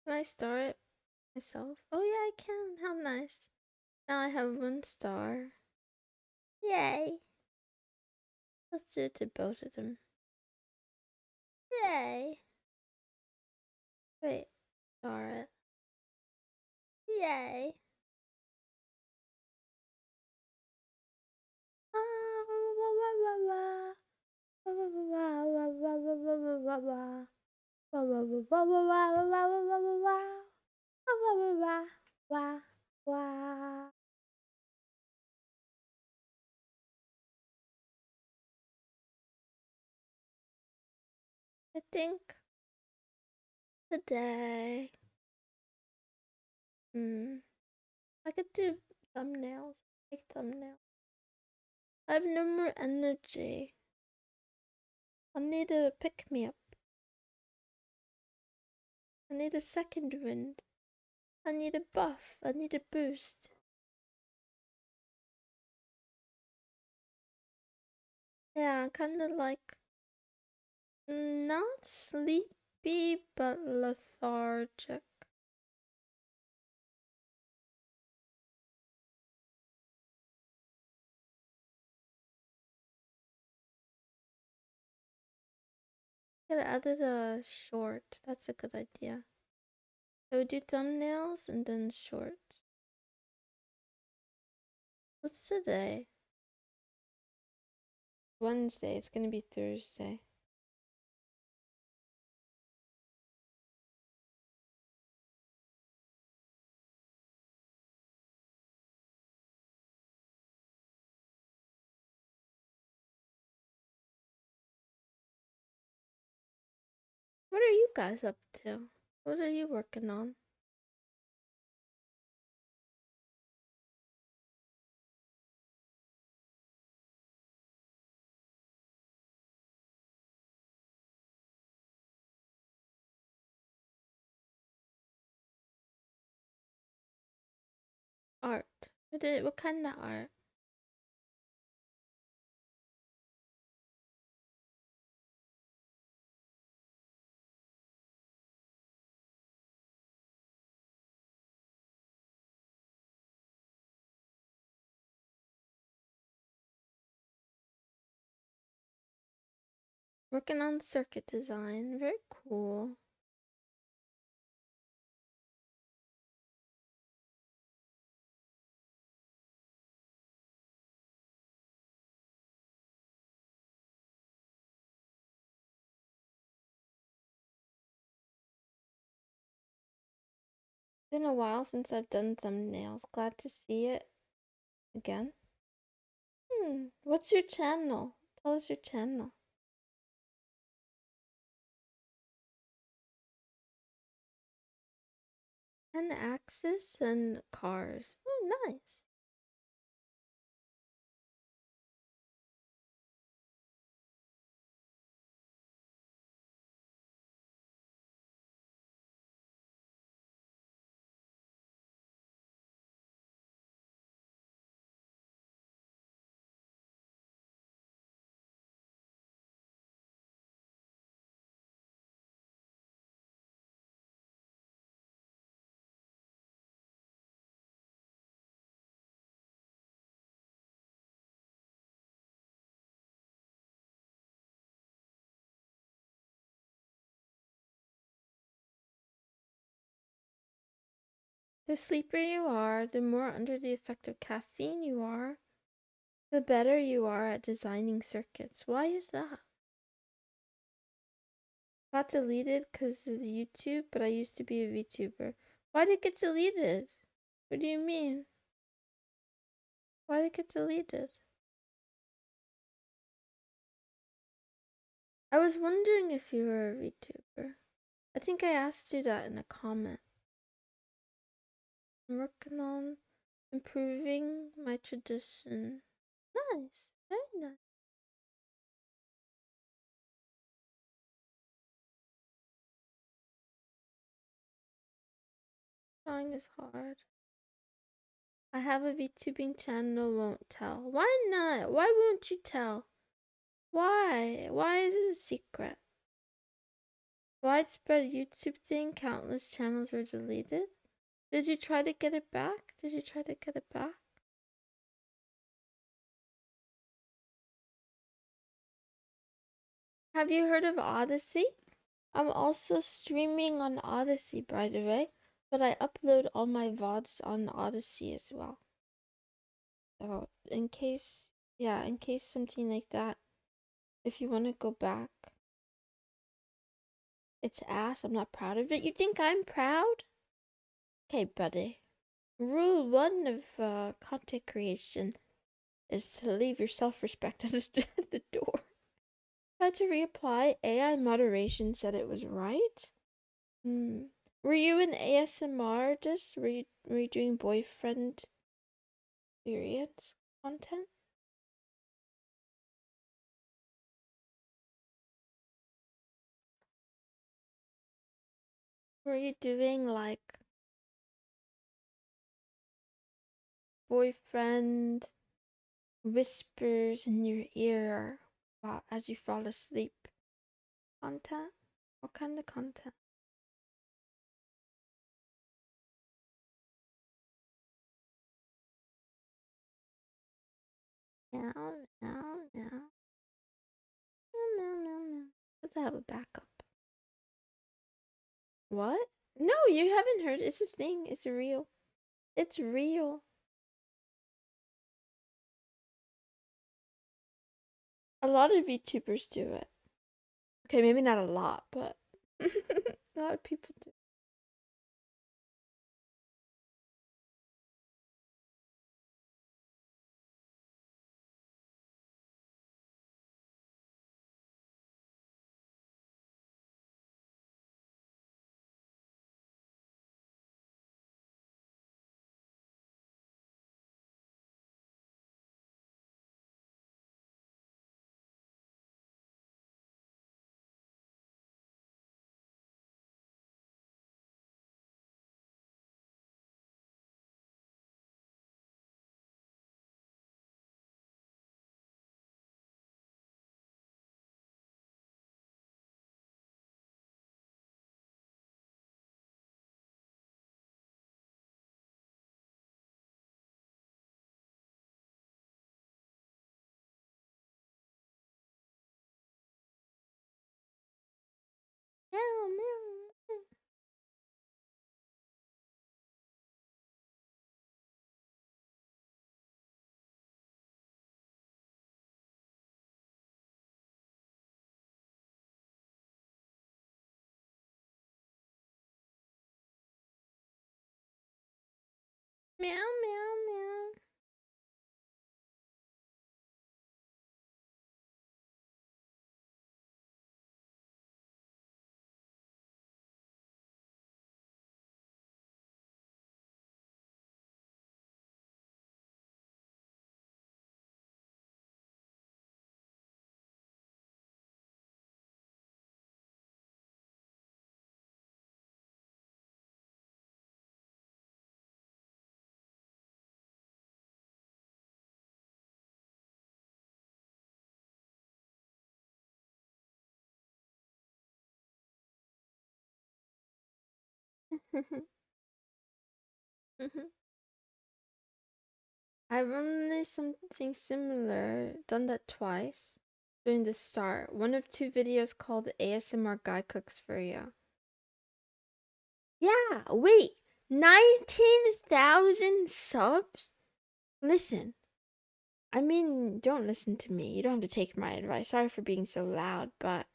Can I start it myself? Oh yeah, I can. How nice. Now I have 1 star. Yay. Let's do it to both of them. Yay. Wait, star it. Yay. I think today, I could do thumbnails. Make thumbnails. I have no more energy. I need a pick me up. I need a second wind. I need a buff. I need a boost. Yeah, kinda like not sleepy but lethargic. Could have added a short. That's a good idea. I would do thumbnails and then shorts. What's today? Wednesday. It's gonna be Thursday. What are you guys up to? What are you working on? Art. What kind of art? Working on circuit design. Very cool. Been a while since I've done thumbnails. Glad to see it again. What's your channel? Tell us your channel. An axis and cars. Oh, nice. The sleeper you are, the more under the effect of caffeine you are, the better you are at designing circuits. Why is that? Got deleted because of YouTube, but I used to be a VTuber. Why did it get deleted? What do you mean? Why did it get deleted? I was wondering if you were a VTuber. I think I asked you that in a comment. I'm working on improving my tradition. Nice, very nice. Drawing is hard. I have a VTubing channel, won't tell. Why not? Why won't you tell? Why? Why is it a secret? Widespread YouTube thing, countless channels were deleted. Did you try to get it back? Did you try to get it back? Have you heard of Odyssey? I'm also streaming on Odyssey, by the way, but I upload all my VODs on Odyssey as well. So, in case something like that, if you want to go back, it's ass. I'm not proud of it. You think I'm proud? Okay, buddy. Rule 1 of content creation is to leave your self-respect at the door. Tried to reapply. AI moderation said it was right. Were you an ASMR artist? Were you doing boyfriend experience content? Were you doing like boyfriend whispers in your ear as you fall asleep content? What kind of content? Meow, meow, meow. Meow, meow, meow, meow. Let's have a backup. What? No, you haven't heard. It's a thing. It's real. It's real. A lot of VTubers do it. Okay, maybe not a lot, but a lot of people do. Meow, meow, meow. I've only something similar, done that twice during the start. One of two videos called ASMR Guy Cooks for You. Yeah, wait, 19,000 subs? Listen, I mean, don't listen to me. You don't have to take my advice. Sorry for being so loud, but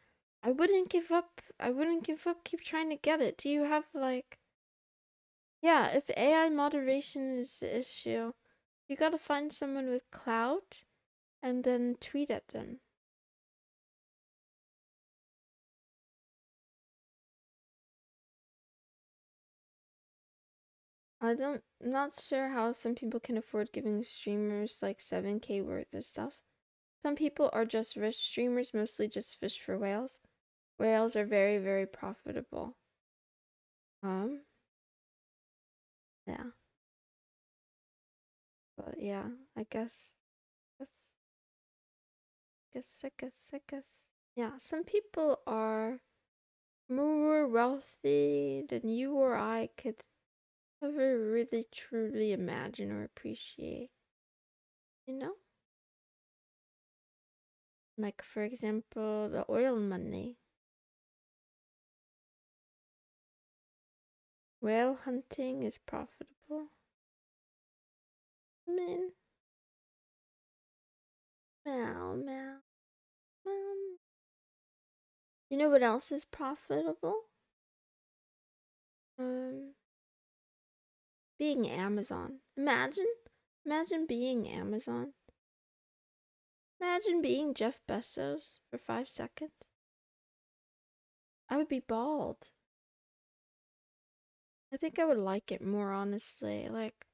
I wouldn't give up. I wouldn't give up. Keep trying to get it. Do you have like, yeah, if AI moderation is the issue, you gotta find someone with clout and then tweet at them. Not sure how some people can afford giving streamers like 7K worth of stuff. Some people are just rich streamers, mostly just fish for whales. Whales are very, very profitable. Um, yeah. But yeah, guess, I guess. Yeah, some people are more wealthy than you or I could ever really truly imagine or appreciate. You know? Like, for example, the oil money. Whale hunting is profitable. I mean, meow, meow, meow. You know what else is profitable? Um, being Amazon. Imagine being Amazon. Imagine being Jeff Bezos for 5 seconds. I would be bald. I think I would like it more, honestly. Like,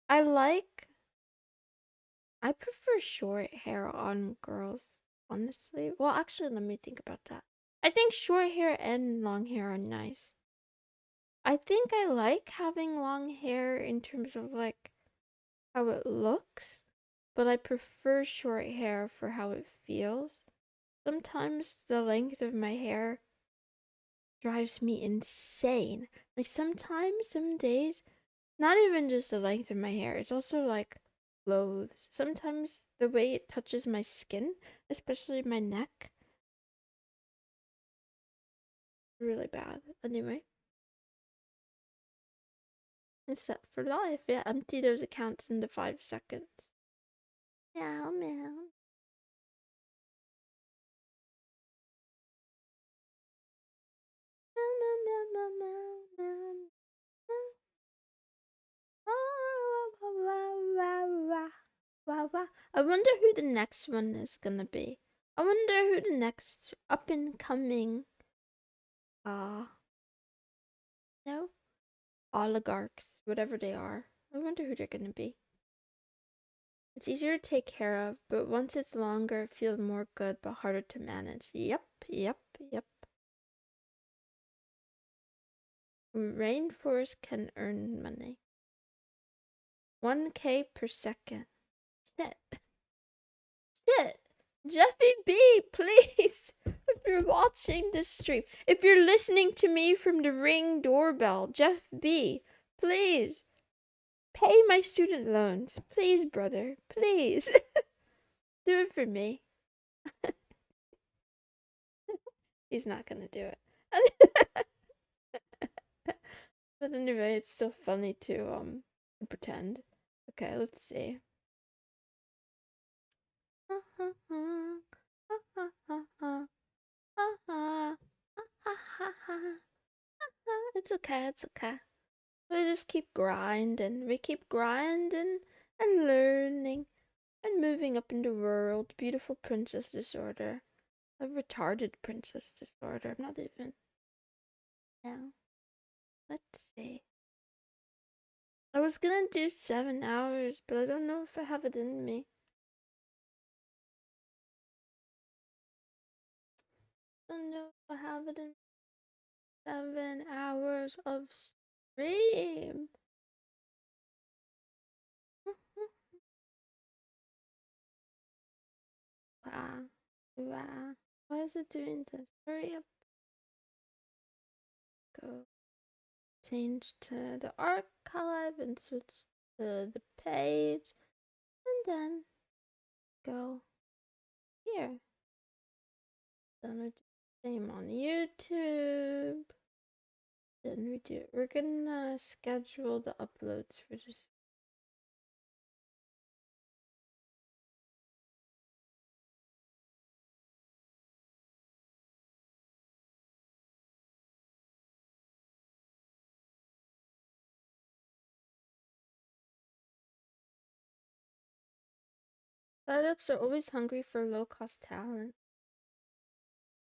I like. I prefer short hair on girls, honestly. Well, actually, let me think about that. I think short hair and long hair are nice. I think I like having long hair in terms of like how it looks, but I prefer short hair for how it feels. Sometimes the length of my hair drives me insane. Like sometimes, some days, not even just the length of my hair, it's also like clothes. Sometimes the way it touches my skin, especially my neck, really bad. Anyway, it's set for life. Yeah, empty those accounts into 5 seconds. Meow meow. Meow meow meow meow meow meow. Meow. Oh, wah, wah, wah, wah, wah, wah. I wonder who the next one is gonna be. I wonder who the next up and coming no, oligarchs, whatever they are. I wonder who they're gonna be. It's easier to take care of, but once it's longer, it feels more good but harder to manage. Yep, yep, yep. Rainforest can earn money. 1K per second. Shit. Shit. Jeffy B, please. If you're watching this stream, if you're listening to me from the Ring doorbell, Jeff B, please pay my student loans. Please, brother. Please. Do it for me. He's not gonna do it. But anyway, it's still funny to pretend. Okay, let's see. It's okay, it's okay. We just keep grinding. We keep grinding and learning and moving up in the world. Beautiful princess disorder. A retarded princess disorder. I'm not even. Now, let's see. I was gonna do 7 hours, but I don't know if I have it in me. I don't know if I have it in 7 hours of stream. Wow. Wow. Why is it doing this? Hurry up. Go. Change to the archive and switch to the page. And then go here. Then we do the same on YouTube. Then we're gonna schedule the uploads for this. Startups are always hungry for low-cost talent.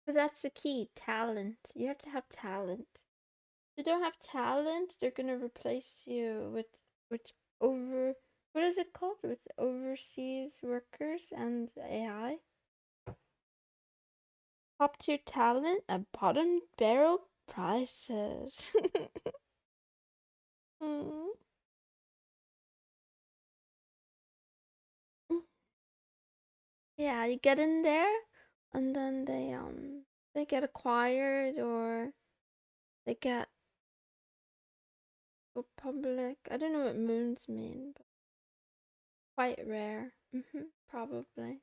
But that's the key, talent. You have to have talent. If you don't have talent, they're gonna replace you with over what is it called? With overseas workers and AI. Top tier talent at bottom barrel prices. mm. Yeah, you get in there and then they get acquired or they get go public. I don't know what moons mean, but quite rare. Probably.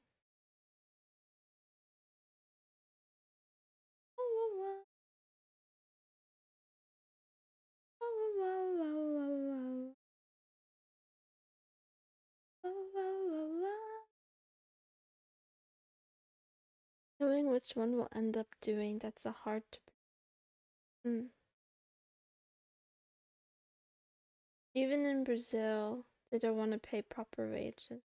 Knowing which one will end up doing, that's a hard to. Even in Brazil, they don't want to pay proper wages.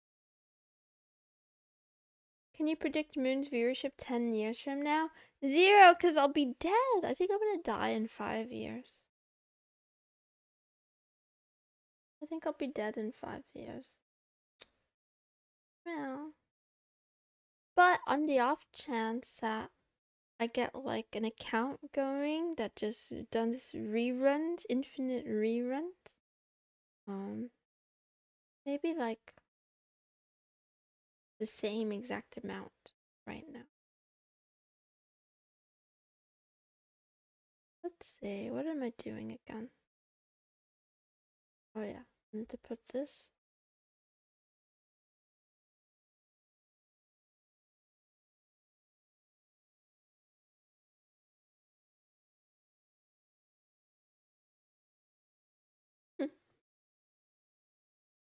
Can you predict Moon's viewership 10 years from now? 0, because I'll be dead. I think I'm going to die in 5 years. I think I'll be dead in 5 years. Yeah. But on the off chance that I get like an account going that just does reruns, infinite reruns, maybe like the same exact amount right now. Let's see, what am I doing again? Oh yeah, I need to put this.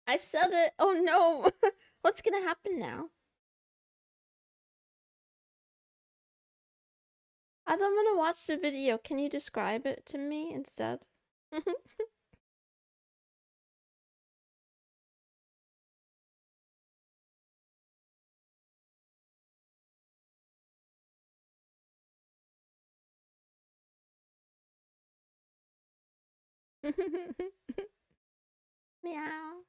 I said it! Oh no! What's gonna happen now? I don't want to watch the video. Can you describe it to me instead? Meow.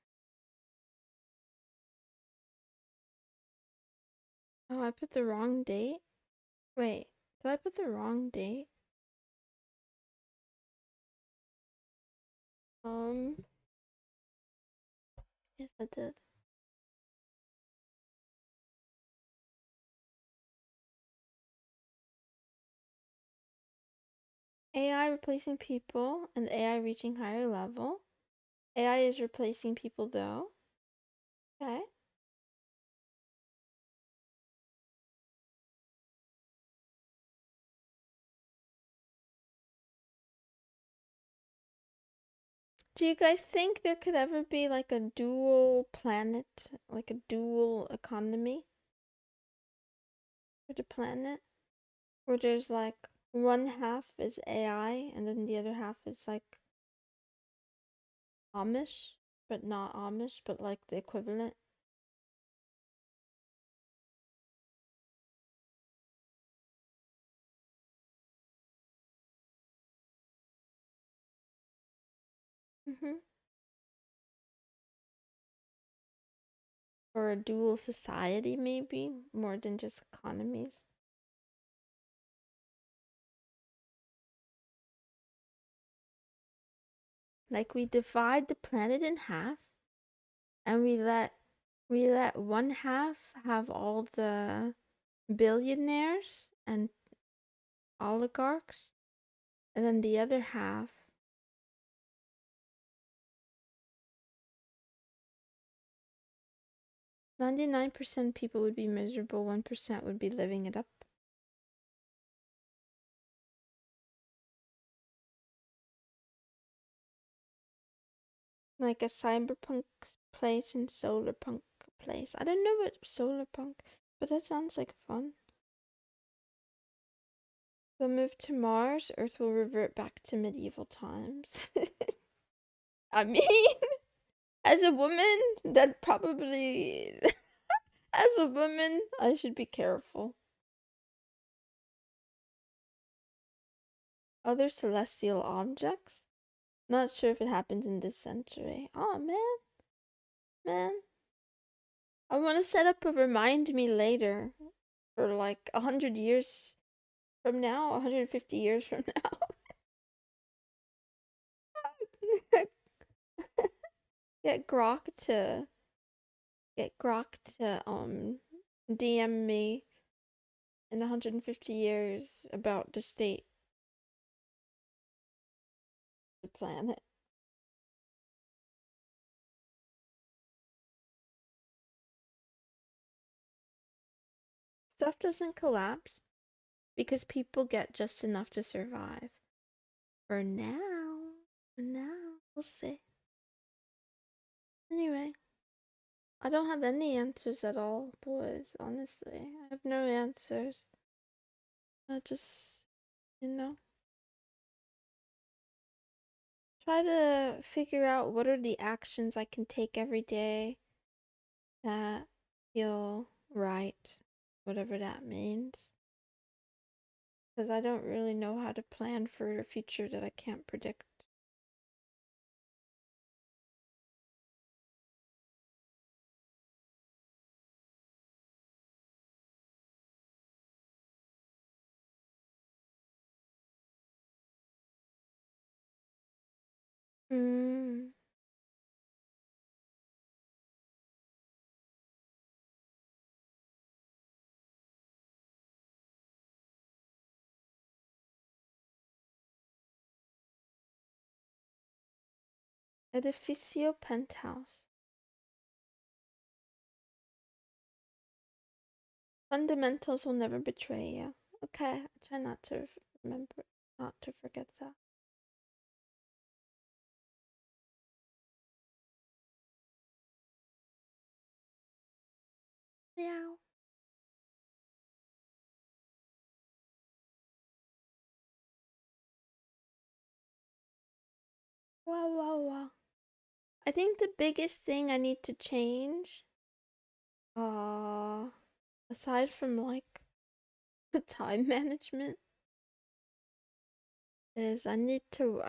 Oh, I put the wrong date? Wait, did I put the wrong date? Yes, I did. AI replacing people and AI reaching higher level. AI is replacing people though. Okay. Do you guys think there could ever be like a dual planet, like a dual economy for the planet? Where there's like one half is AI and then the other half is like Amish, but not Amish, but like the equivalent. Mm-hmm. Or a dual society, maybe more than just economies. Like we divide the planet in half, and we let one half have all the billionaires and oligarchs, and then the other half 99% people would be miserable, 1% would be living it up. Like a cyberpunk place and solar punk place. I don't know what solar punk, but that sounds like fun. They'll move to Mars, Earth will revert back to medieval times. I mean, as a woman, that probably. As a woman, I should be careful. Other celestial objects? Not sure if it happens in this century. Oh man, man. I want to set up a remind me later for like 100 years from now, 150 years from now. get Grok to get Grok to DM me in 150 years about the state of the planet. Stuff doesn't collapse because people get just enough to survive. For now. For now. We'll see. Anyway, I don't have any answers at all, boys, honestly. I have no answers. I just, you know, try to figure out what are the actions I can take every day that feel right, whatever that means. Because I don't really know how to plan for a future that I can't predict. Mm. Edificio penthouse. Fundamentals will never betray you. Okay, I try not to remember, not to forget that. Meow. Wow, wow, wow. I think the biggest thing I need to change, uh, aside from like time management, is I need to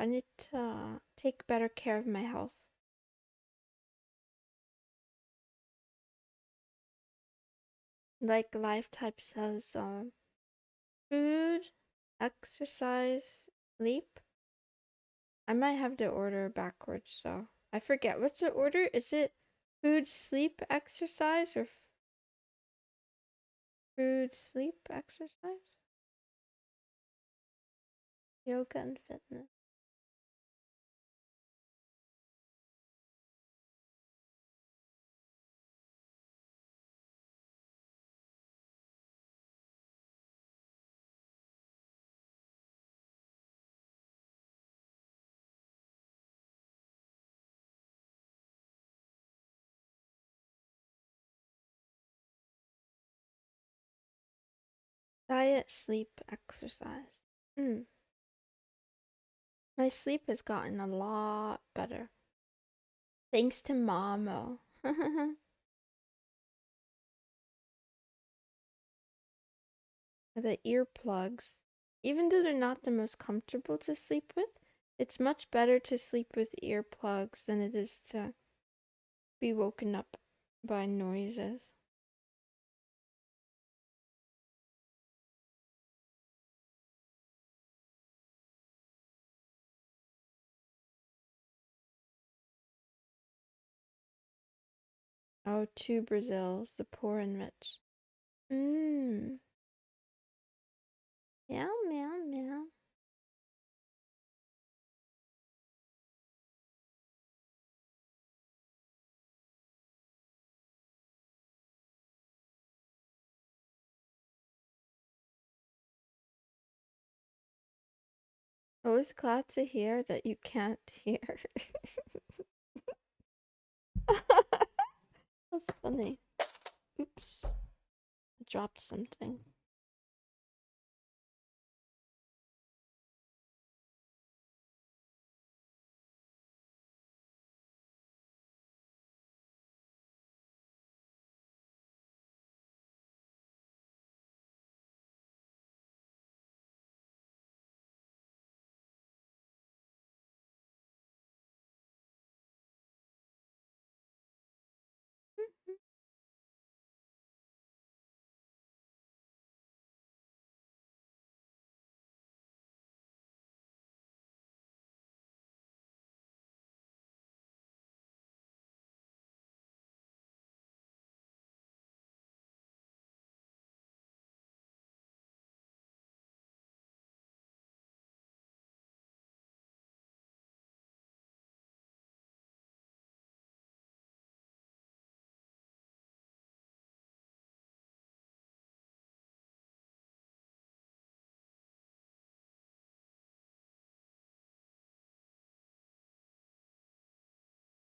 take better care of my health. Like Life Type says, food, exercise, sleep. I might have the order backwards, so I forget. What's the order? Is it food, sleep, exercise, or food, sleep, exercise? Yoga and fitness. Diet, sleep, exercise. My sleep has gotten a lot better. Thanks to Mamo. The earplugs. Even though they're not the most comfortable to sleep with, it's much better to sleep with earplugs than it is to be woken up by noises. Oh, two Brazils, the poor and rich. Mmm. Meow, meow, meow. Always glad to hear that you can't hear. That's funny. Oops. I dropped something.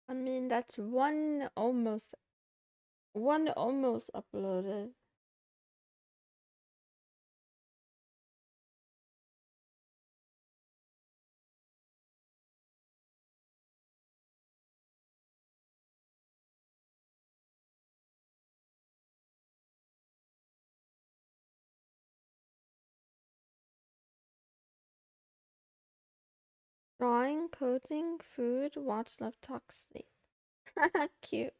I mean, that's one almost uploaded. Drawing, coding, food, watch, love, talk, sleep. Cute.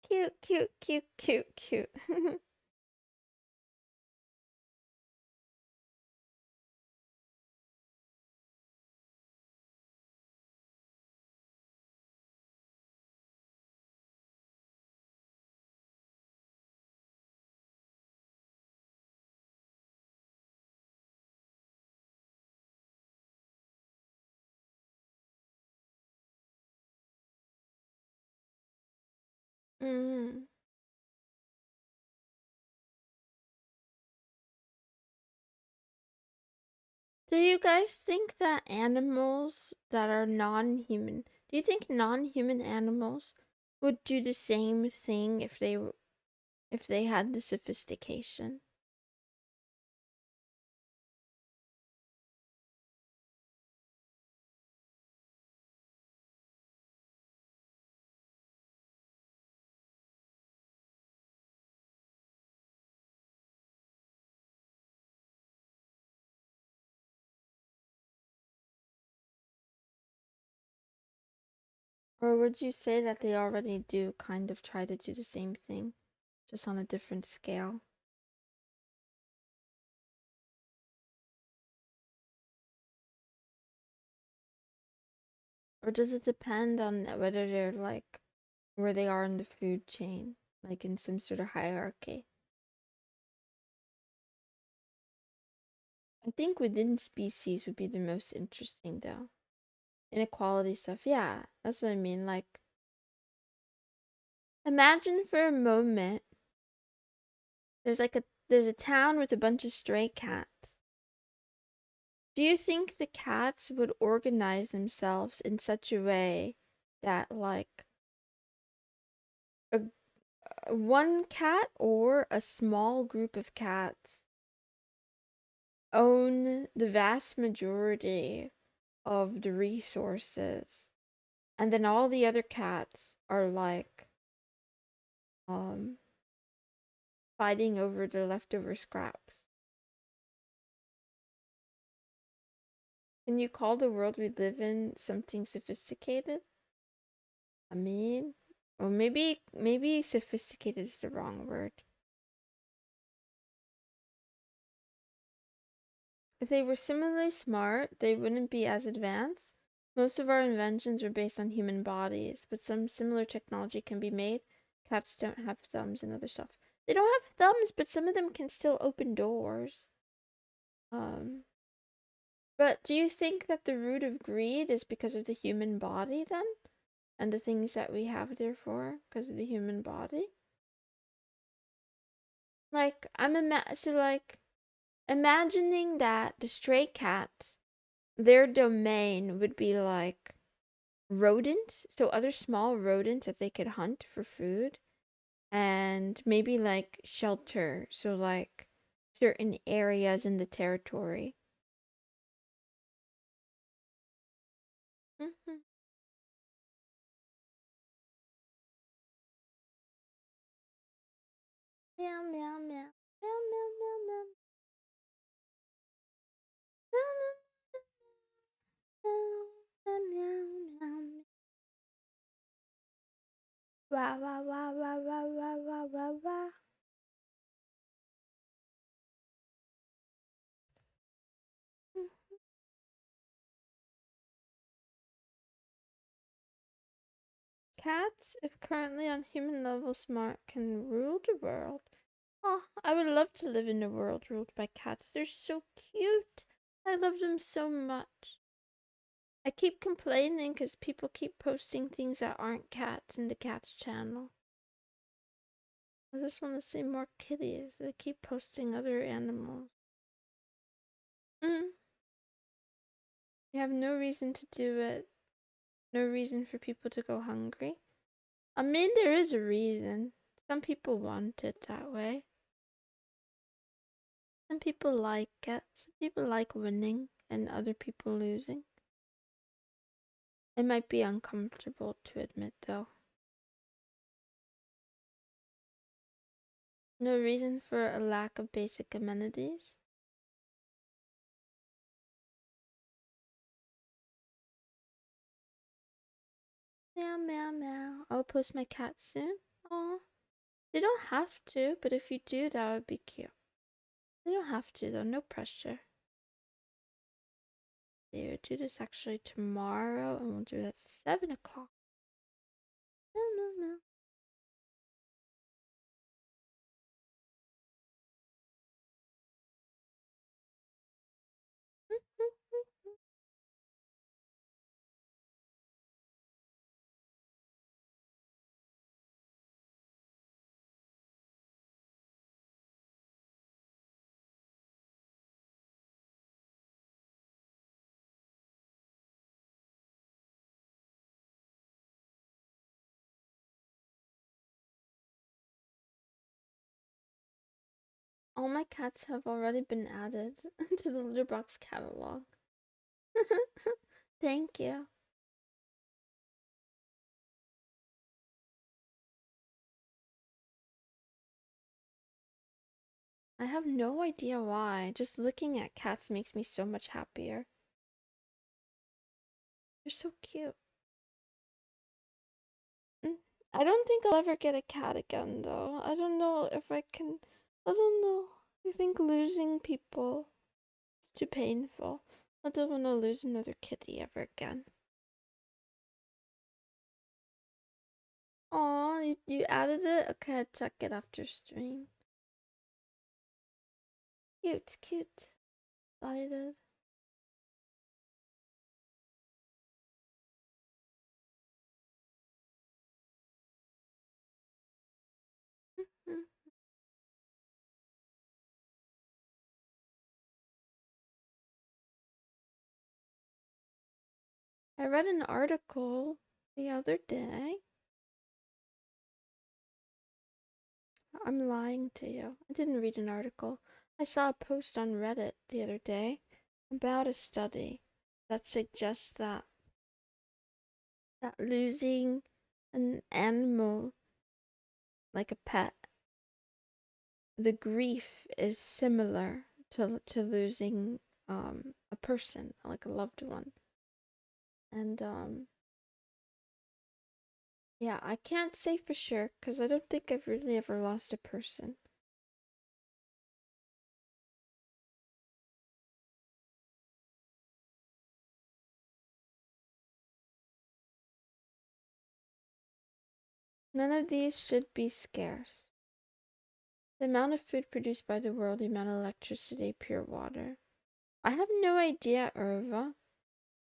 Cute, cute, cute, cute, cute. Mm. Do you guys think that animals that are non-human, do you think non-human animals would do the same thing if they had the sophistication? Or would you say that they already do kind of try to do the same thing, just on a different scale? Or does it depend on whether they're like where they are in the food chain, like in some sort of hierarchy? I think within species would be the most interesting though. Inequality stuff, yeah, that's what I mean. Like, imagine for a moment there's a town with a bunch of stray cats. Do you think the cats would organize themselves in such a way that like a one cat or a small group of cats own the vast majority of the resources And then all the other cats are like um fighting over the leftover scraps. Can you call the world we live in something sophisticated? I mean, or maybe sophisticated is the wrong word. If they were similarly smart, they wouldn't be as advanced. Most of our inventions are based on human bodies, but some similar technology can be made. Cats don't have thumbs and other stuff. They don't have thumbs, but some of them can still open doors. Um, but do you think that the root of greed is because of the human body then? And the things that we have there for because of the human body? Like, imagining that the stray cats, their domain would be like rodents, so other small rodents that they could hunt for food, and maybe like shelter, so like certain areas in the territory. Mm-hmm. Meow meow meow meow meow meow meow meow meow meow meow. Wow wow wow wow wow wow wow wow wow. Cats, if currently on human level smart, can rule the world. Oh, I would love to live in a world ruled by cats. They're so cute. I love them so much. I keep complaining because people keep posting things that aren't cats in the cats channel. I just want to see more kitties. They keep posting other animals. Mm. You have no reason to do it. No reason for people to go hungry. I mean, there is a reason. Some people want it that way. Some people like it. Some people like winning and other people losing. It might be uncomfortable to admit, though. No reason for a lack of basic amenities. Meow, meow, meow. I'll post my cat soon. Aw. They don't have to, but if you do, that would be cute. They don't have to, though. No pressure. They would do this actually tomorrow, and we'll do it at 7 o'clock. Meow, meow, meow. All my cats have already been added to the litter box catalog. Thank you. I have no idea why. Just looking at cats makes me so much happier. They're so cute. Mm. I don't think I'll ever get a cat again, though. I don't know if I can. I don't know. I think losing people is too painful. I don't want to lose another kitty ever again. Aw, you added it? Okay, I'll check it after stream. Cute, cute. Excited. I read an article the other day. I'm lying to you. I didn't read an article. I saw a post on Reddit the other day about a study that suggests that that losing an animal like a pet, the grief is similar to losing a person, like a loved one. And yeah, I can't say for sure because I don't think I've really ever lost a person. None of these should be scarce. The amount of food produced by the world, the amount of electricity, pure water. I have no idea, Irva.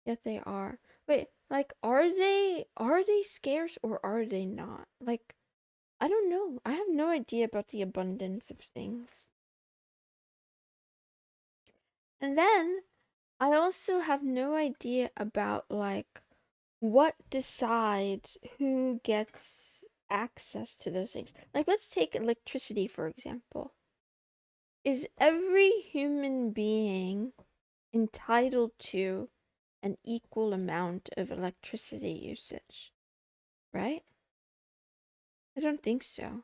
Yet they are. Wait, like are they scarce or are they not? Like I don't know. I have no idea about the abundance of things. And then I also have no idea about like what decides who gets access to those things. Like let's take electricity for example. Is every human being entitled to an equal amount of electricity usage? Right? I don't think so.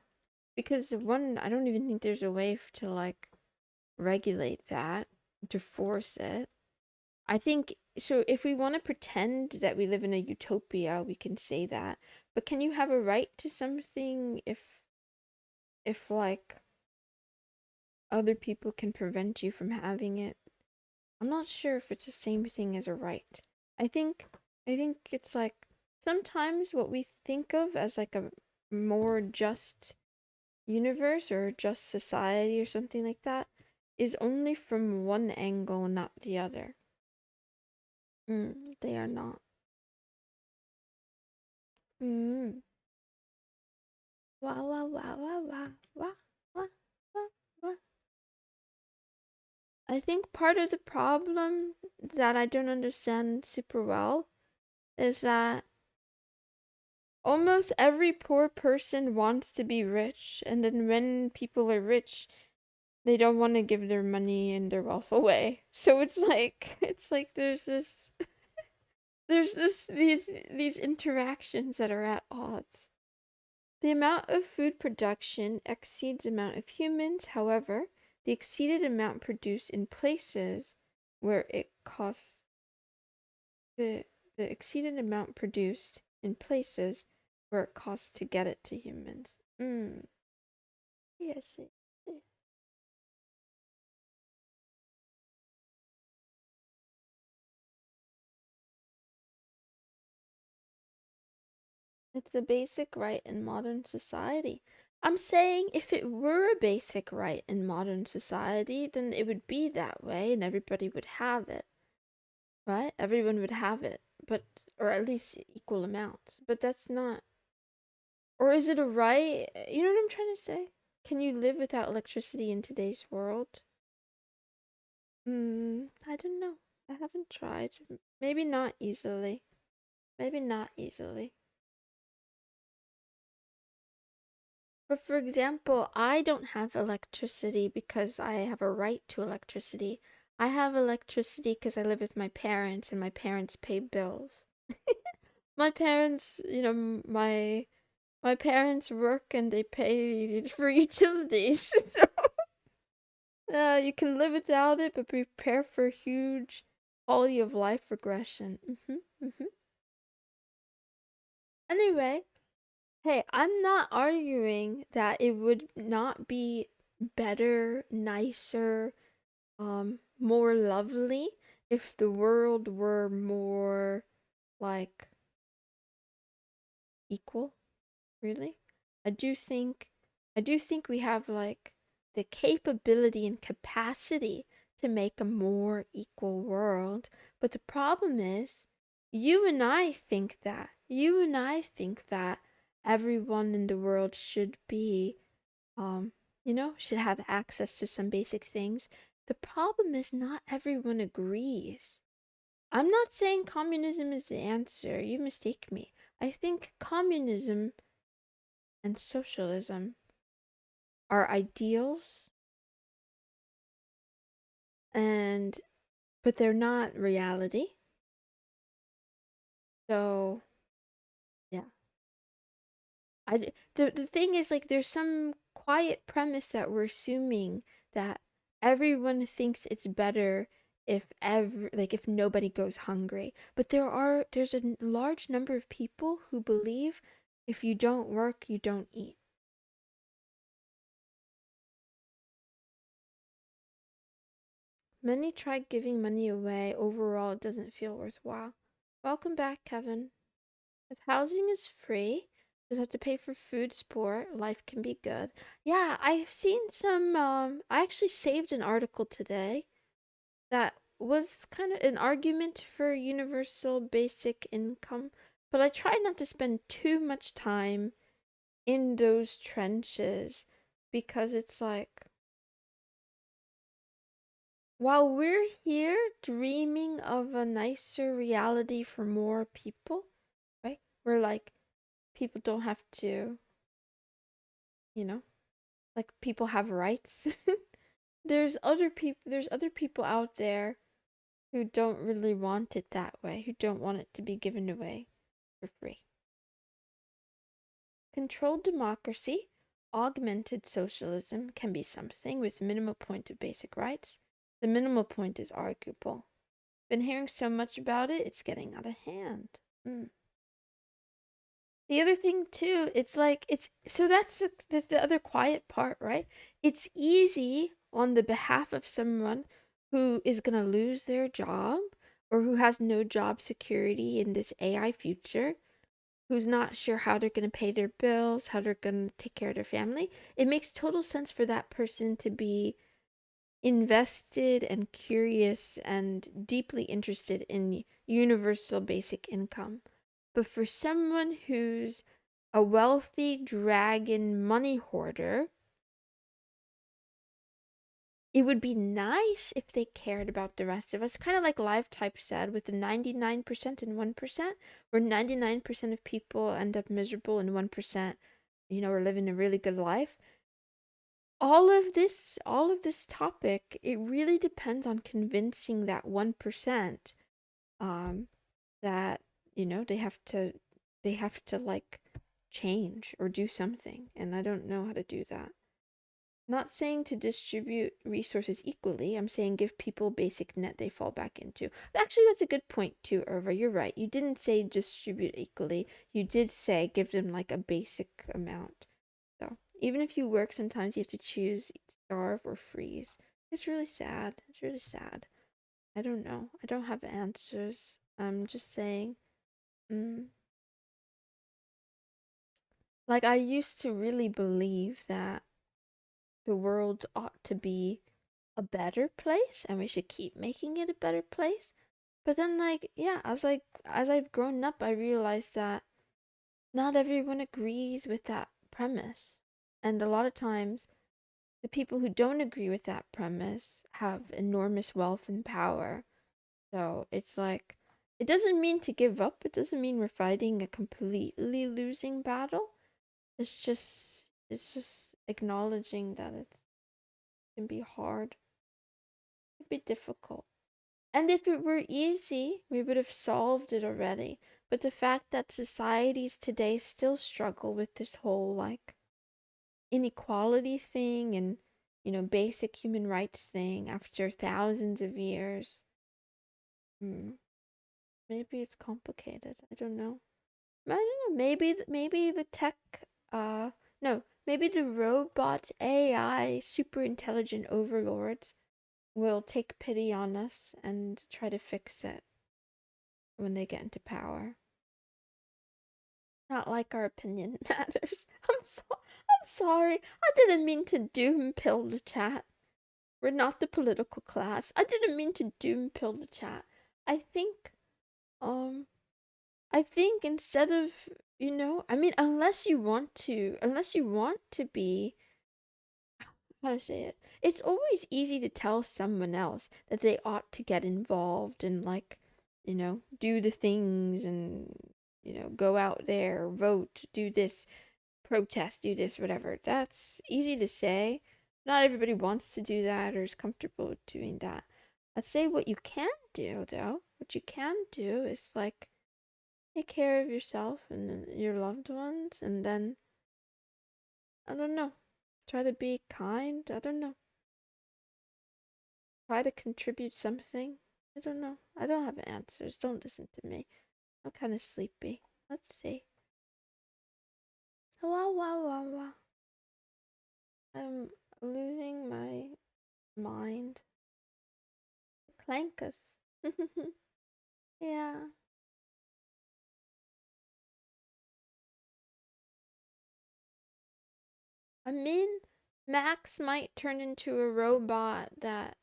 Because one, I don't even think there's a way to like regulate that, to force it. I think so if we want to pretend that we live in a utopia, we can say that. But can you have a right to something if like other people can prevent you from having it? I'm not sure if it's the same thing as a right. I think I think it's like sometimes what we think of as like a more just universe or just society or something like that is only from one angle, not the other. They are not. Mm. Wow, wow, wow, wow, wow, wow, wow, wow, wow. I think part of the problem that I don't understand super well is that almost every poor person wants to be rich, and then when people are rich, they don't want to give their money and their wealth away. So it's like there's these interactions that are at odds. The amount of food production exceeds the amount of humans. However, the exceeded amount produced in places where it costs the the exceeded amount produced in places where it costs to get it to humans. Yes. It's a basic right in modern society. I'm saying if it were a basic right in modern society, then it would be that way and everybody would have it, right? Everyone would have it, but, or at least equal amounts. But that's not, or is it a right? You know what I'm trying to say? Can you live without electricity in today's world? I don't know. I haven't tried. Maybe not easily. Maybe not easily. But for example, I don't have electricity because I have a right to electricity. I have electricity because I live with my parents and my parents pay bills. My parents, my parents work and they pay for utilities. So, you can live without it, but prepare for huge quality of life regression. Anyway, hey, I'm not arguing that it would not be better, nicer, more lovely if the world were more like equal, really. I do think I do think we have like the capability and capacity to make a more equal world, but the problem is you and I think that. You and I think that everyone in the world should be should have access to some basic things. The problem is not everyone agrees. I'm not saying communism is the answer. You mistake me. I think communism and socialism are ideals and but they're not reality. So The thing is, like, there's some quiet premise that we're assuming that everyone thinks it's better if nobody goes hungry. But there's a large number of people who believe if you don't work, you don't eat. Many try giving money away. Overall, it doesn't feel worthwhile. Welcome back, Kevin. If housing is free, just have to pay for food, sport, life can be good. Yeah, I've seen some I actually saved an article today that was kind of an argument for universal basic income, but I try not to spend too much time in those trenches because it's like while we're here dreaming of a nicer reality for more people, right? We're like people don't have to, you know, like people have rights. There's other people out there who don't really want it that way, who don't want it to be given away for free. Controlled democracy, augmented socialism can be something with minimal point of basic rights. The minimal point is arguable. Been hearing so much about it, it's getting out of hand. The other thing too, it's like it's so that's the other quiet part, right? It's easy on the behalf of someone who is gonna lose their job or who has no job security in this AI future, who's not sure how they're gonna pay their bills, how they're gonna take care of their family. It makes total sense for that person to be invested and curious and deeply interested in universal basic income. But for someone who's a wealthy dragon money hoarder, it would be nice if they cared about the rest of us. Kind of like Live Type said with the 99% and 1%, where 99% of people end up miserable and 1%, are living a really good life. All of this topic, it really depends on convincing that 1% that they have to like change or do something, and I don't know how to do that. Not saying to distribute resources equally. I'm saying give people basic net they fall back into. Actually, that's a good point too, Irva. You're right. You didn't say distribute equally. You did say give them like a basic amount. So even if you work, sometimes you have to choose starve or freeze. It's really sad. It's really sad. I don't know. I don't have answers. I'm just saying. Mm, like, I used to really believe that the world ought to be a better place and we should keep making it a better place. But then, like, yeah, as I've grown up, I realized that not everyone agrees with that premise. And a lot of times, the people who don't agree with that premise have enormous wealth and power. So it's like, it doesn't mean to give up. It doesn't mean we're fighting a completely losing battle. It's just acknowledging that it can be hard. It can be difficult. And if it were easy, we would have solved it already. But the fact that societies today still struggle with this whole like inequality thing and basic human rights thing after thousands of years. Maybe it's complicated. I don't know. I don't know. Maybe the tech. No. Maybe the robot AI super intelligent overlords will take pity on us and try to fix it when they get into power. Not like our opinion matters. I'm sorry. I didn't mean to doom pill the chat. We're not the political class. I didn't mean to doom pill the chat. I think um I think instead of, I mean, unless you want to be, how to say it, it's always easy to tell someone else that they ought to get involved and, like, do the things and, go out there, vote, do this, protest, do this, whatever. That's easy to say. Not everybody wants to do that or is comfortable with doing that. I'd say what you can do, though, what you can do is, like, take care of yourself and your loved ones, and then I don't know. Try to be kind. I don't know. Try to contribute something. I don't know. I don't have answers. Don't listen to me. I'm kind of sleepy. Let's see. Wow, wow, wow, wow. I'm losing my mind. Clankus. Yeah. I mean, Max might turn into a robot that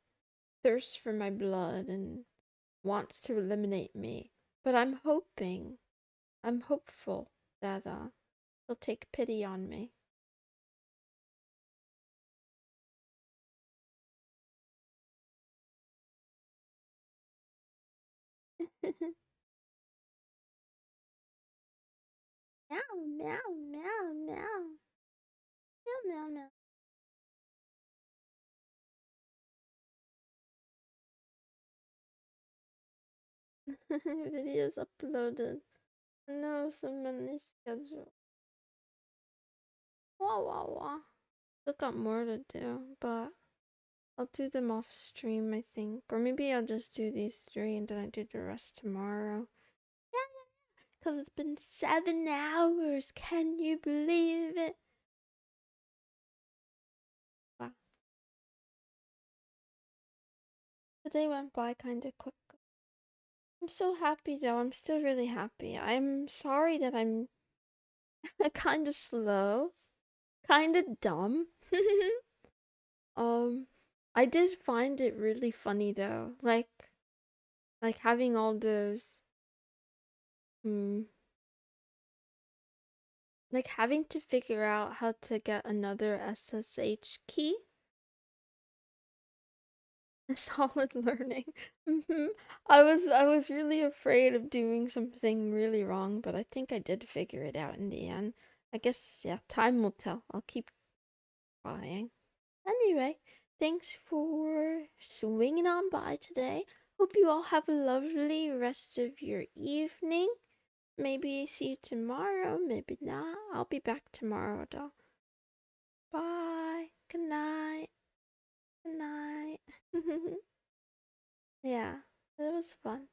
thirsts for my blood and wants to eliminate me. But I'm hopeful that he'll take pity on me. Meow, meow, meow, meow. Meow, meow, meow. Videos uploaded. No, so many schedule. Wow, wow, wow. Still got more to do, but I'll do them off stream, I think. Or maybe I'll just do these three and then I do the rest tomorrow. Yeah, because it's been 7 hours. Can you believe it? Wow. The day went by kind of quick. I'm so happy though. I'm still really happy. I'm sorry that I'm kind of slow, kind of dumb. um, I did find it really funny though. Like having all those hmm, like having to figure out how to get another SSH key. Solid learning. I was really afraid of doing something really wrong, but I think I did figure it out in the end. I guess yeah, time will tell. I'll keep trying. Anyway, thanks for swinging on by today. Hope you all have a lovely rest of your evening. Maybe see you tomorrow, maybe not. I'll be back tomorrow though. Bye. Good night. Good night. Yeah, it was fun.